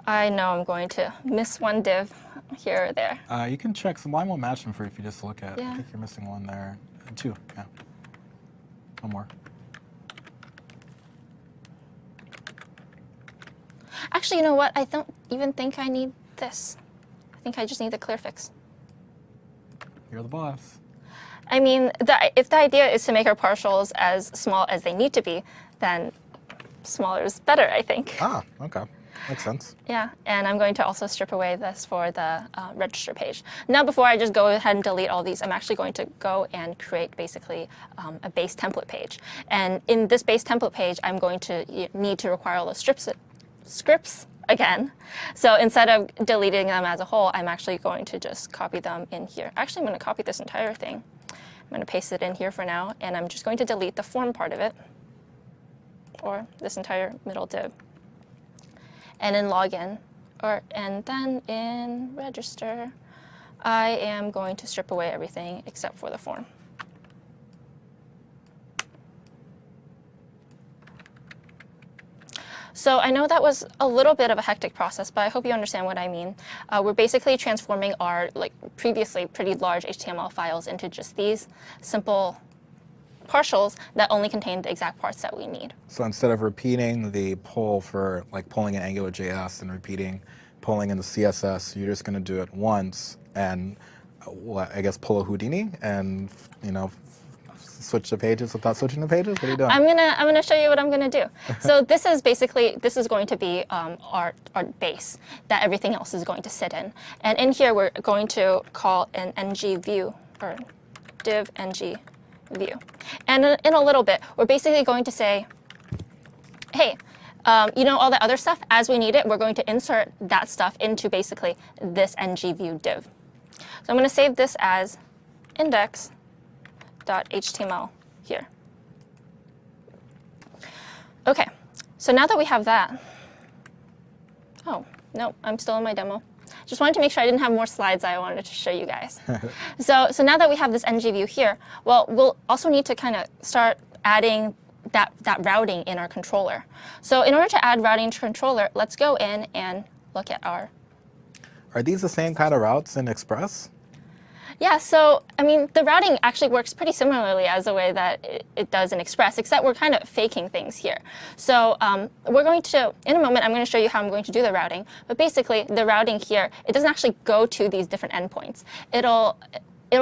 I know I'm going to miss one div here or there. You can check. Mine will match them for if you just look at. Yeah. I think you're missing one there. 2, yeah. One more. Actually, you know what? I don't even think I need this. I think I just need the clear fix. You're the boss. I mean, if the idea is to make our partials as small as they need to be, then smaller is better, I think. Ah, okay. Makes sense. Yeah, and I'm going to also strip away this for the register page. Now, before I just go ahead and delete all these, I'm actually going to go and create basically a base template page. And in this base template page, I'm going to need to require all those scripts again. So instead of deleting them as a whole, I'm actually going to just copy them in here. Actually, I'm going to copy this entire thing. I'm going to paste it in here for now, and I'm just going to delete the form part of it, or this entire middle div. And in login, and then in register, I am going to strip away everything except for the form. So I know that was a little bit of a hectic process, but I hope you understand what I mean. We're basically transforming our previously pretty large HTML files into just these simple partials that only contain the exact parts that we need. So instead of repeating the pull for pulling in AngularJS and pulling in the CSS, you're just going to do it once and I guess pull a Houdini and switch the pages without switching the pages. What are you doing? I'm gonna show you what I'm gonna do. So this is going to be our base that everything else is going to sit in, and in here we're going to call an ng view or div ng view. And in a little bit, we're basically going to say, hey, all that other stuff, as we need it, we're going to insert that stuff into basically this ng view div. So I'm going to save this as index.html here. OK, so now that we have that, oh, no, I'm still in my demo. Just wanted to make sure I didn't have more slides I wanted to show you guys. So now that we have this ng view here, well, we'll also need to kind of start adding that routing in our controller. So in order to add routing to controller, let's go in and look at our. Are these the same kind of routes in Express? Yeah, so I mean, the routing actually works pretty similarly as the way that it does in Express, except we're kind of faking things here. So we're going to, in a moment, I'm going to show you how I'm going to do the routing. But basically, the routing here, it doesn't actually go to these different endpoints. It'll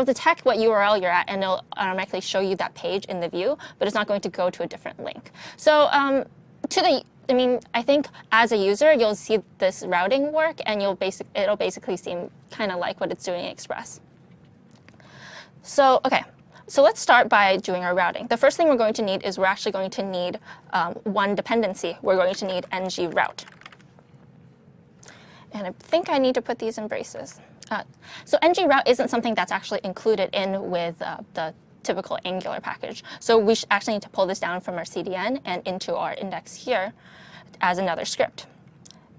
detect what URL you're at, and it'll automatically show you that page in the view, but it's not going to go to a different link. So I think as a user, you'll see this routing work, and it'll basically seem kind of like what it's doing in Express. So, okay, so let's start by doing our routing. The first thing we're going to need is we're actually going to need one dependency. We're going to need ng-route. And I think I need to put these in braces. So ng-route isn't something that's actually included in with the typical Angular package. So we actually need to pull this down from our CDN and into our index here as another script.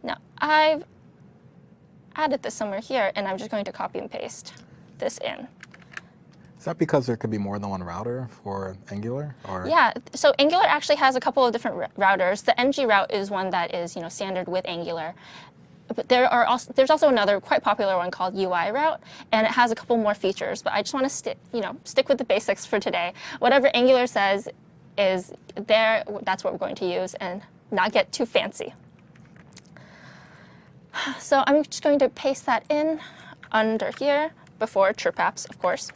Now, I've added this somewhere here, and I'm just going to copy and paste this in. Is that because there could be more than one router for Angular? Or? Yeah, so Angular actually has a couple of different routers. The ng-route is one that is standard with Angular. But there's also another quite popular one called UI route, and it has a couple more features. But I just want to stick with the basics for today. Whatever Angular says is there, that's what we're going to use, and not get too fancy. So I'm just going to paste that in under here before Chirp Apps, of course.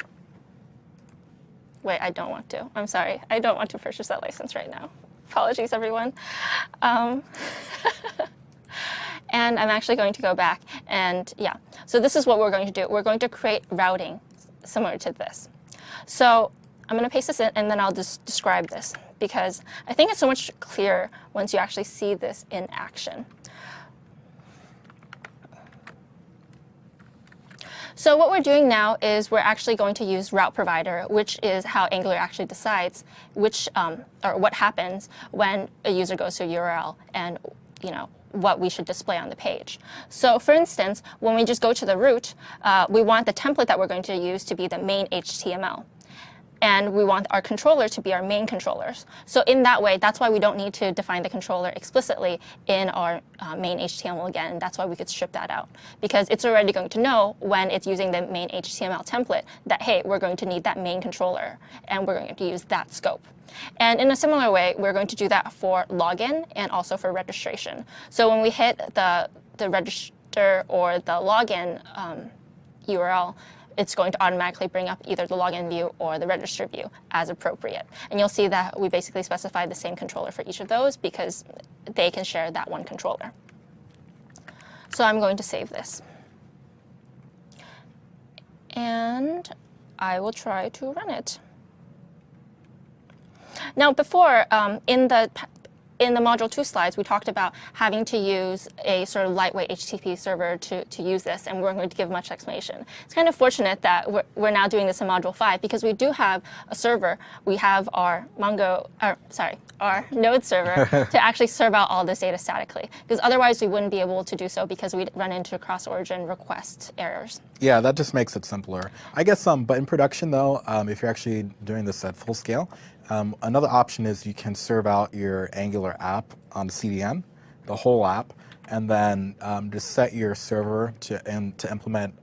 Wait, I don't want to. I'm sorry. I don't want to purchase that license right now. Apologies, everyone. And I'm actually going to go back and yeah. So this is what we're going to do. We're going to create routing similar to this. So I'm going to paste this in, and then I'll just describe this because I think it's so much clearer once you actually see this in action. So what we're doing now is we're actually going to use route provider, which is how Angular actually decides which or what happens when a user goes to a URL and what we should display on the page. So for instance, when we just go to the root, we want the template that we're going to use to be the main HTML. And we want our controller to be our main controllers. So in that way, that's why we don't need to define the controller explicitly in our main HTML again. And that's why we could strip that out. Because it's already going to know when it's using the main HTML template that, hey, we're going to need that main controller. And we're going to use that scope. And in a similar way, we're going to do that for login and also for registration. So when we hit the register or the login URL, it's going to automatically bring up either the login view or the register view as appropriate. And you'll see that we basically specified the same controller for each of those because they can share that one controller. So I'm going to save this. And I will try to run it. Now, before, in the Module 2 slides, we talked about having to use a sort of lightweight HTTP server to use this, and we're going to give much explanation. It's kind of fortunate that we're now doing this in Module 5 because we do have a server. We have our our Node server to actually serve out all this data statically, because otherwise we wouldn't be able to do so because we'd run into cross-origin request errors. Yeah, that just makes it simpler. I guess, but in production though, if you're actually doing this at full scale, another option is you can serve out your Angular app on the CDN, the whole app, and then just set your server to implement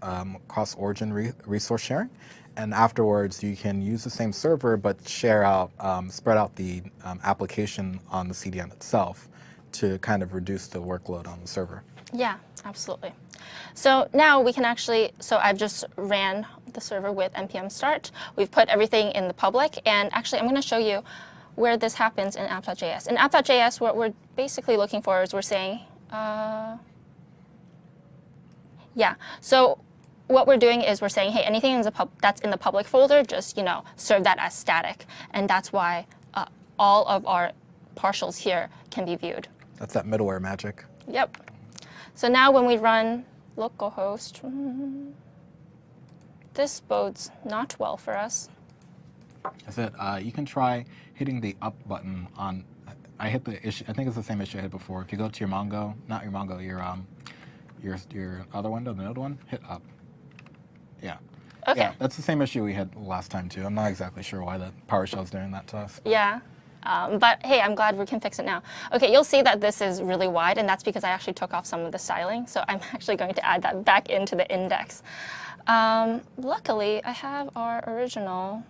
cross-origin resource sharing. And afterwards, you can use the same server, but spread out the application on the CDN itself to kind of reduce the workload on the server. Yeah, absolutely. So now we can actually, so I've just ran the server with npm start. We've put everything in the public, and actually I'm going to show you where this happens in app.js. In app.js, what we're basically looking for is we're saying, so what we're doing is we're saying, hey, anything that's in the public folder, just serve that as static, and that's why all of our partials here can be viewed. That's that middleware magic. Yep. So now when we run localhost, this bodes not well for us. That's it. You can try hitting the up button on. I hit the issue. I think it's the same issue I hit before. If you go to your Mongo, not your Mongo, your other window, the Node one, hit up. Yeah. Okay. Yeah, that's the same issue we had last time too. I'm not exactly sure why the PowerShell is doing that to us. Yeah. But hey, I'm glad we can fix it now. Okay, you'll see that this is really wide, and that's because I actually took off some of the styling. So I'm actually going to add that back into the index. Luckily, I have our original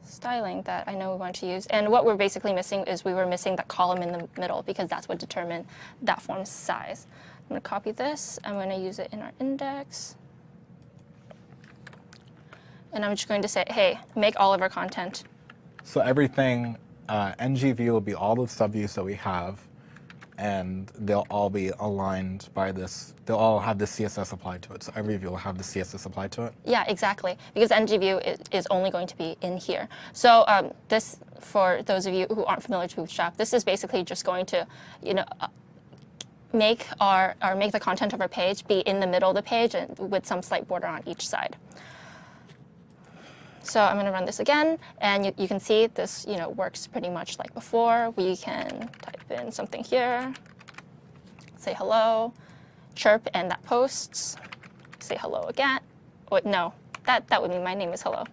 styling that I know we want to use. And what we're basically missing is we were missing that column in the middle because that's what determined that form's size. I'm going to copy this. I'm going to use it in our index. And I'm just going to say, hey, make all of our content. So everything, ngView will be all the subviews that we have, and they'll all be aligned by this. They'll all have the CSS applied to it. So every view will have the CSS applied to it. Yeah, exactly. Because ngView is only going to be in here. So this, for those of you who aren't familiar with Bootstrap, this is basically just going to, make the content of our page be in the middle of the page and with some slight border on each side. So I'm going to run this again, and you can see this works pretty much like before. We can type in something here, say hello, chirp, and that posts. Say hello again. Wait, no, that would mean my name is hello.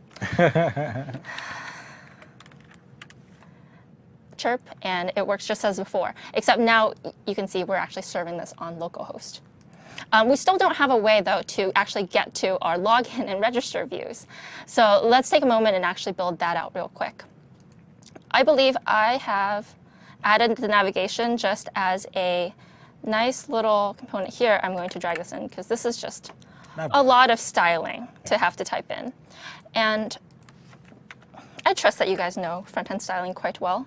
Chirp, and it works just as before, except now you can see we're actually serving this on localhost. We still don't have a way, though, to actually get to our login and register views. So let's take a moment and actually build that out real quick. I believe I have added the navigation just as a nice little component here. I'm going to drag this in because this is just a lot of styling to have to type in. And I trust that you guys know front-end styling quite well.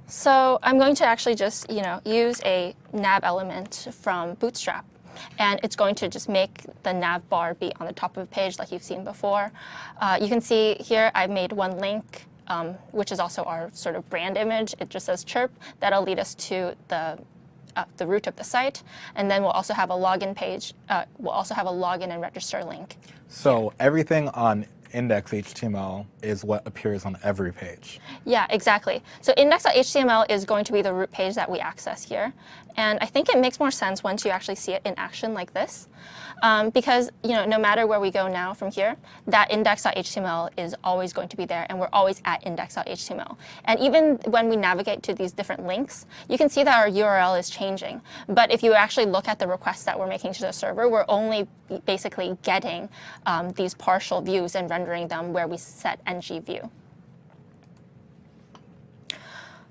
So I'm going to actually just use a nav element from Bootstrap. And it's going to just make the nav bar be on the top of the page like you've seen before. You can see here I've made one link, which is also our sort of brand image. It just says chirp. That'll lead us to the root of the site. And then we'll also have a login page. We'll also have a login and register link. So everything on index.html is what appears on every page. Yeah, exactly. So index.html is going to be the root page that we access here. And I think it makes more sense once you actually see it in action like this. Because no matter where we go now from here, that index.html is always going to be there, and we're always at index.html. And even when we navigate to these different links, you can see that our URL is changing. But if you actually look at the requests that we're making to the server, we're only basically getting these partial views and rendering them where we set ngView.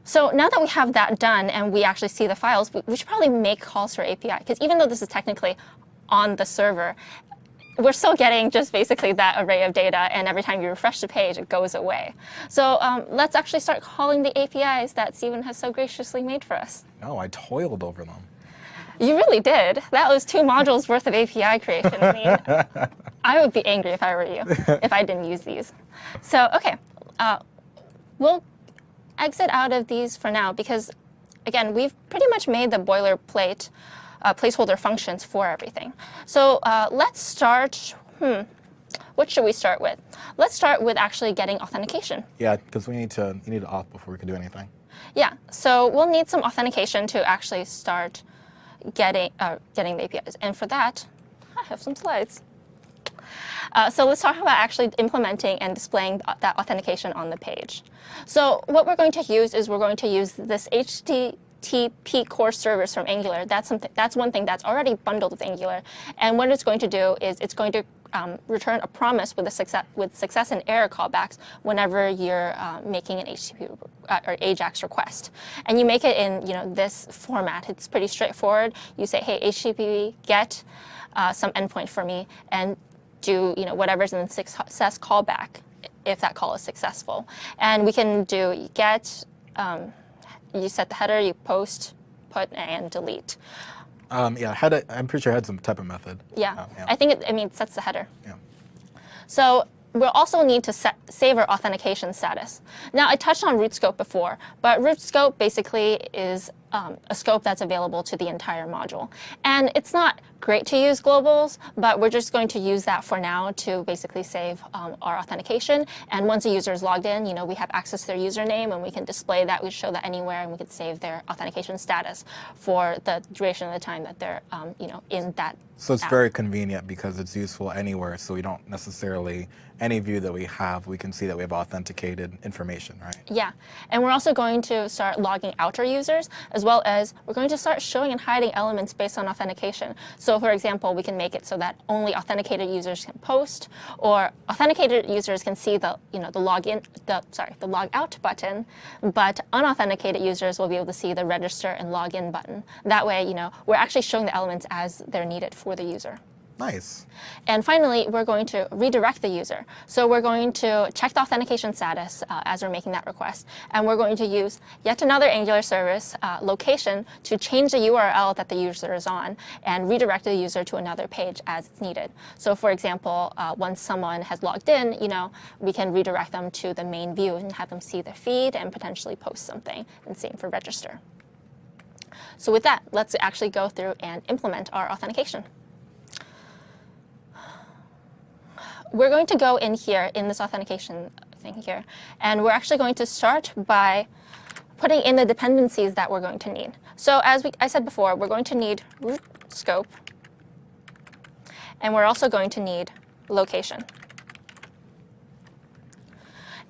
So now that we have that done and we actually see the files, we should probably make calls for API. Because even though this is technically on the server, we're still getting just basically that array of data, and every time you refresh the page, it goes away. So let's actually start calling the APIs that Steven has so graciously made for us. No, I toiled over them. You really did. That was 2 modules worth of API creation. I mean, I would be angry if I were you, if I didn't use these. So, okay, we'll exit out of these for now because, again, we've pretty much made the boilerplate placeholder functions for everything. So let's start, what should we start with? Let's start with actually getting authentication. Yeah, because you need to auth before we can do anything. Yeah, so we'll need some authentication to actually start getting the APIs. And for that, I have some slides. So let's talk about actually implementing and displaying that authentication on the page. So what we're going to use is we're going to use this HTTP core service from Angular. That's one thing that's already bundled with Angular. And what it's going to do is it's going to return a promise with success and error callbacks whenever you're making an HTTP or AJAX request. And you make it in this format. It's pretty straightforward. You say, hey, HTTP get some endpoint for me, and do whatever's in the success callback if that call is successful. And we can do get, you set the header, you post, put, and delete. Yeah, I'm pretty sure it had some type of method. Yeah, I think it sets the header. Yeah. So we'll also need to save our authentication status. Now, I touched on root scope before, but root scope basically is a scope that's available to the entire module. And it's not great to use globals, but we're just going to use that for now to basically save our authentication. And once a user is logged in, we have access to their username, and we can display that, we show that anywhere, and we can save their authentication status for the duration of the time that they're in that So it's app. very convenient because it's useful anywhere, so we don't necessarily, any view that we have, we can see that we have authenticated information, right? Yeah, and we're also going to start logging out our users, as well as we're going to start showing and hiding elements based on authentication. So for example, we can make it so that only authenticated users can post, or authenticated users can see the log out button, but unauthenticated users will be able to see the register and login button. That way, we're actually showing the elements as they're needed for the user. Nice. And finally, we're going to redirect the user. So we're going to check the authentication status as we're making that request. And we're going to use yet another Angular service location to change the URL that the user is on and redirect the user to another page as it's needed. So for example, once someone has logged in, we can redirect them to the main view and have them see their feed and potentially post something, and same for register. So with that, let's actually go through and implement our authentication. We're going to go in here in this authentication thing here, and we're actually going to start by putting in the dependencies that we're going to need. So as I said before, we're going to need root scope, and we're also going to need location.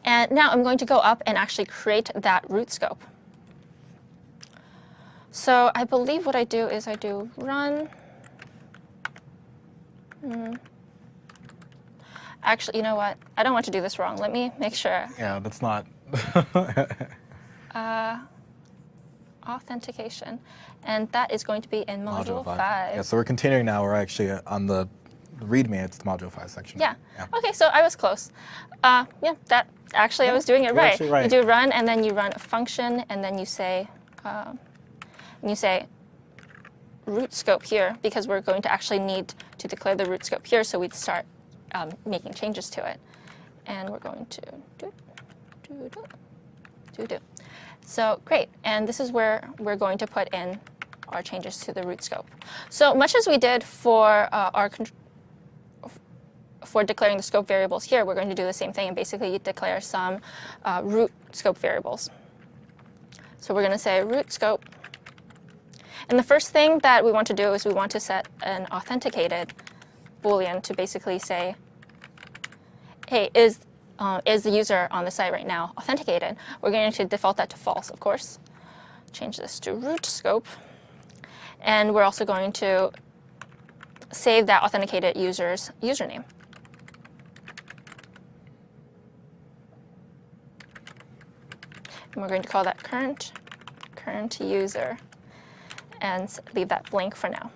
And now I'm going to go up and actually create that root scope. So I believe what I do is I do run. Actually, you know what? I don't want to do this wrong. Let me make sure. Yeah, that's not. Authentication. And that is going to be in Module 5. Yeah, so we're continuing now. We're actually on the README. It's the Module 5 section. Yeah. Okay, so I was close. Yeah, that actually I was doing it right. Actually right. You do run, and then you run a function, and then you say root scope here, because we're going to actually need to declare the root scope here, so we'd start making changes to it. And we're going to do. So great, and this is where we're going to put in our changes to the root scope. So much as we did for declaring the scope variables here, we're going to do the same thing and basically declare some root scope variables. So we're going to say root scope. And the first thing that we want to do is we want to set an authenticated Boolean to basically say, hey, is the user on the site right now authenticated? We're going to default that to false, of course. Change this to root scope. And we're also going to save that authenticated user's username. And we're going to call that current user and leave that blank for now.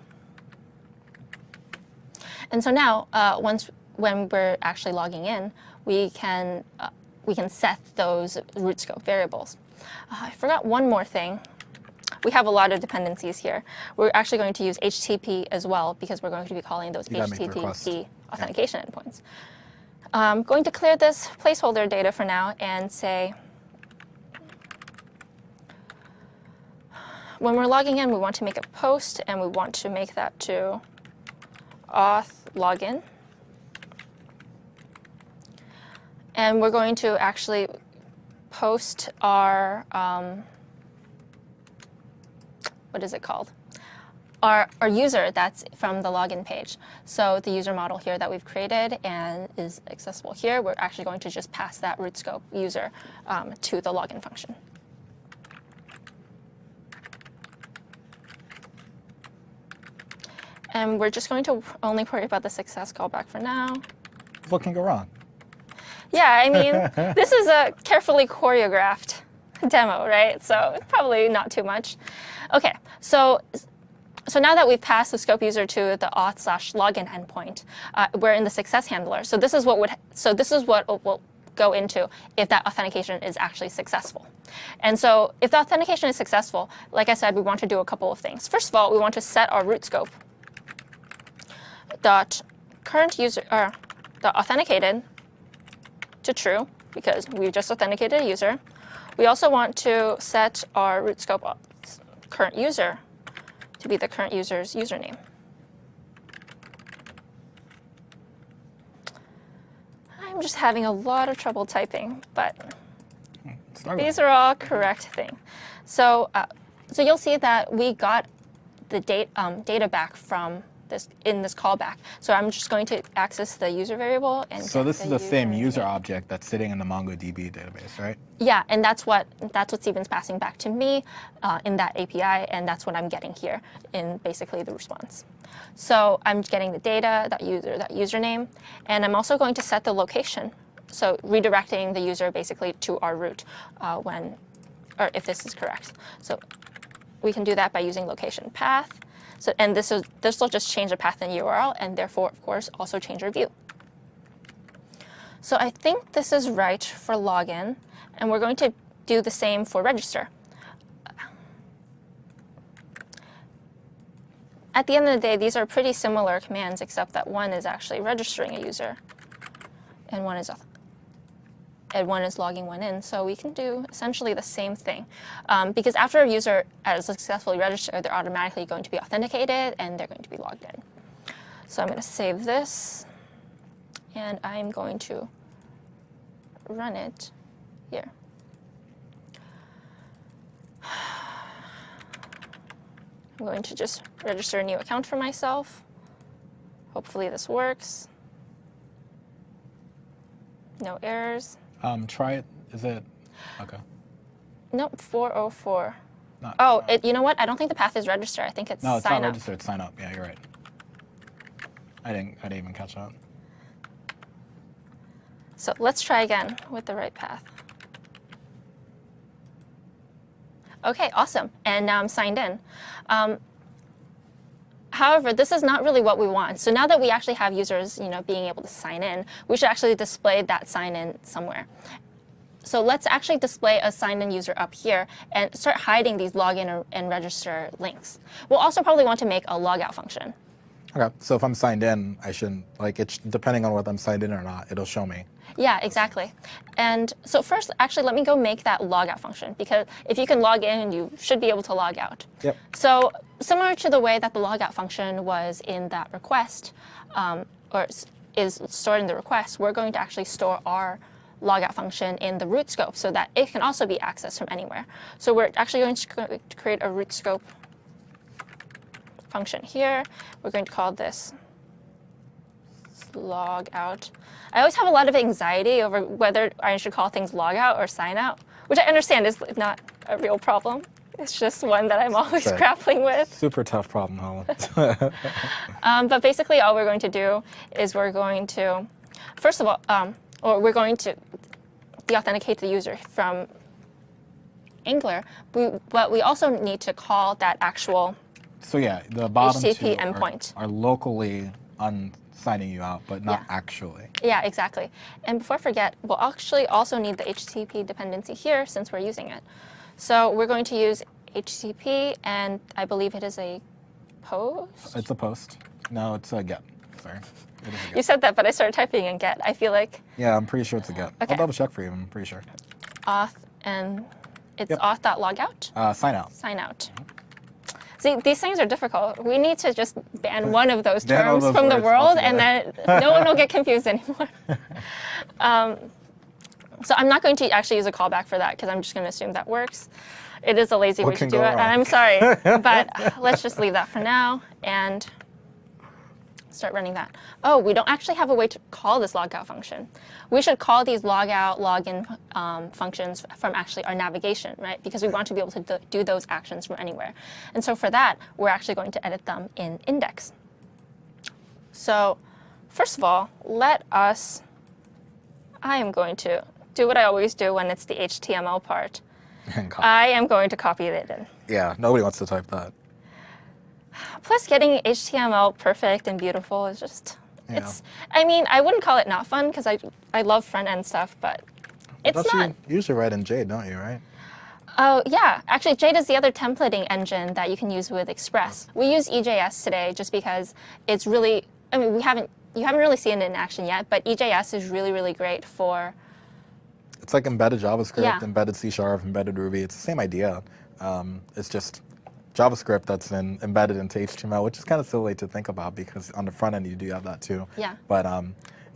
And so now, when we're actually logging in, we can set those root scope variables. I forgot one more thing. We have a lot of dependencies here. We're actually going to use HTTP as well, because we're going to be calling those HTTP authentication endpoints. I'm going to clear this placeholder data for now and say, when we're logging in, we want to make a post, and we want to make that to auth login. And we're going to actually post our, what is it called? Our user that's from the login page. So the user model here that we've created and is accessible here, we're actually going to just pass that root scope user to the login function. And we're just going to only worry about the success callback for now. What can go wrong? Yeah, I mean, this is a carefully choreographed demo, right? So probably not too much. Okay, so now that we've passed the scope user to the auth/login endpoint, we're in the success handler. So this is what will go into if that authentication is actually successful. And so if the authentication is successful, like I said, we want to do a couple of things. First of all, we want to set our root scope current user the authenticated to true, because we've just authenticated a user. We also want to set our root scope current user to be the current user's username. I'm just having a lot of trouble typing, but these are all correct things. So, so you'll see that we got the data back from in this callback. So I'm just going to access the user variable and So get this is the same user name. object that's sitting in the MongoDB database, right? Yeah, and that's what Steven's passing back to me in that API, and that's what I'm getting here in basically the response. So I'm getting the data, that username, and I'm also going to set the location. So redirecting the user basically to our root or if this is correct. So we can do that by using location path. So, and this will just change the path in URL, and therefore, of course, also change our view. So I think this is right for login, and we're going to do the same for register. At the end of the day, these are pretty similar commands, except that one is actually registering a user, and one is logging one in. So we can do essentially the same thing. Because after a user has successfully registered, they're automatically going to be authenticated, and they're going to be logged in. So I'm going to save this, and I'm going to run it here. I'm going to just register a new account for myself. Hopefully this works. No errors. Try it. Is it? Okay. Nope, 404. Not, Oh, you know what? I don't think the path is register. I think it's no, it's sign not up. registered. It's sign up. Yeah, you're right. I didn't even catch that. So let's try again with the right path. Okay, awesome. And now I'm signed in. However, this is not really what we want. So now that we actually have users, being able to sign in, we should actually display that sign in somewhere. So let's actually display a signed-in user up here and start hiding these login and register links. We'll also probably want to make a logout function. Okay. So if I'm signed in, I shouldn't depending on whether I'm signed in or not, it'll show me. Yeah, exactly. And so first, actually, let me go make that logout function, because if you can log in, you should be able to log out. Yep. So similar to the way that the logout function was in that request, or is stored in the request, we're going to actually store our logout function in the root scope so that it can also be accessed from anywhere. So we're actually going to create a root scope function here. We're going to call this logout. I always have a lot of anxiety over whether I should call things logout or sign out, which I understand is not a real problem. It's just one that I'm always Right. grappling with. Super tough problem, Holland. But basically, all we're going to do is we're going to, first of all, we're going to deauthenticate the user from Angler. But we also need to call that actual So yeah, the bottom HTTP two endpoint. are locally signing you out, but not Yeah. actually. Yeah, exactly. And before I forget, we'll actually also need the HTTP dependency here since we're using it. So we're going to use HTTP, and I believe it is a post. It's a post. No, it's a get. Sorry. It is a You get. said that, but I started typing in get. I feel like Yeah, I'm pretty sure it's a get. Okay. I'll double check for you. I'm pretty sure. auth, and it's Yep. auth.logout, Sign out. sign out. See, these things are difficult. We need to just ban one of those Ban all terms those from the words world, and then altogether. no one will get confused anymore. So I'm not going to actually use a callback for that because I'm just going to assume that works. It is a lazy What way to can do go it, and wrong? I'm sorry, but let's just leave that for now and start running that. Oh, we don't actually have a way to call this logout function. We should call these logout, login functions from actually our navigation, right? Because we want to be able to do those actions from anywhere. And so for that, we're actually going to edit them in index. So first of all, I am going to do what I always do when it's the HTML part. I am going to copy it in. Yeah, nobody wants to type that. Plus, getting HTML perfect and beautiful is just, Yeah. I mean, I wouldn't call it not fun because I love front-end stuff, but it's Don't not. You usually write in Jade, don't you, right? Oh, yeah. Actually, Jade is the other templating engine that you can use with Express. We use EJS today just because it's really, I mean, you haven't really seen it in action yet, but EJS is really, really great for, It's like embedded JavaScript, Yeah. embedded C#, embedded Ruby. It's the same idea. It's just JavaScript that's embedded into HTML, which is kind of silly to think about because on the front end you do have that too. Yeah. But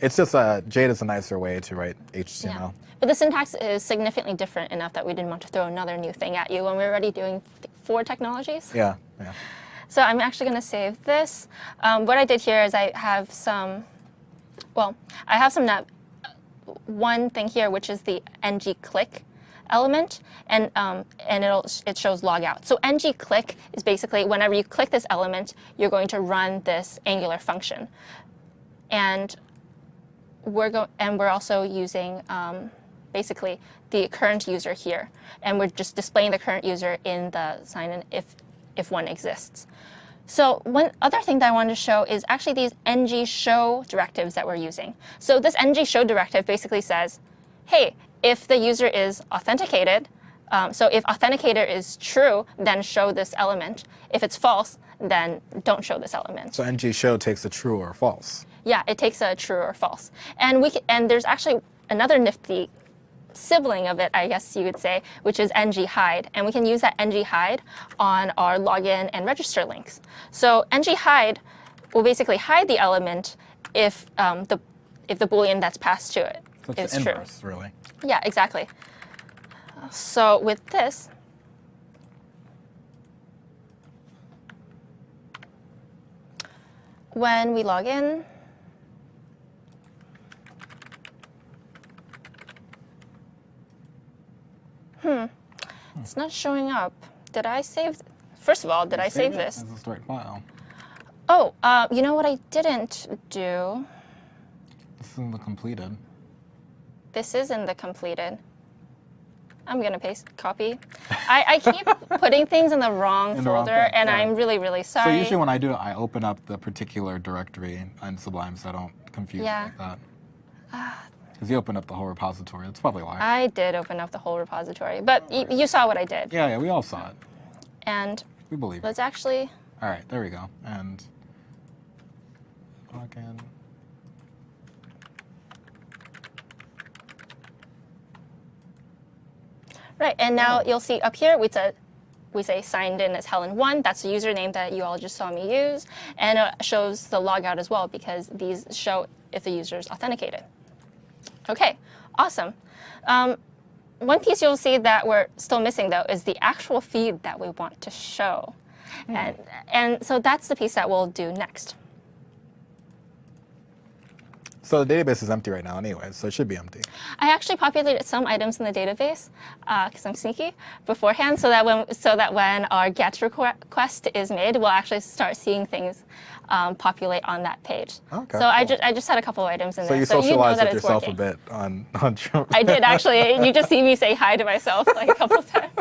it's just Jade is a nicer way to write HTML. yeah. But the syntax is significantly different enough that we didn't want to throw another new thing at you when we were already doing 4 technologies. Yeah. Yeah. So I'm actually going to save this. What I did here is I have some one thing here, which is the ng-click element, and it shows logout. So ng-click is basically whenever you click this element, you're going to run this Angular function, and we're also using basically the current user here, and we're just displaying the current user in the sign-in if one exists. So one other thing that I wanted to show is actually these ng-show directives that we're using. So this ng-show directive basically says, hey, if the user is authenticated, so if authenticator is true, then show this element. If it's false, then don't show this element. So ng-show takes a true or false. Yeah, it takes a true or false. And there's actually another nifty sibling of it, I guess you could say, which is ng-hide. And we can use that ng-hide on our login and register links. So ng-hide will basically hide the element if the Boolean that's passed to it So it's is the true. inverse, really. Yeah, exactly. So with this, when we log in, it's not showing up. Did I save? First of all, did I save this? This is the right file. Oh, you know what I didn't do? This is in the completed. This is in the completed. I'm gonna copy. I keep putting things in the wrong In the wrong folder, thing, and yeah. I'm really, really So sorry. usually when I do it, I open up the particular directory in Sublime so I don't confuse it Yeah. like that. Because you open up the whole repository. That's probably why. I did open up the whole repository, but you saw what I did. Yeah, we all saw it. And We believe it. let's actually, All right, there we go. And log in. right, and now you'll see up here, we say signed in as Helen1. That's the username that you all just saw me use. And it shows the logout as well, because these show if the user is authenticated. OK, awesome. One piece you'll see that we're still missing, though, is the actual feed that we want to show. And so that's the piece that we'll do next. So the database is empty right now anyway, so it should be empty. I actually populated some items in the database, because I'm sneaky, beforehand, so that when our GET request is made, we'll actually start seeing things populate on that page. Okay, so I cool. just had a couple of items in So there. you so you know socialized that with it's yourself working. a bit on I did, actually. You just see me say hi to myself like a couple of times.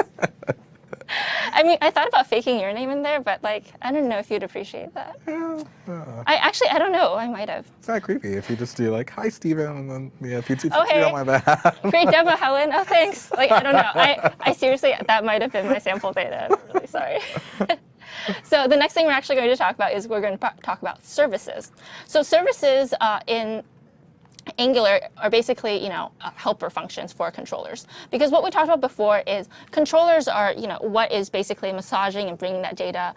I mean, I thought about faking your name in there, but like, I don't know if you'd appreciate that. I don't know. I might have. It's not creepy if you just do like, hi, Steven, and then if you tweet hey. on my behalf. Great demo, Helen. Oh, thanks. Like, I don't know. I seriously, that might have been my sample data. I'm really sorry. So the next thing we're actually going to talk about is we're going to talk about services. So services in Angular are basically, helper functions for controllers. Because what we talked about before is controllers are, what is basically massaging and bringing that data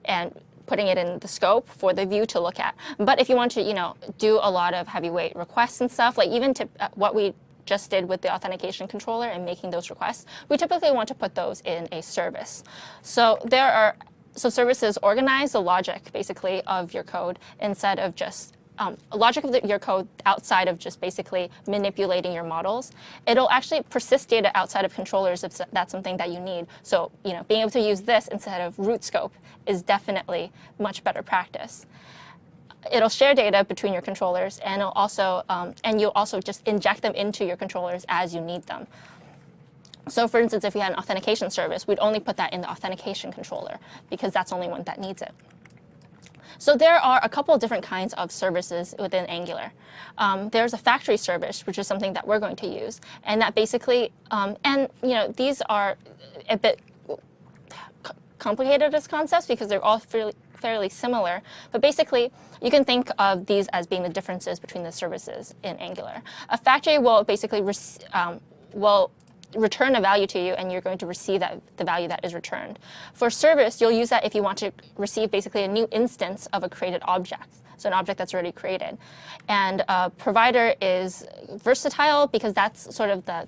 and putting it in the scope for the view to look at. But if you want to, do a lot of heavyweight requests and stuff, like even to what we just did with the authentication controller and making those requests, we typically want to put those in a service. So services organize the logic, basically, of your code instead of just logic of your code outside of just basically manipulating your models. It'll actually persist data outside of controllers if that's something that you need. So, being able to use this instead of root scope is definitely much better practice. It'll share data between your controllers, and you'll also just inject them into your controllers as you need them. So for instance, if we had an authentication service, we'd only put that in the authentication controller because that's the only one that needs it. So there are a couple of different kinds of services within Angular. There's a factory service, which is something that we're going to use, and that basically, these are a bit complicated as concepts because they're all fairly similar. But basically, you can think of these as being the differences between the services in Angular. A factory will basically return a value to you, and you're going to receive the value that is returned. For service, you'll use that if you want to receive basically a new instance of a created object, so an object that's already created. And provider is versatile because that's sort of the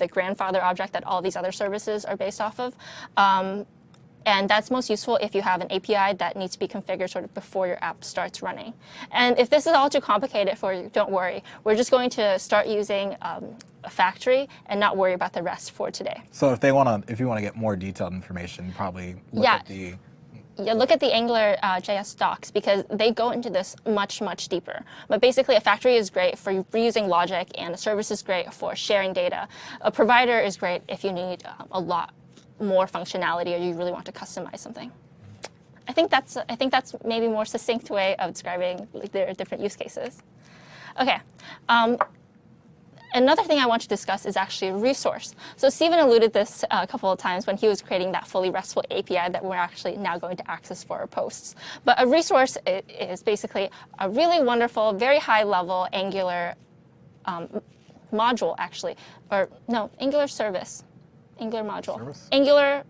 grandfather object that all these other services are based off of. And that's most useful if you have an API that needs to be configured sort of before your app starts running. And if this is all too complicated for you, don't worry. We're just going to start using a factory and not worry about the rest for today. So if you want to get more detailed information, probably look at the. Yeah, look at the Angular JS docs because they go into this much, much deeper. But basically, a factory is great for reusing logic, and a service is great for sharing data. A provider is great if you need a lot more functionality or you really want to customize something. I think that's maybe a more succinct way of describing their different use cases. Okay. Another thing I want to discuss is actually a resource. So Stephen alluded this a couple of times when he was creating that fully RESTful API that we're actually now going to access for our posts. But a resource is basically a really wonderful, very high-level Angular module, actually. Or no, Angular service. Angular module. Service? Angular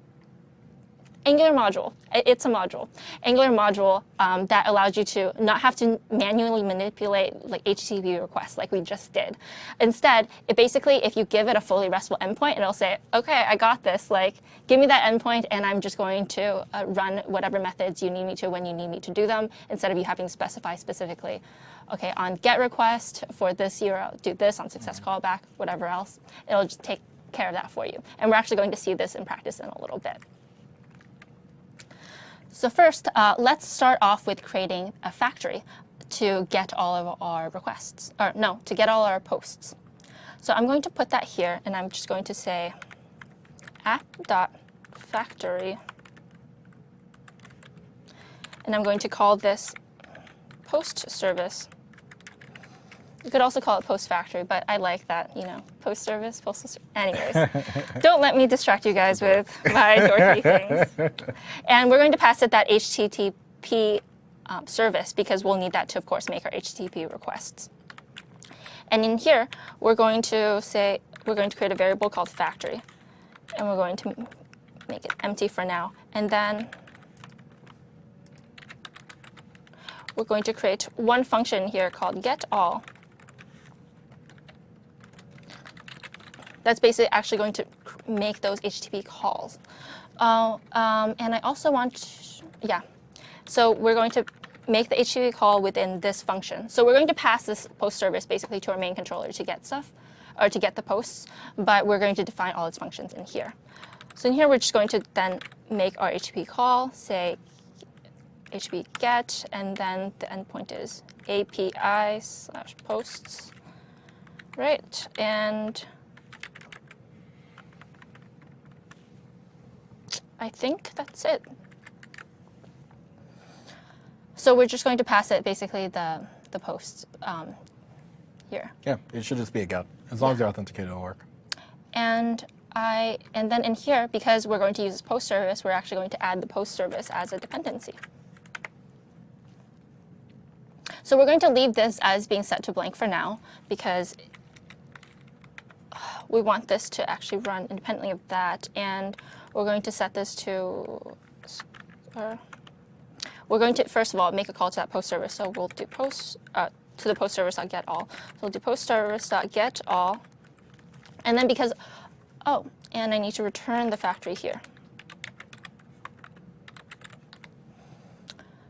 module. It's a module. Angular module that allows you to not have to manually manipulate like HTTP requests like we just did. Instead, it basically, if you give it a fully RESTful endpoint, it'll say, okay, I got this. Like, give me that endpoint, and I'm just going to run whatever methods you need me to when you need me to do them, instead of you having to specify specifically, okay, on GET request for this URL, do this, on success callback, whatever else. It'll just take care of that for you. And we're actually going to see this in practice in a little bit. So first, let's start off with creating a factory to get all of our requests, or no, to get all our posts. So I'm going to put that here, and I'm just going to say app.factory, and I'm going to call this post service. You could also call it post factory, but I like that, post service, postal service. Anyways, don't let me distract you guys with my dorky things. And we're going to pass it that HTTP service because we'll need that to, of course, make our HTTP requests. And in here, we're going to create a variable called factory, and we're going to make it empty for now. And then we're going to create one function here called getAll. That's basically actually going to make those HTTP calls. And I also want, so we're going to make the HTTP call within this function. So we're going to pass this post service basically to our main controller to get stuff, or to get the posts, but we're going to define all its functions in here. So in here, we're just going to then make our HTTP call, say HTTP get, and then the endpoint is API/posts, right? And I think that's it. So we're just going to pass it basically the posts here. Yeah, it should just be a get. As long as you're authenticated, it'll work. And then in here, because we're going to use this post service, we're actually going to add the post service as a dependency. So we're going to leave this as being set to blank for now because we want this to actually run independently of that. And we're going to set this to, we're going to, first of all, make a call to that post service. So we'll do post to the post service.getAll. So we'll do post service.getAll. And then because, and I need to return the factory here.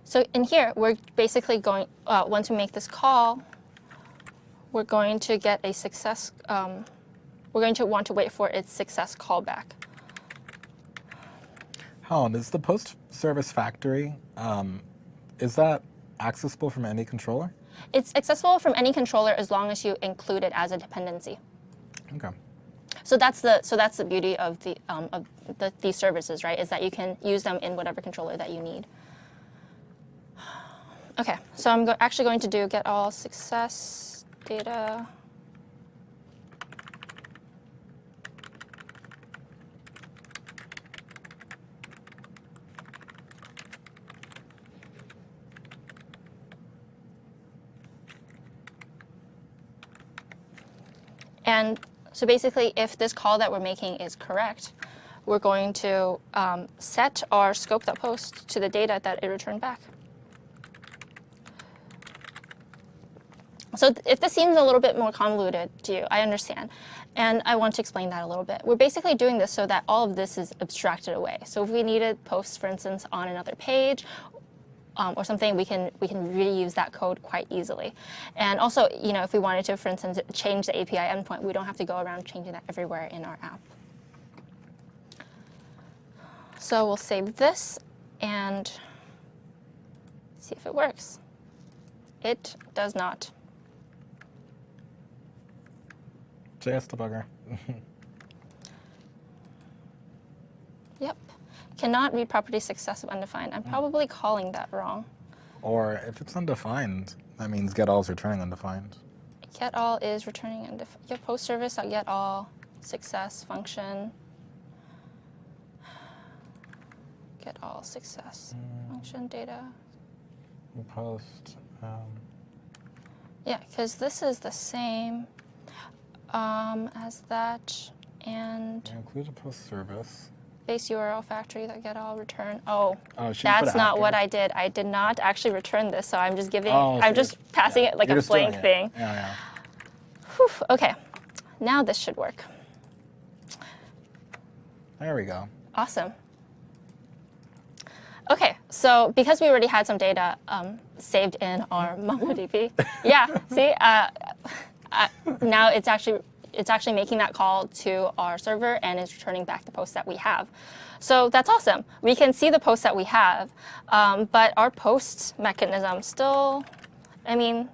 So in here, we're basically going, once we make this call, we're going to get a success, we're going to want to wait for its success callback. Helen, is the post service factory, is that accessible from any controller? It's accessible from any controller as long as you include it as a dependency. Okay. So that's the beauty of these services, right? Is that you can use them in whatever controller that you need. Okay, so I'm actually going to do get all success data. And so basically, if this call that we're making is correct, we're going to set our scope.post to the data that it returned back. So if this seems a little bit more convoluted to you, I understand. And I want to explain that a little bit. We're basically doing this so that all of this is abstracted away. So if we needed posts, for instance, on another page or something, we can reuse that code quite easily. And also, if we wanted to, for instance, change the API endpoint, we don't have to go around changing that everywhere in our app. So we'll save this and see if it works. It does not. JS debugger. Yep. Cannot read property success of undefined. I'm probably calling that wrong. Or if it's undefined, that means get all is returning undefined. Get all is returning undefined. Your post service get all success function. Get all success function data. Post. Yeah, because this is the same as that, and Include a post service. base URL factory that get all return. Oh, Oh, should you put that's it not after? what I did. I did not actually return this, so I'm just giving. Oh, I'm so just passing it like You're a just doing blank it. thing. Yeah. Whew, okay, now this should work. There we go. Awesome. Okay, so because we already had some data saved in our MongoDB, yeah. See, now it's actually making that call to our server and is returning back the post that we have. So that's awesome. We can see the post that we have, but our post mechanism still, I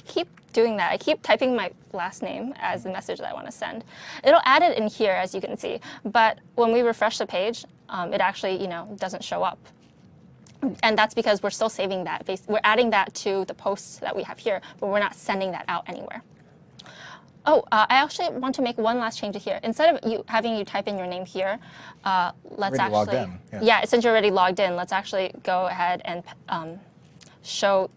keep doing that. I keep typing my last name as the message that I want to send. It'll add it in here, as you can see, but when we refresh the page, it actually, doesn't show up. And that's because we're still saving that. We're adding that to the posts that we have here, but we're not sending that out anywhere. Oh, I actually want to make one last change here. Instead of having you type in your name here, let's Already logged actually, in, yeah, since you're already logged in, let's actually go ahead and show,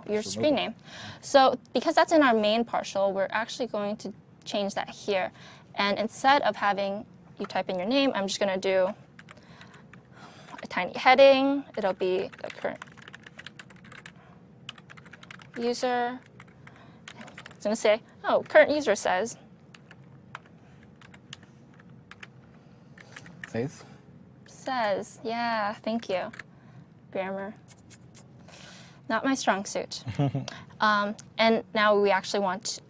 your screen name. So because that's in our main partial, we're actually going to change that here. And instead of having you type in your name, I'm just going to do a tiny heading. It'll be the current user. It's going to say, oh, current user says. Says, yeah, thank you. Grammar. Not my strong suit. And now we actually want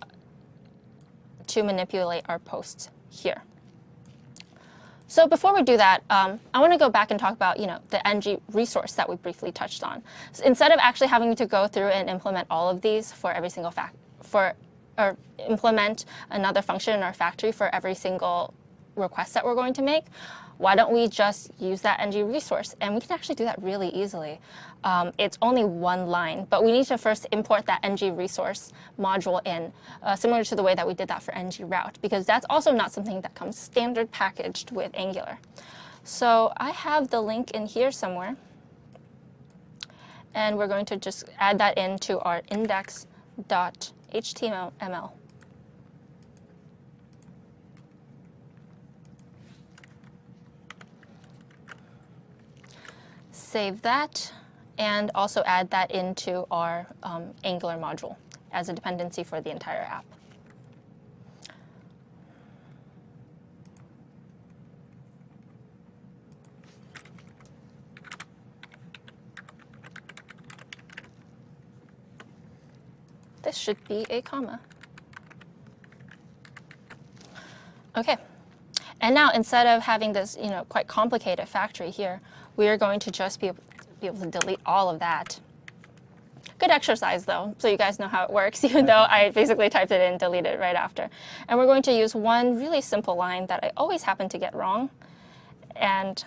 to manipulate our posts here. So before we do that, I want to go back and talk about the ng resource that we briefly touched on. So instead of actually having to go through and implement all of these for every single or implement another function in our factory for every single request that we're going to make, why don't we just use that ng resource? And we can actually do that really easily. It's only one line, but we need to first import that ng resource module in, similar to the way that we did that for ng route, because that's also not something that comes standard packaged with Angular. So I have the link in here somewhere, and we're going to just add that into our index.html. Save that, and also add that into our Angular module as a dependency for the entire app. This should be a comma. Okay. And now, instead of having this, quite complicated factory here, we are going to just be able to delete all of that. Good exercise, though, so you guys know how it works, even though I basically typed it in and deleted it right after. And we're going to use one really simple line that I always happen to get wrong, and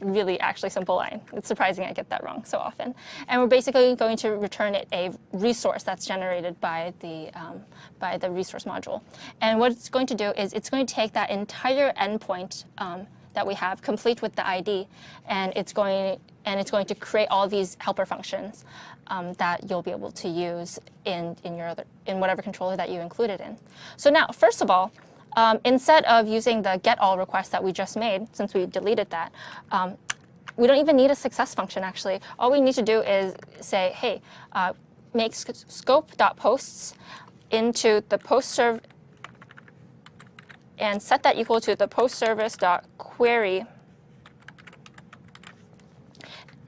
really actually simple line. It's surprising I get that wrong so often. And we're basically going to return it a resource that's generated by the resource module. And what it's going to do is it's going to take that entire endpoint that we have, complete with the ID, and it's going to create all these helper functions that you'll be able to use in whatever controller that you included in. So now, first of all, instead of using the get all request that we just made, since we deleted that, we don't even need a success function, actually. All we need to do is say, hey, make scope.posts into the post serve and set that equal to the post service.query.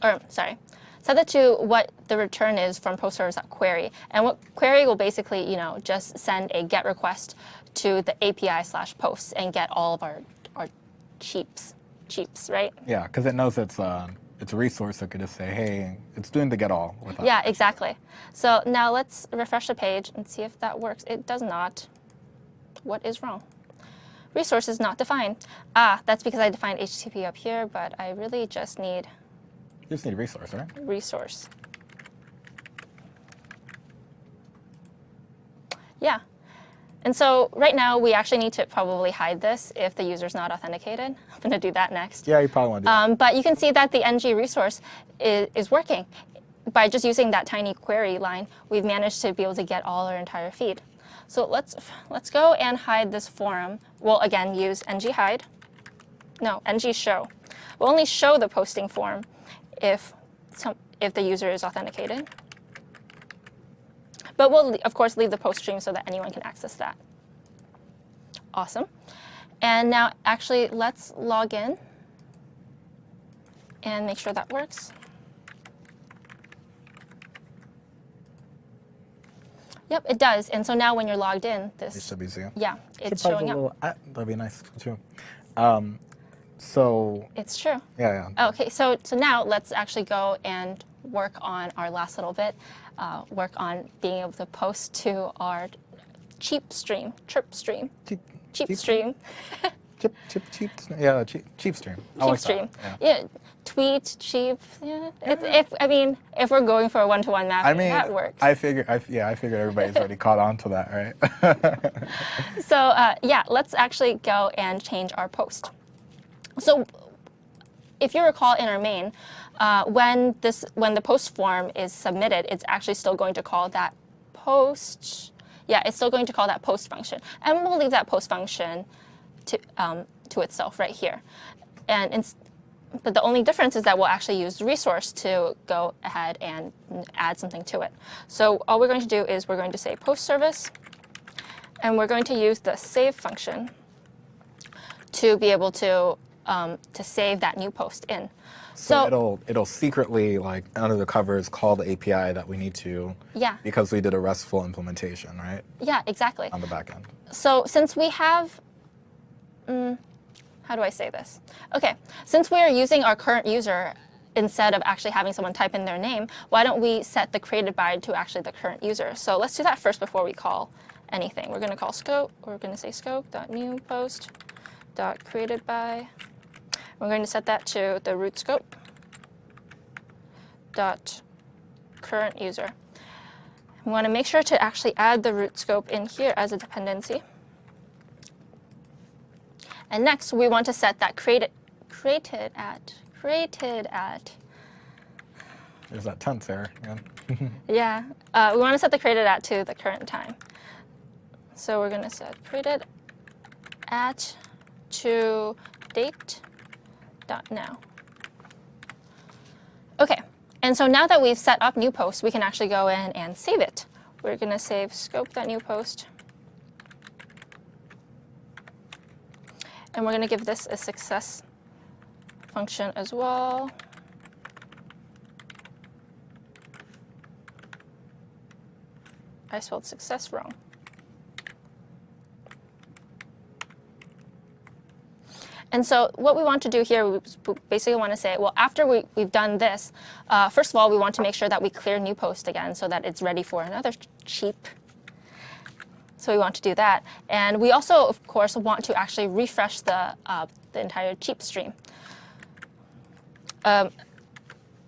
Or sorry, set that to what the return is from post service.query. And what query will basically, just send a GET request to the API/posts and get all of our cheaps, right? Yeah, because it knows it's a resource that could just say, hey, it's doing the get all. Without Yeah, exactly. So now let's refresh the page and see if that works. It does not. What is wrong? Resource is not defined. That's because I defined HTTP up here, but I really just need You just need a resource, right? resource. Yeah. And so right now, we actually need to probably hide this if the user's not authenticated. I'm going to do that next. Yeah, you probably want to do that. But you can see that the ng resource is working. By just using that tiny query line, we've managed to be able to get all our entire feed. So let's go and hide this forum. We'll again use ng-hide. No, ng-show. We'll only show the posting form if the user is authenticated. But we'll, of course, leave the post stream so that anyone can access that. Awesome. And now, actually, let's log in and make sure that works. Yep, it does. And so now when you're logged in, It should be zero. yeah, it's Should probably showing do a up. little that'd be nice, too. So, It's true. yeah. Okay, so now let's actually go and work on our last little bit, work on being able to post to our cheap stream, cheap stream. Yeah, cheap stream. I like that. Stream. Yeah. Yeah, tweet, cheap. Yeah. If we're going for a one-to-one mapping, I mean, that works. I figured everybody's already caught on to that, right? So yeah, let's actually go and change our post. So if you recall in our main, when the post form is submitted, it's actually still going to call that post. Yeah, it's still going to call that post function, and we'll leave that post function to itself right here. But the only difference is that we'll actually use the resource to go ahead and add something to it. So all we're going to do is we're going to say post service, and we're going to use the save function to be able to save that new post in. So it'll secretly, like under the covers, call the API that we need to. Yeah. Because we did a RESTful implementation, right? Yeah, exactly. On the back end. So since we have, how do I say this? Okay, since we are using our current user instead of actually having someone type in their name, why don't we set the created by to actually the current user? So let's do that first before we call anything. We're going to call scope. We're going to say scope.newPost.created by. We're going to set that to the root scope dot current user. We want to make sure to actually add the root scope in here as a dependency. And next, we want to set that created at. There's that tense error. Yeah, we want to set the created at to the current time. So we're going to set created at to date.now. Okay, and so now that we've set up new post, we can actually go in and save it. We're going to save scope.newPost. And we're going to give this a success function as well. I spelled success wrong. And so what we want to do here, we basically want to say, well, after we've done this, first of all, we want to make sure that we clear new post again so that it's ready for another cheap. So we want to do that. And we also, of course, want to actually refresh the entire cheap stream.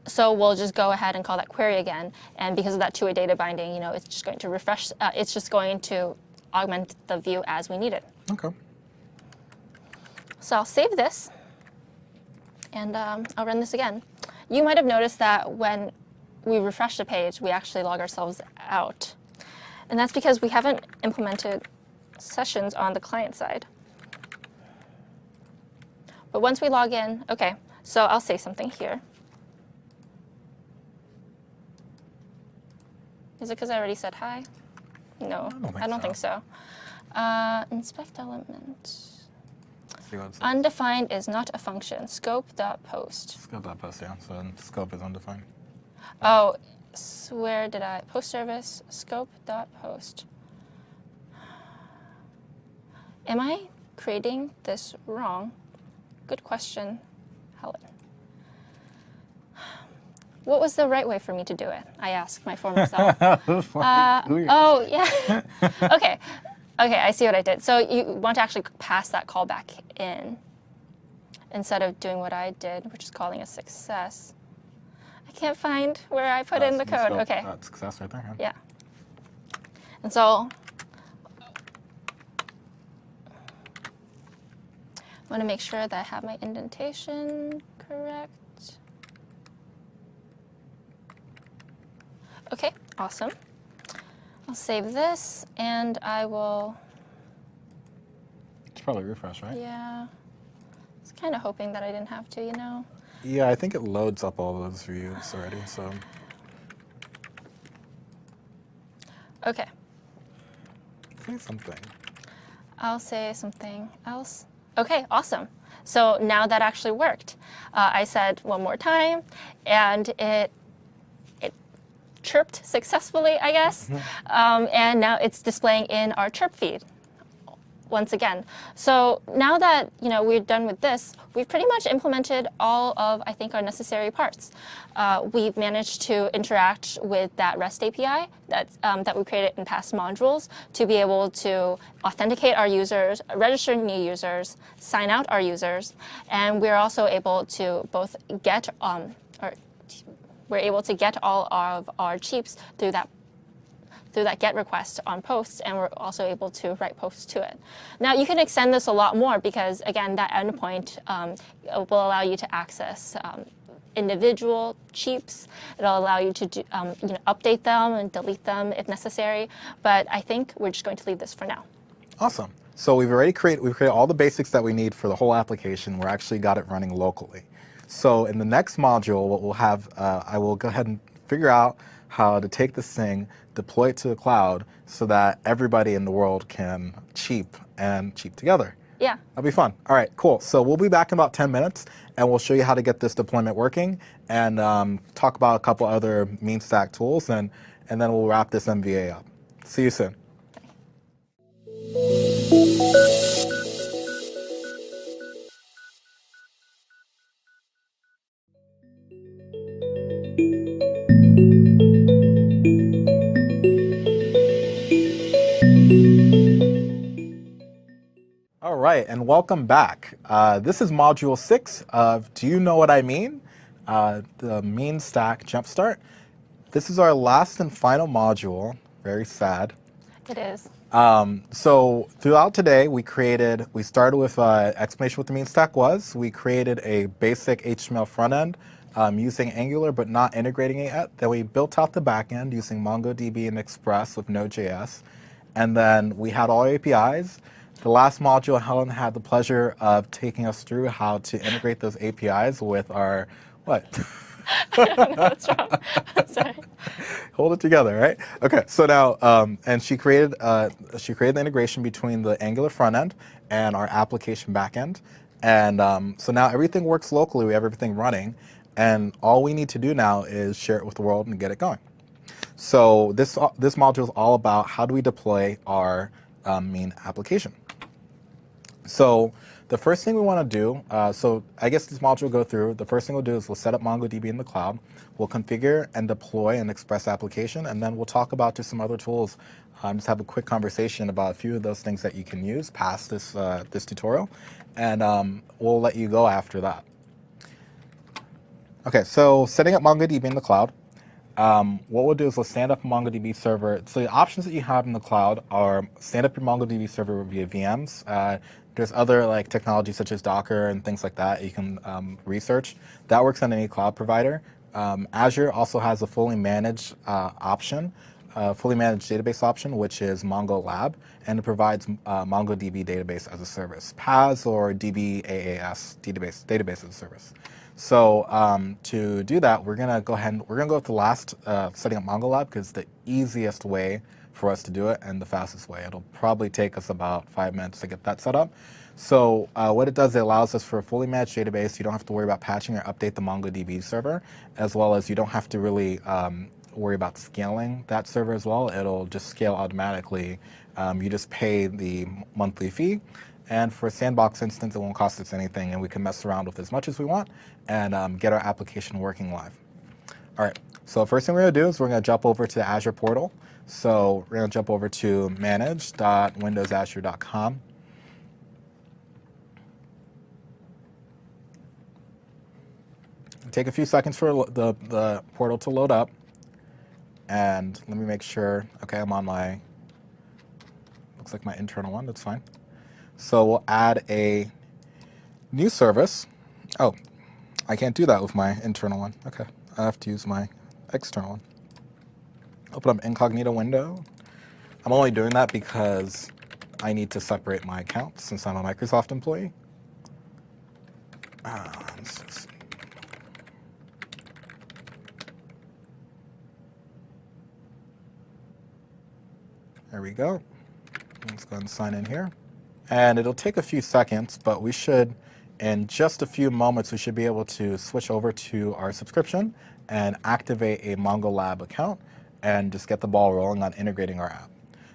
So we'll just go ahead and call that query again. And because of that two-way data binding, it's just going to refresh. It's just going to augment the view as we need it. Okay. So I'll save this, and I'll run this again. You might have noticed that when we refresh the page, we actually log ourselves out. And that's because we haven't implemented sessions on the client side. But once we log in, OK, so I'll say something here. Is it because I already said hi? No, I don't think so. Inspect element. See what it says. Undefined is not a function. Scope.post. Scope.post, yeah. So scope is undefined. Oh, where did I? Post service, scope.post. Am I creating this wrong? Good question, Helen. What was the right way for me to do it? I asked my former self. Oh, yeah. Okay. Okay, I see what I did. So you want to actually pass that callback in instead of doing what I did, which is calling a success. I can't find where I put in the code. Okay. That's success right there. Yeah. And so I want to make sure that I have my indentation correct. Okay, awesome. I'll save this and I will, It's probably refresh, right? yeah. I was kind of hoping that I didn't have to, you know. Yeah, I think it loads up all those views already, so. Okay, Say something. I'll say something else. Okay, awesome. So now that actually worked. I said one more time and it chirped successfully, I guess. And now it's displaying in our chirp feed once again. So now that we're done with this, we've pretty much implemented all of, I think, our necessary parts. We've managed to interact with that REST API that we created in past modules to be able to authenticate our users, register new users, sign out our users, and we're also able to both get we're able to get all of our cheaps through that GET request on posts, and we're also able to write posts to it. Now, you can extend this a lot more because, again, that endpoint will allow you to access individual cheaps. It'll allow you to do, update them and delete them if necessary. But I think we're just going to leave this for now. Awesome. So we've created all the basics that we need for the whole application. We're actually got it running locally. So in the next module, what we'll have, I will go ahead and figure out how to take this thing, deploy it to the cloud so that everybody in the world can cheap together. Yeah. That'll be fun. All right, cool. So we'll be back in about 10 minutes and we'll show you how to get this deployment working and talk about a couple other MeanStack tools and then we'll wrap this MVA up. See you soon. All right, and welcome back. This is module 6 of Do You Know What I Mean? The MeanStack Jumpstart. This is our last and final module. Very sad. It is. So throughout today, we started with explanation what the MeanStack was. We created a basic HTML front end using Angular but not integrating it yet. Then we built out the back end using MongoDB and Express with Node.js. And then we had all APIs. The last module, Helen had the pleasure of taking us through how to integrate those APIs with our, what? I don't know what's wrong. I'm sorry. Hold it together, right? Okay, so now, and she created the integration between the Angular front end and our application backend. And so now everything works locally, we have everything running, and all we need to do now is share it with the world and get it going. So this module is all about how do we deploy our Mean application. So the first thing we want to do, so I guess this module will go through, the first thing we'll do is we'll set up MongoDB in the cloud, we'll configure and deploy an Express application, and then we'll talk about just some other tools, just have a quick conversation about a few of those things that you can use past this, this tutorial, and we'll let you go after that. Okay, so setting up MongoDB in the cloud. What we'll do is we'll stand up a MongoDB server. So the options that you have in the cloud are stand up your MongoDB server via VMs. There's other like technologies such as Docker and things like that you can research. That works on any cloud provider. Azure also has a fully managed option, fully managed database option, which is Mongo Lab, and it provides MongoDB database as a service, PaaS or DBaaS database as a service. So to do that, we're gonna go ahead and we're gonna go with the last setting up Mongo Lab because it's the easiest way for us to do it and the fastest way. It'll probably take us about 5 minutes to get that set up. So what it does, it allows us for a fully managed database. You don't have to worry about patching or update the MongoDB server, as well as you don't have to really worry about scaling that server as well. It'll just scale automatically. You just pay the monthly fee. And for a sandbox instance, it won't cost us anything, and we can mess around with as much as we want and get our application working live. All right, so first thing we're gonna do is we're gonna jump over to the Azure portal. So we're gonna jump over to manage.windowsazure.com. Take a few seconds for the portal to load up. And let me make sure, okay, I'm on my, looks like my internal one, that's fine. So we'll add a new service. Oh, I can't do that with my internal one. Okay, I have to use my external one. Open up incognito window. I'm only doing that because I need to separate my account since I'm a Microsoft employee. There we go. Let's go ahead and sign in here. And it'll take a few seconds, but we should, in just a few moments, we should be able to switch over to our subscription and activate a Mongo Lab account and just get the ball rolling on integrating our app.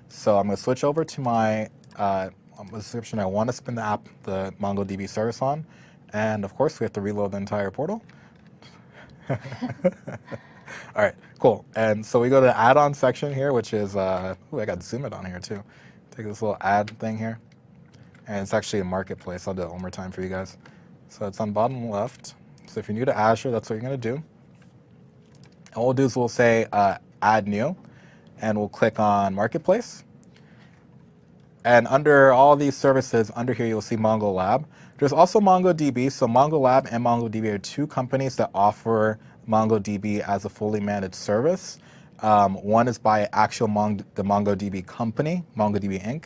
So I'm going to switch over to my subscription I want to spin the app, the MongoDB service on. And of course, we have to reload the entire portal. All right, cool. And so we go to the add-on section here, which is, ooh, I got Zoom it on here too. Take this little add thing here. And it's actually a marketplace. I'll do it one more time for you guys. So it's on bottom left. So if you're new to Azure, that's what you're gonna do. And what we'll do is we'll say add new, and we'll click on marketplace. And under all these services, under here you'll see Mongo Lab. There's also MongoDB. So Mongo Lab and MongoDB are two companies that offer MongoDB as a fully managed service. One is by actual the MongoDB company, MongoDB Inc.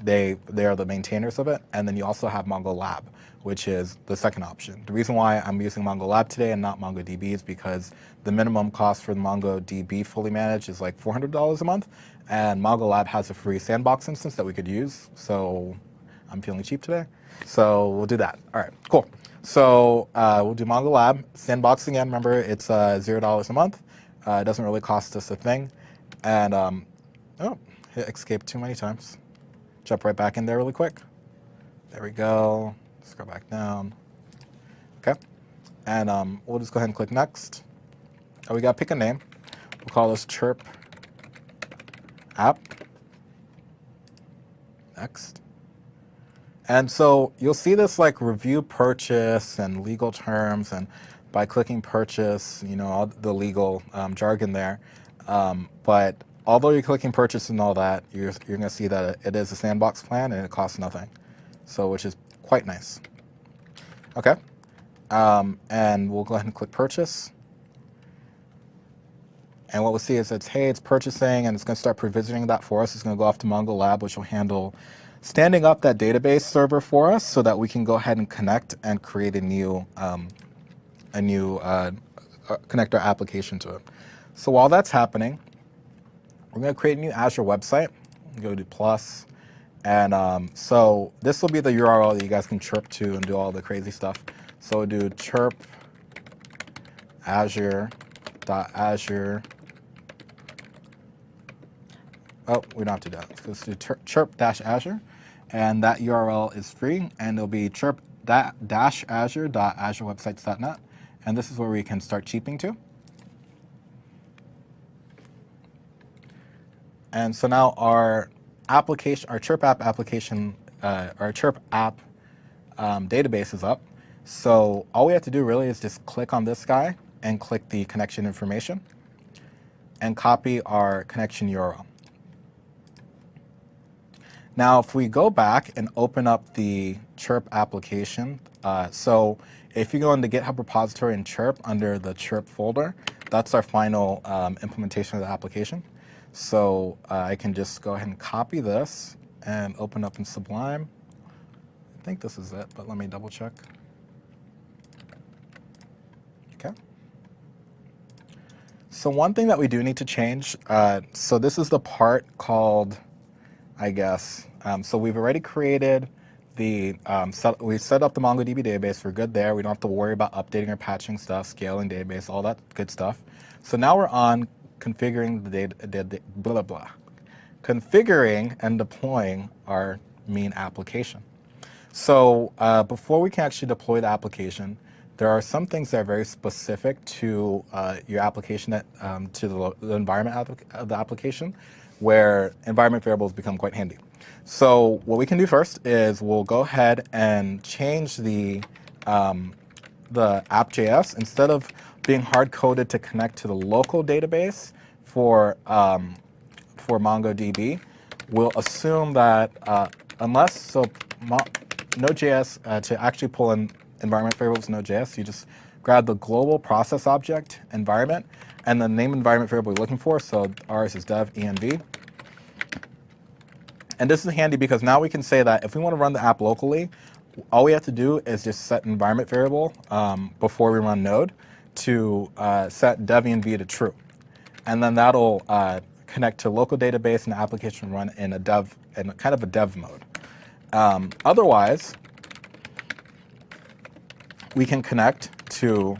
They are the maintainers of it. And then you also have Mongo Lab, which is the second option. The reason why I'm using Mongo Lab today and not MongoDB is because the minimum cost for the MongoDB fully managed is like $400 a month. And Mongo Lab has a free sandbox instance that we could use. So I'm feeling cheap today. So we'll do that. All right, cool. So we'll do Mongo Lab. Sandbox again, remember it's $0 a month. It doesn't really cost us a thing. And oh, hit escape too many times. Jump right back in there really quick. There we go. Scroll back down. Okay. And we'll just go ahead and click next. Oh, we got to pick a name. We'll call this Chirp App. Next. And so you'll see this like review purchase and legal terms, and by clicking purchase, you know, all the legal jargon there. But although you're clicking purchase and all that, you're going to see that it is a sandbox plan and it costs nothing. So, which is quite nice. Okay. And we'll go ahead and click purchase. And what we'll see is it's purchasing, and it's going to start provisioning that for us. It's going to go off to Mongo Lab, which will handle standing up that database server for us so that we can go ahead and connect and create a new connect our application to it. So while that's happening, we're going to create a new Azure website. Go to plus. And so this will be the URL that you guys can chirp to and do all the crazy stuff. So we'll do chirp azure.azure. Oh, we don't have to do that. Let's do chirp-azure. And that URL is free. And it'll be chirp-azure.azurewebsites.net. And this is where we can start cheaping to. And so now our application, our Chirp app application, our Chirp app database is up. So all we have to do really is just click on this guy and click the connection information and copy our connection URL. Now, if we go back and open up the Chirp application, so if you go into GitHub repository in Chirp under the Chirp folder, that's our final implementation of the application. So I can just go ahead and copy this and open up in Sublime. I think this is it, but let me double check. So one thing that we do need to change, so this is the part called, I guess, so we've already created the, we set up the MongoDB database. We're good there. We don't have to worry about updating or patching stuff, scaling database, all that good stuff. So now we're on configuring configuring and deploying our main application. So before we can actually deploy the application, there are some things that are very specific to your application, to the environment of the application, where environment variables become quite handy. So what we can do first is we'll go ahead and change the app.js. Instead of being hard-coded to connect to the local database for MongoDB, we'll assume that Node.js, to actually pull in environment variables in Node.js, you just grab the global process object environment and the name environment variable you're looking for. So ours is dev env. And this is handy because now we can say that if we want to run the app locally, all we have to do is just set an environment variable before we run Node to set dev env to true. And then that'll connect to local database and the application run in a kind of a dev mode. Otherwise, we can connect to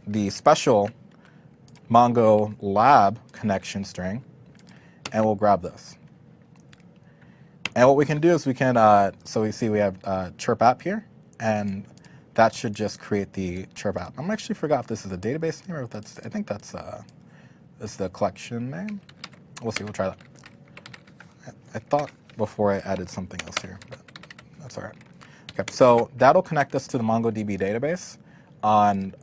the special Mongo lab connection string, and we'll grab this. And what we can do is we can, so we see we have chirp app here, and that should just create the chirp app. I'm actually forgot if this is a database name or if that's, I think that's the collection name. We'll see, we'll try that. I thought before I added something else here, but that's all right. Okay, so that'll connect us to the MongoDB database on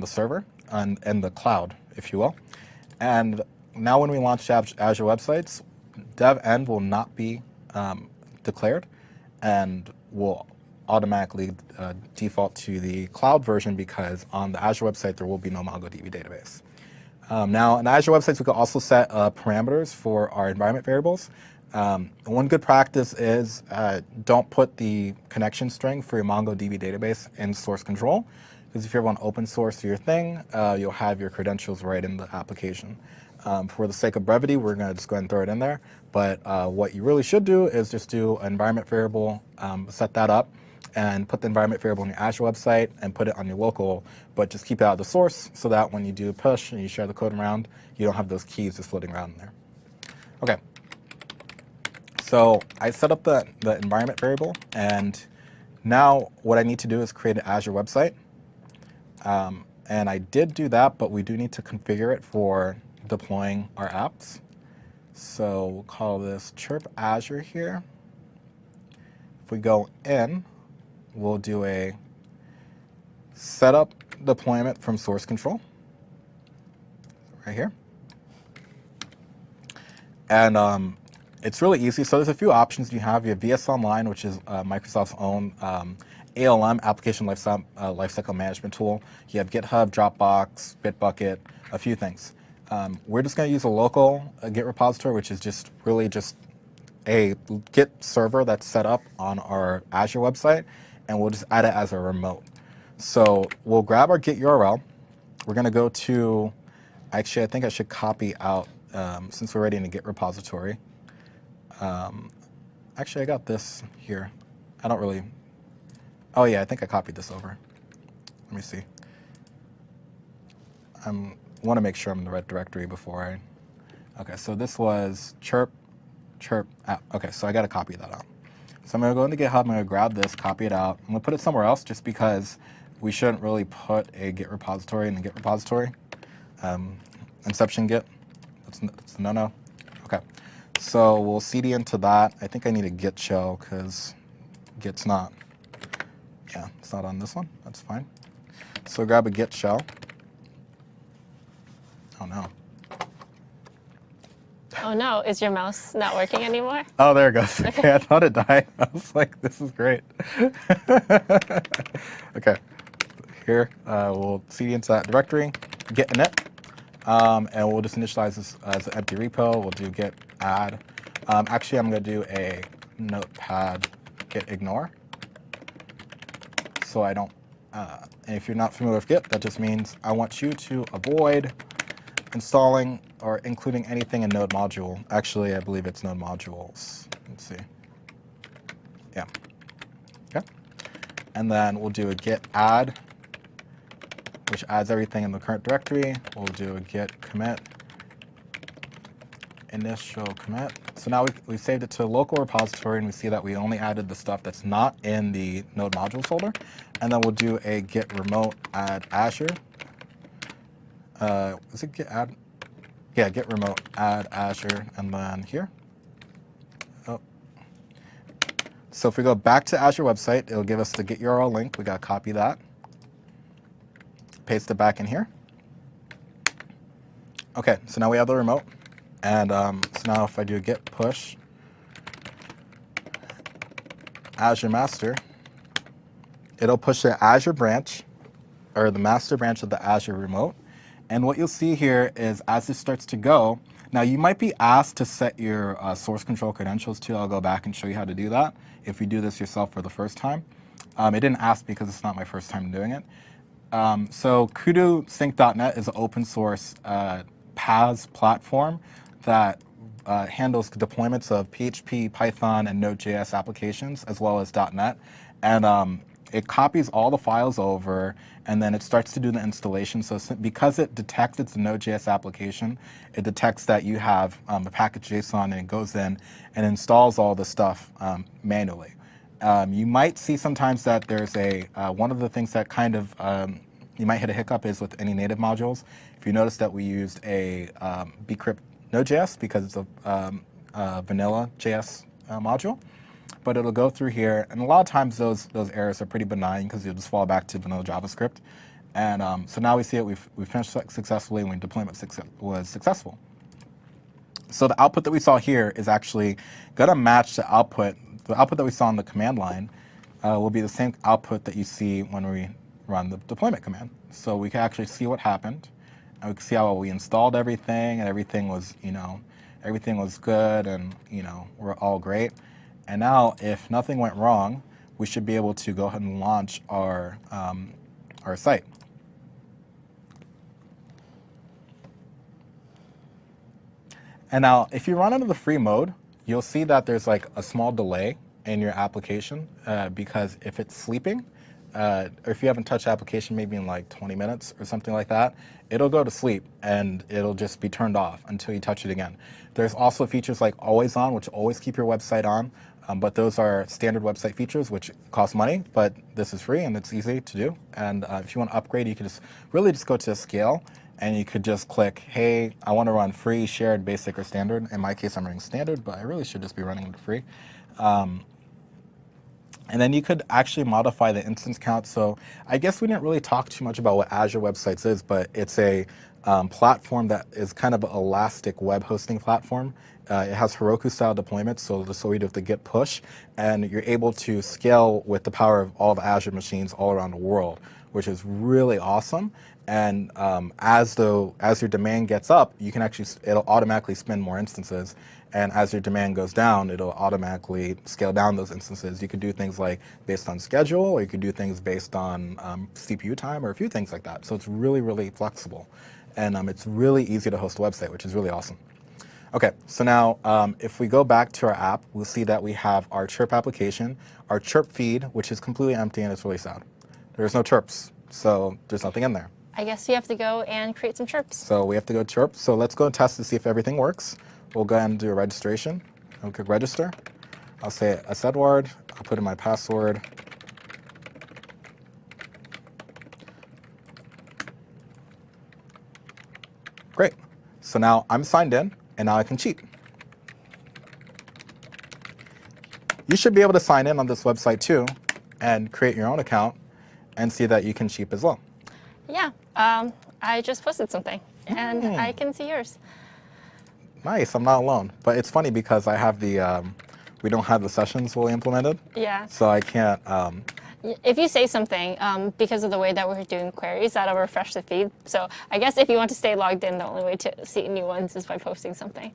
the server, and the cloud, if you will. And now when we launch Azure Websites, dev end will not be declared and will automatically default to the cloud version because on the Azure website there will be no MongoDB database. Now in Azure Websites we can also set parameters for our environment variables. One good practice is don't put the connection string for your MongoDB database in source control, because if you ever want to open source your thing, you'll have your credentials right in the application. For the sake of brevity, we're going to just go ahead and throw it in there. But what you really should do is just do an environment variable, set that up, and put the environment variable on your Azure website and put it on your local, but just keep it out of the source so that when you do push and you share the code around, you don't have those keys just floating around in there. Okay. So I set up the environment variable, and now what I need to do is create an Azure website. And I did do that, but we do need to configure it for deploying our apps. So we'll call this chirp Azure here. If we go in, we'll do a setup deployment from source control right here. And it's really easy. So there's a few options you have. You have VS Online, which is Microsoft's own ALM, Application Lifecycle Management tool. You have GitHub, Dropbox, Bitbucket, a few things. We're just going to use a local Git repository, which is just really just a Git server that's set up on our Azure website, and we'll just add it as a remote. So we'll grab our Git URL. We're going to go to, actually, I think I should copy out, since we're already in a Git repository. Actually, I got this here. I don't really, oh yeah, I think I copied this over. Let me see. I want to make sure I'm in the right directory before I, okay, so this was chirp app. Okay, so I got to copy that out. So I'm going to go into GitHub, I'm going to grab this, copy it out. I'm going to put it somewhere else just because we shouldn't really put a Git repository in the Git repository. Inception Git, that's a no-no. Okay, so we'll cd into that. I think I need a Git shell because Git's not, yeah, it's not on this one. That's fine. So grab a Git shell. Oh no. Oh no, is your mouse not working anymore? Oh, there it goes. Okay, I thought it died. I was like, this is great. Okay, here we'll cd into that directory, git init, and we'll just initialize this as an empty repo. We'll do git add. Actually, I'm going to do a notepad git ignore, so I don't And if you're not familiar with Git, that just means I want you to avoid installing or including anything in node module. Actually, I believe it's node modules. Let's see. Yeah. Okay. And then we'll do a git add, which adds everything in the current directory. We'll do a git commit, initial commit. So now we saved it to a local repository, and we see that we only added the stuff that's not in the node modules folder. And then we'll do a git remote add Azure. Is it git add? Yeah, git remote add Azure, and then here. Oh. So if we go back to Azure website, it'll give us the git URL link. We got to copy that, paste it back in here. Okay, so now we have the remote. And so now if I do git push Azure master, it'll push the Azure branch, or the master branch of the Azure remote. And what you'll see here is as this starts to go, now you might be asked to set your source control credentials too. I'll go back and show you how to do that if you do this yourself for the first time. It didn't ask because it's not my first time doing it. So kudosync.net is an open source PaaS platform that handles deployments of PHP, Python, and Node.js applications, as well as .NET. And it copies all the files over, and then it starts to do the installation. So because it detects it's a Node.js application, it detects that you have the package JSON, and it goes in and installs all the stuff manually. You might see sometimes that there's one of the things that kind of you might hit a hiccup is with any native modules. If you notice that we used a bcrypt Node.js because it's a vanilla JS module, but it'll go through here, and a lot of times those errors are pretty benign because you'll just fall back to vanilla JavaScript. And so now we see it, we finished successfully, and deployment was successful. So the output that we saw here is actually going to match the output that we saw on the command line will be the same output that you see when we run the deployment command. So we can actually see what happened. And we can see how we installed everything, and everything was good, and we're all great. And now, if nothing went wrong, we should be able to go ahead and launch our site. And now, if you run into the free mode, you'll see that there's like a small delay in your application because if it's sleeping, or if you haven't touched the application maybe in like 20 minutes or something like that, it'll go to sleep and it'll just be turned off until you touch it again. There's also features like Always On, which always keep your website on, but those are standard website features which cost money, but this is free and it's easy to do. And if you want to upgrade, you can really just go to scale, and you could just click, hey, I want to run free, shared, basic, or standard. In my case, I'm running standard, but I really should just be running it free. And then you could actually modify the instance count. So I guess we didn't really talk too much about what Azure Websites is, but it's a platform that is kind of an elastic web hosting platform. It has Heroku-style deployments, so we do the git push, and you're able to scale with the power of all the Azure machines all around the world, which is really awesome. And as your demand gets up, it'll automatically spin more instances. And as your demand goes down, it'll automatically scale down those instances. You could do things like based on schedule, or you could do things based on CPU time, or a few things like that. So it's really, really flexible. And it's really easy to host a website, which is really awesome. Okay, so now if we go back to our app, we'll see that we have our chirp application, our chirp feed, which is completely empty, and it's really sad. There's no chirps, so there's nothing in there. I guess you have to go and create some chirps. So we have to go chirp. So let's go and test to see if everything works. We'll go ahead and do a registration. I'll click register. I'll say Edward. I'll put in my password. Great. So now I'm signed in, and now I can cheat. You should be able to sign in on this website too and create your own account and see that you can cheat as well. Yeah, I just posted something, and I can see yours. Nice, I'm not alone. But it's funny because I have we don't have the sessions fully implemented. Yeah. So I can't. If you say something, because of the way that we're doing queries, that'll refresh the feed. So I guess if you want to stay logged in, the only way to see new ones is by posting something,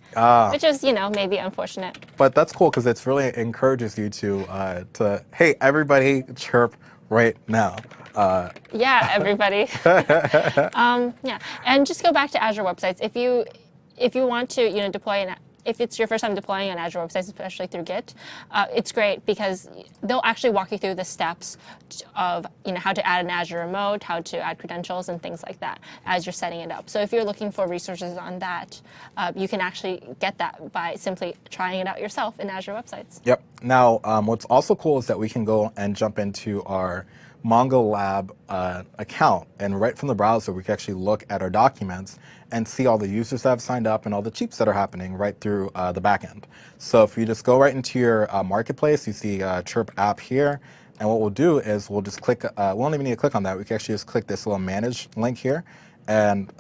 which is, maybe unfortunate. But that's cool because it's really encourages you to hey, everybody chirp right now. Yeah, everybody. Yeah, and just go back to Azure websites. If you want to, deploy if it's your first time deploying an Azure website, especially through Git, it's great because they'll actually walk you through the steps of how to add an Azure remote, how to add credentials, and things like that as you're setting it up. So if you're looking for resources on that, you can actually get that by simply trying it out yourself in Azure websites. Yep. Now, what's also cool is that we can go and jump into our Mongo Lab account, and right from the browser, we can actually look at our documents and see all the users that have signed up and all the cheats that are happening right through the backend. So if you just go right into your marketplace, you see Chirp app here, and what we'll do is we'll just click, we don't even need to click on that, we can actually just click this little manage link here, and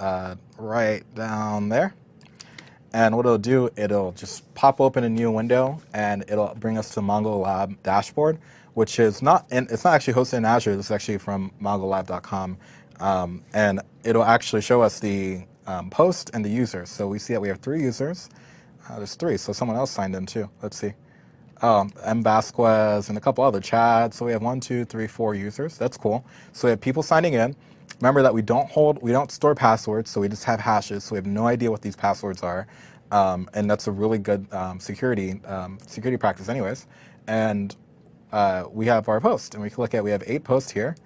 right down there. And what it'll do, it'll just pop open a new window, and it'll bring us to Mongo Lab dashboard, which is not, it's not actually hosted in Azure. This is actually from mongolab.com, and it'll actually show us the post and the users. So we see that we have 3 users. There's 3, so someone else signed in too. Let's see. M. Vasquez and a couple other, Chad. So we have 1, 2, 3, 4 users. That's cool. So we have people signing in. Remember that we don't store passwords, so we just have hashes. So we have no idea what these passwords are, and that's a really good security practice, anyways. And we have our post, and we can look at, we have 8 posts here,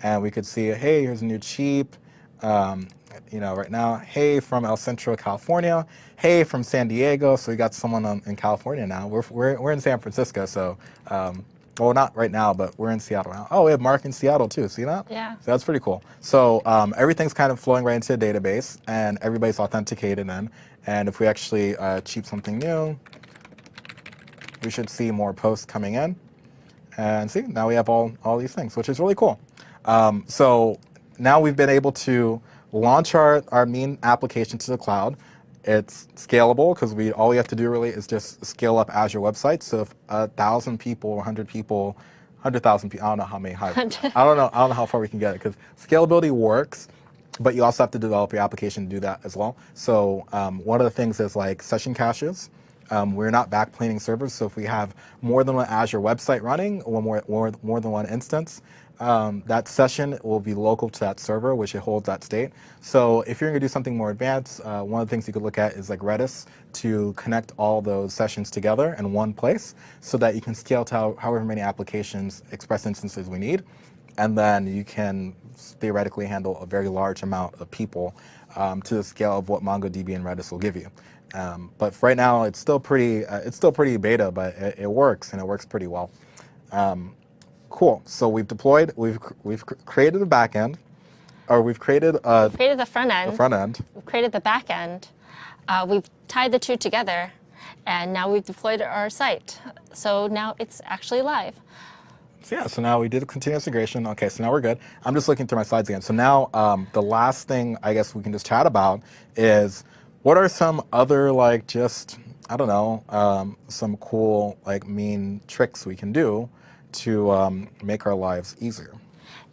and we could see, hey, here's a new cheap, right now, hey, from El Centro, California, hey, from San Diego. So we got someone in California now. We're in San Francisco, so well, not right now, but we're in Seattle now. Oh, we have Mark in Seattle too. See that? Yeah. So that's pretty cool. So everything's kind of flowing right into the database, and everybody's authenticated in. And if we actually cheap something new, we should see more posts coming in. And see, now we have all these things, which is really cool. So now we've been able to launch our mean application to the cloud. It's scalable because all we have to do really is just scale up Azure websites. So if 1,000 people, 100 people, 100,000 people, I don't know how many, I don't know how far we can get it, because scalability works, but you also have to develop your application to do that as well. So one of the things is like session caches. We're not backplaning servers, so if we have more than one Azure website running, or more than one instance, that session will be local to that server, which it holds that state. So if you're going to do something more advanced, one of the things you could look at is like Redis to connect all those sessions together in one place, so that you can scale to however many applications, express instances we need, and then you can theoretically handle a very large amount of people to the scale of what MongoDB and Redis will give you. But for right now, it's still pretty beta, but it works, and it works pretty well. Cool. So we've deployed, we've created a backend, or we've created the front end. We've created the back end. We've tied the two together, and now we've deployed our site. So now it's actually live. So yeah, so now we did a continuous integration. Okay, so now we're good. I'm just looking through my slides again. So now the last thing I guess we can just chat about is what are some other some cool mean tricks we can do to make our lives easier.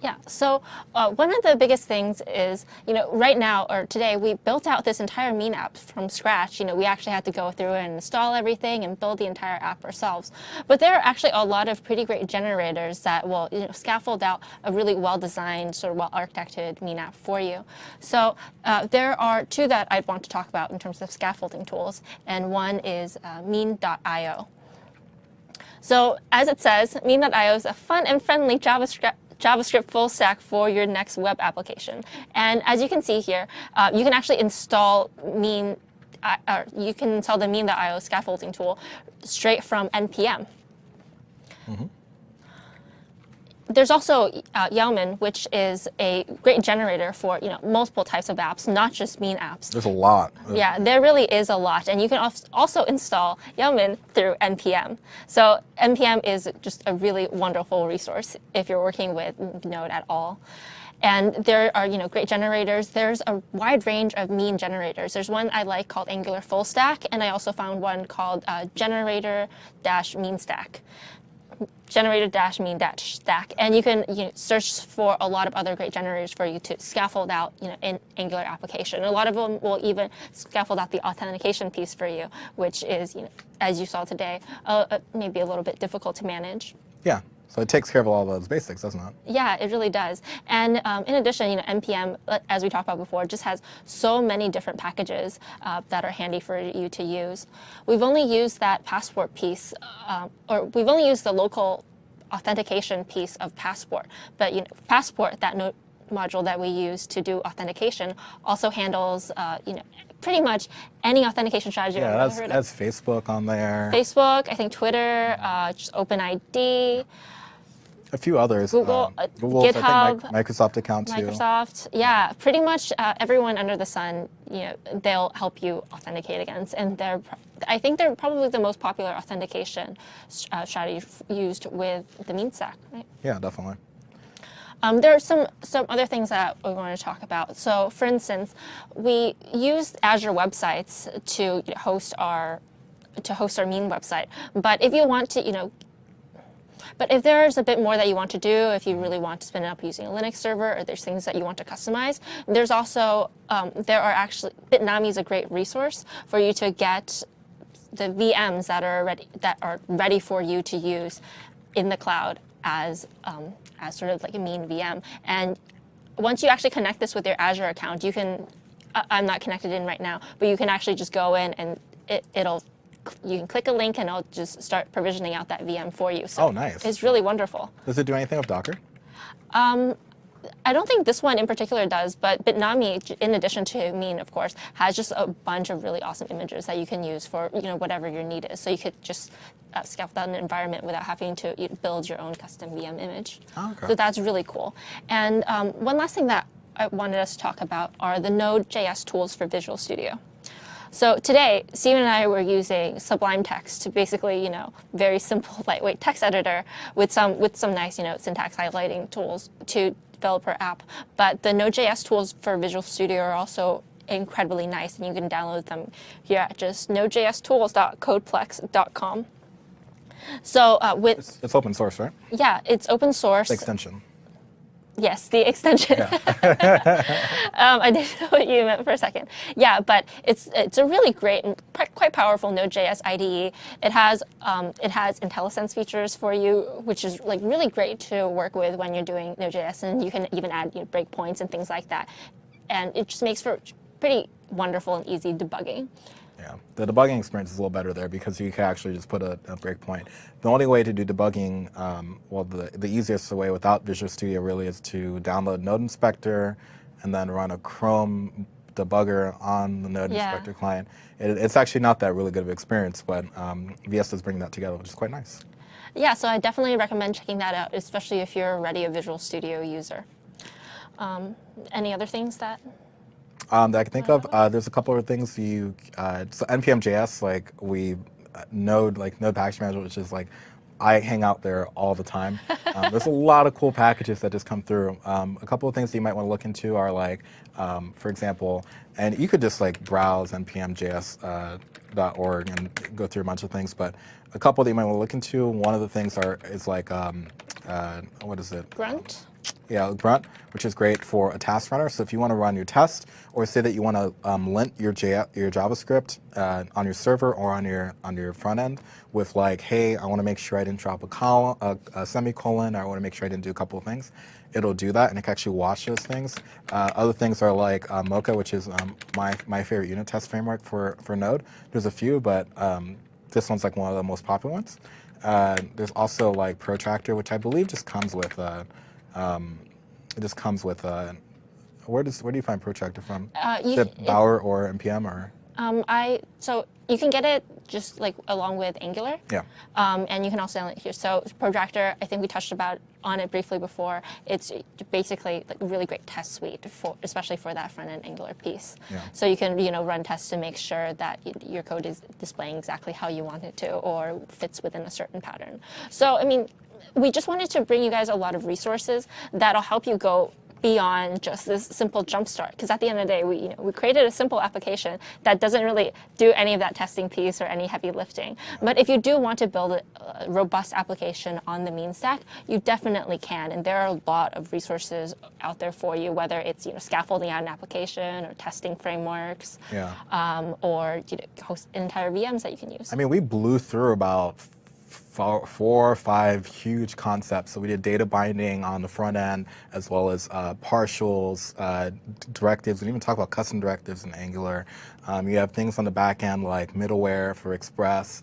Yeah, so one of the biggest things is, right now, or today, we built out this entire Mean app from scratch. We actually had to go through and install everything and build the entire app ourselves. But there are actually a lot of pretty great generators that will scaffold out a really well-designed, sort of well-architected Mean app for you. So there are 2 that I'd want to talk about in terms of scaffolding tools, and one is mean.io. So as it says, mean.io is a fun and friendly JavaScript full stack for your next web application. And as you can see here, you can actually install the mean.io scaffolding tool straight from NPM. Mm-hmm. There's also Yeoman, which is a great generator for multiple types of apps, not just Mean apps. There's a lot. Yeah, there really is a lot, and you can also install Yeoman through NPM. So NPM is just a really wonderful resource if you're working with Node at all. And there are great generators. There's a wide range of Mean generators. There's one I like called Angular Full Stack, and I also found one called Generator-Mean Stack. Generator-Mean-Stack, and you can search for a lot of other great generators for you to scaffold out an Angular application. A lot of them will even scaffold out the authentication piece for you, which is as you saw today, maybe a little bit difficult to manage. Yeah. So it takes care of all those basics, doesn't it? Yeah, it really does. And in addition, NPM, as we talked about before, just has so many different packages that are handy for you to use. We've only used that Passport piece, or we've only used the local authentication piece of Passport. But Passport, that module that we use to do authentication, also handles pretty much any authentication strategy I've ever heard of. That's Facebook on there. Facebook, I think Twitter, just OpenID. A few others. Google, Google's, GitHub, I think Microsoft account too. Microsoft, yeah, pretty much everyone under the sun, they'll help you authenticate against, and I think they're probably the most popular authentication strategy used with the mean stack, right? Yeah, definitely. There are some other things that we want to talk about. So, for instance, we use Azure websites to host our mean website. But if you want to, but if there's a bit more that you want to do, if you really want to spin it up using a Linux server, or there's things that you want to customize, there's also Bitnami is a great resource for you to get the VMs that are ready for you to use in the cloud as sort of like a mean VM. And once you actually connect this with your Azure account, you can. I'm not connected in right now, but you can actually just go in and you can click a link and it'll just start provisioning out that VM for you. So nice. It's really wonderful. Does it do anything with Docker? I don't think this one in particular does, but Bitnami, in addition to mean, of course, has just a bunch of really awesome images that you can use for whatever your need is. So you could just scaffold out an environment without having to build your own custom VM image. Oh, okay. So that's really cool. And one last thing that I wanted us to talk about are the Node.js tools for Visual Studio. So today, Steven and I were using Sublime Text to basically, very simple, lightweight text editor with some nice, syntax highlighting tools to develop our app. But the Node.js tools for Visual Studio are also incredibly nice, and you can download them here at just nodejstools.codeplex.com. So it's open source, right? Yeah, it's open source. The extension. Yes, the extension. Yeah. I didn't know what you meant for a second. Yeah, but it's a really great and quite powerful Node.js IDE. It has IntelliSense features for you, which is really great to work with when you're doing Node.js, and you can even add breakpoints and things like that. And it just makes for pretty wonderful and easy debugging. Yeah, the debugging experience is a little better there because you can actually just put a breakpoint. The only way to do debugging, the easiest way without Visual Studio really is to download Node Inspector and then run a Chrome debugger on the Node Inspector client. It's actually not that really good of an experience, but VS does bring that together, which is quite nice. Yeah, so I definitely recommend checking that out, especially if you're already a Visual Studio user. Any other things that that I can think of? There's a couple of things so npm.js, Node package manager, which is I hang out there all the time. There's a lot of cool packages that just come through. A couple of things that you might want to look into are for example, and you could just browse npmjs.org and go through a bunch of things, but a couple that you might want to look into. One of the things is what is it? Grunt? Yeah, Grunt, which is great for a task runner. So if you want to run your test, or say that you want to lint your JavaScript on your server or on your front end with hey, I want to make sure I didn't drop a semicolon, or I want to make sure I didn't do a couple of things, it'll do that, and it can actually watch those things. Other things are Mocha, which is my favorite unit test framework for Node. There's a few, but this one's one of the most popular ones. There's also Protractor, which I believe just comes with where do you find Protractor from? Is it Bower or NPM or? So you can get it just along with Angular. Yeah. And you can also download it here. So Protractor, I think we touched on it briefly before. It's basically a really great test suite especially for that front end Angular piece. Yeah. So you can run tests to make sure that your code is displaying exactly how you want it to, or fits within a certain pattern. So I mean, we just wanted to bring you guys a lot of resources that'll help you go beyond just this simple jumpstart. Because at the end of the day, we created a simple application that doesn't really do any of that testing piece or any heavy lifting. But if you do want to build a robust application on the mean stack, you definitely can. And there are a lot of resources out there for you, whether it's scaffolding out an application or testing frameworks, or host entire VMs that you can use. I mean, we blew through about four or five huge concepts. So we did data binding on the front end, as well as partials, directives. We didn't even talk about custom directives in Angular. You have things on the back end like middleware for Express,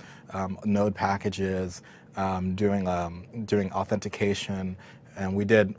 node packages, doing authentication. And we did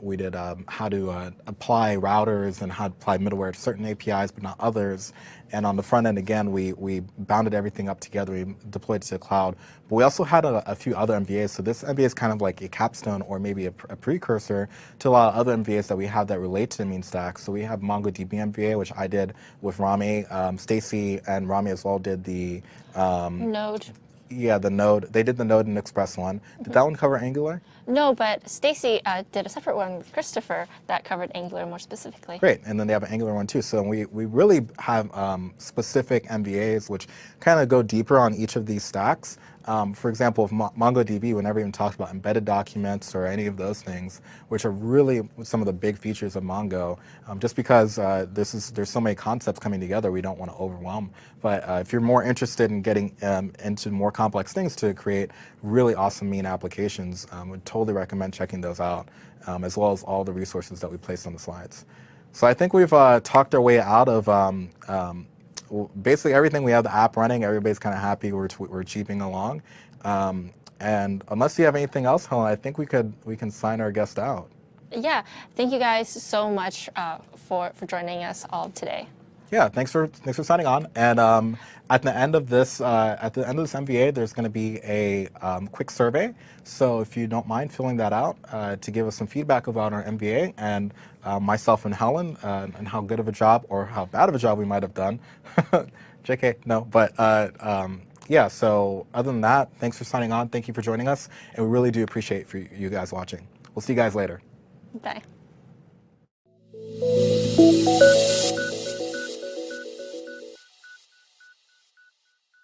how to apply routers and how to apply middleware to certain APIs, but not others. And on the front end, again, we bounded everything up together. We deployed it to the cloud. But we also had a few other MVAs. So this MVA is kind of like a capstone or maybe a precursor to a lot of other MVAs that we have that relate to the mean stack. So we have MongoDB MVA, which I did with Rami. Stacy and Rami as well did the Node. Yeah, the Node. They did the Node and Express one. Did that one cover Angular? No, but Stacy did a separate one with Christopher that covered Angular more specifically. Great, and then they have an Angular one too. So we really have specific MVAs which kind of go deeper on each of these stacks. For example, with MongoDB, we never even talked about embedded documents or any of those things, which are really some of the big features of Mongo. Just because there's so many concepts coming together, we don't want to overwhelm. But if you're more interested in getting into more complex things to create really awesome mean applications, would totally recommend checking those out, as well as all the resources that we placed on the slides. So I think we've talked our way out of basically everything. We have the app running. Everybody's kind of happy. We're cheaping along. And unless you have anything else, Helen, I think we can sign our guest out. Yeah, thank you guys so much for joining us all today. Yeah, thanks for signing on. And at the end of this MVA, there's going to be a quick survey. So if you don't mind filling that out to give us some feedback about our MVA and myself and Helen and how good of a job or how bad of a job we might have done. JK, no, but yeah. So other than that, thanks for signing on. Thank you for joining us, and we really do appreciate for you guys watching. We'll see you guys later. Bye.